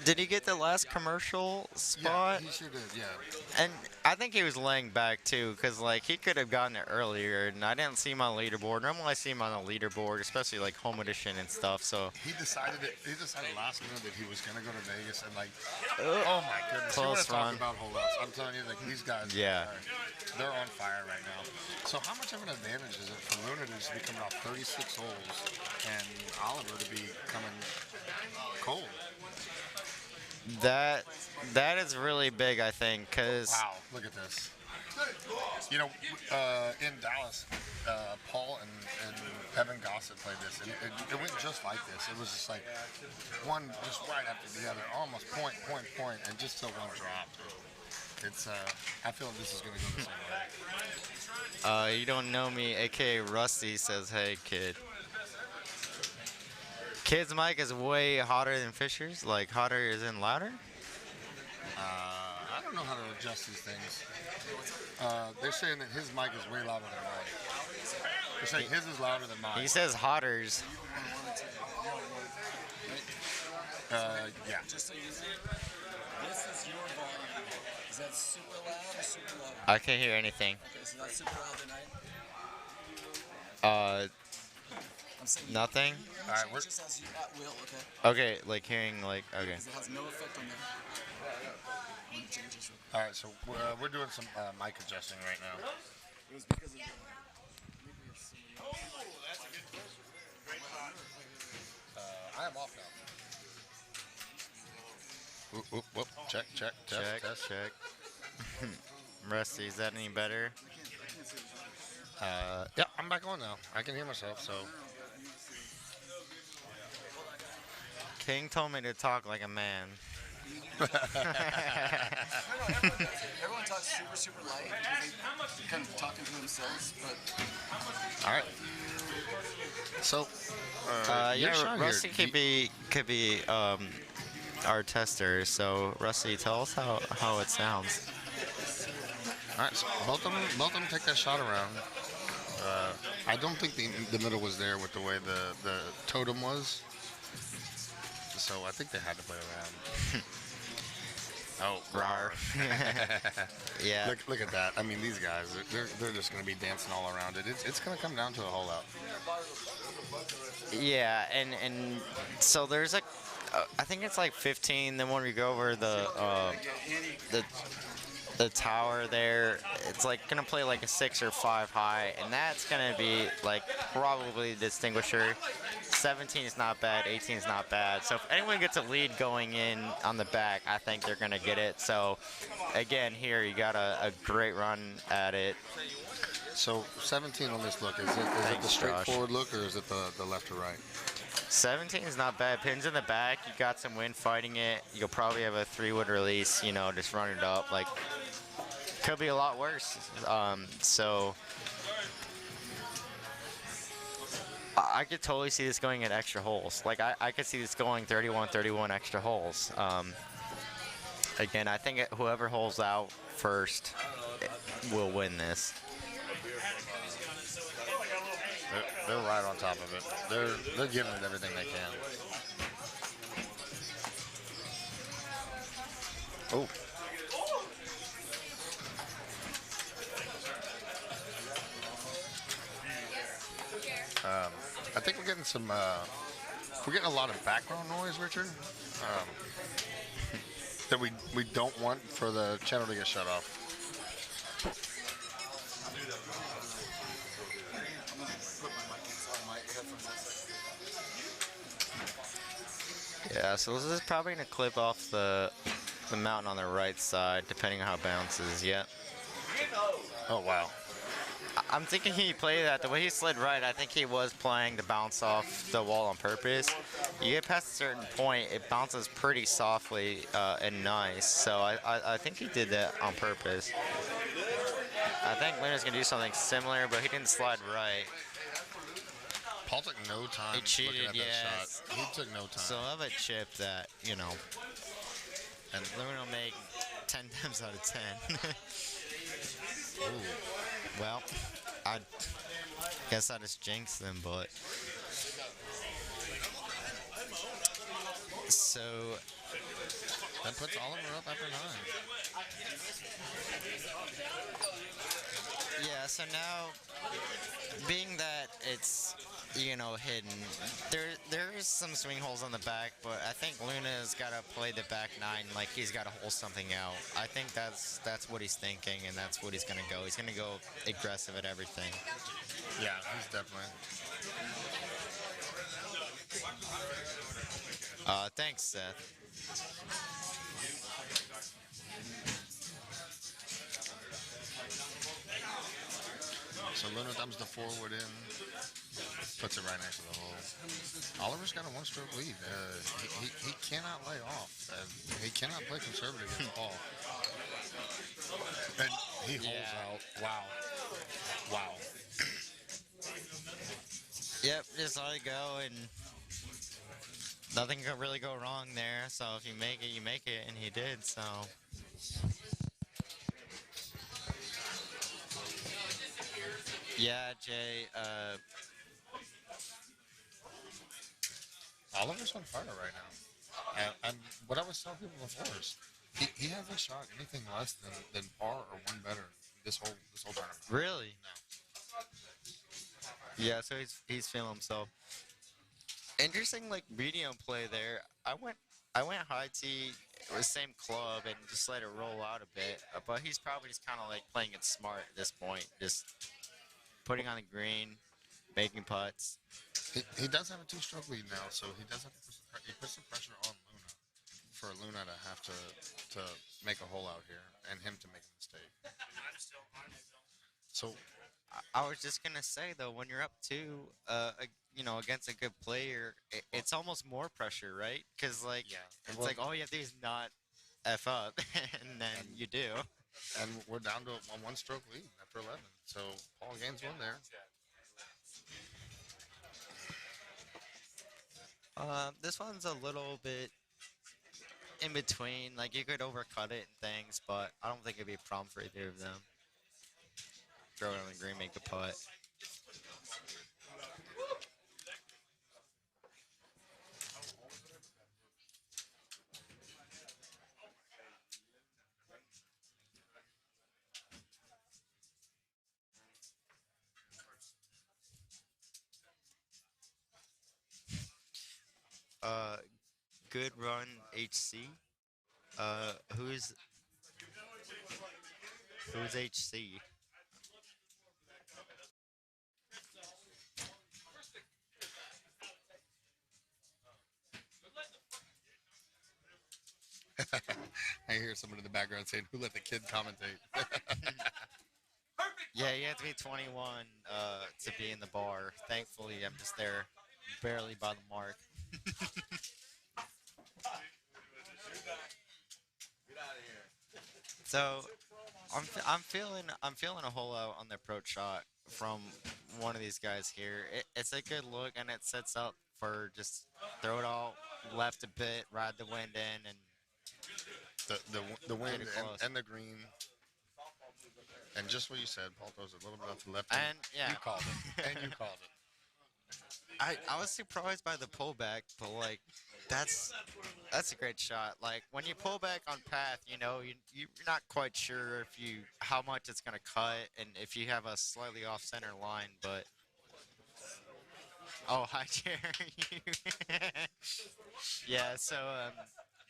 Did he get the last commercial spot? Yeah, he sure did. Yeah. And I think he was laying back too, because he could have gotten it earlier, and I didn't see him on the leaderboard. Normally I see him on the leaderboard, especially home edition and stuff. So he decided last minute that he was gonna go to Vegas, and oh my goodness, you want to talk about holdouts? I'm telling you, these guys, they're on fire right now. So how much of an advantage is it for Luna to just be coming off 36 holes and Oliver to be coming cold? That is really big, I think, because wow, look at this. In Dallas, Paul and Evan Gossett played this, and it went just like this. It was just one just right after the other, almost point, and just till one dropped. It's I feel like this is going to go the same way. You don't know me, aka Rusty says, "Hey, kid." Kid's mic is way hotter than Fisher's. Hotter is in louder? I don't know how to adjust these things. They're saying that his mic is way louder than mine. They're saying his is louder than mine. He says hotters. Yeah. Just so you know, this is your volume. Is that super loud or super loud? I can't hear anything. Okay, so that's super loud tonight? I'm saying nothing? All right, we're just as you at will, okay? Okay, hearing, okay. Because it has no effect on that. All right, so we're doing some mic adjusting right now. It was because of I am off now. Whoop. Check. Test. Rusty, is that any better? Yeah, I'm back on now. I can hear myself, so. King told me to talk like a man. Everyone talks super light because they're kind of talking to themselves, but. All right. So, Rusty could be our tester. So, Rusty, tell us how it sounds. All right, so both of them take that shot around. I don't think the middle was there with the way the totem was. So I think they had to play around. Oh, rawr. Yeah. Look at that. I mean, these guys, they're just going to be dancing all around it. It's going to come down to a hole out. Yeah, and so there's I think it's 15. Then when we go over the the tower there, it's like gonna play like a 6 or 5 high, and that's gonna be like probably the distinguisher. 17 is not bad, 18 is not bad. So if anyone gets a lead going in on the back, I think they're gonna get it. So again, here you got a great run at it. So 17 on this look, is it the Thanks, straightforward look, or is it the left or right? 17 is not bad. Pins in the back, you got some wind fighting it. You'll probably have a 3-wood release, just run it up. Like, could be a lot worse. So I could totally see this going in extra holes. Like, I could see this going 31 extra holes. Again, I think whoever holes out first will win this. They're right on top of it. They're giving it everything they can. Oh. I think we're getting some. We're getting a lot of background noise, Richard. That we don't want for the channel to get shut off. Yeah, so this is probably gonna clip off the mountain on the right side, depending on how it bounces. Yeah. Oh wow. I'm thinking he played that the way he slid right. I think he was playing to bounce off the wall on purpose. You get past a certain point, it bounces pretty softly and nice. So I think he did that on purpose. I think Luna's gonna do something similar, but he didn't slide right. Paul took no time. He cheated, looking at yeah. that shot. He took no time. So I have a chip that, and Luna will make 10 times out of 10. Ooh. Well, I guess I just jinxed them, but so that puts Oliver up after 9. Yeah, so now, being that it's, hidden, there is some swing holes on the back, but I think Luna's got to play the back 9 like he's got to hole something out. I think that's what he's thinking, and that's what he's going to go. He's going to go aggressive at everything. Yeah, he's definitely. Thanks, Seth. So Luna thumbs the forward in, puts it right next to the hole. Oliver's got a 1-stroke lead. He cannot lay off. He cannot play conservative at all. And he holes out. Wow. Wow. Yep, just let it go, and nothing can really go wrong there. So if you make it, you make it, and he did, so. Yeah, Jay, Oliver's on fire right now. And what I was telling people before is he hasn't shot anything less than par or one better this whole tournament. Really? No. Yeah, so he's feeling himself. Interesting, medium play there. I went high tee with the same club and just let it roll out a bit. But he's probably just kind of playing it smart at this point, just putting on the green, making putts. He does have a 2-stroke lead now, so he does have to put some pressure on Luna for Luna to have to make a hole out here and him to make a mistake. So I was just gonna say though, when you're up 2, against a good player, it's almost more pressure, right? Because it's all you have to do is not F up, and then you do. And we're down to a 1-stroke lead after 11. So Paul gains 1 there. This one's a little bit in between. You could overcut it and things, but I don't think it'd be a problem for either of them. Throw it on the green, make the putt. Good run, HC. Who's Who's HC? I hear someone in the background saying, "Who let the kid commentate?" Yeah, you have to be 21 to be in the bar. Thankfully, I'm just there, barely by the mark. So, I'm feeling a hole out on the approach shot from one of these guys here. It's a good look, and it sets up for just throw it all left a bit, ride the wind in, and the wind get it and, close. and the green. And just what you said, Paul throws a little bit off the left. And yeah, You called it. And you called it. I was surprised by the pullback, but like that's a great shot. Like when you pull back on path, you're not quite sure if you how much it's gonna cut and if you have a slightly off center line, but oh hi chair yeah. So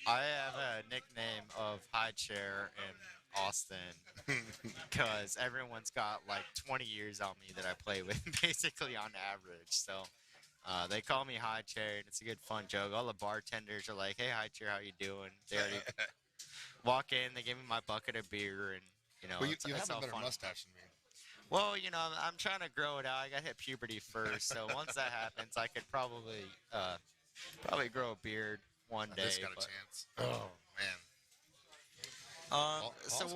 I have a nickname of high chair in Austin because everyone's got like 20 years on me that I play with basically on average. So. They call me High Chair, and it's a good fun joke. All the bartenders are like, "Hey, High Chair, how you doing?" They already walk in, they give me my bucket of beer, and Well, it's, you it's have a all better fun. mustache than me. Well, I'm trying to grow it out. I got to hit puberty first, so once that happens, I could probably grow a beard one day. This got a but- chance. Oh man. So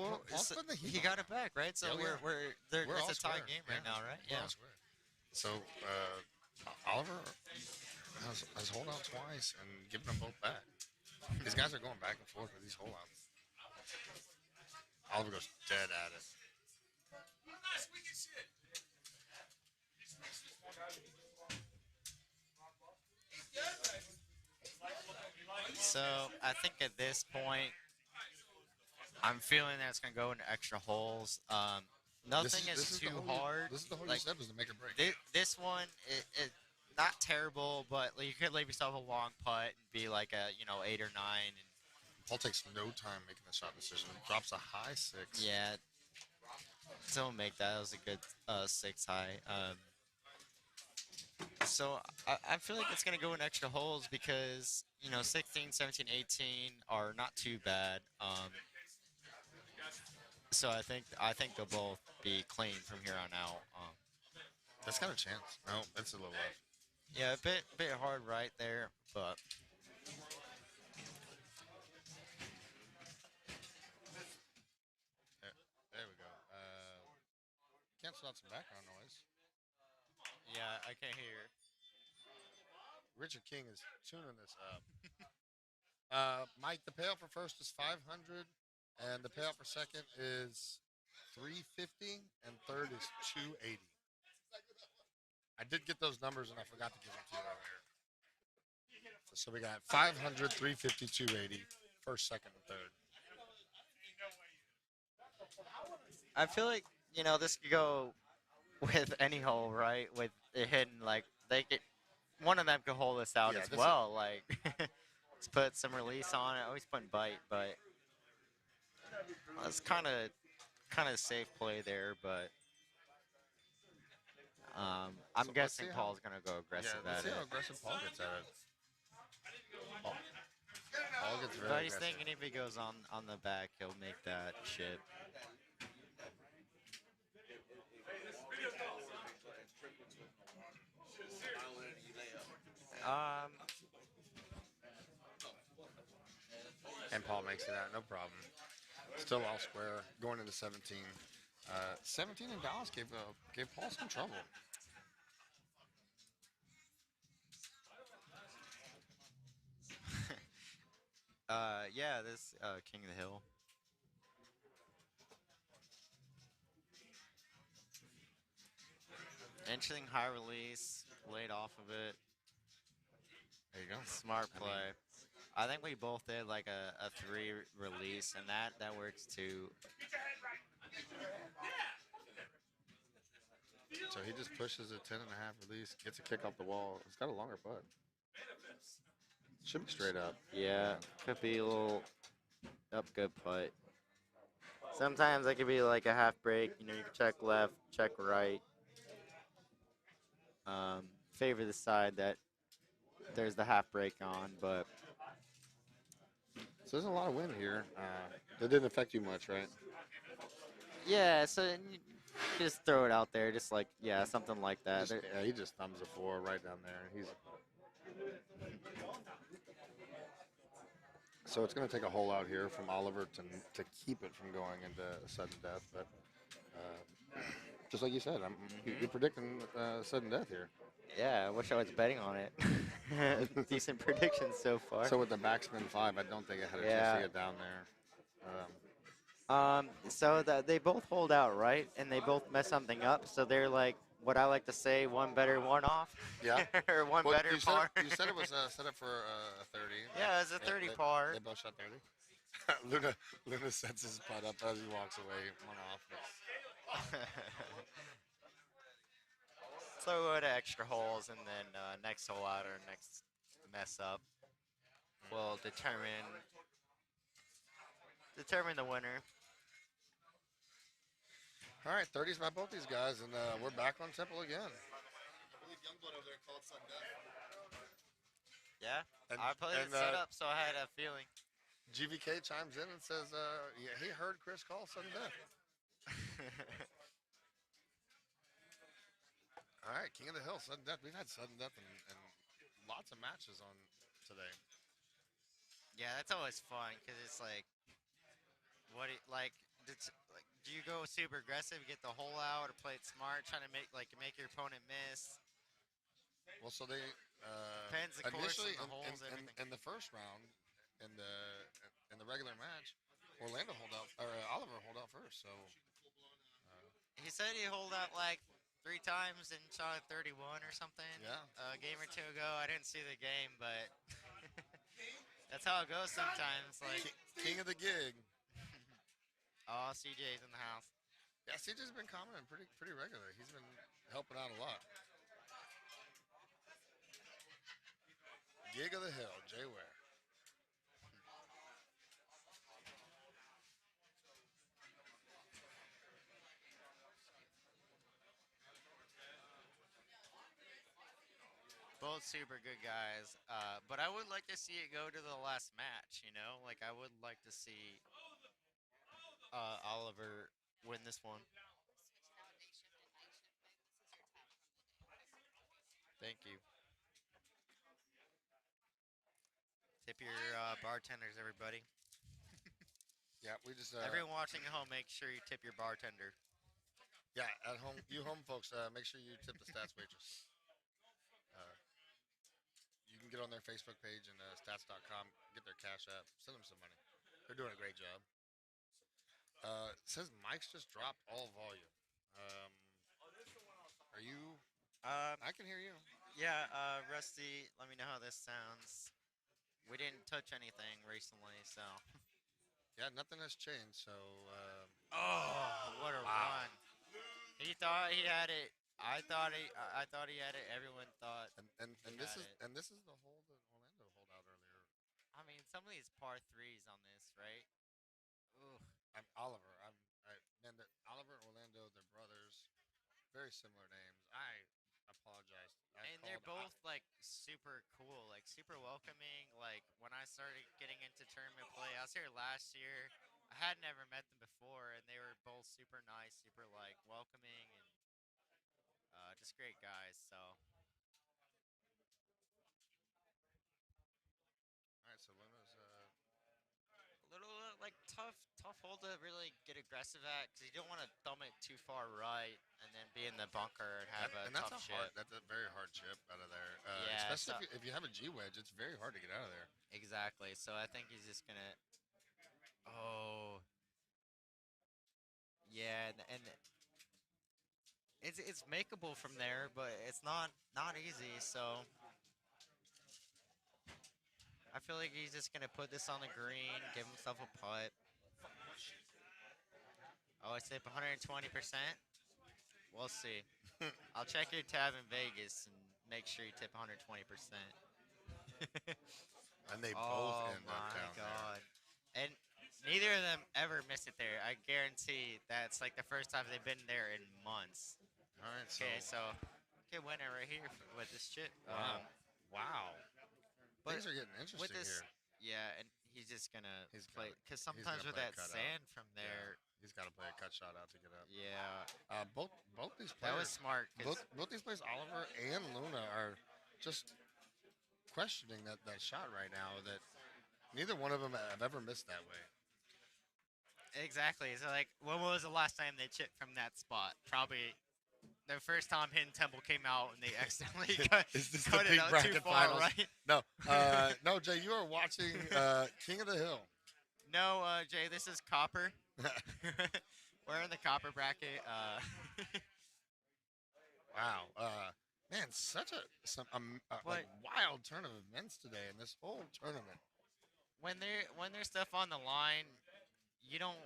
he got it back, right? So Yeah, we're all it's a tie square. game right now, right? We're all square. So Oliver has hold out twice and given them both back. These guys are going back and forth with these holdouts. Oliver goes dead at it. So I think at this point, I'm feeling that it's gonna go into extra holes. Nothing is too hard. This is the hole like, you said was to make or break. This one, it not terrible, but you could leave yourself a long putt and be like a 8 or 9. And Paul takes no time making the shot decision. Drops a high 6. yeah, don't make that. That was a good 6 high. So I feel like it's gonna go in extra holes because 16, 17, 18 are not too bad. So I think they'll both be clean from here on out. That's got a chance. No, it's a little left. Yeah, a bit hard right there, but there we go. Cancel out some background noise. yeah, I can't hear. Richard King is tuning this up. Mike, the payout for first is 500, and the payout for second is 350, and third is 280. I did get those numbers, and I forgot to give them to you earlier. So we got 500, 350, 280, first, second, and third. I feel like this could go with any hole, right? With it hitting like they get one of them could hold us out Yeah, as this well. Like let's put some release on it. Always putting bite, but it's kind of safe play there. But I'm So let's guessing see how- Paul's gonna go aggressive let's at see it. how aggressive Paul gets at it. Paul gets very But he's aggressive. thinking if he goes on the back, he'll make that chip. And Paul makes it out, no problem. Still all square, going into 17. 17 in Dallas gave Paul some trouble. Yeah, this King of the Hill. Interesting high release, laid off of it. There you go. Smart play. I think we both did like a 3 release, and that works too. So he just pushes a 10.5 release, gets a kick off the wall. It's got a longer putt. Should be straight up. Yeah, could be a little up good putt. Sometimes it could be like a half break. You know, you can check left, check right. Favor the side that there's the half break on, but So there's a lot of wind here. That didn't affect you much, right? yeah. So you just throw it out there, just like something like that. Yeah, he just thumbs the four right down there. So it's going to take a hole out here from Oliver to keep it from going into sudden death. But just like you said, you're predicting sudden death here. Yeah, I wish I was betting on it. Decent predictions so far. So with the backspin 5, I don't think I had a chance to get down there. So that they both hold out, right? And they both mess something up. So they're like, what I like to say, one better, one off. Yeah. or one Well, better par. You said it was set up for a 30. Yeah, it was a 30 par. They both shot 30. Luna sets his putt up as he walks away, one off. So we go to extra holes, and then next hole out or next mess up will determine the winner. All right, 30s by both these guys, and we're back on Temple again. I believe Youngblood over there called sudden death. Yeah, And- I played and, it set up, so I had a feeling. GVK chimes in and says, yeah, he heard Chris call sudden death. All right, King of the Hill, sudden death. We've had sudden death in lots of matches on today. Yeah, that's always fun because it's like, do you go super aggressive, get the hole out, or play it smart, trying to make your opponent miss? Well, so they Depends the course initially and the holes, everything. in the first round in the regular match, Orlando hold out or Oliver hold out first. So He said he holed out like 3 times and shot a 31 or something. Yeah. A game or two ago. I didn't see the game, but that's how it goes sometimes. Like King of the gig. Oh, CJ's in the house. Yeah, CJ's been commenting pretty regular. He's been helping out a lot. Gig of the Hill, Jay Ware. Both super good guys, but I would like to see it go to the last match. You know, like I would like to see Oliver win this one. Thank you. Tip your bartenders, everybody. Yeah, we just Everyone watching at home, make sure you tip your bartender. Yeah, at home, you home folks, make sure you tip the stats waitress. You can get on their Facebook page and stats.com, get their cash app, send them some money. They're doing a great job. It says Mike's just dropped all volume. Are you? I can hear you. Yeah, Rusty, let me know how this sounds. We didn't touch anything recently, so. Yeah, nothing has changed. So. What a run! He thought he had it. I thought he had it. Everyone thought. And this is the hole that Orlando hold out earlier. I mean, some of these par 3s on this, right? Ooh. Oliver. Oliver and Orlando, they're brothers. Very similar names. I apologize. And they're both like super cool, like super welcoming. Like when I started getting into tournament play, I was here last year. I had never met them before, and they were both super nice, super like welcoming, and just great guys. So. All right, so Luna's A little like tough hole to really get aggressive at because you don't want to thumb it too far right and then be in the bunker and have a tough chip. That's a very hard chip out of there. Yeah, especially if you have a G wedge, it's very hard to get out of there. Exactly. So I think he's just gonna. Oh. Yeah, and it's makeable from there, but it's not easy. So I feel like he's just gonna put this on the green, give himself a putt. Oh, I tip 120%. We'll see. I'll check your tab in Vegas and make sure you tip 120%. And they both end up Oh down my god! And Neither of them ever missed it there. I guarantee that's like the first time they've been there in months. All right, Okay, so okay, winner right here with this chip. Wow. Wow. But Things are getting with interesting this, here. yeah, and he's just gonna play because He's sometimes gonna with play a that cutout. sand from there, he's got to play a cut shot out to get up. Yeah. Both these That players. was smart, 'cause- Both these players, Oliver and Luna, are just questioning that shot right now. That neither one of them have ever missed that way. exactly. So like, when was the last time they chipped from that spot? Probably the first time Hidden Temple came out and they accidentally Is this cut the it big out too bracket far, finals? right? No, no, Jay, you are watching King of the Hill. No, Jay, this is Copper. We're in the Copper bracket. Wow, man, such like wild turn of events today in this whole tournament. when there's stuff on the line, you don't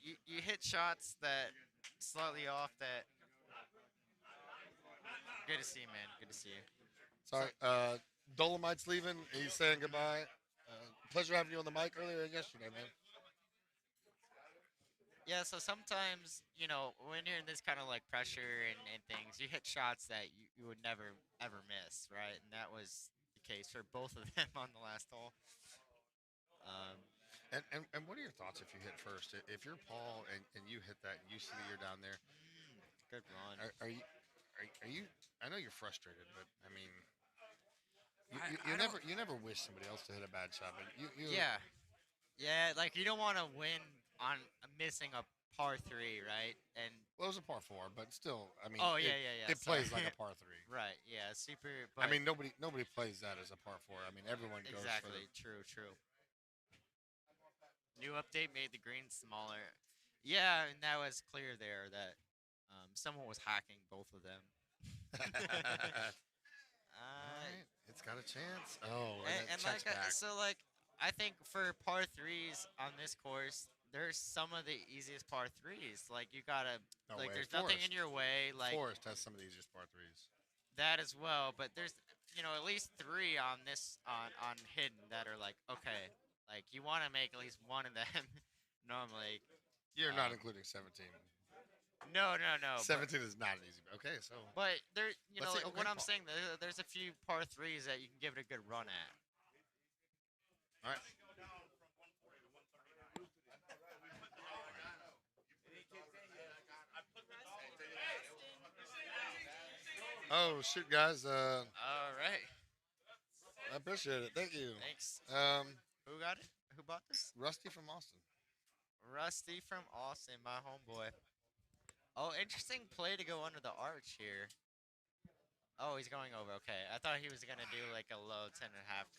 you hit shots that slightly off that. Good to see you, man. Good to see you. Sorry, Dolomite's leaving. He's saying goodbye. Pleasure having you on the mic earlier yesterday, man. Yeah, so sometimes, when you're in this kind of like pressure and things, you hit shots that you would never ever miss, right? And that was the case for both of them on the last hole. And what are your thoughts if you hit first? If you're Paul and you hit that and you see that you're down there, good run. Are you? I know you're frustrated, but I mean, I you never wish somebody else to hit a bad shot, but you yeah, like you don't want to win on missing a par three, right? And well, it was a par four, but still, I mean, oh it, yeah. it plays like a par three, right? Yeah, super. I But mean, nobody plays that as a par four. I mean, everyone goes exactly. for True. New update made the green smaller. Yeah, and that was clear there that someone was hacking both of them. Alright, it's got a chance. Oh, And checks like back. I think for par threes on this course, there's some of the easiest par threes. Like you gotta No like way. there's nothing in Forest. your way. Like Forest has some of the easiest par threes. that as well, but there's at least three on this on hidden that are like okay, like you want to make at least one of them normally. You're not including 17. No. 17 is not an easy. Okay, so. But there, Let's see, like okay, what I'm Paul. saying, there's a few par threes that you can give it a good run at. All right. Oh shoot, guys. All right. I appreciate it. Thank you. Thanks. Um, Who got it? Who bought this? Rusty from Austin. Rusty from Austin, my homeboy. Oh, interesting play to go under the arch here. Oh, he's going over. Okay, I thought he was gonna do like a low 10.5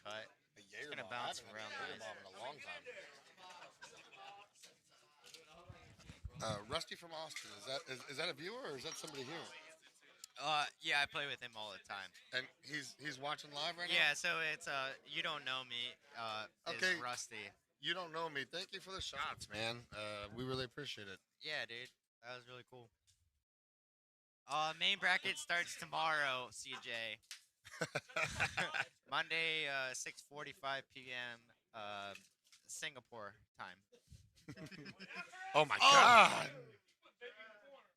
cut. He's gonna bounce around nice. In a long time. Rusty from Austin. Is that a viewer or is that somebody here? Yeah, I play with him all the time. And he's watching live right now. Yeah, so it's you don't know me. Okay. Is Rusty. You don't know me. Thank you for the shots, man. We really appreciate it. Yeah, dude, that was really cool. Main bracket starts tomorrow, CJ. Monday, 6:45 p.m. Singapore time. Oh my God!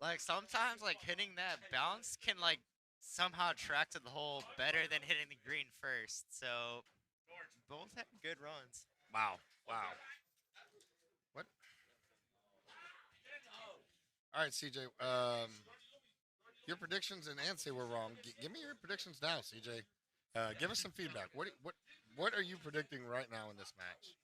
Like sometimes, like hitting that bounce can like somehow track to the hole better than hitting the green first. So both had good runs. Wow. What? All right, CJ. Your predictions and Ansay were wrong. Give me your predictions now, CJ. Give us some feedback. What are you predicting right now in this match?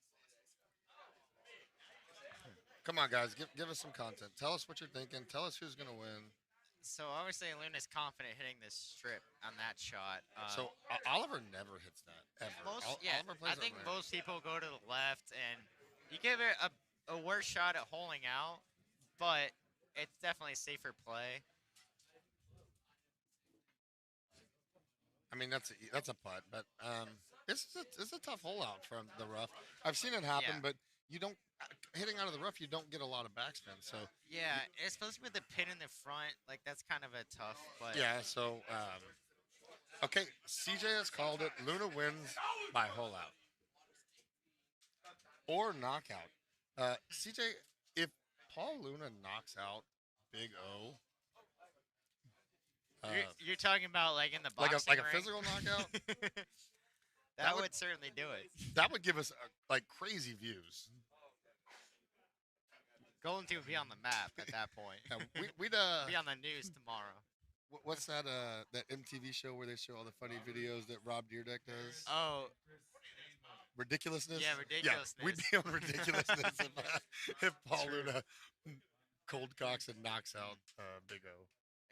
Come on, guys. Give us some content. Tell us what you're thinking. Tell us who's gonna win. So obviously Luna's confident hitting this strip on that shot. So Oliver never hits that ever. Oliver plays I think over there. most people go to the left, and you give it a worse shot at holing out, but it's definitely a safer play. I mean, that's a putt, but it's a tough hole out from the rough. I've seen it happen, Yeah. but you don't hitting out of the rough. You don't get a lot of backspin. So Yeah, it's supposed to be with the pin in the front. Like that's kind of a tough. But yeah. So okay, CJ has called it. Luna wins by hole out or knockout. CJ, if Paul Luna knocks out Big O, You're talking about like in the like boxing a ring? physical knockout, that would certainly do it. that would give us like crazy views. Golden Tee would be on the map at that point. Yeah, we'd be on the news tomorrow. What's that that MTV show where they show all the funny videos that Rob Deerdeck does? Oh, Ridiculousness. Yeah, Ridiculousness. Yeah, we'd be on Ridiculousness if Paul Luna cold cocks and knocks out Big O.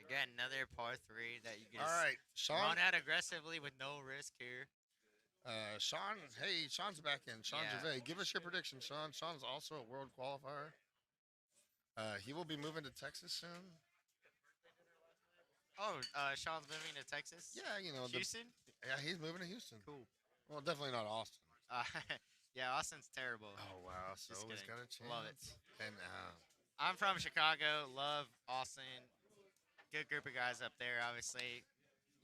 Again, another par 3 that you can All right, Sean. run at aggressively with no risk here. Sean, hey, Sean's back in. Sean Yeah. Gervais, give us your prediction, Sean. Sean's also a world qualifier. He will be moving to Texas soon. Oh, Sean's moving to Texas? Yeah, you know. Houston? Yeah, he's moving to Houston. Cool. Well, definitely not Austin. Yeah, Austin's terrible. Oh, wow. So Just he's kidding. got a chance. Love it. And I'm from Chicago. Love Austin. Good group of guys up there, obviously.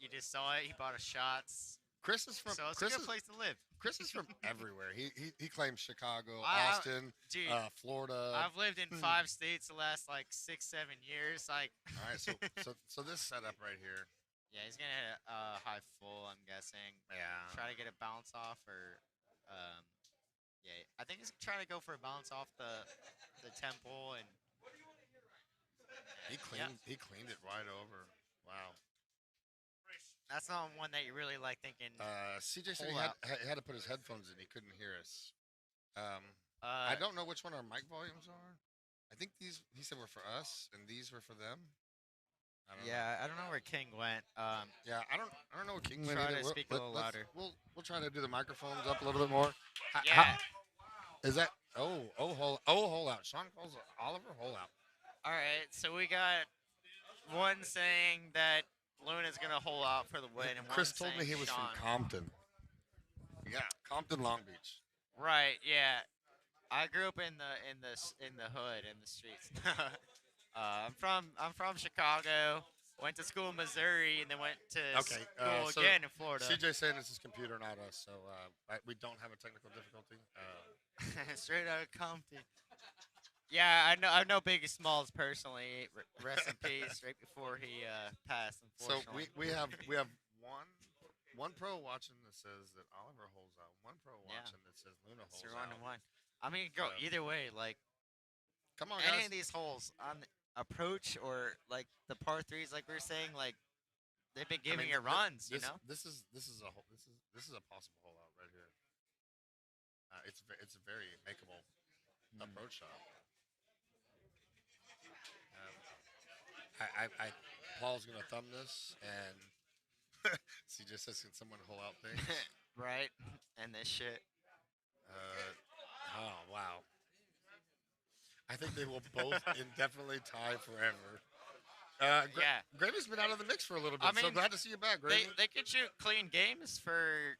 You just saw it. He bought us shots. Chris is from. So it's Chris a good is, place to live. Chris is from everywhere. He claims Chicago, I- Austin, dude, Florida. I've lived in 5 states the last like 6-7 years. Like, All right, so this setup right here. yeah, he's gonna hit a high full. I'm guessing. Yeah. Try to get a bounce off, or yeah, I think he's trying to go for a bounce off the temple, and He cleaned it right over. Wow. that's not one that you really like thinking. CJ said pull he out. had to put his headphones in. He couldn't hear us. I don't know which one our mic volumes are. I think these he said were for us, and these were for them. I don't know. Yeah, I don't know where King went. Yeah, I don't know what King went. Try either. to speak a little louder. We'll try to do the microphones up a little bit more. Yeah. Is that hole out? Sean calls Oliver hole out. All right, so we got one saying that Luna's gonna hole out for the win, and Chris one told me he saying was Sean. from Compton. Yeah, Compton, Long Beach. Right. Yeah. I grew up in the hood, in the streets. I'm from Chicago. Went to school in Missouri, and then went to school so again in Florida. CJ saying it's his computer, not us, so we don't have a technical difficulty. Straight out of Compton. Yeah, I know Biggie Smalls personally. Rest in peace. Right before he passed, So unfortunately. we have one pro watching that says that Oliver holds out. One pro watching that says Luna holds It's out. 1-1. I mean, go either way. Like, come on, any guys. of these holes on the approach or like the par 3s, like we were saying, like they've been giving it runs. This, you know. this is a possible hole out right here. It's a very makeable approach shot. Paul's gonna thumb this, and CJ says, "Can someone hole out things?" Right. And this shit. Oh wow. I think they will both indefinitely tie forever. Yeah. Gravy's been out of the mix for a little bit, I mean, so glad to see you back, Gravy. They could shoot clean games for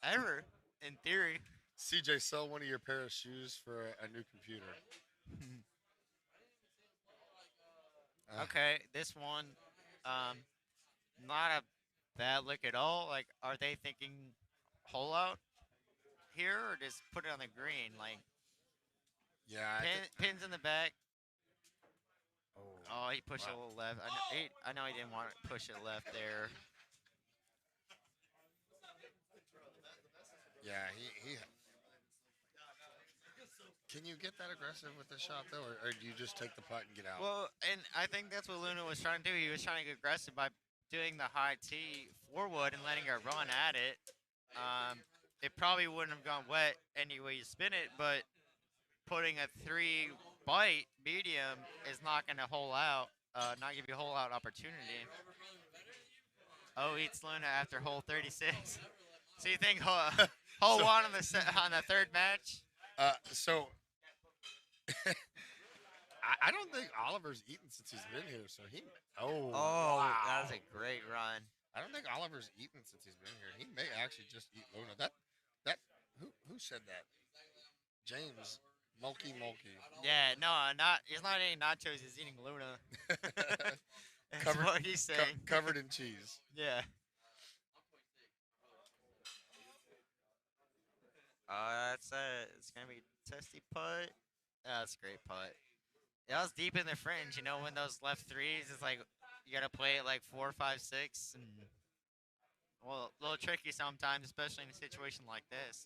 ever, in theory. CJ, sell one of your pair of shoes for a new computer. Okay, this one, not a bad look at all. Like, are they thinking hole out here, or just put it on the green? Like, yeah, pins in the back. Oh, Oh, he pushed it a little left. I know he didn't want to push it left there. Yeah, he. Can you get that aggressive with the shot though, or do you just take the putt and get out? Well, and I think that's what Luna was trying to do. He was trying to get aggressive by doing the high tee forward and letting her run at it. It probably wouldn't have gone wet any way you spin it, but putting a 3 bite medium is not going to hole out, not give you a hole out opportunity. Oh, eats Luna after hole 36. So you think hole So- one on the third match? So I don't think Oliver's eaten since he's been here. So he. Oh, wow. That was a great run. I don't think Oliver's eaten since he's been here. He may actually just eat Luna. Who said that? James Mulkey. Yeah, no, he's not eating nachos. He's eating Luna. That's Covered- what he's saying. Covered in cheese. Yeah. It's gonna be testy putt. That's a great putt. That was deep in the fringe. You know, when those left threes, it's like you gotta play it like 4, 5, 6, and well, a little tricky sometimes, especially in a situation like this.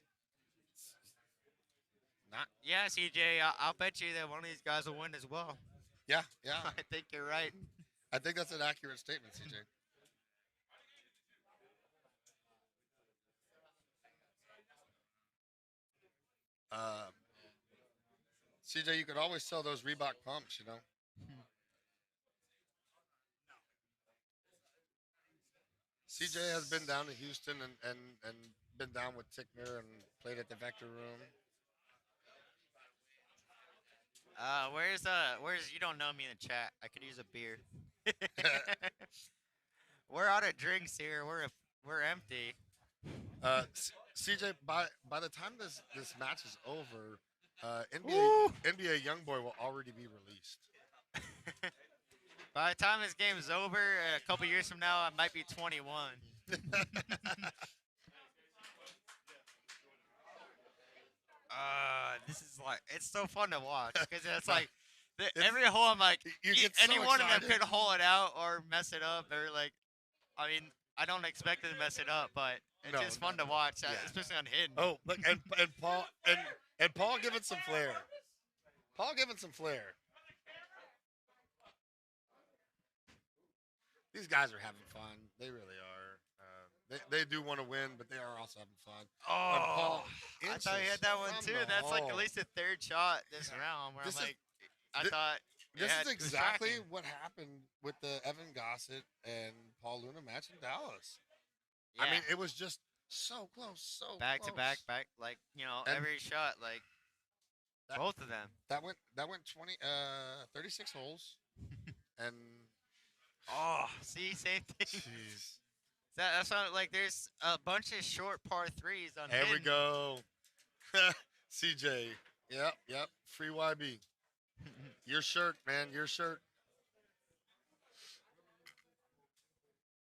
Not. Yeah, CJ, I'll bet you that one of these guys will win as well. Yeah, yeah. I think you're right. I think that's an accurate statement, CJ. Uh, CJ, you could always sell those Reebok pumps, you know. CJ has been down to Houston and been down with Tickner and played at the Vector Room. Where's you don't know me in the chat. I could use a beer. We're out of drinks here. We're empty. CJ, by the time this match is over, Woo! NBA YoungBoy will already be released. By the time this game is over, a couple years from now, I might be 21. This is like it's so fun to watch because it's like every hole I'm like you get so any one of them excited. could hole it out or mess it up. They're like, I mean, I don't expect it to mess it up, but it's No, just fun to watch, yeah. especially on hidden. Oh, look, and Paul giving some flair. Paul giving some flair. These guys are having fun. They really are. They do want to win, but they are also having fun. And Paul, I thought you had that one inches too. from the That's like at hole. least a third shot this round. Where This I'm is- like, I thi- thought you This had is exactly distracting. what happened with the Evan Gossett and Paul Luna match in Dallas. Yeah. I mean, it was just so close, so back close. to back, like And every shot, like that- both of them. That went 36 holes, and See, same thing. jeez. That's not like there's a bunch of short par threes on. There we hidden. go. CJ. Yep. Free YB. Your shirt, man. Your shirt.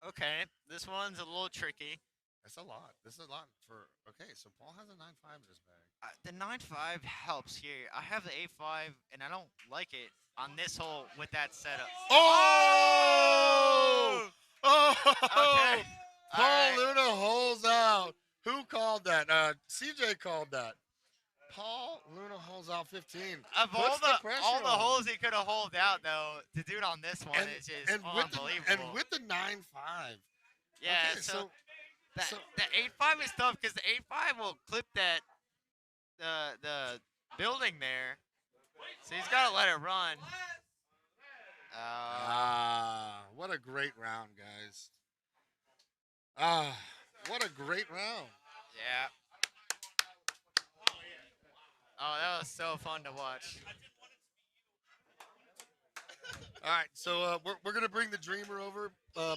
Okay, this one's a little tricky. That's a lot. This is a lot for. Okay, so Paul has a 9.5 in his bag. The 9.5 helps here. I have the 8.5, and I don't like it on this hole with that setup. Oh! Okay. Paul Alright. Luna holes out. Who called that? CJ called that. Paul Luna holes out 15. Of Puts all the pressure all the on. holes he could have holed out, though, to do it on this one is just unbelievable. With the 9.5. Yeah, Okay, so the 8.5 is tough because the 8.5 will clip that the building there. So he's got to let it run. What a great round, guys. What a great round. Yeah. Oh, that was so fun to watch. All right, so we're gonna bring the dreamer over.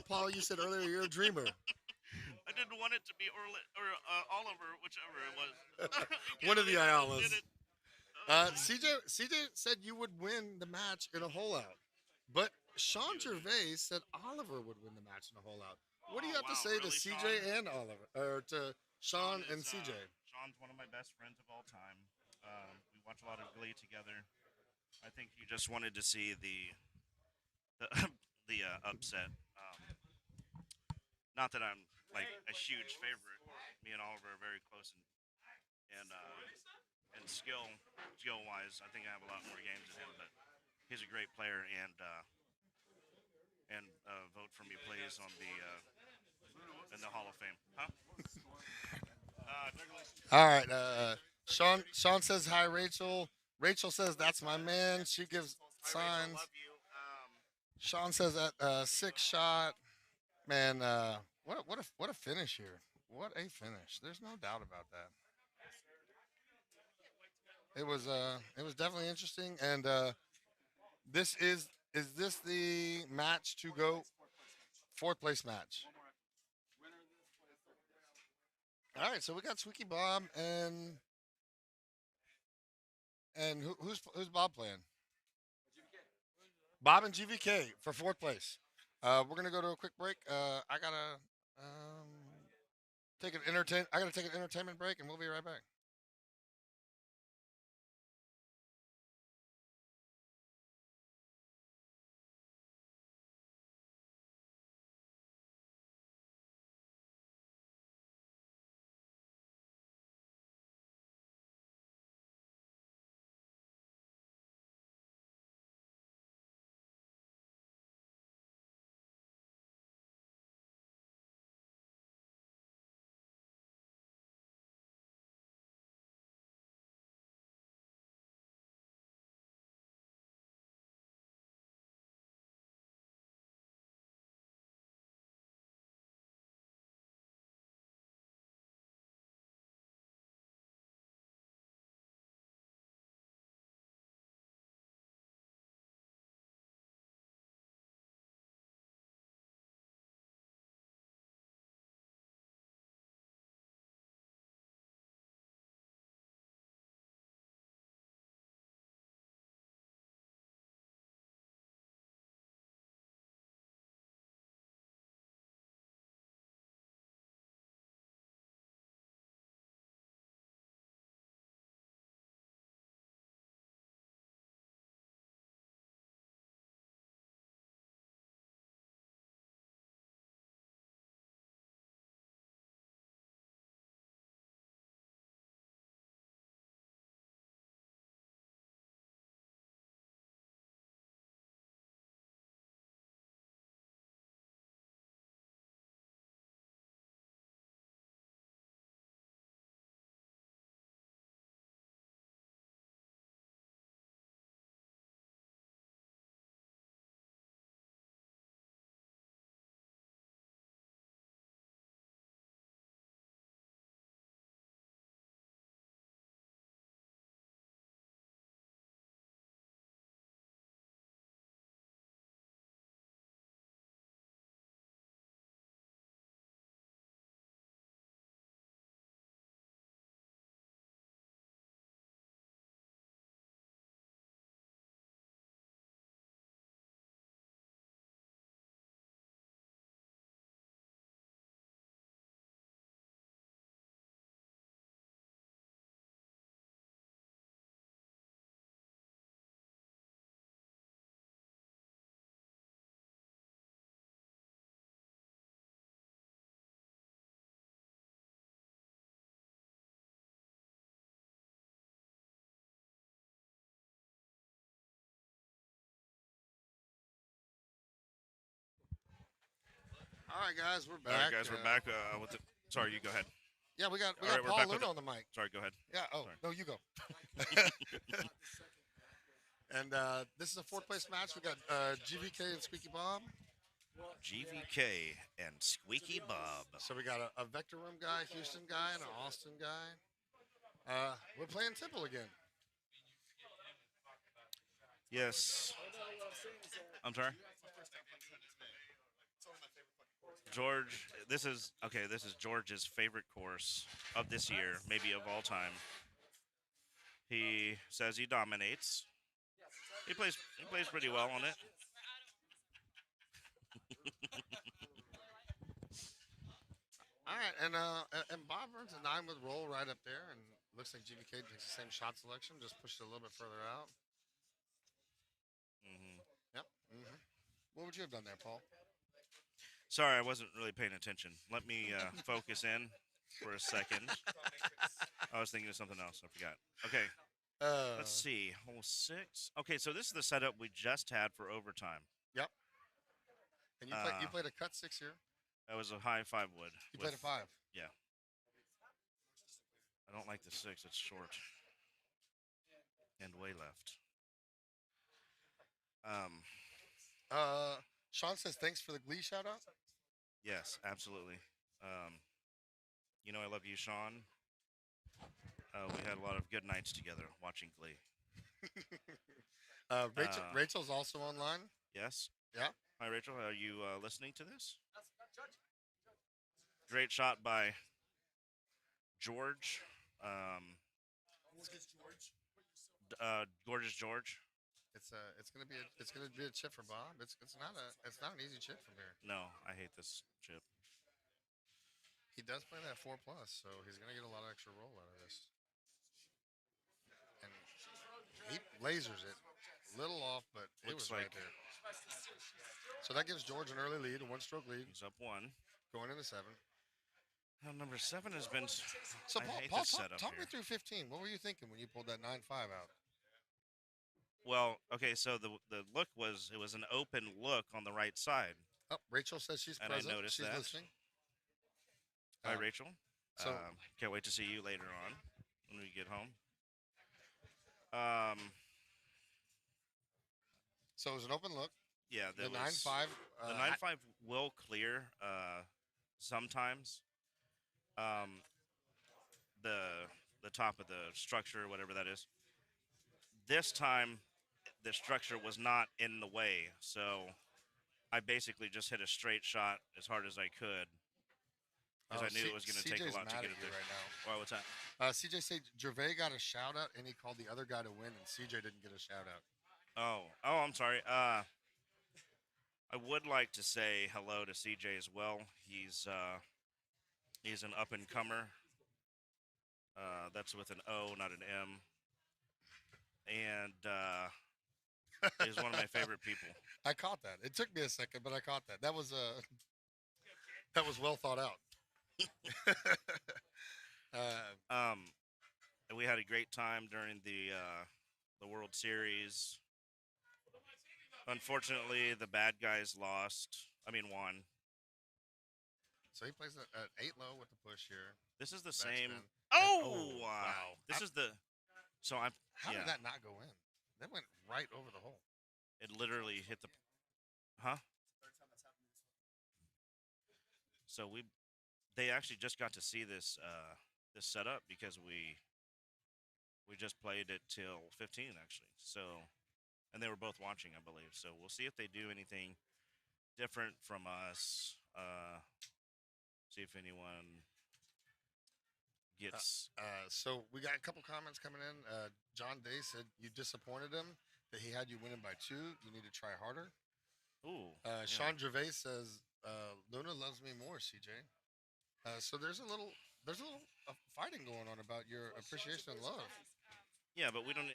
Paul, you said earlier you're a dreamer. I didn't want it to be Oliver, whichever it was. One of the Did Ayalas. it. CJ said you would win the match in a hole out, but Sean Gervais said Oliver would win the match in a hole out. What do you have to say to CJ Sean? and Oliver, or to Sean and CJ? Sean's one of my best friends of all time. We watch a lot of Glee together. I think he just wanted to see the upset. Not that I'm like a huge favorite. Me and Oliver are very close, and skill wise, I think I have a lot more games than him. But he's a great player, and vote for me, please, on in the Hall of Fame. Huh? All right, Sean says hi, Rachel. Rachel says that's my man. She gives signs. Sean says that 6 shot. Man, what a finish here. What a finish. There's no doubt about that. It was definitely interesting, and is this the match to go 4th place match? All right, so we got Squeaky Bob and who's Bob playing? Bob and GVK for 4th place. We're gonna go to a quick break. I gotta take an entertainment break, and we'll be right back. All right, guys, we're back. All right, guys, we're back. With the, sorry, you go ahead. Yeah, we got All right, we're Paul back with Luna on the mic. Sorry, go ahead. Yeah. Oh, Sorry. no, you go. And this is a fourth place match. We got GVK and Squeaky Bob. GVK and Squeaky Bob. So we got a Vector Room guy, Houston guy, and an Austin guy. We're playing Temple again. Yes. I'm sorry. George, this is George's favorite course of this year, maybe of all time. He says he dominates. He plays pretty well on it. All right, and Bob runs a 9 with roll right up there, and looks like GVK takes the same shot selection, just pushed it a little bit further out. Yep. What would you have done there, Paul? Sorry, I wasn't really paying attention. Let me focus in for a second. I was thinking of something else. I forgot. Okay. Let's see. Hole 6. Okay, so this is the setup we just had for overtime. Yep. And you played a cut 6 here. That was a high 5 wood. You played a 5. Yeah. I don't like the 6. It's short. And way left. Sean says thanks for the Glee shout out. Yes, absolutely. You know I love you, Sean. We had a lot of good nights together watching Glee. Rachel's also online. Yes. Yeah. Hi, Rachel. Are you listening to this? Great shot by George. Gorgeous George. It's gonna be a chip for Bob. It's not an easy chip from here. No, I hate this chip. He does play that 4+, so he's gonna get a lot of extra roll out of this. And he lasers it, little off, but it was right there. So that gives George an early lead, a 1-stroke lead. He's up 1. Going into 7. Number 7 has been. So I hate Paul, this setup talk here. me through 15. What were you thinking when you pulled that 9-5 out? Well, okay, so the look was, it was an open look on the right side. Oh, Rachel says she's and present. I noticed she's that. listening. Hi, Rachel. So can't wait to see you later on when we get home. So it was an open look. Yeah, the 9-5. The 9-5 will clear sometimes. The top of the structure, whatever that is. This time, the structure was not in the way, so I basically just hit a straight shot as hard as I could because I knew it was going to take a lot to get it there. Right now. Why? What's that? CJ said Gervais got a shout out and he called the other guy to win, and CJ didn't get a shout out. Oh, I'm sorry. I would like to say hello to CJ as well. He's an up and comer. That's with an O, not an M. And he's one of my favorite people. I caught that. It took me a second, but I caught that. That was well thought out. We had a great time during the World Series. Unfortunately, the bad guys won. So he plays at 8 low with the push here. This is the Backspin. same. Wow. This is the. So I'm. How did that not go in? That went right over the hole. It literally hit the. Huh? So they actually just got to see this this setup because we just played it till 15 actually. So, and they were both watching, I believe. So we'll see if they do anything different from us. See if anyone gets. So we got a couple comments coming in. John Day said you disappointed him, that he had you winning by 2. You need to try harder. Ooh. Sean Gervais says Luna loves me more, CJ. So there's a little fighting going on about your appreciation and love. Yeah, but we don't.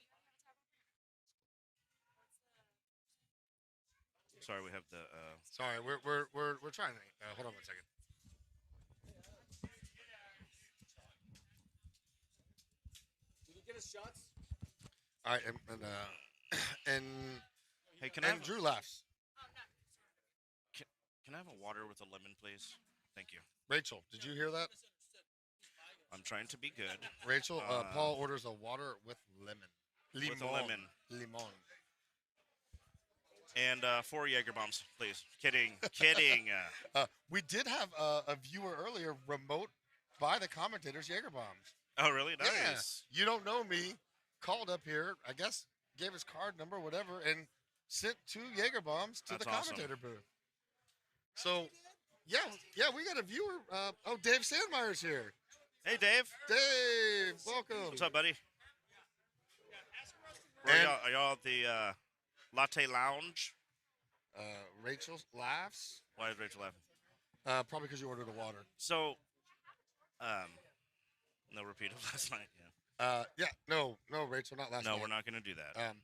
Sorry, we have the. Sorry, we're trying to. Hold on one second. Did you get his shots? All right, and hey, and Drew laughs. Can Can I have a water with a lemon, please? Thank you. Rachel, did you hear that? I'm trying to be good. Rachel, Paul orders a water with lemon. With a lemon. Limon. And 4 Jaeger bombs, please. Kidding. Kidding. We did have a viewer earlier remote by the commentators Jaeger bombs. Oh, really? Nice. Yeah. You don't know me. Called up here, I guess, gave his card number, whatever, and sent 2 Jaeger bombs to That's the awesome. commentator booth. So, yeah, we got a viewer. Dave Sandmeyer's here. Hey, Dave. Dave, welcome. What's up, buddy? Are y'all at the Latte Lounge? Rachel laughs. Why is Rachel laughing? Probably because you ordered a water. So, no repeat of last night. Yeah. No, Rachel, not last night. No, we're not going to do that.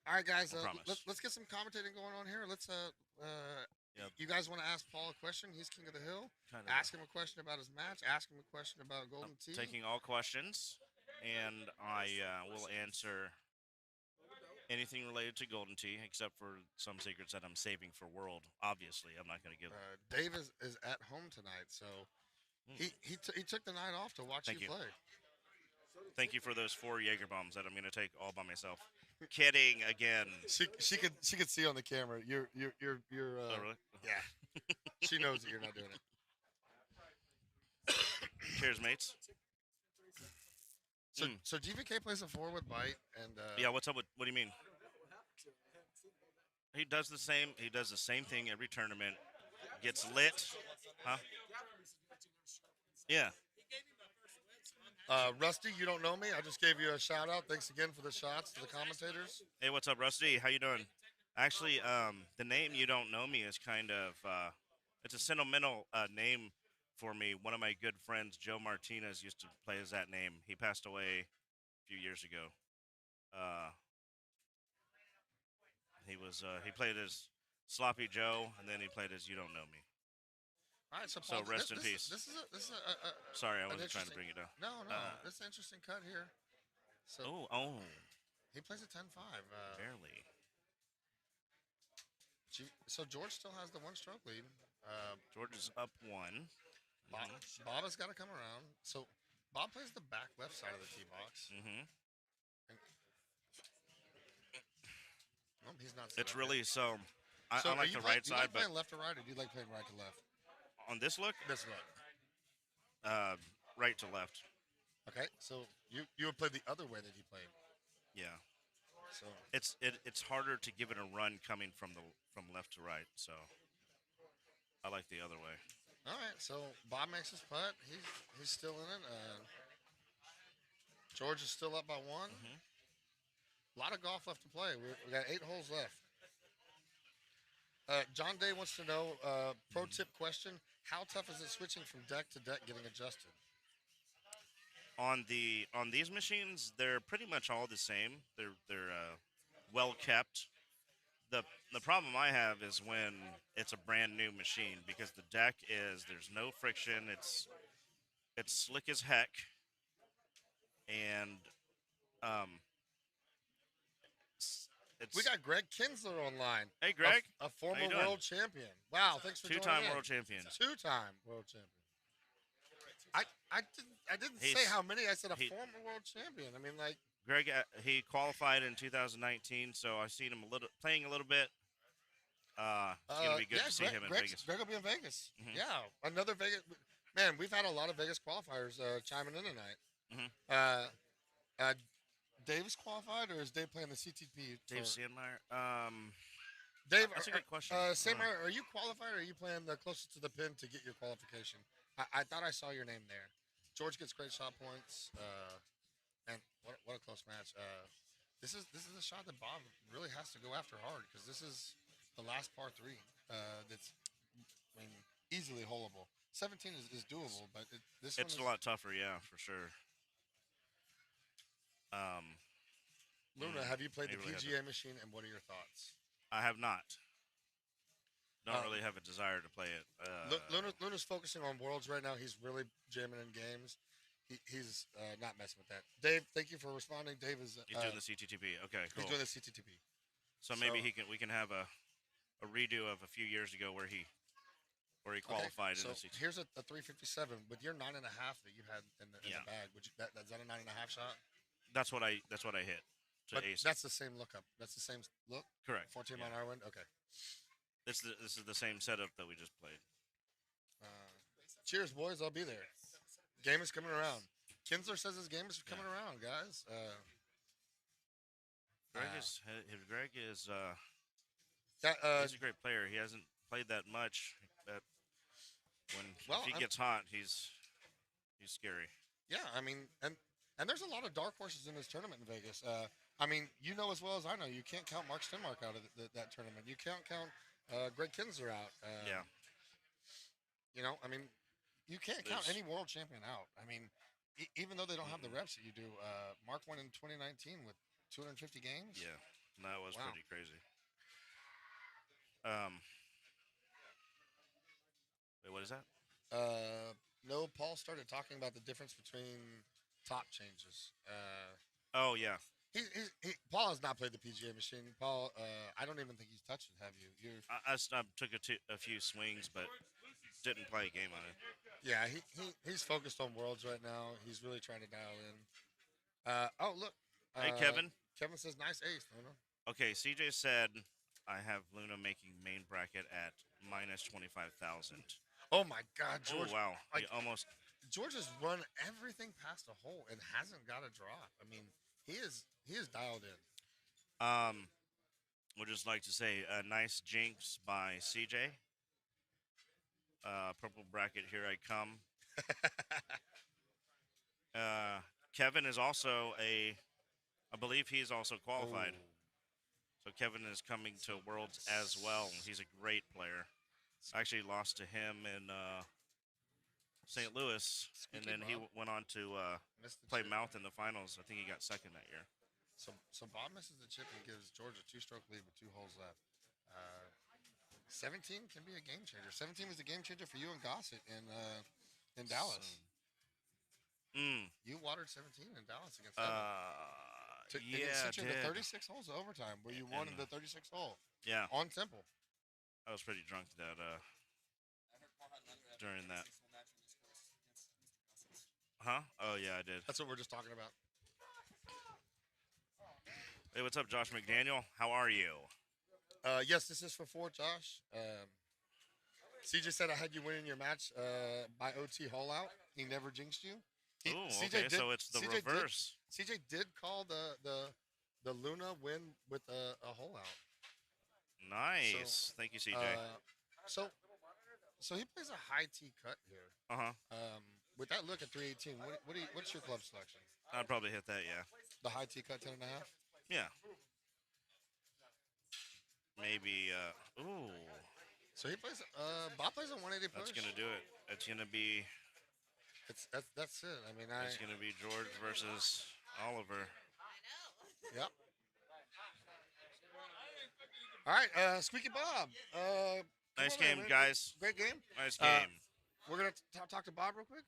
All right, guys. I promise. Let's get some commentating going on here. Let's. Yep. You guys want to ask Paul a question? He's king of the hill. Kind of. Ask him a question about his match. Ask him a question about Golden Tee. Taking all questions, and I will answer anything related to Golden Tee, except for some secrets that I'm saving for World. Obviously, I'm not going to give. Dave is at home tonight, so he took the night off to watch Thank you. play. Thank you for those 4 Jaeger bombs that I'm going to take all by myself. Kidding again. She could see on the camera. You're oh, really? Yeah. She knows that you're not doing it. Cheers, mates. So GVK plays a forward bite and yeah. What's up? What do you mean? He does the same. He does the same thing every tournament. Gets lit, huh? Yeah. Rusty, you don't know me. I just gave you a shout out. Thanks again for the shots to the commentators. Hey, what's up, Rusty? How you doing? Actually, the name "You Don't Know Me" is kind of it's a sentimental name for me. One of my good friends, Joe Martinez, used to play as that name. He passed away a few years ago. He played as Sloppy Joe, and then he played as "You Don't Know Me." All right, so So Paul, rest in peace. This is a Sorry, I an wasn't trying to interesting- bring it down. No, this is an interesting cut here. So he plays a 10-5. Barely. So George still has the 1-stroke lead. George is up 1. Bob has got to come around. So Bob plays the back left side of the tee box. Mm-hmm. Nope, he's not. It's really so. I So like the right do you side, like but playing left to right, or do you like playing right to left? on this look, This look. right to left. Okay, so you would play the other way that he played. Yeah. So It's harder to give it a run coming from left to right. So I like the other way. all right, so Bob makes his putt. He's still in it. George is still up by 1. Mm-hmm. A lot of golf left to play. We got 8 holes left. John Day wants to know, pro tip question, how tough is it switching from deck to deck getting adjusted? On these machines, they're pretty much all the same. They're well kept. The problem I have is when it's a brand new machine, because the deck there's no friction. It's slick as heck, and We got Greg Kinsler online. Hey, Greg. A How former you doing? world champion. Wow, thanks for joining Two-time in. world champion. Two-time world champion. I didn't say He's- how many. I said a he- former world champion. I mean, like, Greg, he qualified in 2019, so I've seen him playing a little bit. It's gonna be good to see him in Vegas. Greg will be in Vegas. Mhm. Yeah, another Vegas. Man, we've had a lot of Vegas qualifiers chiming in tonight. Mhm. Dave's qualified, or is Dave playing the CTP? Dave Sandmeyer. Dave, that's a good question. Sandmeyer, are you qualified, or are you playing the closest to the pin to get your qualification? I thought I saw your name there. George gets great shot points. And what a close match. This is a shot that Bob really has to go after hard, because this is the last par 3 that's, I mean, easily holeable. 17 is doable, but this one It's is a lot tougher, yeah, for sure. Luna, have you played the I really have PGA machine, and what are your thoughts? I have not. Don't really have a desire to play it. Luna's focusing on Worlds right now. He's really jamming in games. He's not messing with that. Dave, thank you for responding. Dave is He's doing the CTTP. Okay, cool. He's doing the CTTP. So maybe we can have a redo of a few years ago where he where he qualified so in the CT. here's a 357 with your 9.5 that you had in the bag. Would you, is that a 9.5 shot? That's what I hit. To But ace it. that's the same lookup. That's the same look. Correct. 14 mile an hour wind. Okay. This is the same setup that we just played. Cheers, boys. I'll be there. Game is coming around. Kinsler says his game is coming around, guys. Greg is he's a great player. He hasn't played that much, but if he gets hot, he's scary. Yeah, I mean, and there's a lot of dark horses in this tournament in Vegas. I mean, you know as well as I know, you can't count Mark Stenmark out of that tournament. You can't count Greg Kinsler out. Yeah. You know, I mean, you can't count any world champion out. I mean, even though they don't have the reps that you do, Mark won in 2019 with 250 games. Yeah, that was pretty crazy. Wait, what is that? No, Paul started talking about the difference between top changes. Oh yeah. Paul has not played the PGA machine. Paul, I don't even think he's touched it. Have you? I took a few swings, but didn't play a game on it. Yeah, he's focused on Worlds right now. He's really trying to dial in. Oh look. Hey Kevin. Kevin says nice ace. Luna. Okay, CJ said I have Luna making main bracket at minus 25,000. Oh my God, George! Oh wow, like, almost. George has run everything past a hole and hasn't got a drop. I mean, he is dialed in. Would just like to say a nice jinx by CJ. Purple bracket, here I come. Kevin is also I believe he's also qualified. So Kevin is coming to Worlds as well. He's a great player. I actually lost to him in St. Louis, and then he went on to play Mouth in the finals. I think he got second that year. So Bob misses the chip and gives George a 2-stroke lead with 2 holes left. 17 can be a game changer. 17 was the game changer for you and Gossett in Dallas. You watered 17 in Dallas against them. Yeah, it sent you did. to 36 holes of overtime, where you won in the 36th hole. Yeah. On Temple. I was pretty drunk that during that. Huh? Oh yeah, I did. That's what we're just talking about. Hey, what's up, Josh McDaniel? How are you? Yes, this is for 4, Josh. CJ said I had you winning your match by OT hole out. He never jinxed you. Oh, okay, so it's the reverse. CJ did call the Luna win with a hole out. Nice. So, thank you, CJ. So he plays a high tee cut here. With that look at 318, what's your club selection? I'd probably hit that, yeah. The high tee cut 10.5. Yeah. Maybe. Ooh. So he plays. Bob plays a 180 push. That's gonna do it. It's gonna be. That's it. I mean, It's gonna be George versus Oliver. Yep. All right, Squeaky Bob. Nice game, guys. Great game. Nice game. We're gonna talk to Bob real quick.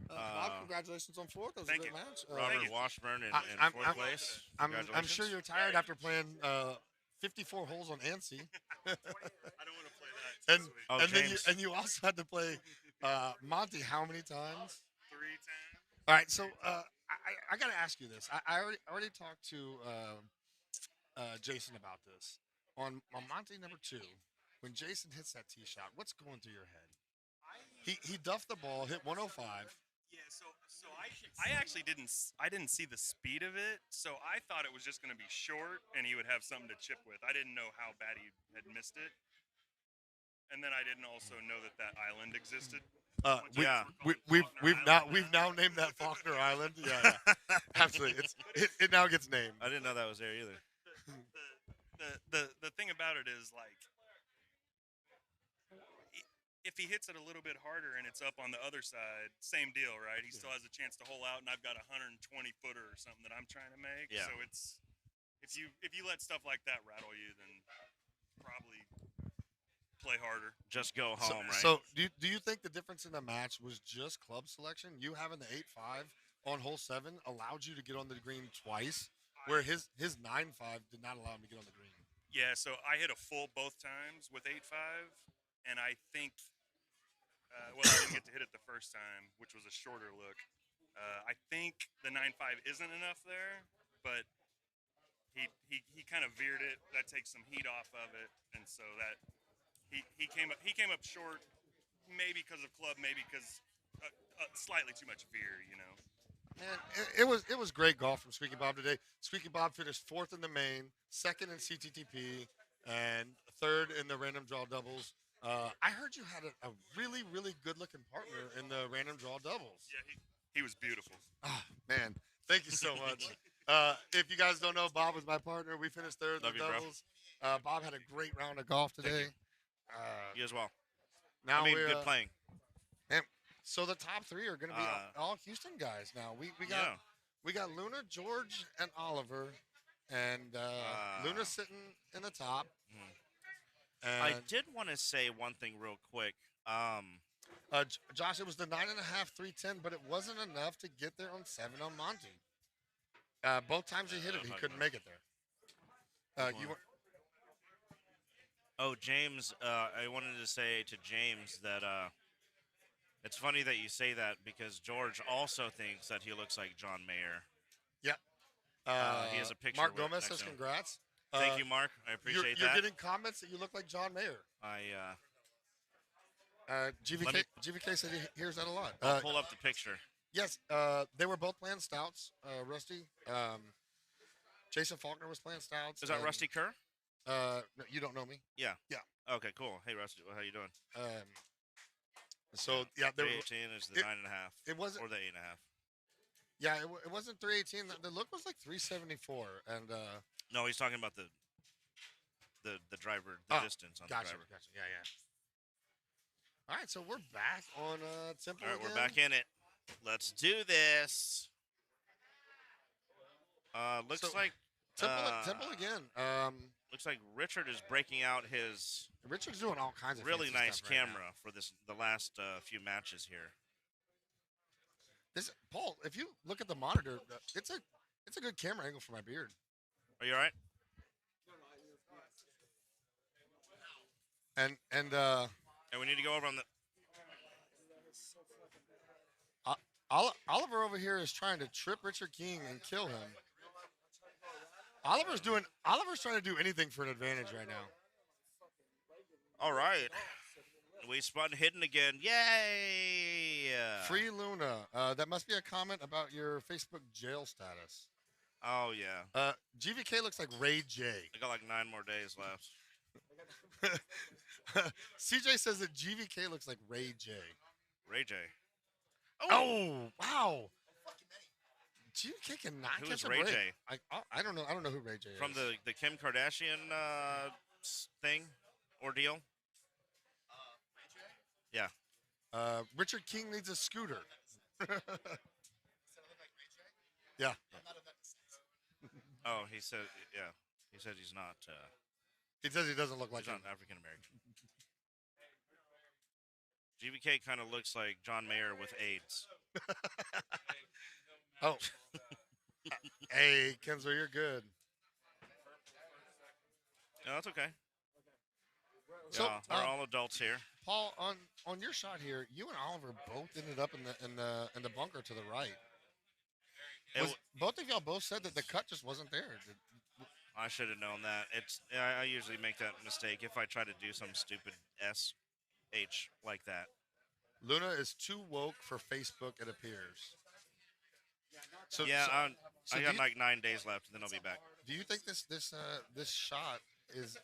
Bob, congratulations on 4th. That was a great match. Robert Washburn in 4th place. I'm sure you're tired after playing 54 holes on ANSI. I don't want to play that. And you also had to play Monty how many times? 3 times. All right, so I got to ask you this. I already talked to Jason about this. On Monty number 2, when Jason hits that tee shot, what's going through your head? He duffed the ball, hit 105. Yeah, so I actually didn't see the speed of it, so I thought it was just going to be short and he would have something to chip with. I didn't know how bad he had missed it, and then I didn't also know that island existed. We've now named that Faulkner Island. Yeah, absolutely. It now gets named. I didn't know that was there either. The thing about it is, like, if he hits it a little bit harder and it's up on the other side, same deal, right? He still has a chance to hole out, and I've got a 120-footer or something that I'm trying to make. Yeah. So it's if you let stuff like that rattle you, then probably play harder. Just go home, right? So do you think the difference in the match was just club selection? You having the 8-5 on hole 7 allowed you to get on the green twice, where his 9-5 did not allow him to get on the green. Yeah, so I hit a full both times with 8.5, and I think, well, I didn't get to hit it the first time, which was a shorter look. I think the 9.5 isn't enough there, but he kind of veered it. That takes some heat off of it, and so that he came up short, maybe because of club, maybe because slightly too much veer, you know. Man, it was great golf from Squeaky Bob today. Squeaky Bob finished 4th in the main, 2nd in CTTP, and 3rd in the random draw doubles. I heard you had a really, really good-looking partner in the random draw doubles. Yeah, he was beautiful. Oh, man, thank you so much. If you guys don't know, Bob was my partner. We finished 3rd in the doubles. Bob had a great round of golf today. You as well. Now I mean, we're good playing. And so the top 3 are going to be all Houston guys now. We got Luna, George, and Oliver, and Luna's sitting in the top. And I did want to say one thing real quick. Josh, it was the 9.5 310, but it wasn't enough to get there on 7 on Monty. Both times he hit it, he couldn't make it there. You were. Oh, James, I wanted to say to James that it's funny that you say that because George also thinks that he looks like John Mayer. Yeah. He has a picture. Mark with Gomez next says to him. congrats. Thank you, Mark. I appreciate you're that. getting comments that you look like John Mayer. GVK said he hears that a lot. I'll pull up the picture. Yes, they were both playing stouts. Rusty, Jason Faulkner was playing stouts. Is that Rusty Kerr? No, you don't know me. Yeah. Yeah. Okay, cool. Hey, Rusty, how you doing? So yeah, 318 is the 9.5. It wasn't or the 8.5. Yeah, it wasn't 318. The look was like 374, and no, he's talking about the driver, the distance on the driver. Gotcha. Yeah. All right, so we're back on Temple. All right, again. we're back in it. Let's do this. Looks like Temple again. Looks like Richard is breaking out his. Richard's doing all kinds of really fancy nice stuff right camera for the last few matches here. Paul, if you look at the monitor, it's a good camera angle for my beard. Are you all right? And we need to go over on the. Oliver over here is trying to trip Richard King and kill him. Oliver's trying to do anything for an advantage right now. All right. We spun hidden again. Yay! Free Luna. That must be a comment about your Facebook jail status. Oh, yeah. GVK looks like Ray J. I got like 9 more days left. CJ says that GVK looks like Ray J. Ray J. Oh, wow. GVK cannot Who catch is a Ray break. J? I don't know. I don't know who Ray J is. From the Kim Kardashian thing, ordeal? Yeah. Richard King needs a scooter. Yeah. Oh, he said, yeah. He said he's not. He says he doesn't look like he's him. not African American. GVK kind of looks like John Mayer with AIDS. Oh. Hey, Kenzo, you're good. No, that's okay. So, yeah, we're all adults here. Paul, on your shot here, you and Oliver both ended up in the bunker to the right. Both of y'all both said that the cut just wasn't there. I should have known that. I usually make that mistake if I try to do some stupid SH like that. Luna is too woke for Facebook, it appears. So, yeah, so I got like 9 days left, and then I'll be back. Do you think this shot is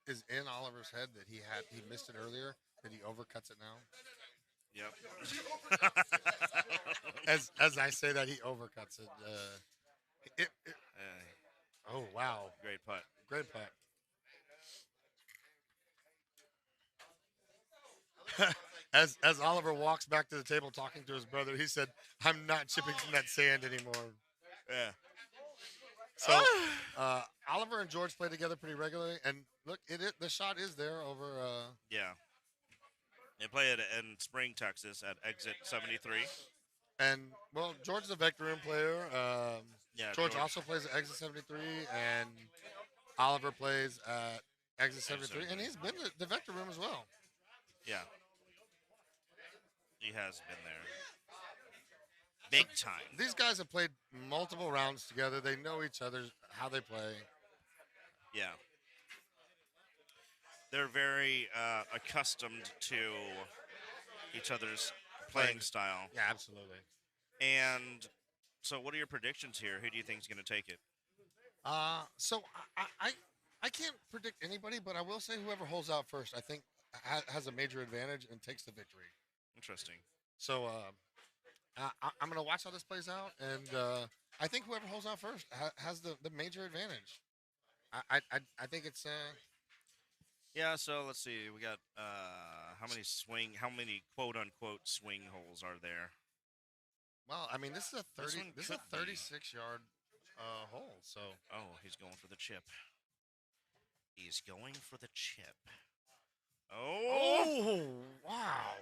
in Oliver's head that he missed it earlier, that he overcuts it now? Yep. as I say that, he overcuts it. Oh, wow. Great putt. Great putt. As Oliver walks back to the table talking to his brother, he said, "I'm not chipping from that sand anymore." Yeah. So Oliver and George play together pretty regularly, and look, the shot is there over. Yeah. They play it in Spring, Texas, at Exit 73. And well, George is a Vector Room player. Yeah. George also plays at Exit 73, and Oliver plays at Exit Exit 73, and he's been to the Vector Room as well. Yeah. He has been there. Big time. These guys have played multiple rounds together. They know each other, how they play. Yeah. They're very accustomed to each other's playing style. Yeah, absolutely. And so, what are your predictions here? Who do you think is going to take it? So I can't predict anybody, but I will say whoever holds out first, I think, has a major advantage and takes the victory. Interesting. So I'm going to watch how this plays out, and I think whoever holds out first has the major advantage. I think it's. Yeah, so let's see. We got how many quote unquote swing holes are there? Well, I mean, this is a This 30. one This is a could be. 36-yard hole. So. Oh, he's going for the chip. He's going for the chip. Oh, wow.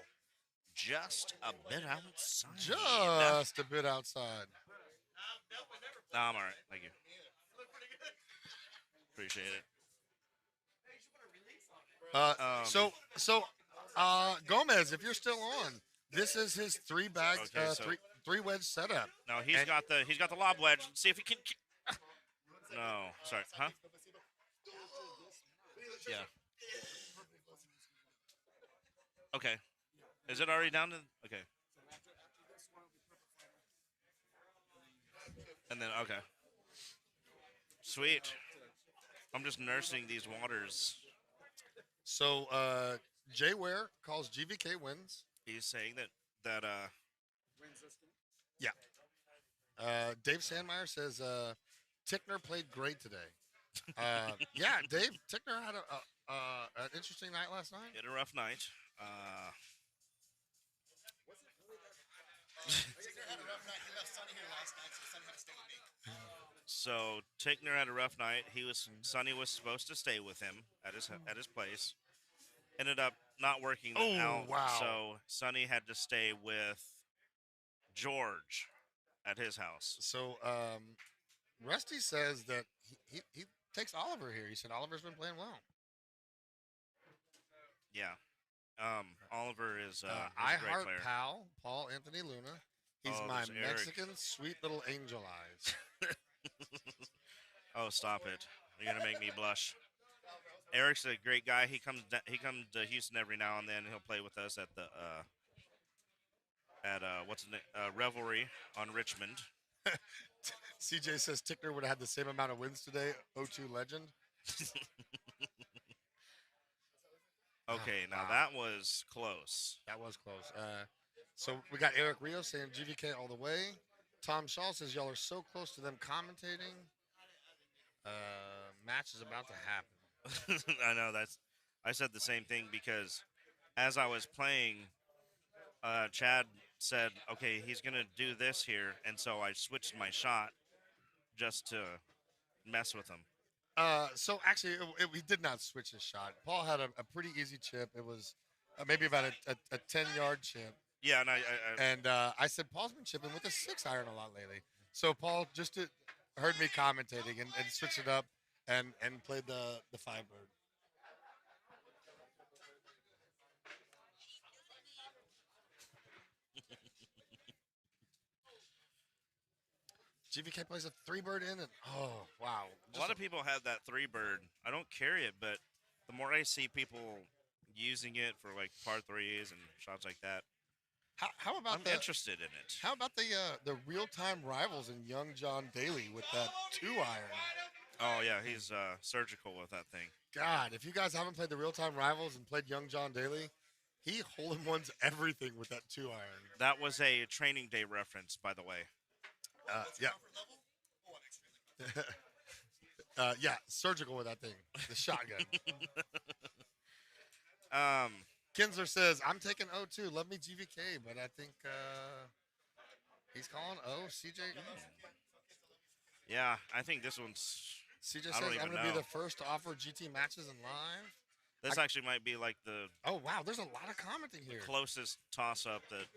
Just a bit outside. Just a bit outside. No, I'm all right. Thank you. Appreciate it. Gomez, if you're still on, this is his three wedge setup. No, he's got the lob wedge. Let's see if he can. No, sorry, huh? Yeah. Okay. Is it already down to? Okay. And then okay. Sweet. I'm just nursing these waters. So Jay Ware calls GVK wins. He's saying that Yeah. Dave Sandmeyer says Tickner played great today. Yeah, Dave Tickner had an interesting night last night. He had a rough night. So Tickner had a rough night. Sonny was supposed to stay with him at his place. Ended up not working out. Wow. So Sonny had to stay with George at his house. So Rusty says that he takes Oliver here. He said Oliver's been playing well. Yeah. Oliver is I a great heart player. pal, Paul Anthony Luna. He's Oh, my there's Eric. Mexican sweet little angel eyes. Oh, stop it! You're gonna make me blush. Eric's a great guy. He comes to Houston every now and then. He'll play with us at the what's the name? Revelry on Richmond. CJ says Tickner would have had the same amount of wins today. O2 legend. Okay, now that was close. That was close. So we got Eric Rios saying GVK all the way. Tom Shaw says y'all are so close to them commentating. Match is about to happen. I know I said the same thing because as I was playing, Chad said, "Okay, he's gonna do this here," and so I switched my shot just to mess with him. So actually, we did not switch his shot. Paul had a pretty easy chip. It was maybe about a 10-yard chip. Yeah, and I said Paul's been chipping with a 6-iron a lot lately. So Paul just heard me commentating and switched it up and played the 5-bird. GVK plays a 3-bird in, and oh wow! A lot of people have that 3-bird. I don't carry it, but the more I see people using it for like par threes and shots like that, how about I'm interested in it. How about the real-time rivals in Young John Daly with that 2-iron? Oh yeah, he's surgical with that thing. God, if you guys haven't played the real-time rivals and played Young John Daly, he hole-in-ones everything with that 2-iron. That was a training day reference, by the way. Yeah. Yeah, surgical with that thing, the shotgun. Kinsler says, I'm taking O2. Love me GVK, but I think he's calling O. CJ. Yeah, I think this one's. CJ I says, don't I'm even going to be know. the first to offer GT matches in live. This actually might be like the. Oh, wow. There's a lot of commenting here. Closest toss-up that.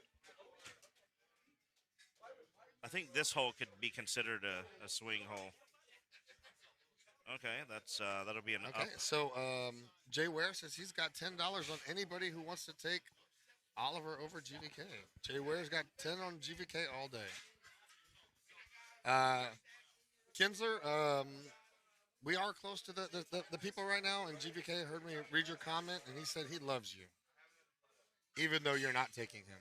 I think this hole could be considered a swing hole. Okay, that's that'll be an Okay, up. so Jay Ware says he's got $10 on anybody who wants to take Oliver over GVK. Jay Ware's got 10 on GVK all day. Kinsler, we are close to the people right now, and GVK heard me read your comment, and he said he loves you, even though you're not taking him.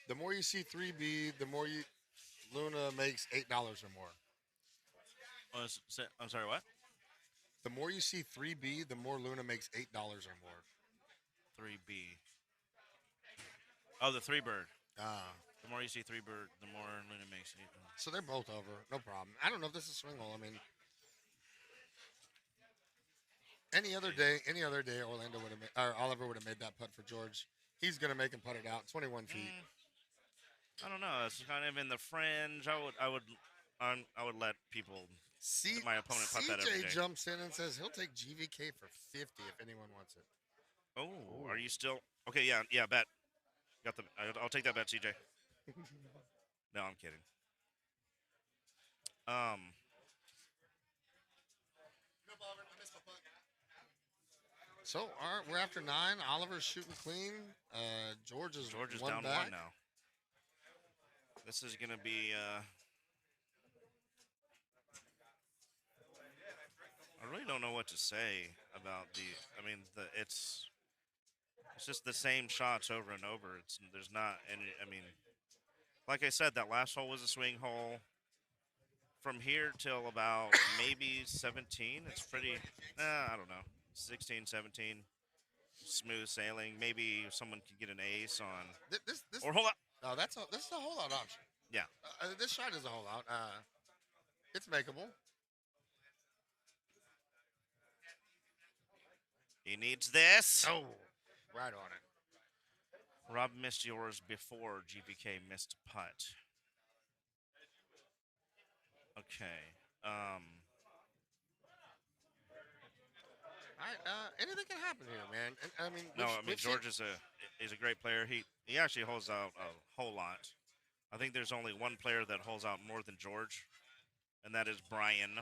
The more you see 3B, the more Luna makes $8 or more. I'm sorry, what? The more you see 3B, the more Luna makes $8 or more. 3B. Oh, the 3-bird. Ah. The more you see 3-bird, the more Luna makes it. So they're both over, no problem. I don't know if this is swing hole. I mean, any other day, Orlando would have or Oliver would have made that putt for George. He's gonna make him putt it out, 21 feet. I don't know. It's kind of in the fringe. I would let people. My opponent putt that every day. CJ jumps in and says he'll take GVK for 50 if anyone wants it. Oh, are you still okay? Yeah, bet. Got the. I'll take that bet, CJ. No, I'm kidding. So we're after 9. Oliver's shooting clean. George is down back. 1 now. This is gonna be. I really don't know what to say about the. I mean, it's just the same shots over and over. There's not any. I mean, like I said, that last hole was a swing hole. From here till about maybe 17, it's pretty. I don't know, 16, 17, smooth sailing. Maybe someone could get an ace on. This or hold up. No, this is a whole out option. Yeah. This shot is a whole out. It's makeable. He needs this. Oh, right on it. Rob missed yours before GVK missed putt. Okay. Anything can happen here, man. And, I mean, George is a great player. He actually holds out a whole lot. I think there's only one player that holds out more than George, and that is Brian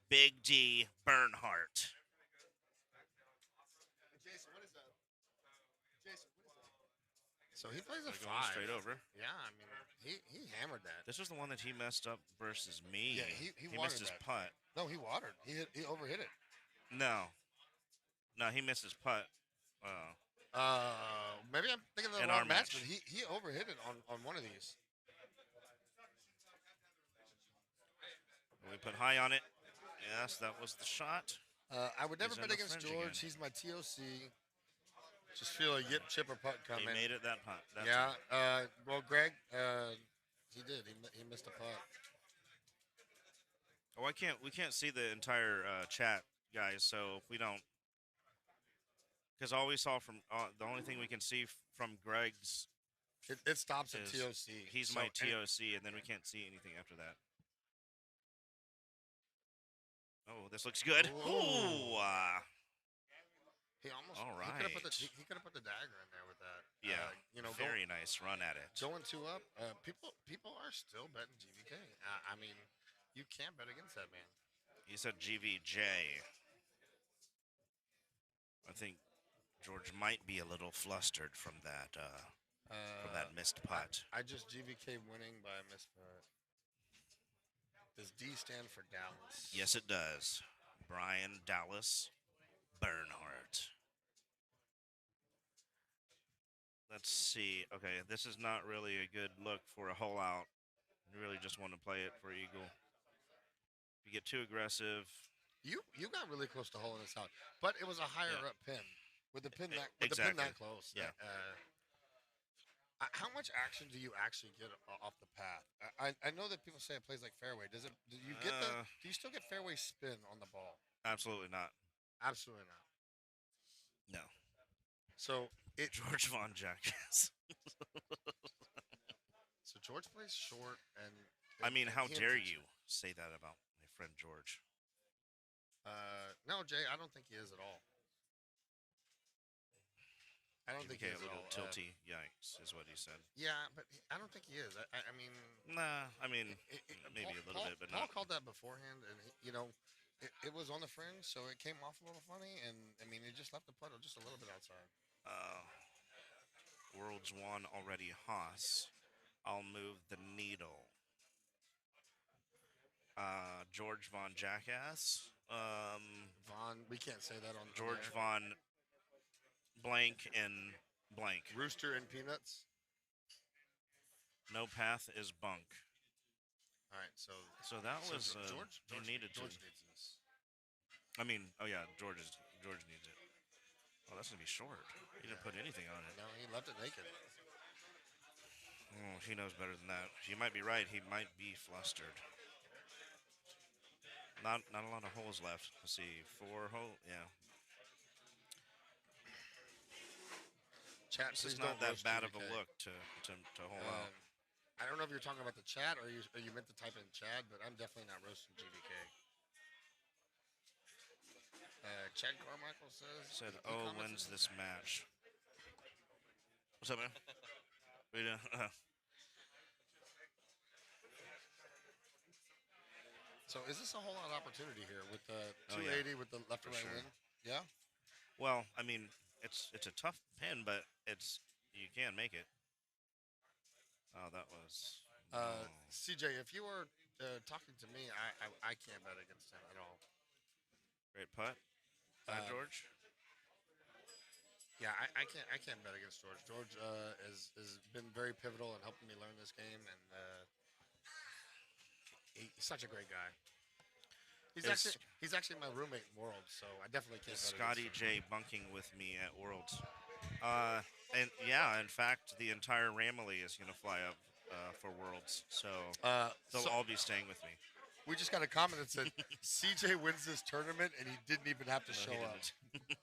Big D Bernhardt. Jason, what is that? Jason, what is that? So he plays a Going 5. straight over. Yeah, I mean, he hammered that. This was the one that he messed up versus me. Yeah, he missed his that. putt. No, he watered. He overhit it. No, he missed his putt. Maybe I'm thinking of the wrong match, but he overhit it on one of these. We put high on it. Yes, that was the shot. I would never bet against George. He's my TOC. Just feel a yip, chip, or putt coming. He made it that putt. Yeah. Well, Greg, he did. He missed a putt. Oh, we can't see the entire chat, guys. So if we don't, because all we saw from the only thing we can see from Greg's, it stops at TOC. He's my TOC, and then we can't see anything after that. Oh, this looks good. Ooh. He almost. All right. He could have put the dagger in there with that. Yeah. Very nice run at it. Going 2 up. People are still betting GVK. I mean, you can't bet against that man. He said GVJ. I think George might be a little flustered from that missed putt. I just GVK winning by a missed putt. Does D stand for Dallas? Yes, it does. Brian Dallas Bernhardt. Let's see. Okay, this is not really a good look for a hole out. You really just want to play it for eagle. If you get too aggressive. You got really close to holing this out, but it was a higher up pin. With the pin that the pin that close. Yeah. How much action do you actually get off the path? I know that people say it plays like fairway. Do you get do you still get fairway spin on the ball? Absolutely not. Absolutely not. No. So George Von Jackass. So George plays short, and I mean, how dare you say that about my friend George? No, Jay, I don't think he is at all. I don't think GBK he a is at little all. tilty. Yikes, is what he said. Yeah, but I don't think he is. I mean, Nah, I mean, maybe a little Paul, bit, but Paul not. called that beforehand, and it was on the fringe, so it came off a little funny, and I mean, it just left the puddle just a little bit outside. Worlds won already, Haas. I'll move the needle. George Von Jackass. Von, we can't say that on George air. Von blank and blank. Rooster and Peanuts. No path is bunk. All right, so that was George. he needed George to. needs this. I mean, oh yeah, George needs it. Oh, that's gonna be short. He didn't put anything on it. No, he left it naked. Oh, he knows better than that. You might be right. He might be flustered. Not a lot of holes left. Let's see, 4 holes. Yeah. Chat, This is please not don't that roast bad of a GBK. look to hold out. I don't know if you're talking about the chat or you meant to type in Chad, but I'm definitely not roasting GBK. Chad Carmichael said, "Oh, wins this match." What's up, man? We doing? So is this a whole lot of opportunity here with the Oh, 280 yeah. with the left For to right sure. win? Yeah. Well, I mean, it's a tough pin, but you can make it. Oh, that was. CJ, if you were talking to me, I can't bet against him at all. Great putt, George. Yeah, I can't bet against George. George has been very pivotal in helping me learn this game, and he's such a great guy. He's actually my roommate in Worlds, so I definitely can't. Is bet Scotty against him. J bunking with me at Worlds? And yeah, in fact, the entire Ramily is gonna fly up for Worlds, so they'll all be staying with me. We just got a comment that said CJ wins this tournament, and he didn't even have to No, show he up. didn't.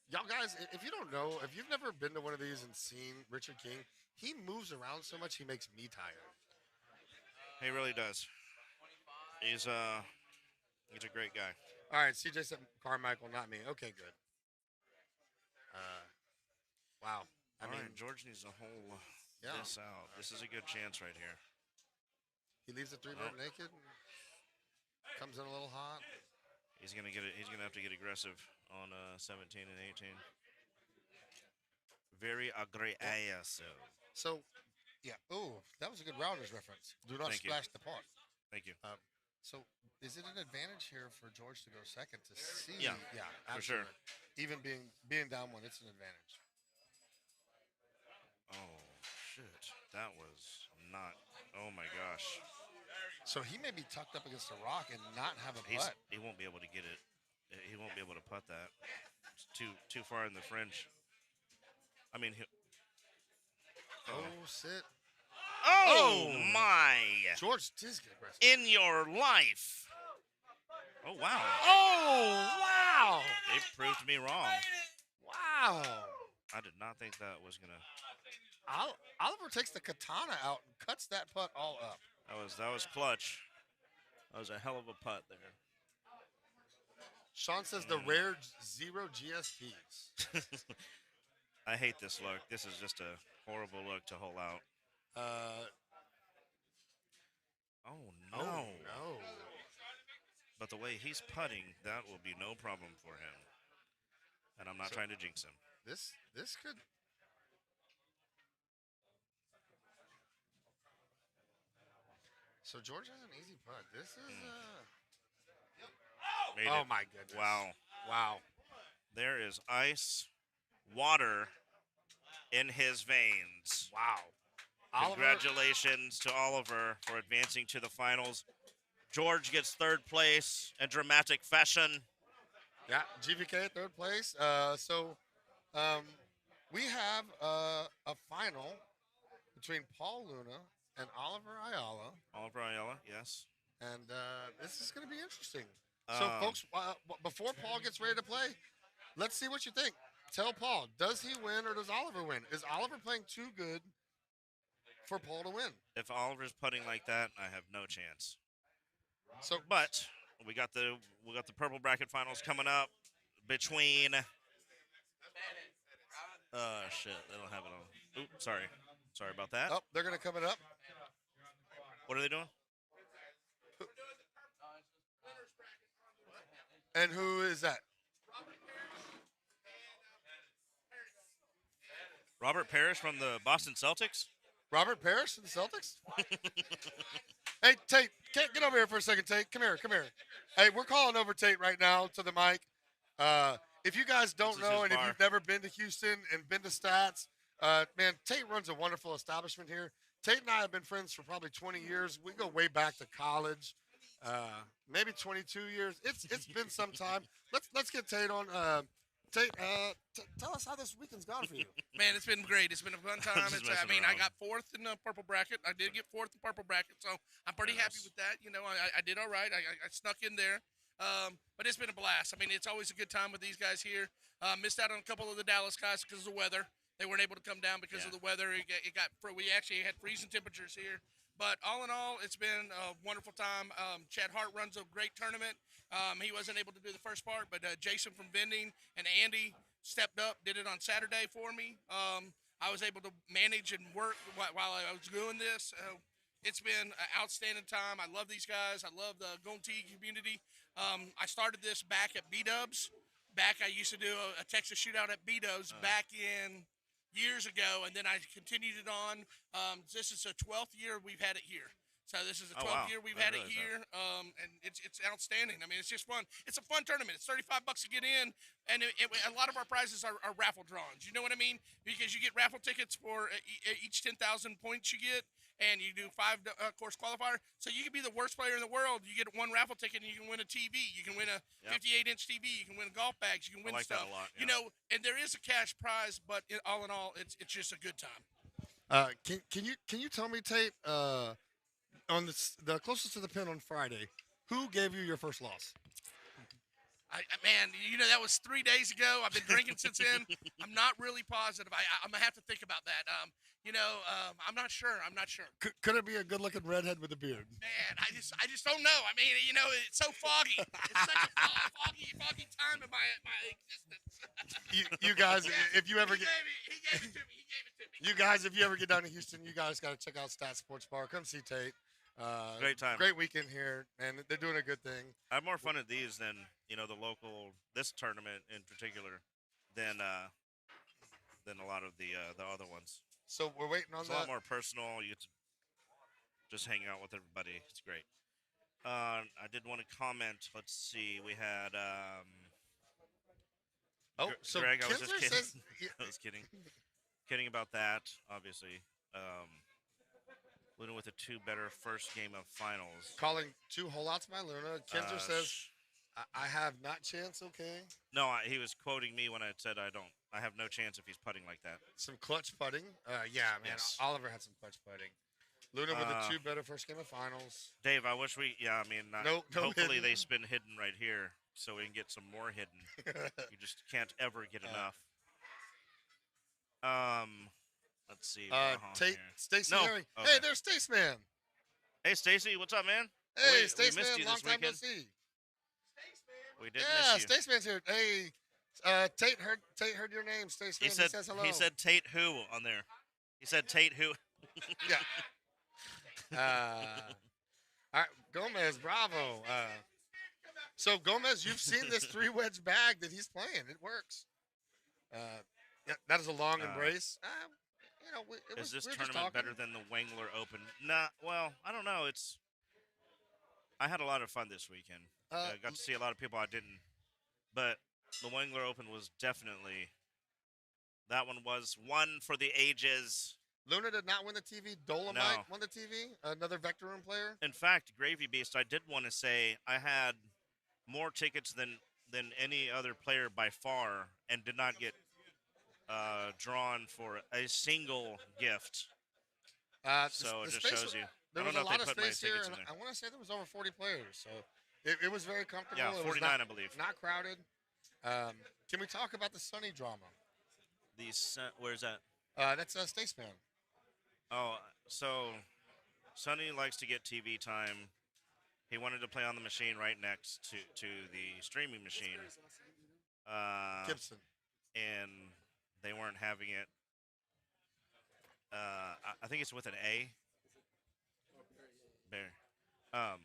Y'all guys, if you don't know, if you've never been to one of these and seen Richard King, he moves around so much he makes me tired. He really does. He's a great guy. All right, CJ said Carmichael, not me. Okay, good. Wow. I All mean, right, George needs to hold yeah. this out. This is a good chance right here. He leaves the three-bird naked. Comes in a little hot. He's gonna get it. He's gonna have to get aggressive on 17 and 18. Very aggressive. So, yeah. Oh, that was a good Rounders reference. Do not Thank you. splash the pot. Thank you. So, is it an advantage here for George to go second to see? Yeah, for sure. absolutely. Even being down one, it's an advantage. Oh shit! That was not. Oh my gosh. So he may be tucked up against a rock and not have a putt. He won't be able to get it. He won't be able to putt that. It's too far in the fringe. I mean, Sit. Oh my! George does get aggressive. In your life. Oh wow! Oh wow! They proved me wrong. Wow! I did not think that was gonna. Oliver takes the katana out and cuts that putt all up. That was clutch. That was a hell of a putt there. Sean says the rare 0 GSPs. I hate this look. This is just a horrible look to hole out. Oh no! Oh no! But the way he's putting, that will be no problem for him. And I'm not trying to jinx him. This could. So George has an easy putt. This is Oh my goodness! Wow! There is ice, water in his veins. Wow! Congratulations to Oliver for advancing to the finals. George gets third place in dramatic fashion. Yeah, GVK at third place. We have a final between Paul Luna and Oliver Ayala. Oliver Ayala, yes. And this is going to be interesting. So, folks, before Paul gets ready to play, let's see what you think. Tell Paul, does he win or does Oliver win? Is Oliver playing too good for Paul to win? If Oliver's putting like that, I have no chance. So, but we got the purple bracket finals coming up between. Shit, they don't have it on. Oops, sorry about that. oh, they're gonna come it up. What are they doing? And who is that? Robert Parrish from the Boston Celtics. Robert Parrish from the Celtics? Hey, Tate, get over here for a second, Tate. Come here. Hey, we're calling over Tate right now to the mic. If you guys don't know, and if you've never been to Houston and been to Stats, man, Tate runs a wonderful establishment here. Tate and I have been friends for probably 20 years. We go way back to college, maybe 22 years. It's been some time. Let's get Tate on. Tate, tell us how this weekend's gone for you. Man, it's been great. It's been a fun time. I got fourth in the purple bracket. I did get fourth in purple bracket, so I'm pretty happy with that. You know, I did all right. I snuck in there. But it's been a blast. I mean, it's always a good time with these guys here. Missed out on a couple of the Dallas guys because of the weather. They weren't able to come down because of the weather. We actually had freezing temperatures here. But all in all, it's been a wonderful time. Chad Hart runs a great tournament. He wasn't able to do the first part, but Jason from Vending and Andy stepped up, did it on Saturday for me. I was able to manage and work while I was doing this. It's been an outstanding time. I love these guys. I love the Gonti community. I started this back at B-Dubs. I used to do a Texas Shootout at B-Dubs back in years ago, and then I continued it on. This is the 12th year we've had it here. So this is the 12th year we've had it here, and it's outstanding. I mean, it's just fun. It's a fun tournament. It's $35 to get in, and a lot of our prizes are raffle drawings. You know what I mean? Because you get raffle tickets for each 10,000 points you get, and you do 5 course qualifier. So you can be the worst player in the world. You get one raffle ticket, and you can win a TV. You can win a 58-inch TV. You can win golf bags. You can win stuff. That a lot, You know, and there is a cash prize, but all in all, it's just a good time. Can you tell me, Tate, on the closest to the pin on Friday, who gave you your first loss? Man, you know, that was 3 days ago. I've been drinking since then. I'm not really positive. I'm gonna have to think about that. I'm not sure. Could it be a good-looking redhead with a beard? Man, I just don't know. I mean, you know, it's so foggy. It's such a foggy time in my existence. You guys, if you ever get, he gave it to me. You guys, if you ever get down to Houston, you guys got to check out Stat Sports Bar. Come see Tate. Great time. Great weekend here, and they're doing a good thing. I have more fun at these than this tournament in particular than a lot of the other ones. So we're waiting on it's a lot more personal. You get to just hang out with everybody. It's great. I did want to comment. Let's see. We had. So Greg, I was Kinsler just kidding. says, I was kidding. Kidding about that, obviously. Luna with a 2 better first game of finals. Calling 2 holdouts by Luna. Kinsler says, I have not chance, okay? No, he was quoting me when I said I have no chance if he's putting like that. Some clutch putting. Yeah, man. Yes. Oliver had some clutch putting. Luna with a 2 better first game of finals. Dave, I wish no hopefully hidden. they spin hidden right here so we can get some more hidden. You just can't ever get enough. Let's see. Tate, Stacy No. Herring. Okay. Hey, there's Stace Man. Hey, Stacy, what's up, man? Hey, we Stace missed Man, you long this time no weekend. see. We did Yeah, miss you. Stace Man's here. Hey, Tate heard your name. Stace Man, he says hello. He said Tate who on there. He said Tate who. Yeah. All right, Gomez, bravo. So Gomez, you've seen this 3-wedge bag that he's playing. It works. Yeah, that is a long embrace. You know, Is this we were just tournament talking. better than the Wengler Open? Nah, well, I don't know. I had a lot of fun this weekend. I got to see a lot of people I didn't. But the Wengler Open was definitely, that one was one for the ages. Luna did not win the TV. Dolomite won the TV. Another Vector Room player. In fact, Gravy Beast, I did want to say I had more tickets than any other player by far and did not get drawn for a single gift. So it just shows you. There I was don't a know if lot they of put my space here, tickets and in there. I want to say there was over 40 players, so it was very comfortable. Yeah, It 49, was not, I believe. Not crowded. Can we talk about the Sunny drama? Where's that? That's Staceman. Oh, so Sonny likes to get TV time He wanted to play on the machine right next to the streaming machine. Gibson. And they weren't having it. I think it's with an A. Bear.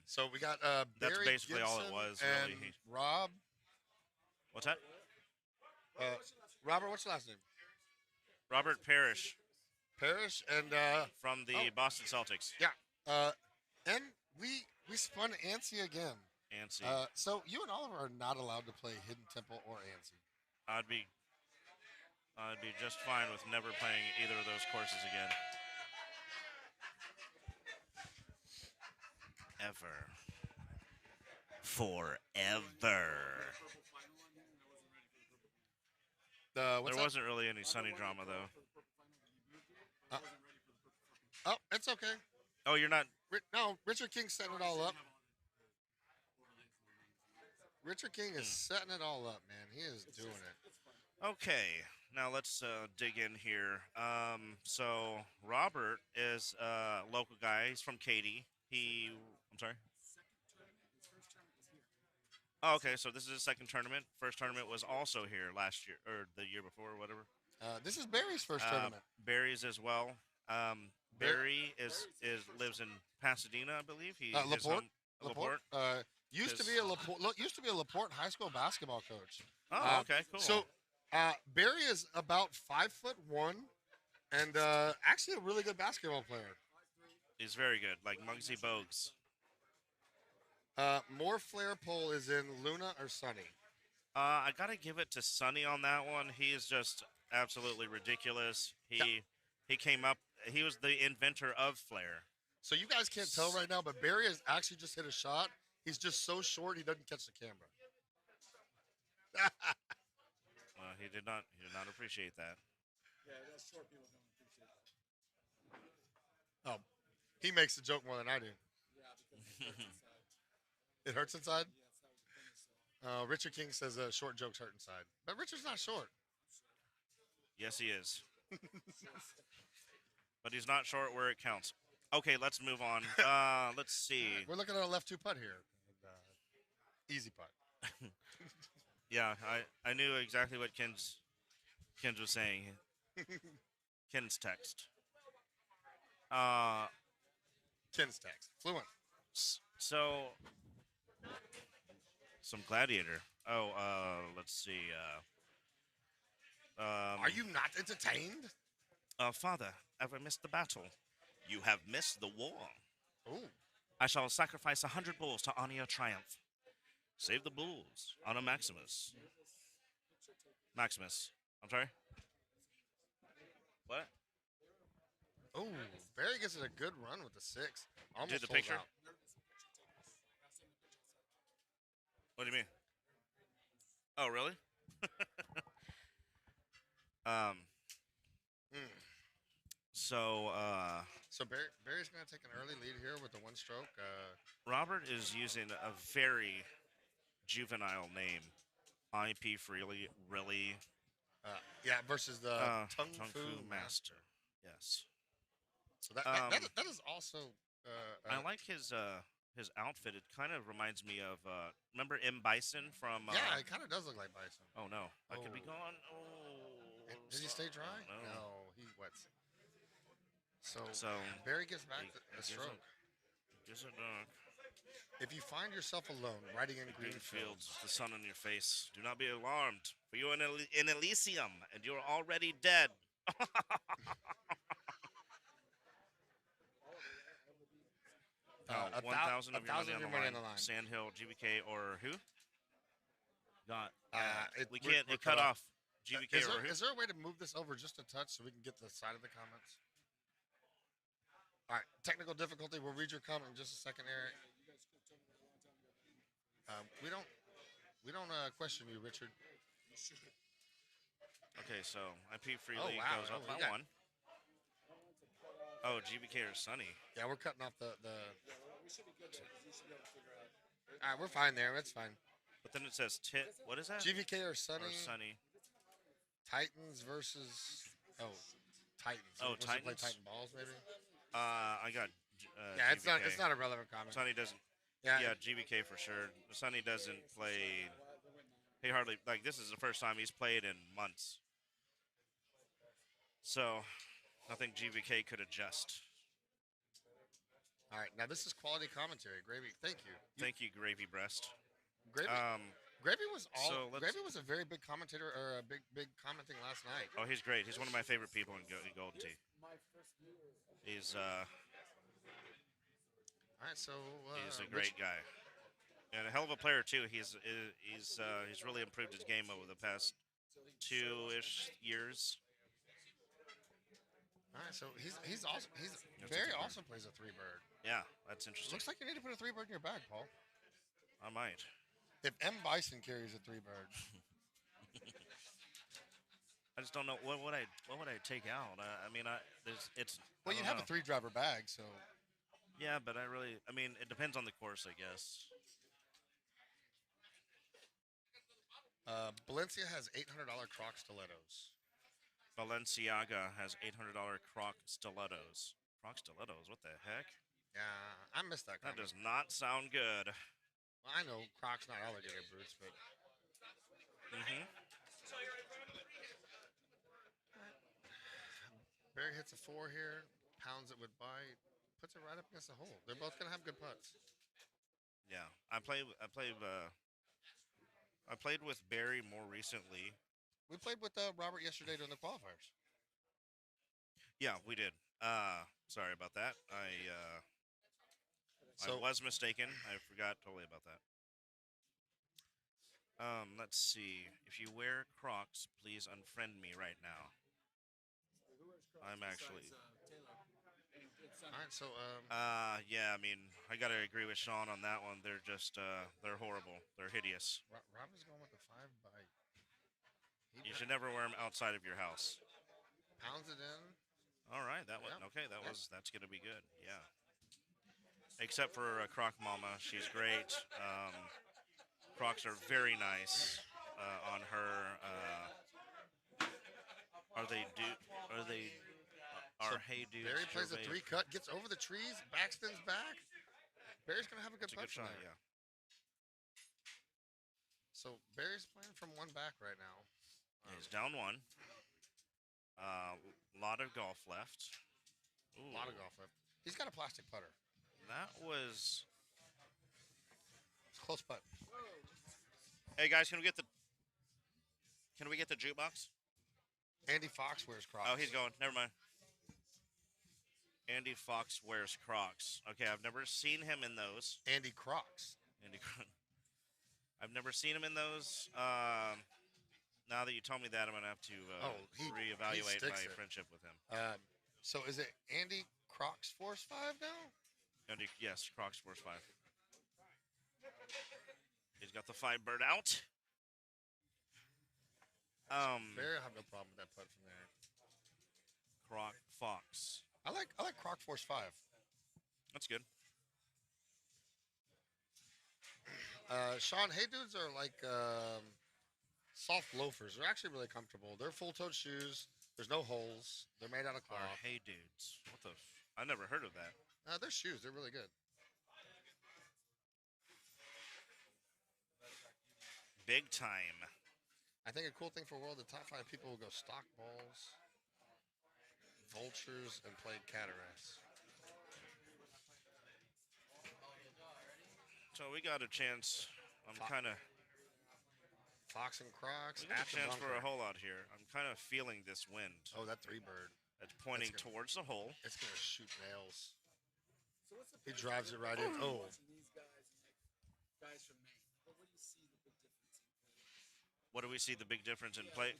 So we got that's Barry basically all it Gibson was. and Really. Rob. What's that? Robert, what's your last name? Robert Parrish. Parrish and from the Boston Celtics. Yeah. And we spun Ansi again. Ansi. So you and Oliver are not allowed to play Hidden Temple or Ansi. I'd be just fine with never playing either of those courses again. Ever. Forever. There wasn't really any Sunny drama, though. Oh, it's okay. Oh, you're not... No, Richard King's setting it all up. Richard King is setting it all up, man. He is doing it. Okay, now let's dig in here. So Robert is a local guy. He's from Katy. I'm sorry? Oh, okay, so this is his second tournament. First tournament was also here last year, or the year before, or whatever. This is Barry's first tournament. Barry's as well. Barry lives in Pasadena, I believe. LaPorte. LaPorte. Used to be a LaPorte high school basketball coach. Oh, okay, cool. So Barry is about 5'1", and actually a really good basketball player. He's very good, like Muggsy Bogues. More flare pole is in Luna or Sunny? I gotta give it to Sonny on that one. He is just absolutely ridiculous. He came up. He was the inventor of flare. So you guys can't tell right now, but Barry has actually just hit a shot. He's just so short he doesn't catch the camera. He did not appreciate that. Yeah, that's short people don't appreciate it. Oh, he makes the joke more than I do. Yeah, because it hurts inside. Yeah, it's how we Richard King says short jokes hurt inside, but Richard's not short. Yes, he is. But he's not short where it counts. Okay, let's move on. Let's see. We're looking at a left 2 putt here. Easy putt. Yeah, I knew exactly what Ken's was saying. Ken's text. Ken's text. Fluent. So, some gladiator. Oh, let's see. Are you not entertained? Father, ever missed the battle? You have missed the war. Ooh. I shall sacrifice 100 bulls to honor your triumph. Save the bulls. Honor Maximus. Maximus. I'm sorry? What? Oh, Barry gets a good run with the 6. Almost Did the holds picture? out. What do you mean? Oh, really? So Barry's going to take an early lead here with the 1 stroke. Robert is using a very juvenile name. IP Freely, really. Yeah, versus the Tung Fu Master. Yes. So that is also. I like his outfit. It kind of reminds me of remember M. Bison from. Yeah, it kind of does look like Bison. Oh no, I could be gone. Oh. Did he stay dry? No, he wets. So Barry gets back a stroke. Gives it dark. If you find yourself alone riding in green fields, the sun on your face, do not be alarmed, for you are in Elysium, and you are already dead. 1,000 of your money on the line. Sandhill, GBK, or who? We can't. It cut off. GBK or who? Is there a way to move this over just a touch so we can get the side of the comments? All right, technical difficulty. We'll read your comment in just a second, Eric. We don't question you, Richard. Okay, so IP Freely goes up by 1. Oh, GBK or Sunny. Yeah, we're cutting off the. We should be good there because you should be able to figure out. All right, we're fine there. That's fine. But then it says what is that? GVK or Sunny. Sunny. Titans versus Titans. Oh, Titans. Titans. Play Titan balls, maybe. I got. Yeah, GVK. it's not a relevant comment. Sunny doesn't. Yeah, GBK for sure. Sonny doesn't play. He hardly this is the first time he's played in months. So, I think GBK could adjust. All right, now this is quality commentary. Gravy, thank you. Thank you, Gravy Breast. Gravy, Gravy was Gravy was a very big commentator or a big commenting last night. Oh, he's great. He's one of my favorite people in Golden Tee. He's All right, so he's a great guy and a hell of a player too. He's really improved his game over the past 2-ish years. All right, so he's awesome. He's very awesome. Plays a 3-bird. Yeah, that's interesting. Looks like you need to put a 3-bird in your bag, Paul. I might. If M. Bison carries a 3-bird. I just don't know what would I take out. I mean, it's. Well, you have a 3-driver bag, so. Yeah, but it depends on the course, I guess. Valencia has $800 Croc stilettos. Balenciaga has $800 Croc stilettos. Croc stilettos? What the heck? Yeah, I missed that comment. That does not sound good. Well, I know Crocs not alligator boots, but. Barry hits a 4 here, pounds it with bite, puts it right up against the hole. They're both gonna have good putts. Yeah, I played with Barry more recently. We played with Robert yesterday during the qualifiers. Yeah, we did. Sorry about that. I was mistaken. I forgot totally about that. Let's see. If you wear Crocs, please unfriend me right now. I'm actually. All right, so. Yeah, I mean, I gotta agree with Sean on that one. They're just, they're horrible. They're hideous. Robert's going with the 5 bite. You should never wear them outside of your house. Pounds it in. All right, that one. Okay, that's gonna be good. Yeah. Except for Croc Mama, she's great. Crocs are very nice on her. Hey dudes. Barry plays a 3 cut, gets over the trees, backspins back. Barry's gonna have a good putt from there. Yeah. So Barry's playing from 1 back right now. He's down 1. Lot of golf left. A lot of golf left. He's got a plastic putter. That was. It's a close putt. Hey guys, can we get the jukebox? Andy Fox wears Crocs. Oh, he's going. Never mind. Andy Fox wears Crocs. Okay, I've never seen him in those. Andy Crocs. I've never seen him in those. Now that you told me that, I'm going to have to reevaluate my friendship with him. So is it Andy Crocs Force 5 now? Yes, Crocs Force 5. He's got the 5-bird out. Barry, I have no problem with that putt from there. Croc Fox. I like Croc Force 5. That's good. Sean, hey dudes are like soft loafers. They're actually really comfortable. They're full-toed shoes. There's no holes. They're made out of cloth. Hey dudes. What the? I never heard of that. They're shoes. They're really good. Big time. I think a cool thing for World, the top 5 people will go stock balls, vultures, and played cataracts. So we got a chance. I'm kind of. Fox and Crocs. We got a chance for a hole out here. I'm kind of feeling this wind. Oh, that 3-bird. It's pointing towards the hole. It's going to shoot nails. He drives it right in. Oh. Guys from Maine. What do you see the big difference in play? What do we see the big difference in play?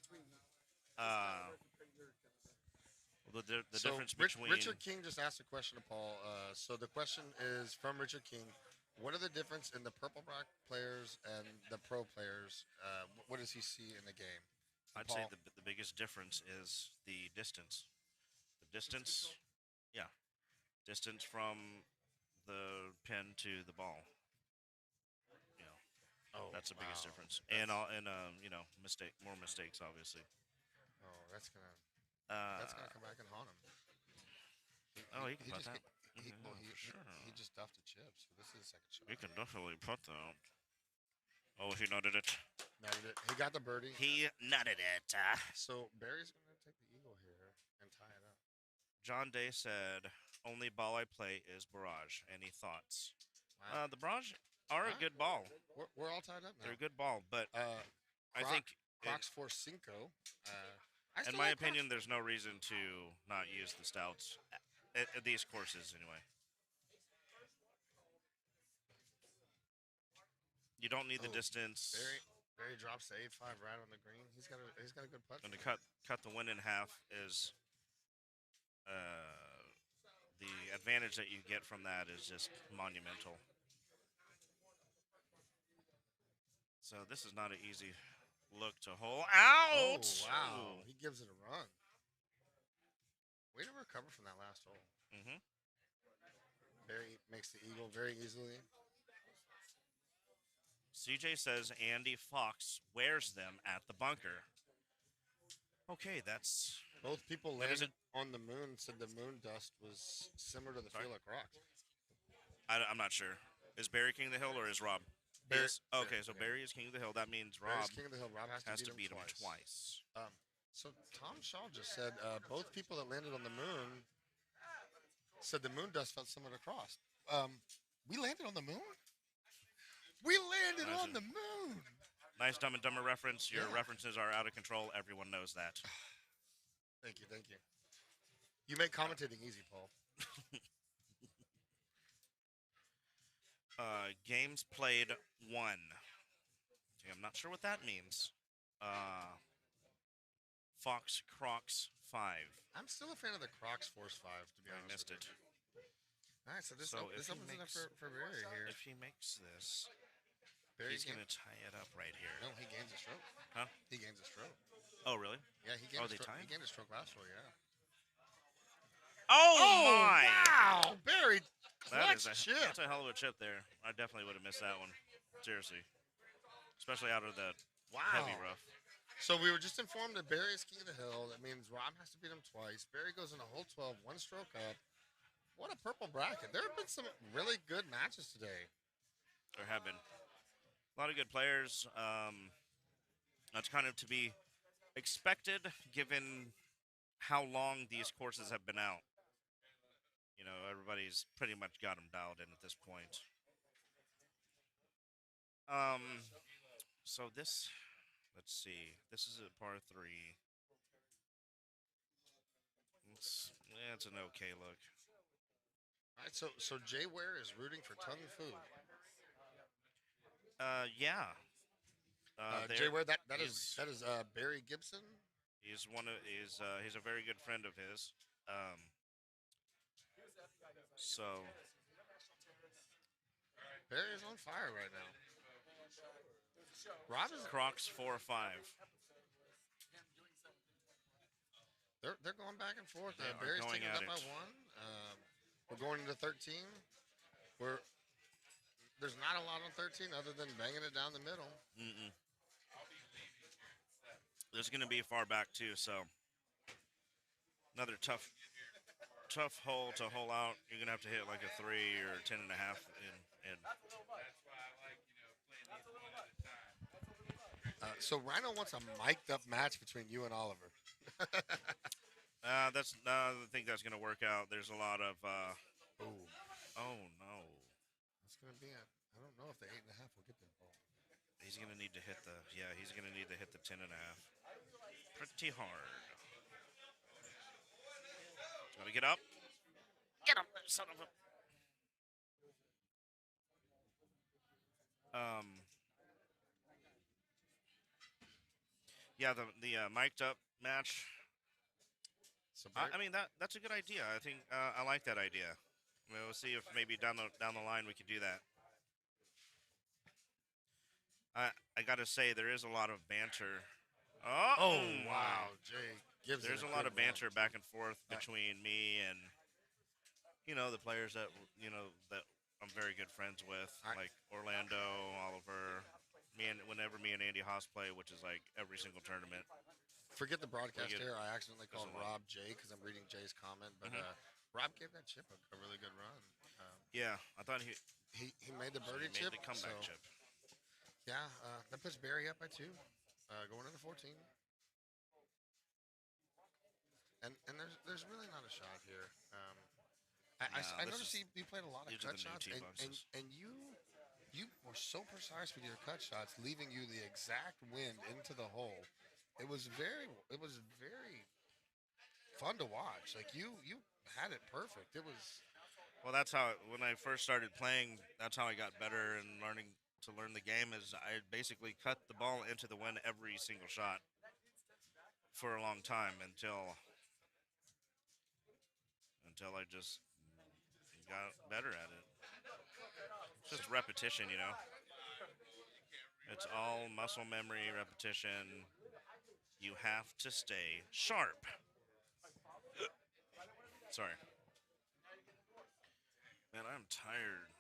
The difference between. Richard King just asked a question to Paul. So the question is from Richard King. What are the difference in the purple black players and the pro players? What does he see in the game? I'd say the biggest difference is the distance. The distance, yeah, distance from the pin to the ball. You know, that's the biggest difference. And more mistakes, obviously. Oh, that's gonna come back and haunt him. He can putt that. He just duffed a chip, so this is the second shot. He can definitely putt though. Oh, he nutted it. Nutted it. He got the birdie. He nutted it. So Barry's going to take the eagle here and tie it up. John Day said, "Only ball I play is barrage." Any thoughts? Wow. The barrage are a good ball. We're all tied up now. They're a good ball, but I think Crocs for Cinco. in my opinion, there's no reason to not use the stouts at these courses anyway. You don't need the distance. Barry drops the 8-5 right on the green. He's got a good putt. And to cut the wind in half is the advantage that you get from that is just monumental. So this is not an easy look to hole out. Oh, wow. He gives it a run. Way to recover from that last hole. Mm-hmm. Barry makes the eagle very easily. CJ says Andy Fox wears them at the bunker. Okay, that's... Both people landed on the moon said the moon dust was similar to the feel of Crocs. I'm not sure. Is Barry king of the hill or is Rob? Barry, okay, so Barry is king of the hill. That means Rob Barry's king of the hill. Rob has to beat him twice. So Tom Shaw just said both people that landed on the moon said the moon dust felt similar to Crocs. We landed on the moon? We landed on the moon! Nice Dumb and Dumber reference. Your references are out of control. Everyone knows that. Thank you. You make commentating easy, Paul. Games played 1. Okay, I'm not sure what that means. Fox Crocs 5. I'm still a fan of the Crocs Force 5, to be honest. I missed it. All right, so this opens it up for Barry here. If he makes this, Barry's he's going to tie it up right here. No, he gains a stroke. Huh? He gains a stroke. Oh, really? Yeah, he gained a they stroke. tied? He gained a stroke last hole, yeah. Oh my! Wow! Barry, That's chip. a hell of a chip there. I definitely would have missed that one. Seriously. Especially out of the heavy rough. So we were just informed that Barry is king of the hill. That means Rob has to beat him twice. Barry goes into hole 12, 1 stroke up. What a purple bracket. There have been some really good matches today. There have been. A lot of good players. That's kind of to be expected given how long these courses have been out. You know, everybody's pretty much got them dialed in at this point. So this, let's see. This is a par 3. It's an okay look. All right, so Jay Ware is rooting for Tung Fu. Yeah. Jay Ware, that is Barry Gibson. He's he's a very good friend of his. So Barry is on fire right now. Rob is Crocs 4-5. They're going back and forth. They are Barry's going taking it at up by it. 1. We're going into 13. There's not a lot on 13 other than banging it down the middle. There's going to be far back too, so another tough hole to hole out. You're going to have to hit like a 3 or 10.5 in. So Rhino wants a mic'd up match between you and Oliver. I think that's going to work out. There's a lot of. Oh no. It's going to be I don't know if the 8.5 will get there, Paul. He's going to need to hit the. Yeah, he's going to need to hit the 10.5. Pretty hard. Got to get up. Get up, son of a. Yeah, the mic'd up match. So I mean that's a good idea. I think I like that idea. We'll see if maybe down the line we could do that. I got to say there is a lot of banter. Oh wow, Jay Gibson. There's a lot of banter back and forth between me and the players that that I'm very good friends with, like Orlando, Oliver. Whenever me and Andy Haas play, which is like every single tournament. Forget the broadcast here. I accidentally called Rob Jay because I'm reading Jay's comment. But Rob gave that chip a really good run. Yeah, I thought he made the birdie made chip. the comeback so, chip. Yeah, that puts Barry up by 2, going into 14. And there's really not a shot here. I noticed you played a lot of cut shots, and you were so precise with your cut shots, leaving you the exact wind into the hole. It was very fun to watch. Like you had it perfect. It was. Well, that's how when I first started playing. That's how I got better and learning to learn the game. Is I basically cut the ball into the wind every single shot for a long time until I just got better at it. It's just repetition, you know. It's all muscle memory, repetition. You have to stay sharp. Sorry. Man, I'm tired.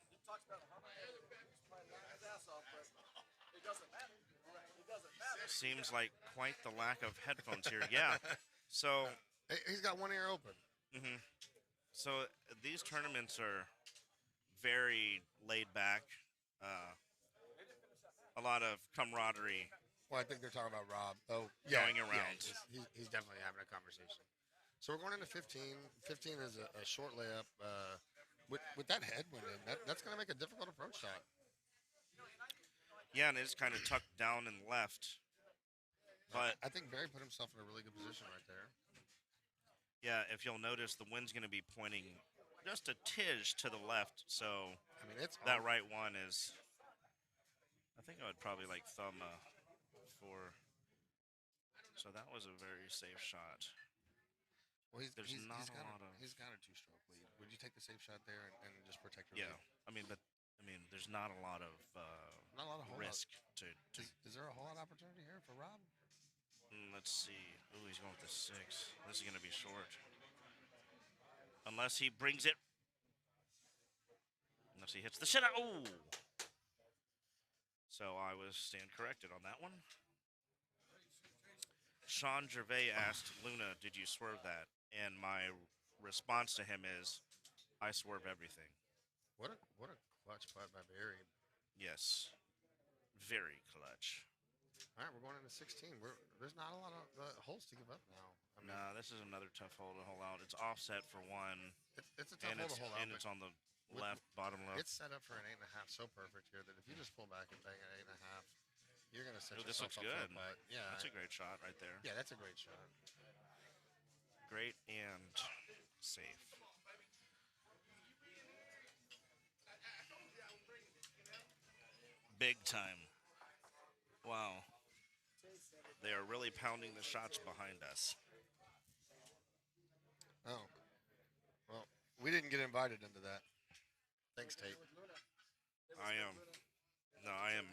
Seems like quite the lack of headphones here. Yeah. So he's got one ear open. Mm-hmm. So these tournaments are very laid back. A lot of camaraderie. Well, I think they're talking about Rob. Oh, going around. Yeah, he's definitely having a conversation. So we're going into 15. 15 is a short layup. With that headwind in, that's going to make a difficult approach shot. Yeah, and it's kind of tucked down and left. But I think Barry put himself in a really good position right there. Yeah, if you'll notice, the wind's going to be pointing just a tidge to the left. So I mean, it's that right one is. I think I would probably like thumb 4. So that was a very safe shot. Well, he's got a 2-stroke lead. Would you take the safe shot there and just protect your lead? I mean, there's not a lot of risk to. Is there a whole lot of opportunity here for Rob? Let's see. Ooh, he's going with the 6. This is going to be short. Unless he brings it. Unless he hits the shit out. Oh! So I was stand corrected on that one. Sean Gervais asked Luna, "Did you swerve that?" And my response to him is, "I swerve everything." What a clutch putt by Barry. Yes, very clutch. All right, we're going into 16. There's not a lot of holes to give up now. Nah, this is another tough hole to hold out. It's offset for 1. It's a tough hole to hold out. And it's on the bottom left. It's set up for an 8.5 so perfect here that if you just pull back and bang an 8.5, you're going to set yourself up for a putt. Yeah, that's a great shot right there. Yeah, that's a great shot. Great and safe. Big time. Wow. They are really pounding the shots behind us. Oh. Well, we didn't get invited into that. Thanks, Tate. I am. No, I am.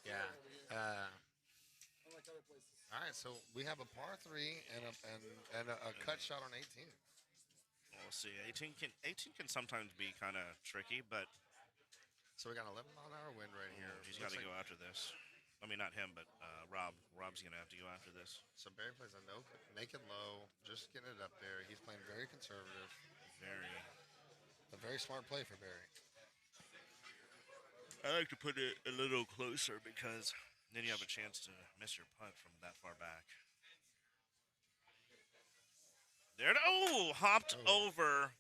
Yeah. All right, so we have a par 3 and a cut shot on 18. We'll see. 18 can sometimes be kind of tricky, but. So we got 11-mile-an-hour wind right here. He's got to go after this. I mean, not him, but Rob. Rob's going to have to go after this. So Barry plays a naked low, just getting it up there. He's playing very conservative. A very smart play for Barry. I like to put it a little closer because then you have a chance to miss your putt from that far back. There it hopped over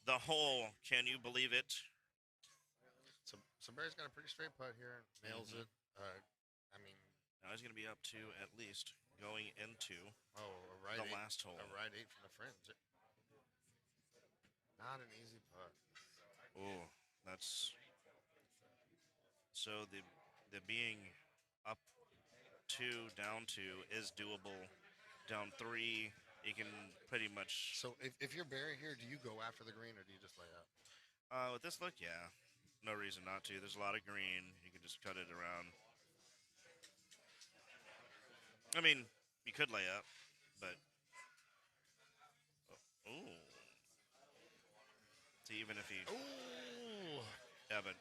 the hole. Can you believe it? So Barry's got a pretty straight putt here. Nails it. Now he's going to be up to at least going into the last hole. A right 8 from the fringe. Not an easy putt. Oh, that's so the being up 2, down 2 is doable. Down 3, you can pretty much. So if you're Barry here, do you go after the green or do you just lay up? With this look, yeah. No reason not to. There's a lot of green. You can just cut it around. I mean, you could lay up, but see, even if he, yeah, but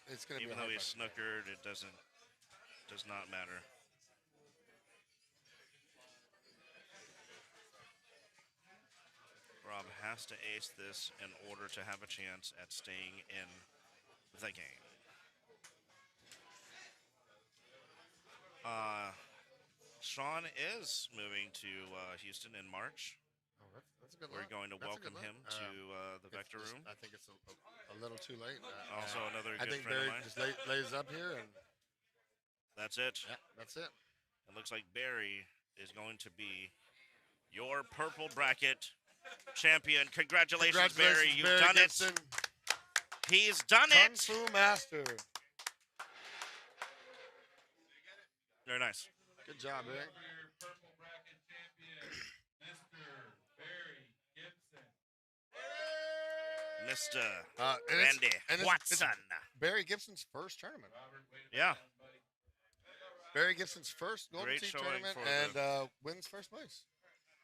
it's gonna even be though he's snookered, it does not matter. has to ace this in order to have a chance at staying in the game. Sean is moving to Houston in March. Oh, that's a good We're look. going to That's a welcome good him look. to the Vector Just- Room. I think it's a little too late. Also another I good think friend of Barry mine. just lays up here, and That's it. yeah, that's it. It looks like Barry is going to be your purple bracket champion. Congratulations, Barry. You've done Gibson, it. He's done Kung it. Fu Master. Very nice. Good job, Barry. Purple bracket champion, Mr. Barry Gibson. Mr. And Randy it's Watson. Barry Gibson's first tournament. Yeah. Barry Gibson's first Golden Great Tee showing tournament for and wins first place.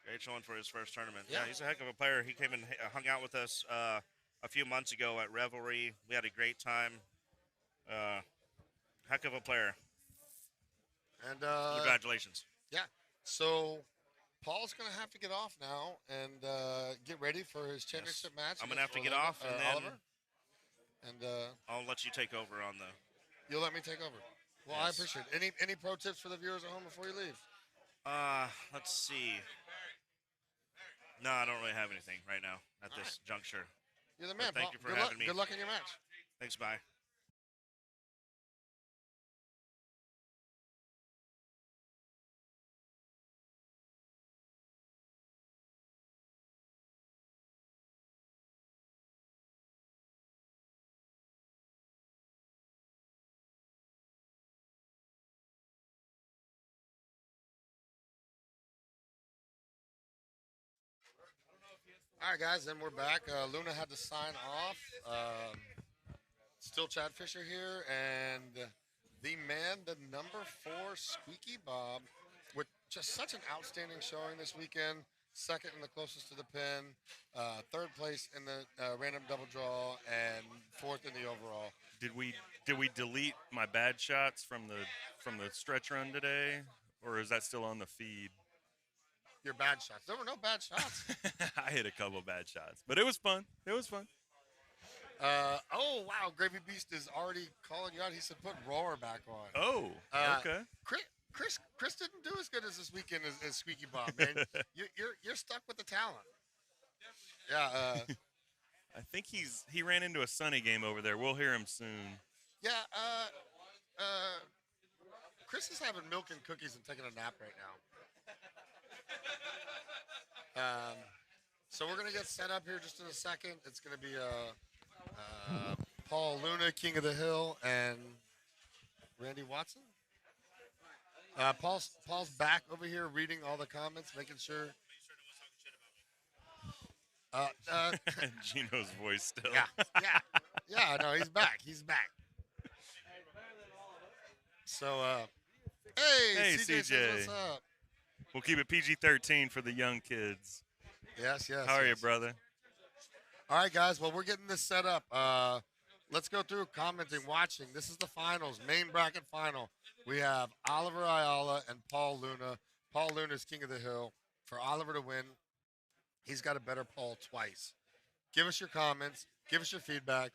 Great showing for his first tournament. Yeah. Yeah, he's a heck of a player. He came and hung out with us a few months ago at Revelry. We had a great time. Heck of a player. And congratulations. Yeah. So Paul's going to have to get off now and get ready for his championship match. I'm going to have to get against off, and then Oliver. And I'll let you take over on the. You'll let me take over. Well, Yes. I appreciate it. Any pro tips for the viewers at home before you leave? Let's see. No, I don't really have anything right now at this juncture. You're the But man, thank Paul. you for Good having luck. me. Good luck in your match. Thanks, bye. All right, guys, then we're back. Luna had to sign off. Still Chad Fisher here, and the man, the number 4 Squeaky Bob, with just such an outstanding showing this weekend. Second in the closest to the pin, third place in the random double draw, and fourth in the overall. Did we delete my bad shots from the stretch run today, or is that still on the feed? Your bad shots. There were no bad shots. I hit a couple bad shots, but it was fun. It was fun. Oh, wow. Gravy Beast is already calling you out. He said put Roar back on. Oh, okay. Chris didn't do as good as this weekend as Squeaky Bob, man. you're stuck with the talent. Yeah. I think he ran into a Sunny game over there. We'll hear him soon. Yeah. Chris is having milk and cookies and taking a nap right now. So we're gonna get set up here just in a second. It's gonna be Paul Luna, King of the Hill, and Randy Watson. Paul's back over here reading all the comments, making sure. Gino's voice still. Yeah. No, he's back. He's back. So, hey, CJ. Says, what's up? We'll keep it PG-13 for the young kids. Yes. How are you, brother? All right, guys. Well, we're getting this set up. Let's go through commenting, watching. This is the finals, main bracket final. We have Oliver Ayala and Paul Luna. Paul Luna's King of the Hill. For Oliver to win, he's got to better Paul twice. Give us your comments. Give us your feedback.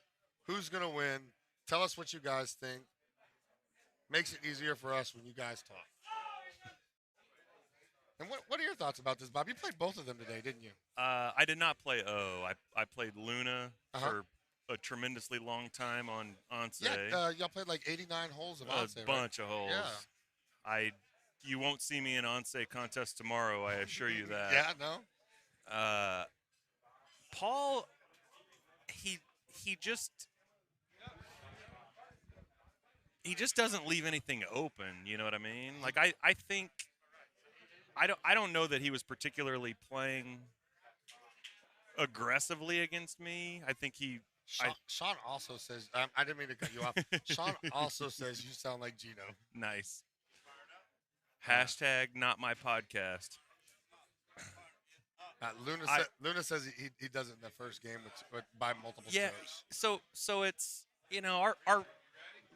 Who's going to win? Tell us what you guys think. Makes it easier for us when you guys talk. And what are your thoughts about this, Bob? You played both of them today, didn't you? I did not play O. I played Luna for a tremendously long time on Once. Yeah, y'all played like 89 holes of Once. A bunch of holes. Yeah. You won't see me in Once contest tomorrow, I assure you that. Yeah, no. Paul, he just doesn't leave anything open, you know what I mean? Like I think I don't know that he was particularly playing aggressively against me. I think Sean also says, I didn't mean to cut you off. Sean also says you sound like Gino. Nice. Hashtag not my podcast. Luna says he does it in the first game by multiple strokes. So it's, our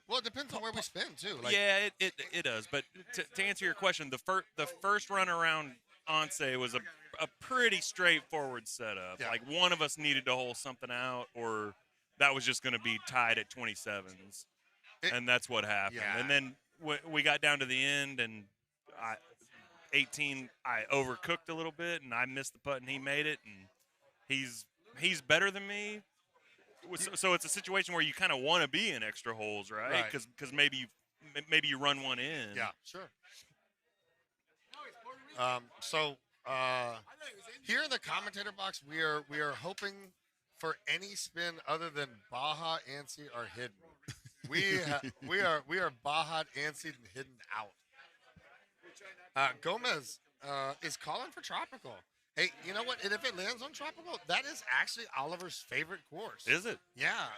well, it depends on where we spin too. Like, yeah, it does. But to answer your question, the first run around Onse was a pretty straightforward setup. Yeah. Like one of us needed to hole something out, or that was just going to be tied at 27s, and that's what happened. Yeah. And then we got down to the end, and 18, I overcooked a little bit, and I missed the putt, and he made it, and he's better than me. So it's a situation where you kind of want to be in extra holes, right? Right. Because maybe you run one in. Yeah, sure. Here in the commentator box, we are hoping for any spin other than Baja, Ansi, or hidden. We are Baja, Ansi, and hidden out. Gomez is calling for tropical. Hey, you know what? And if it lands on tropical, that is actually Oliver's favorite course. Is it? Yeah.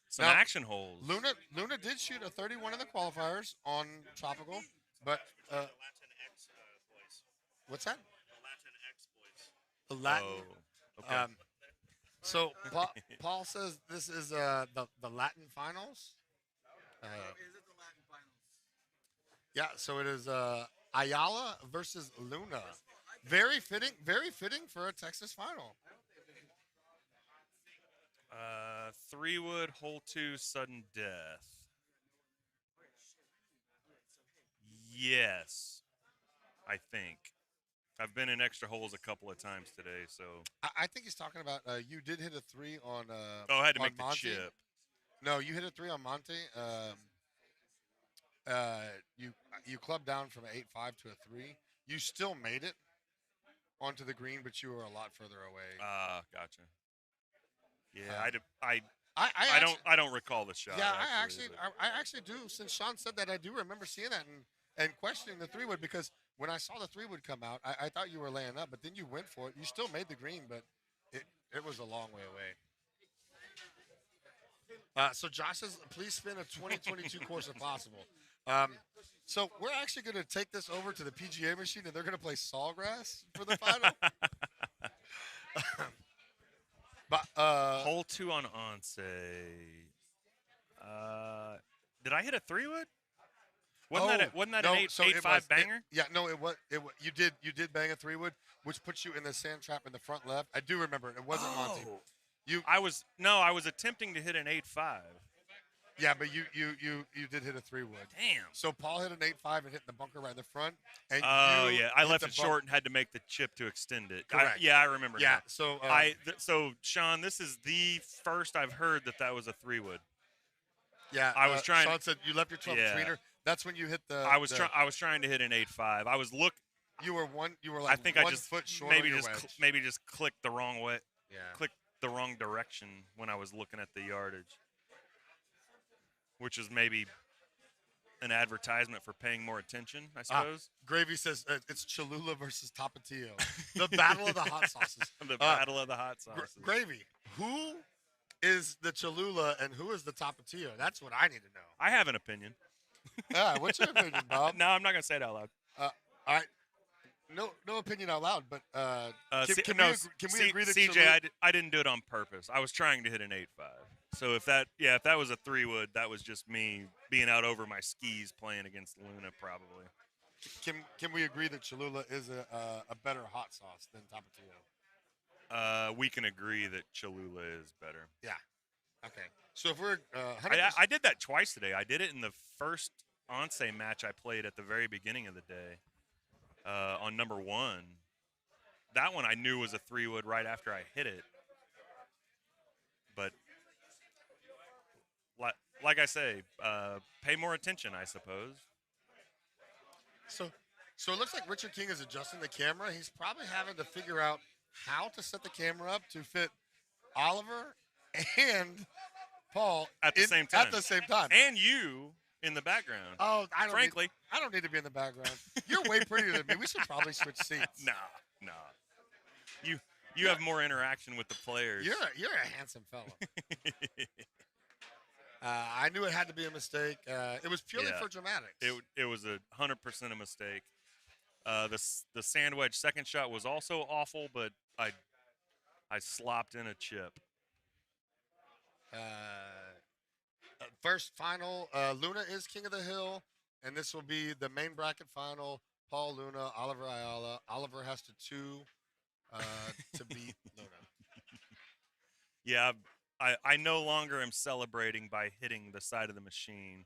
Some now, action holes. Luna did shoot a 31 in the qualifiers on tropical, but what's that? The Latin. Oh, okay. So Paul says this is the Latin finals. Is it the Latin finals? Yeah, so it is Ayala versus Luna. Very fitting for a Texas final. 3-wood, hole 2, sudden death. Yes, I think. I've been in extra holes a couple of times today, so. I think he's talking about you did hit a 3 on. I had to make Monte. the chip. No, you hit a 3 on Monte. You clubbed down from an 8.5 to a 3. You still made it onto the green, but you were a lot further away. Gotcha. Yeah, I don't recall the shot. Yeah, I actually do. Since Sean said that, I do remember seeing that and questioning the 3-wood, because when I saw the 3-wood come out, I thought you were laying up, but then you went for it. You still made the green, but it was a long way away. So Josh says, please spin a 2022 course if possible. So we're actually going to take this over to the PGA machine, and they're going to play Sawgrass for the final. Hole 2 on Onse. Did I hit a 3-wood? Wasn't that an 8.5 banger? It was. You did bang a 3-wood, which puts you in the sand trap in the front left. I do remember it. It wasn't Monty. I was attempting to hit an 8.5. Yeah, but you did hit a 3-wood. Damn. So Paul hit an 8.5 and hit the bunker right in the front. And I left it short and had to make the chip to extend it. Correct. I remember. Yeah. Now. So so Sean, this is the first I've heard that was a 3-wood. Yeah. I was trying. Sean said you left your 12 tweener. That's when you hit the. I was trying to hit an 8.5. I was You were like. I think one I just foot short maybe of your just wedge. maybe just clicked the wrong way. Yeah. Clicked the wrong direction when I was looking at the yardage, which is maybe an advertisement for paying more attention, I suppose. Gravy says it's Cholula versus Tapatio, the battle of the hot sauces. The battle of the hot sauces. Gravy, who is the Cholula and who is the Tapatio? That's what I need to know. I have an opinion. What's your opinion, Bob? No, I'm not gonna say it out loud. All right. No opinion out loud, but can we agree that CJ, Cholula, I didn't do it on purpose. I was trying to hit an 8.5. So if that was a 3-wood, that was just me being out over my skis playing against Luna, probably. Can we agree that Cholula is a better hot sauce than Tapatio? We can agree that Cholula is better. Yeah. Okay. So if we're I did that twice today. I did it in the first Onse match I played at the very beginning of the day on number 1. That one I knew was a 3-wood right after I hit it. But like I say, pay more attention, I suppose. So it looks like Richard King is adjusting the camera. He's probably having to figure out how to set the camera up to fit Oliver and Paul at the same time. At the same time. And you in the background. Oh, I don't need to be in the background. You're way prettier than me. We should probably switch seats. Nah. You have more interaction with the players. You're a handsome fellow. I knew it had to be a mistake. It was purely for dramatics. It was 100% a mistake. The sand wedge second shot was also awful, but I slopped in a chip. First final, Luna is king of the hill, and this will be the main bracket final. Paul Luna, Oliver Ayala. Oliver has to 2 to beat Luna. Yeah, I no longer am celebrating by hitting the side of the machine.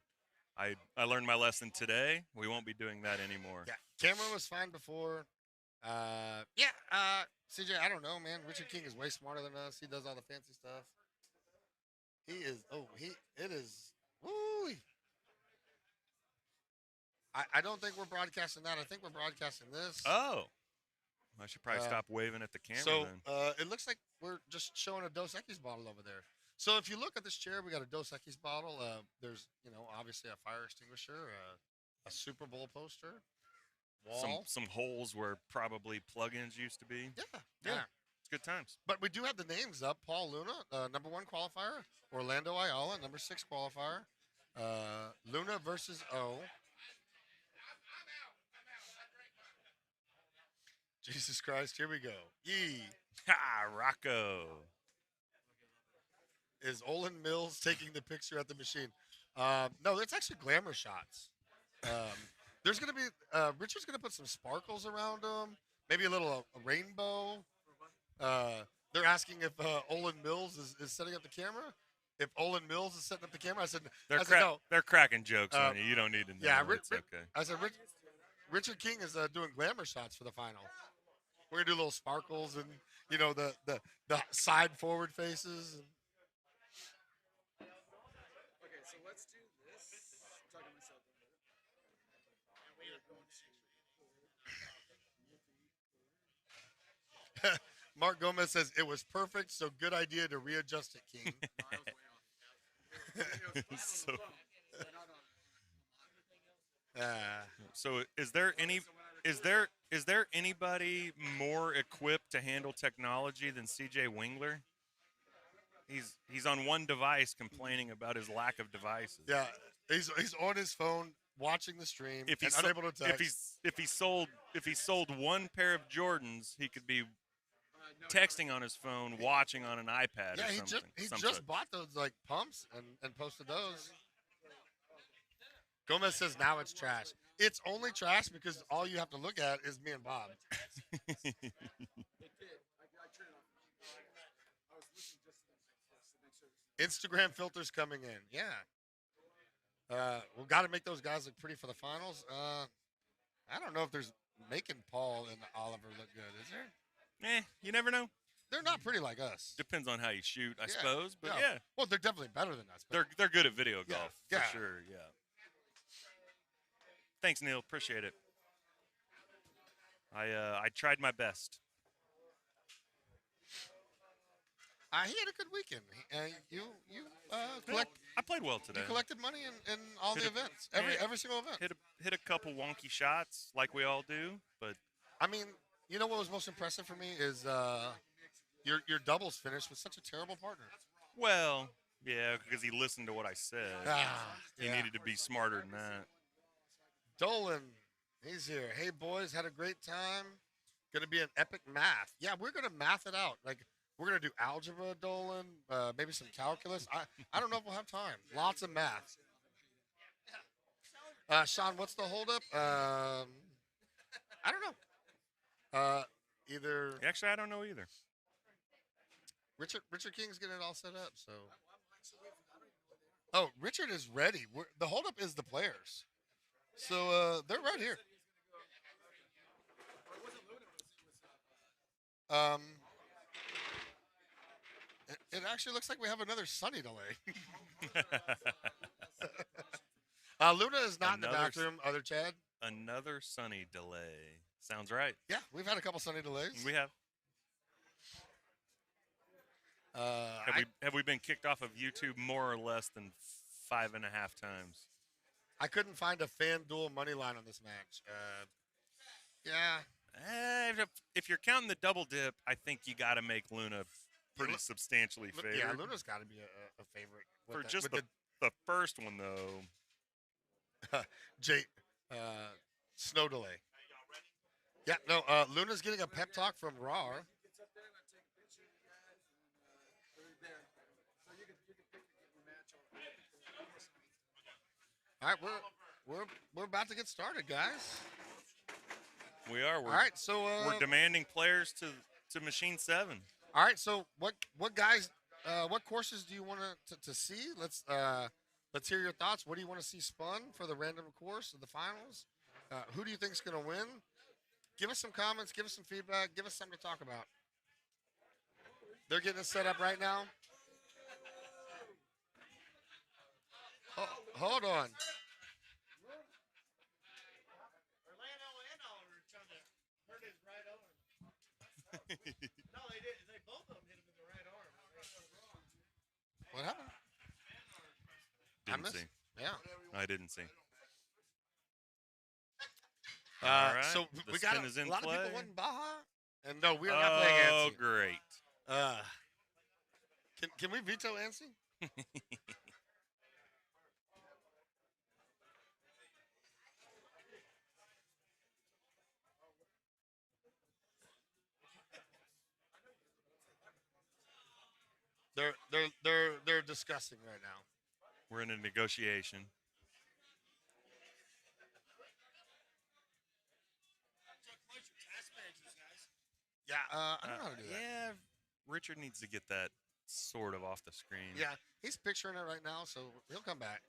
I learned my lesson today. We won't be doing that anymore. Yeah, camera was fine before. CJ, I don't know, man. Richard King is way smarter than us. He does all the fancy stuff. He is. It is. Woo. I don't think we're broadcasting that. I think we're broadcasting this. Oh, I should probably stop waving at the camera So then. it looks like we're just showing a Dos Equis bottle over there. So if you look at this chair, we got a Dos Equis bottle. There's, obviously a fire extinguisher, a Super Bowl poster, wall. Some holes where probably plugins used to be. Yeah. It's good times. But we do have the names up. Paul Luna, number 1 qualifier. Orlando Ayala, number 6 qualifier. Luna versus O. Jesus Christ, here we go. Yee. Ha, Rocco. Is Olin Mills taking the picture at the machine? No, it's actually glamour shots. There's going to be, Richard's going to put some sparkles around them, maybe a little a rainbow. They're asking if Olin Mills is setting up the camera. If Olin Mills is setting up the camera, I said no. They're cracking jokes on you. You don't need to know. Yeah, It's okay. I said Richard King is doing glamour shots for the final. We're going to do little sparkles and, the side forward faces. Okay, so let's do this. I'm talking to myself. And we are going to. Mark Gomez says it was perfect, so good idea to readjust it, King. So is there anybody more equipped to handle technology than CJ Wingler? He's on one device complaining about his lack of devices. Yeah, he's on his phone watching the stream and unable to text. If he sold one pair of Jordans, he could be texting on his phone, watching on an iPad. Yeah, or something. he just bought those pumps and posted those. Gomez says now it's trash. It's only trash because all you have to look at is me and Bob. Instagram filters coming in. Yeah. We've got to make those guys look pretty for the finals. I don't know if there's making Paul and Oliver look good, is there? You never know. They're not pretty like us. Depends on how you shoot, I suppose. But yeah. Well, they're definitely better than us. But They're good at video golf, yeah. for sure, yeah. Thanks, Neil. Appreciate it. I tried my best. He had a good weekend. You I played well today. You collected money in all the events, every single event. Hit a couple wonky shots like we all do, but I mean, you know what was most impressive for me is your doubles finish with such a terrible partner. Well, yeah, because he listened to what I said. He needed to be smarter than that. Dolan, he's here. Hey boys, had a great time. Gonna be an epic math. Yeah, we're gonna math it out. Like we're gonna do algebra, Dolan, maybe some calculus. I don't know if we'll have time. Lots of math. Sean, what's the holdup? I don't know. Either. Actually, I don't know either. Richard King's getting it all set up. So. Oh, Richard is ready. The holdup is the players. So they're right here. It actually looks like we have another sunny delay. Luna is not in the bathroom. Other Chad. Another sunny delay. Sounds right. Yeah, we've had a couple sunny delays. We have. Have we been kicked off of YouTube more or less than 5.5 times? I couldn't find a FanDuel money line on this match. Yeah. If you're counting the double dip, I think you got to make Luna pretty substantially favored. Yeah, Luna's got to be a favorite. For just the first one, though. Snow delay. Yeah, no, Luna's getting a pep talk from Rar. All right, we're about to get started, guys. We are. All right, so we're demanding players to Machine 7. All right, so what guys, what courses do you want to see? Let's hear your thoughts. What do you want to see spun for the random course of the finals? Who do you think is going to win? Give us some comments. Give us some feedback. Give us something to talk about. They're getting it set up right now. Oh, hold on. No, they did. They both of them hit him in the right arm. What happened? Didn't see. Yeah. I didn't see. All right. So the we spin got is in a lot play. of people wanting Baja, and no, we are not playing Oh, Ansi. great. Can we veto Ansi? They're discussing right now. We're in a negotiation. Yeah, I don't know how to do that. Yeah, Richard needs to get that sort of off the screen. Yeah, he's picturing it right now, so he'll come back.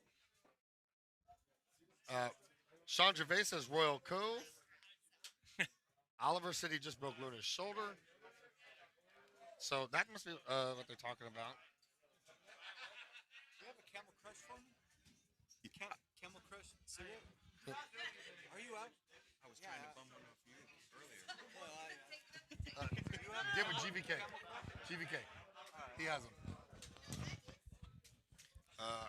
Sean Gervais says Royal Cove. Oliver said he just broke Luna's shoulder. So that must be what they're talking about. Do you have a Camel Crush for me? Camel Crush cigarette? Are you out? I was trying to bum one off you earlier. Give it GVK. GVK. He has them.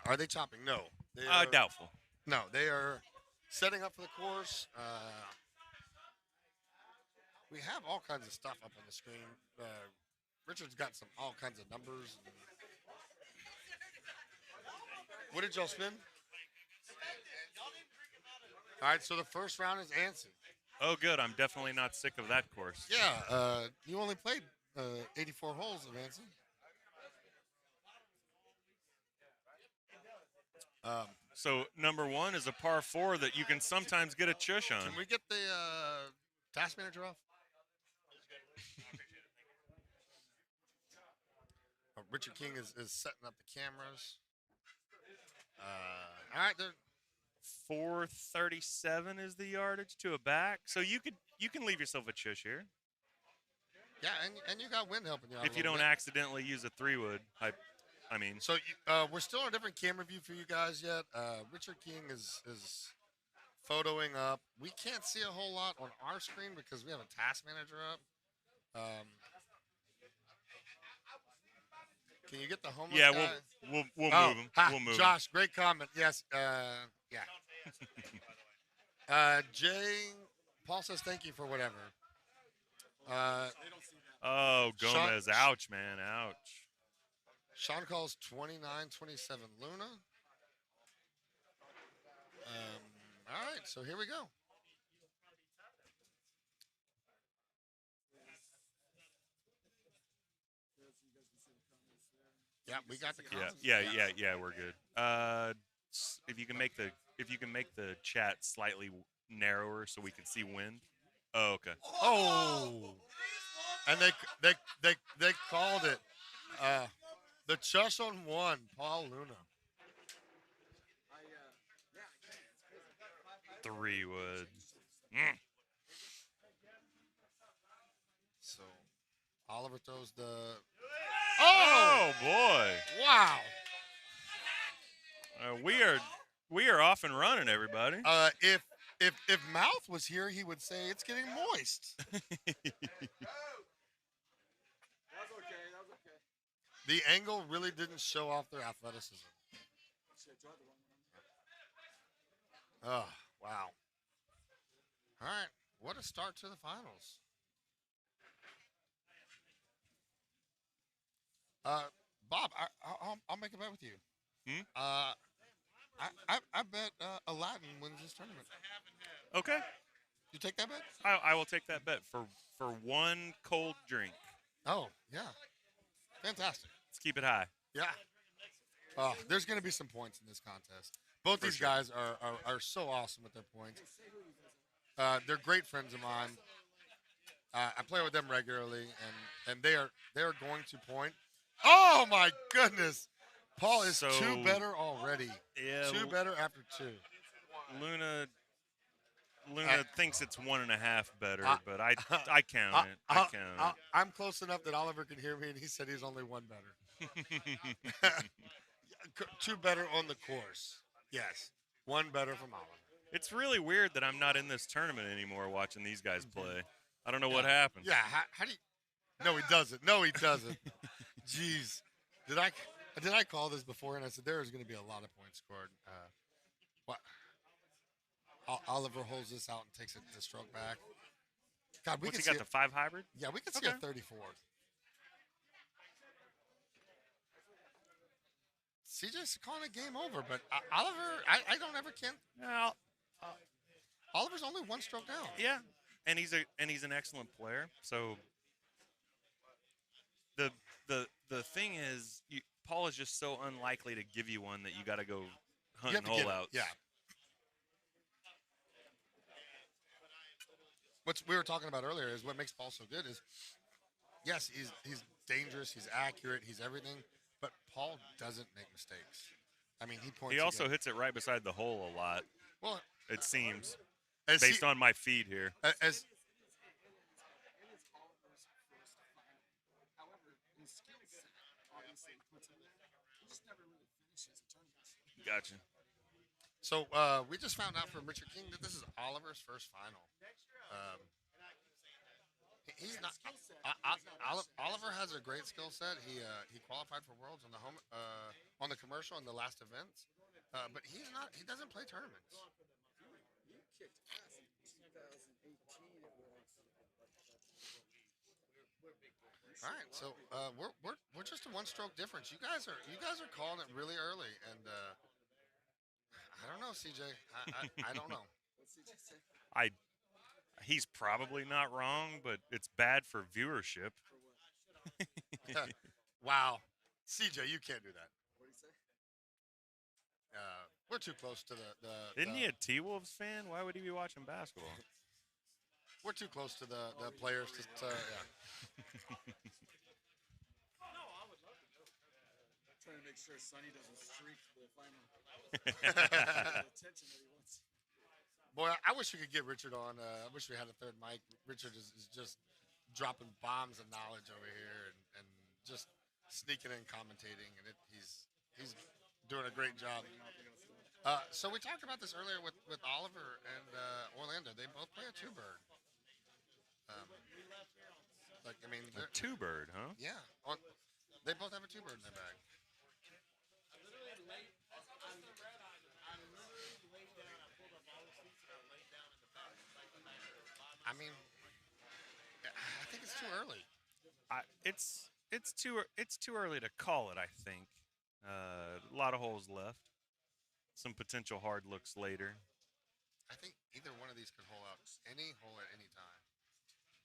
Are they chopping? No. They are, Doubtful. No, they are setting up for the course. We have all kinds of stuff up on the screen. Richard's got all kinds of numbers. What did y'all spin? All right, so the first round is Ansi. Oh, good. I'm definitely not sick of that course. Yeah, you only played 84 holes of Ansi. So number one is a par 4 that you can sometimes get a chush on. Can we get the task manager off? Richard King is setting up the cameras. All right, they're 437 is the yardage to a back, so you can leave yourself a chush here. Yeah, and you got wind helping you out. If you don't accidentally use a 3-wood, I mean. So we're still on a different camera view for you guys yet. Richard King is photoing up. We can't see a whole lot on our screen because we have a task manager up. Can you get the homeless Yeah, guy? we'll move him. We'll move Josh, great comment. Yes, yeah. Jay, Paul says thank you for whatever. Oh, Gomez, ouch, man, ouch. Sean calls 29-27 Luna. All right, so here we go. Yeah, we got the comments. Yeah, we're good. If you can make the chat slightly narrower so we can see wind. Oh, okay. Oh, and they called it. The chush on 1, Paul Luna. 3-wood. So Oliver throws the. Oh boy! Wow. We are off and running, everybody. If Mouth was here, he would say it's getting moist. The angle really didn't show off their athleticism. Oh, wow. All right. What a start to the finals. Bob, I'll make a bet with you. I bet Aladdin wins this tournament. Okay. You take that bet? I will take that bet for one cold drink. Oh, yeah. Fantastic. Let's keep it high. Yeah. There's going to be some points in this contest. Both these guys are so awesome with their points. They're great friends of mine. I play with them regularly, and they are going to point. Oh my goodness! Paul is So, two better already. Yeah, Two better after two. Luna Uh, thinks it's 1.5 better, I- but I count it. I count it. I'm close enough that Oliver can hear me, and he said he's only one better. Two better on the course. Yes, one better from Oliver. It's really weird that I'm not in this tournament anymore watching these guys play. I don't know what happened. Yeah, how do you? No, he doesn't. No, he doesn't. Jeez, did I call this before? And I said there is going to be a lot of points scored. What? Oliver holds this out and takes the stroke back. God, we What's can he got, see the 5 hybrid? Yeah, we can see a 34. CJ's calling a game over, but Oliver, I don't ever can. No, Oliver's only one stroke down. yeah, and he's an excellent player. So the thing is, Paul is just so unlikely to give you one that you got to go You have hunting to get hole it, outs. yeah. What we were talking about earlier is what makes Paul so good is, yes, he's dangerous, he's accurate, he's everything, but Paul doesn't make mistakes. I mean, he points. He also again. hits it right beside the hole a lot. Well, it seems, as based he- on my feed here. As Gotcha. So we just found out from Richard King that this is Oliver's first final. He's not. Oliver has a great skill set. He qualified for Worlds on the home on the commercial in the last events, but he's not. He doesn't play tournaments. You kicked ass in 2018 at Worlds. We're big boys. All right, so we're just a one-stroke difference. You guys are calling it really early, and I don't know, CJ. I don't know. What's CJ say? He's probably not wrong, but it's bad for viewership. Wow, CJ, you can't do that. What do you say? We're too close to the. Isn't he a T-Wolves fan? Why would he be watching basketball? We're too close to the players to yeah. Trying to make sure Sonny doesn't streak the final. The attention that he wants. Boy, I wish we could get Richard on. I wish we had a third mic. Richard is just dropping bombs of knowledge over here and just sneaking in commentating, and he's doing a great job. So we talked about this earlier with Oliver and Orlando. They both play a two-bird. A two-bird, huh? Yeah, they both have a two-bird in their bag. I mean, I think it's too early. It's too early to call it. I think a lot of holes left. Some potential hard looks later. I think either one of these could hole out any hole at any time.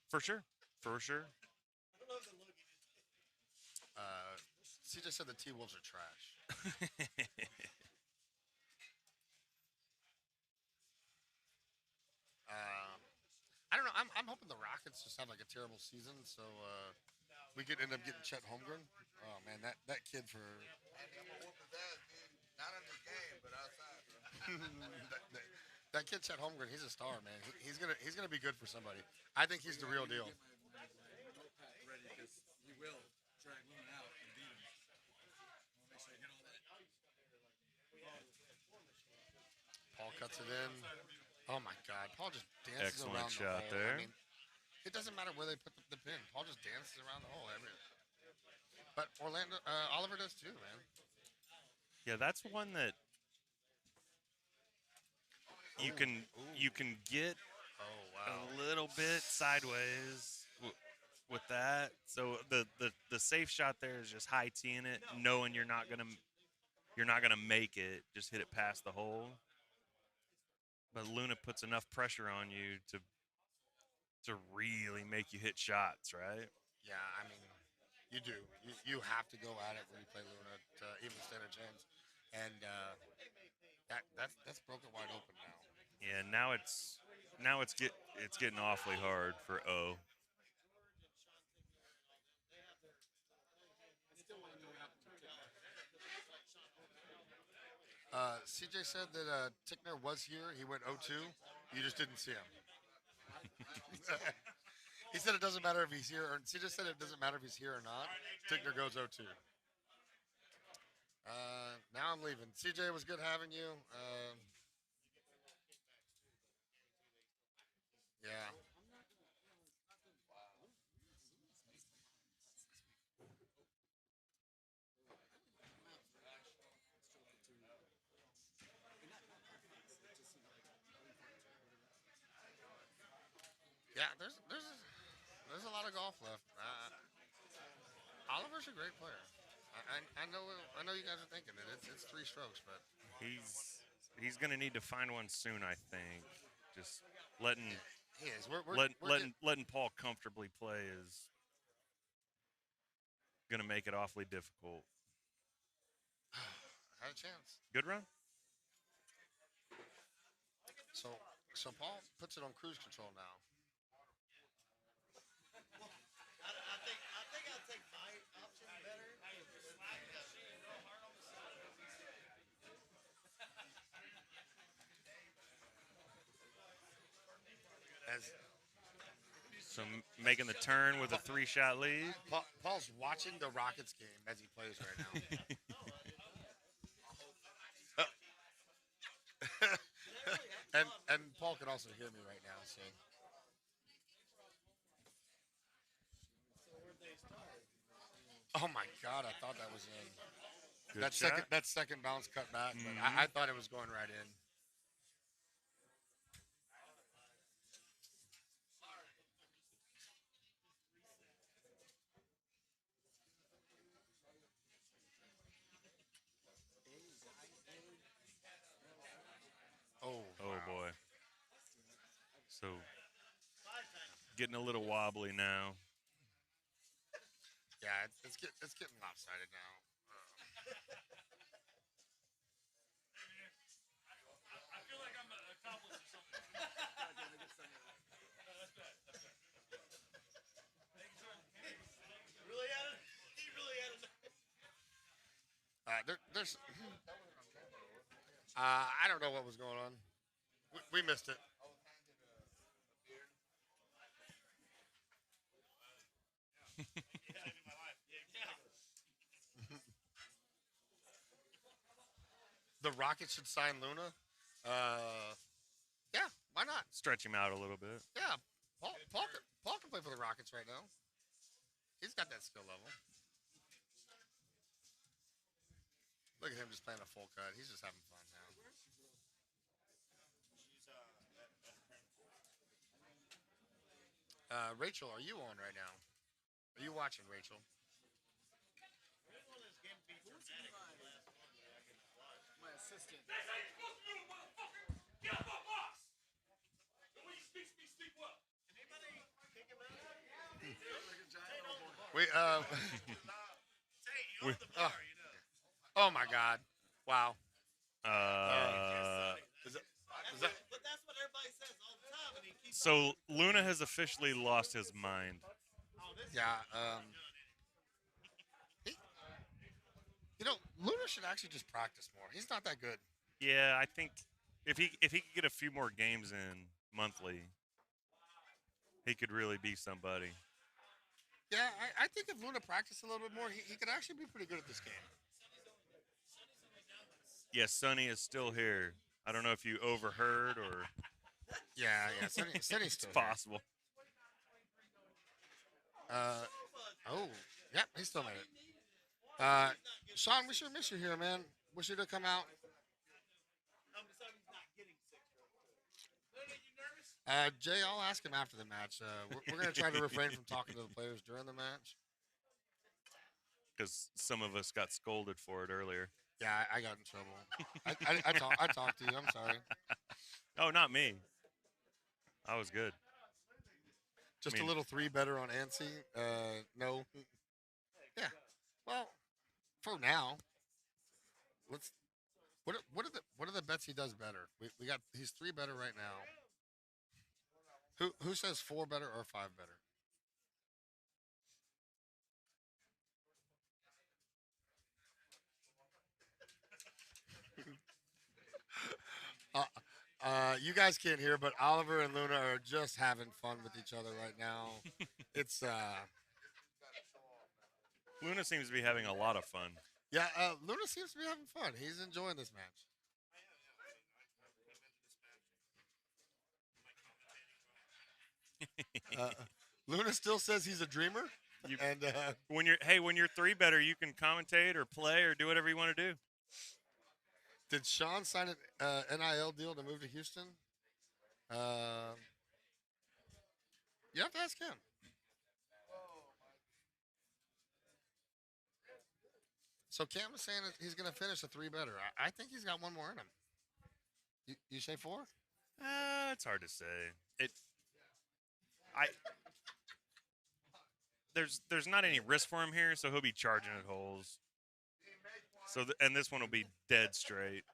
For sure. For sure. CJ said the T-Wolves are trash. I don't know. I'm hoping the Rockets just have like a terrible season, so we could end up getting Chet Holmgren. Oh man, that kid for. Not in this game, but outside. that kid Chet Holmgren, he's a star, man. He's gonna be good for somebody. I think he's the real deal. Notepad ready because he will drag Luna out and beat him. I'll make sure I get all that. Paul cuts it in. Oh my God, Paul just dances Excellent around shot the hole. there. I mean, it doesn't matter where they put the pin. Paul just dances around the hole. But Oliver does too, man. Yeah, that's one that you can get a little bit sideways with that. So the safe shot there is just high teeing it, knowing you're not gonna make it. Just hit it past the hole. But Luna puts enough pressure on you to really make you hit shots, right? Yeah, I mean, you do. You have to go at it when you play Luna to even stand a chance. And that's broken wide open now. Yeah, now it's now it's getting awfully hard for O. CJ said that Tickner was here. He went 0-2. You just didn't see him. He said it doesn't matter if he's here. Or CJ said it doesn't matter if he's here or not. Tickner goes 0-2. Now I'm leaving. CJ, it was good having you. Yeah. Yeah, there's a lot of golf left. Oliver's a great player. I know you guys are thinking that it's 3 strokes, but He's going to need to find one soon, I think. Just letting he is. Letting Paul comfortably play is going to make it awfully difficult. Had a chance. Good run. So Paul puts it on cruise control now. I think I'll take my option better. So making the turn with a 3-shot lead. Paul's watching the Rockets game as he plays right now. and Paul can also hear me right now. So. Oh my God! I thought that was in. Good shot. That second bounce cut back, but I thought it was going right in. Oh boy. So getting a little wobbly now. Yeah, it's getting lopsided now. I feel like I'm an accomplice or something. Really had it. He really had it. There's. I don't know what was going on. We missed it. The Rockets should sign Luna. Yeah, why not? Stretch him out a little bit. Yeah, Paul can play for the Rockets right now. He's got that skill level. Look at him just playing a full cut. He's just having fun now. Rachel, are you on right now? Are you watching, Rachel? My assistant. That's how you're supposed to do it, motherfucker! Get off my box! The way you speak to me, speak well. Can anybody kick him out? Oh my God! Wow. But that's what everybody says all the time, and he keeps. So Luna has officially lost his mind. Yeah. Luna should actually just practice more. He's not that good. Yeah, I think if he could get a few more games in monthly, he could really be somebody. Yeah, I think if Luna practiced a little bit more, he could actually be pretty good at this game. Yes, Sonny is still here. I don't know if you overheard or. Yeah, Sonny's still it's possible. Yeah, he still made it. Sean, we sure miss you here, man. Wish you to come out. Jay, I'll ask him after the match. We're going to try to refrain from talking to the players during the match. Because some of us got scolded for it earlier. Yeah, I got in trouble. I talked to you. I'm sorry. Oh, not me. I was good. Just a little 3 better on Ansi. No. Yeah. Well, for now, let's. What are the bets he does better? He's 3 better right now. Who says 4 better or 5 better? You guys can't hear, but Oliver and Luna are just having fun with each other right now. It's Luna seems to be having a lot of fun. yeah. Luna seems to be having fun. He's enjoying this match. Luna still says he's a dreamer. And when you're 3 better, you can commentate or play or do whatever you want to do. Did Sean sign an NIL deal to move to Houston? You have to ask him. So Cam was saying that he's going to finish a 3 better. I think he's got one more in him. You say 4? It's hard to say. There's not any risk for him here, so he'll be charging at holes. So and this one will be dead straight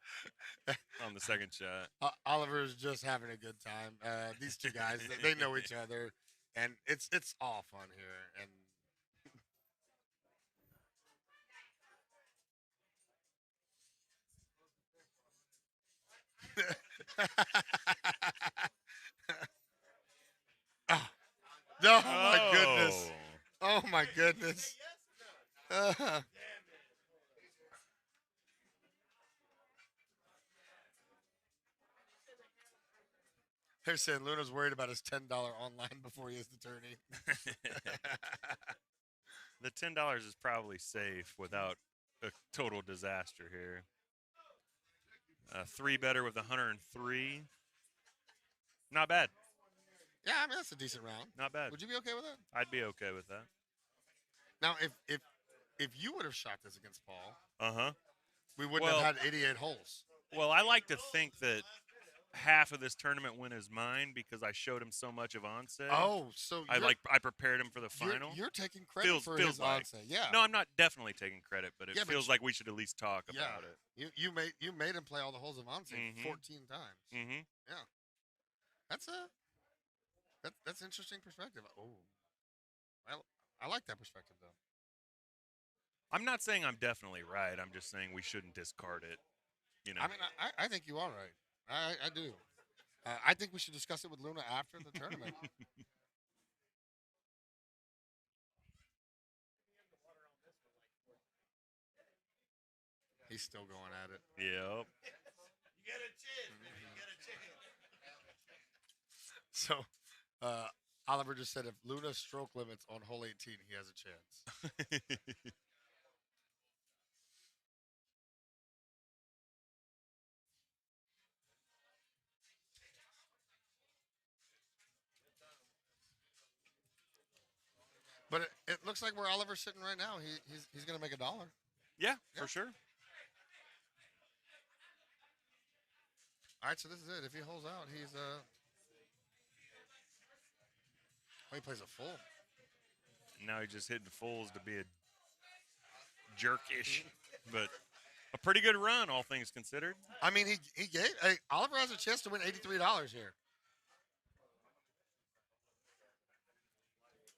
on the second shot. Oliver's just having a good time. These two guys, they know each other, and it's all fun here. And oh my goodness! Oh my goodness! They're saying Luna's worried about his $10 online before he is the tourney. The $10 is probably safe without a total disaster here. 3 better with 103. Not bad. Yeah, I mean that's a decent round. Not bad. Would you be okay with that? I'd be okay with that. Now, if you would have shot this against Paul, we wouldn't Well, have had 88 holes. Well, I like to think that half of this tournament win is mine because I showed him so much of onset. Oh, so I prepared him for the final. You're taking credit for his onset. Yeah. No, I'm not definitely taking credit, but it Yeah, but feels like we should at least talk about it. You made him play all the holes of onset 14 times. Mm-hmm. Yeah. That's interesting perspective. Oh, I like that perspective though. I'm not saying I'm definitely right. I'm just saying we shouldn't discard it. You know. I mean, I think you are right. I do. I think we should discuss it with Luna after the tournament. He's still going at it. Yep. You get a chance, man. You get a chance. So, Oliver just said if Luna stroke limits on hole 18, he has a chance. But it looks like where Oliver's sitting right now, he's going to make $1. Yeah, for sure. All right, so this is it. If he holds out, he plays a full. Now he's just hitting fulls to be a jerkish, but a pretty good run, all things considered. I mean, he gave Oliver has a chance to win $83 here.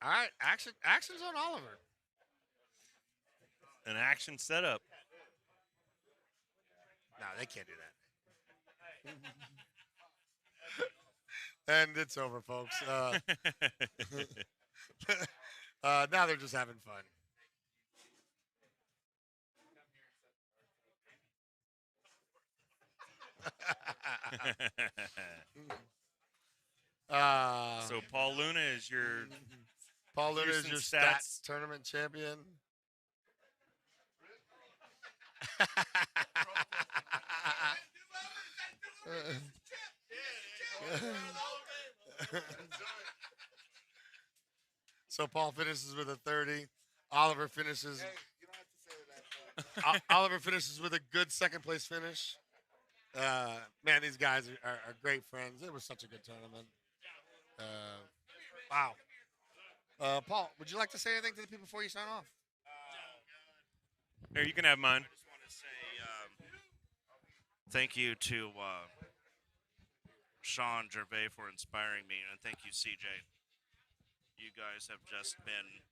All right, action's on Oliver. An action setup. No, they can't do that. And it's over, folks. Now they're just having fun. So Paul Luna is your Houston stats tournament champion. So Paul finishes with a 30. Oliver finishes. Oliver finishes with a good second place finish. Man, these guys are great friends. It was such a good tournament. Wow. Paul, would you like to say anything to the people before you sign off? Here, you can have mine. I just want to say thank you to Sean Gervais for inspiring me, and thank you, CJ. You guys have just been,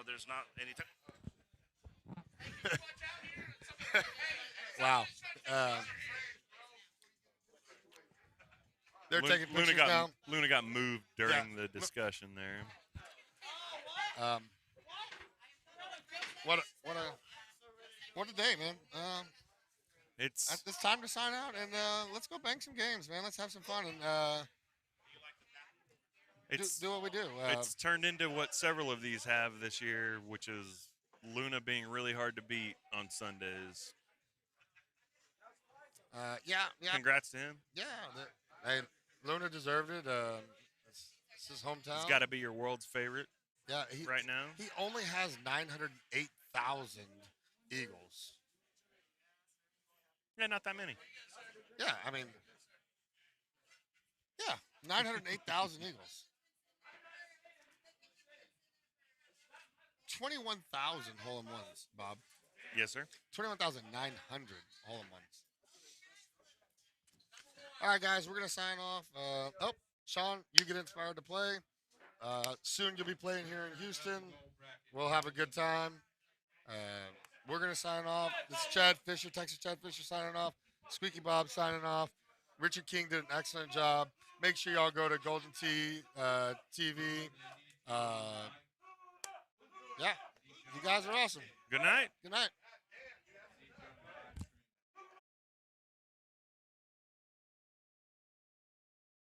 there's not anything. Wow. They're taking pictures now. Luna got moved during the discussion there. What a day, man. It's time to sign out, and let's go bang some games, man. Let's have some fun and do what we do. It's turned into what several of these have this year, which is Luna being really hard to beat on Sundays. Yeah. Congrats to him. Yeah. Hey, Luna deserved it. It's his hometown. He's got to be your world's favorite. Yeah, right now. He only has 908,000 Eagles. Yeah, not that many. Yeah, I mean, 908,000 Eagles. 21,000 hole-in-ones, Bob. Yes, sir. 21,900 hole-in-ones. All right, guys, we're going to sign off. Sean, you get inspired to play. Soon you'll be playing here in Houston. We'll have a good time. We're going to sign off. This is Chad Fisher, Texas Chad Fisher signing off. Squeaky Bob signing off. Richard King did an excellent job. Make sure y'all go to Golden Tee TV. Yeah, you guys are awesome. Good night. Good night.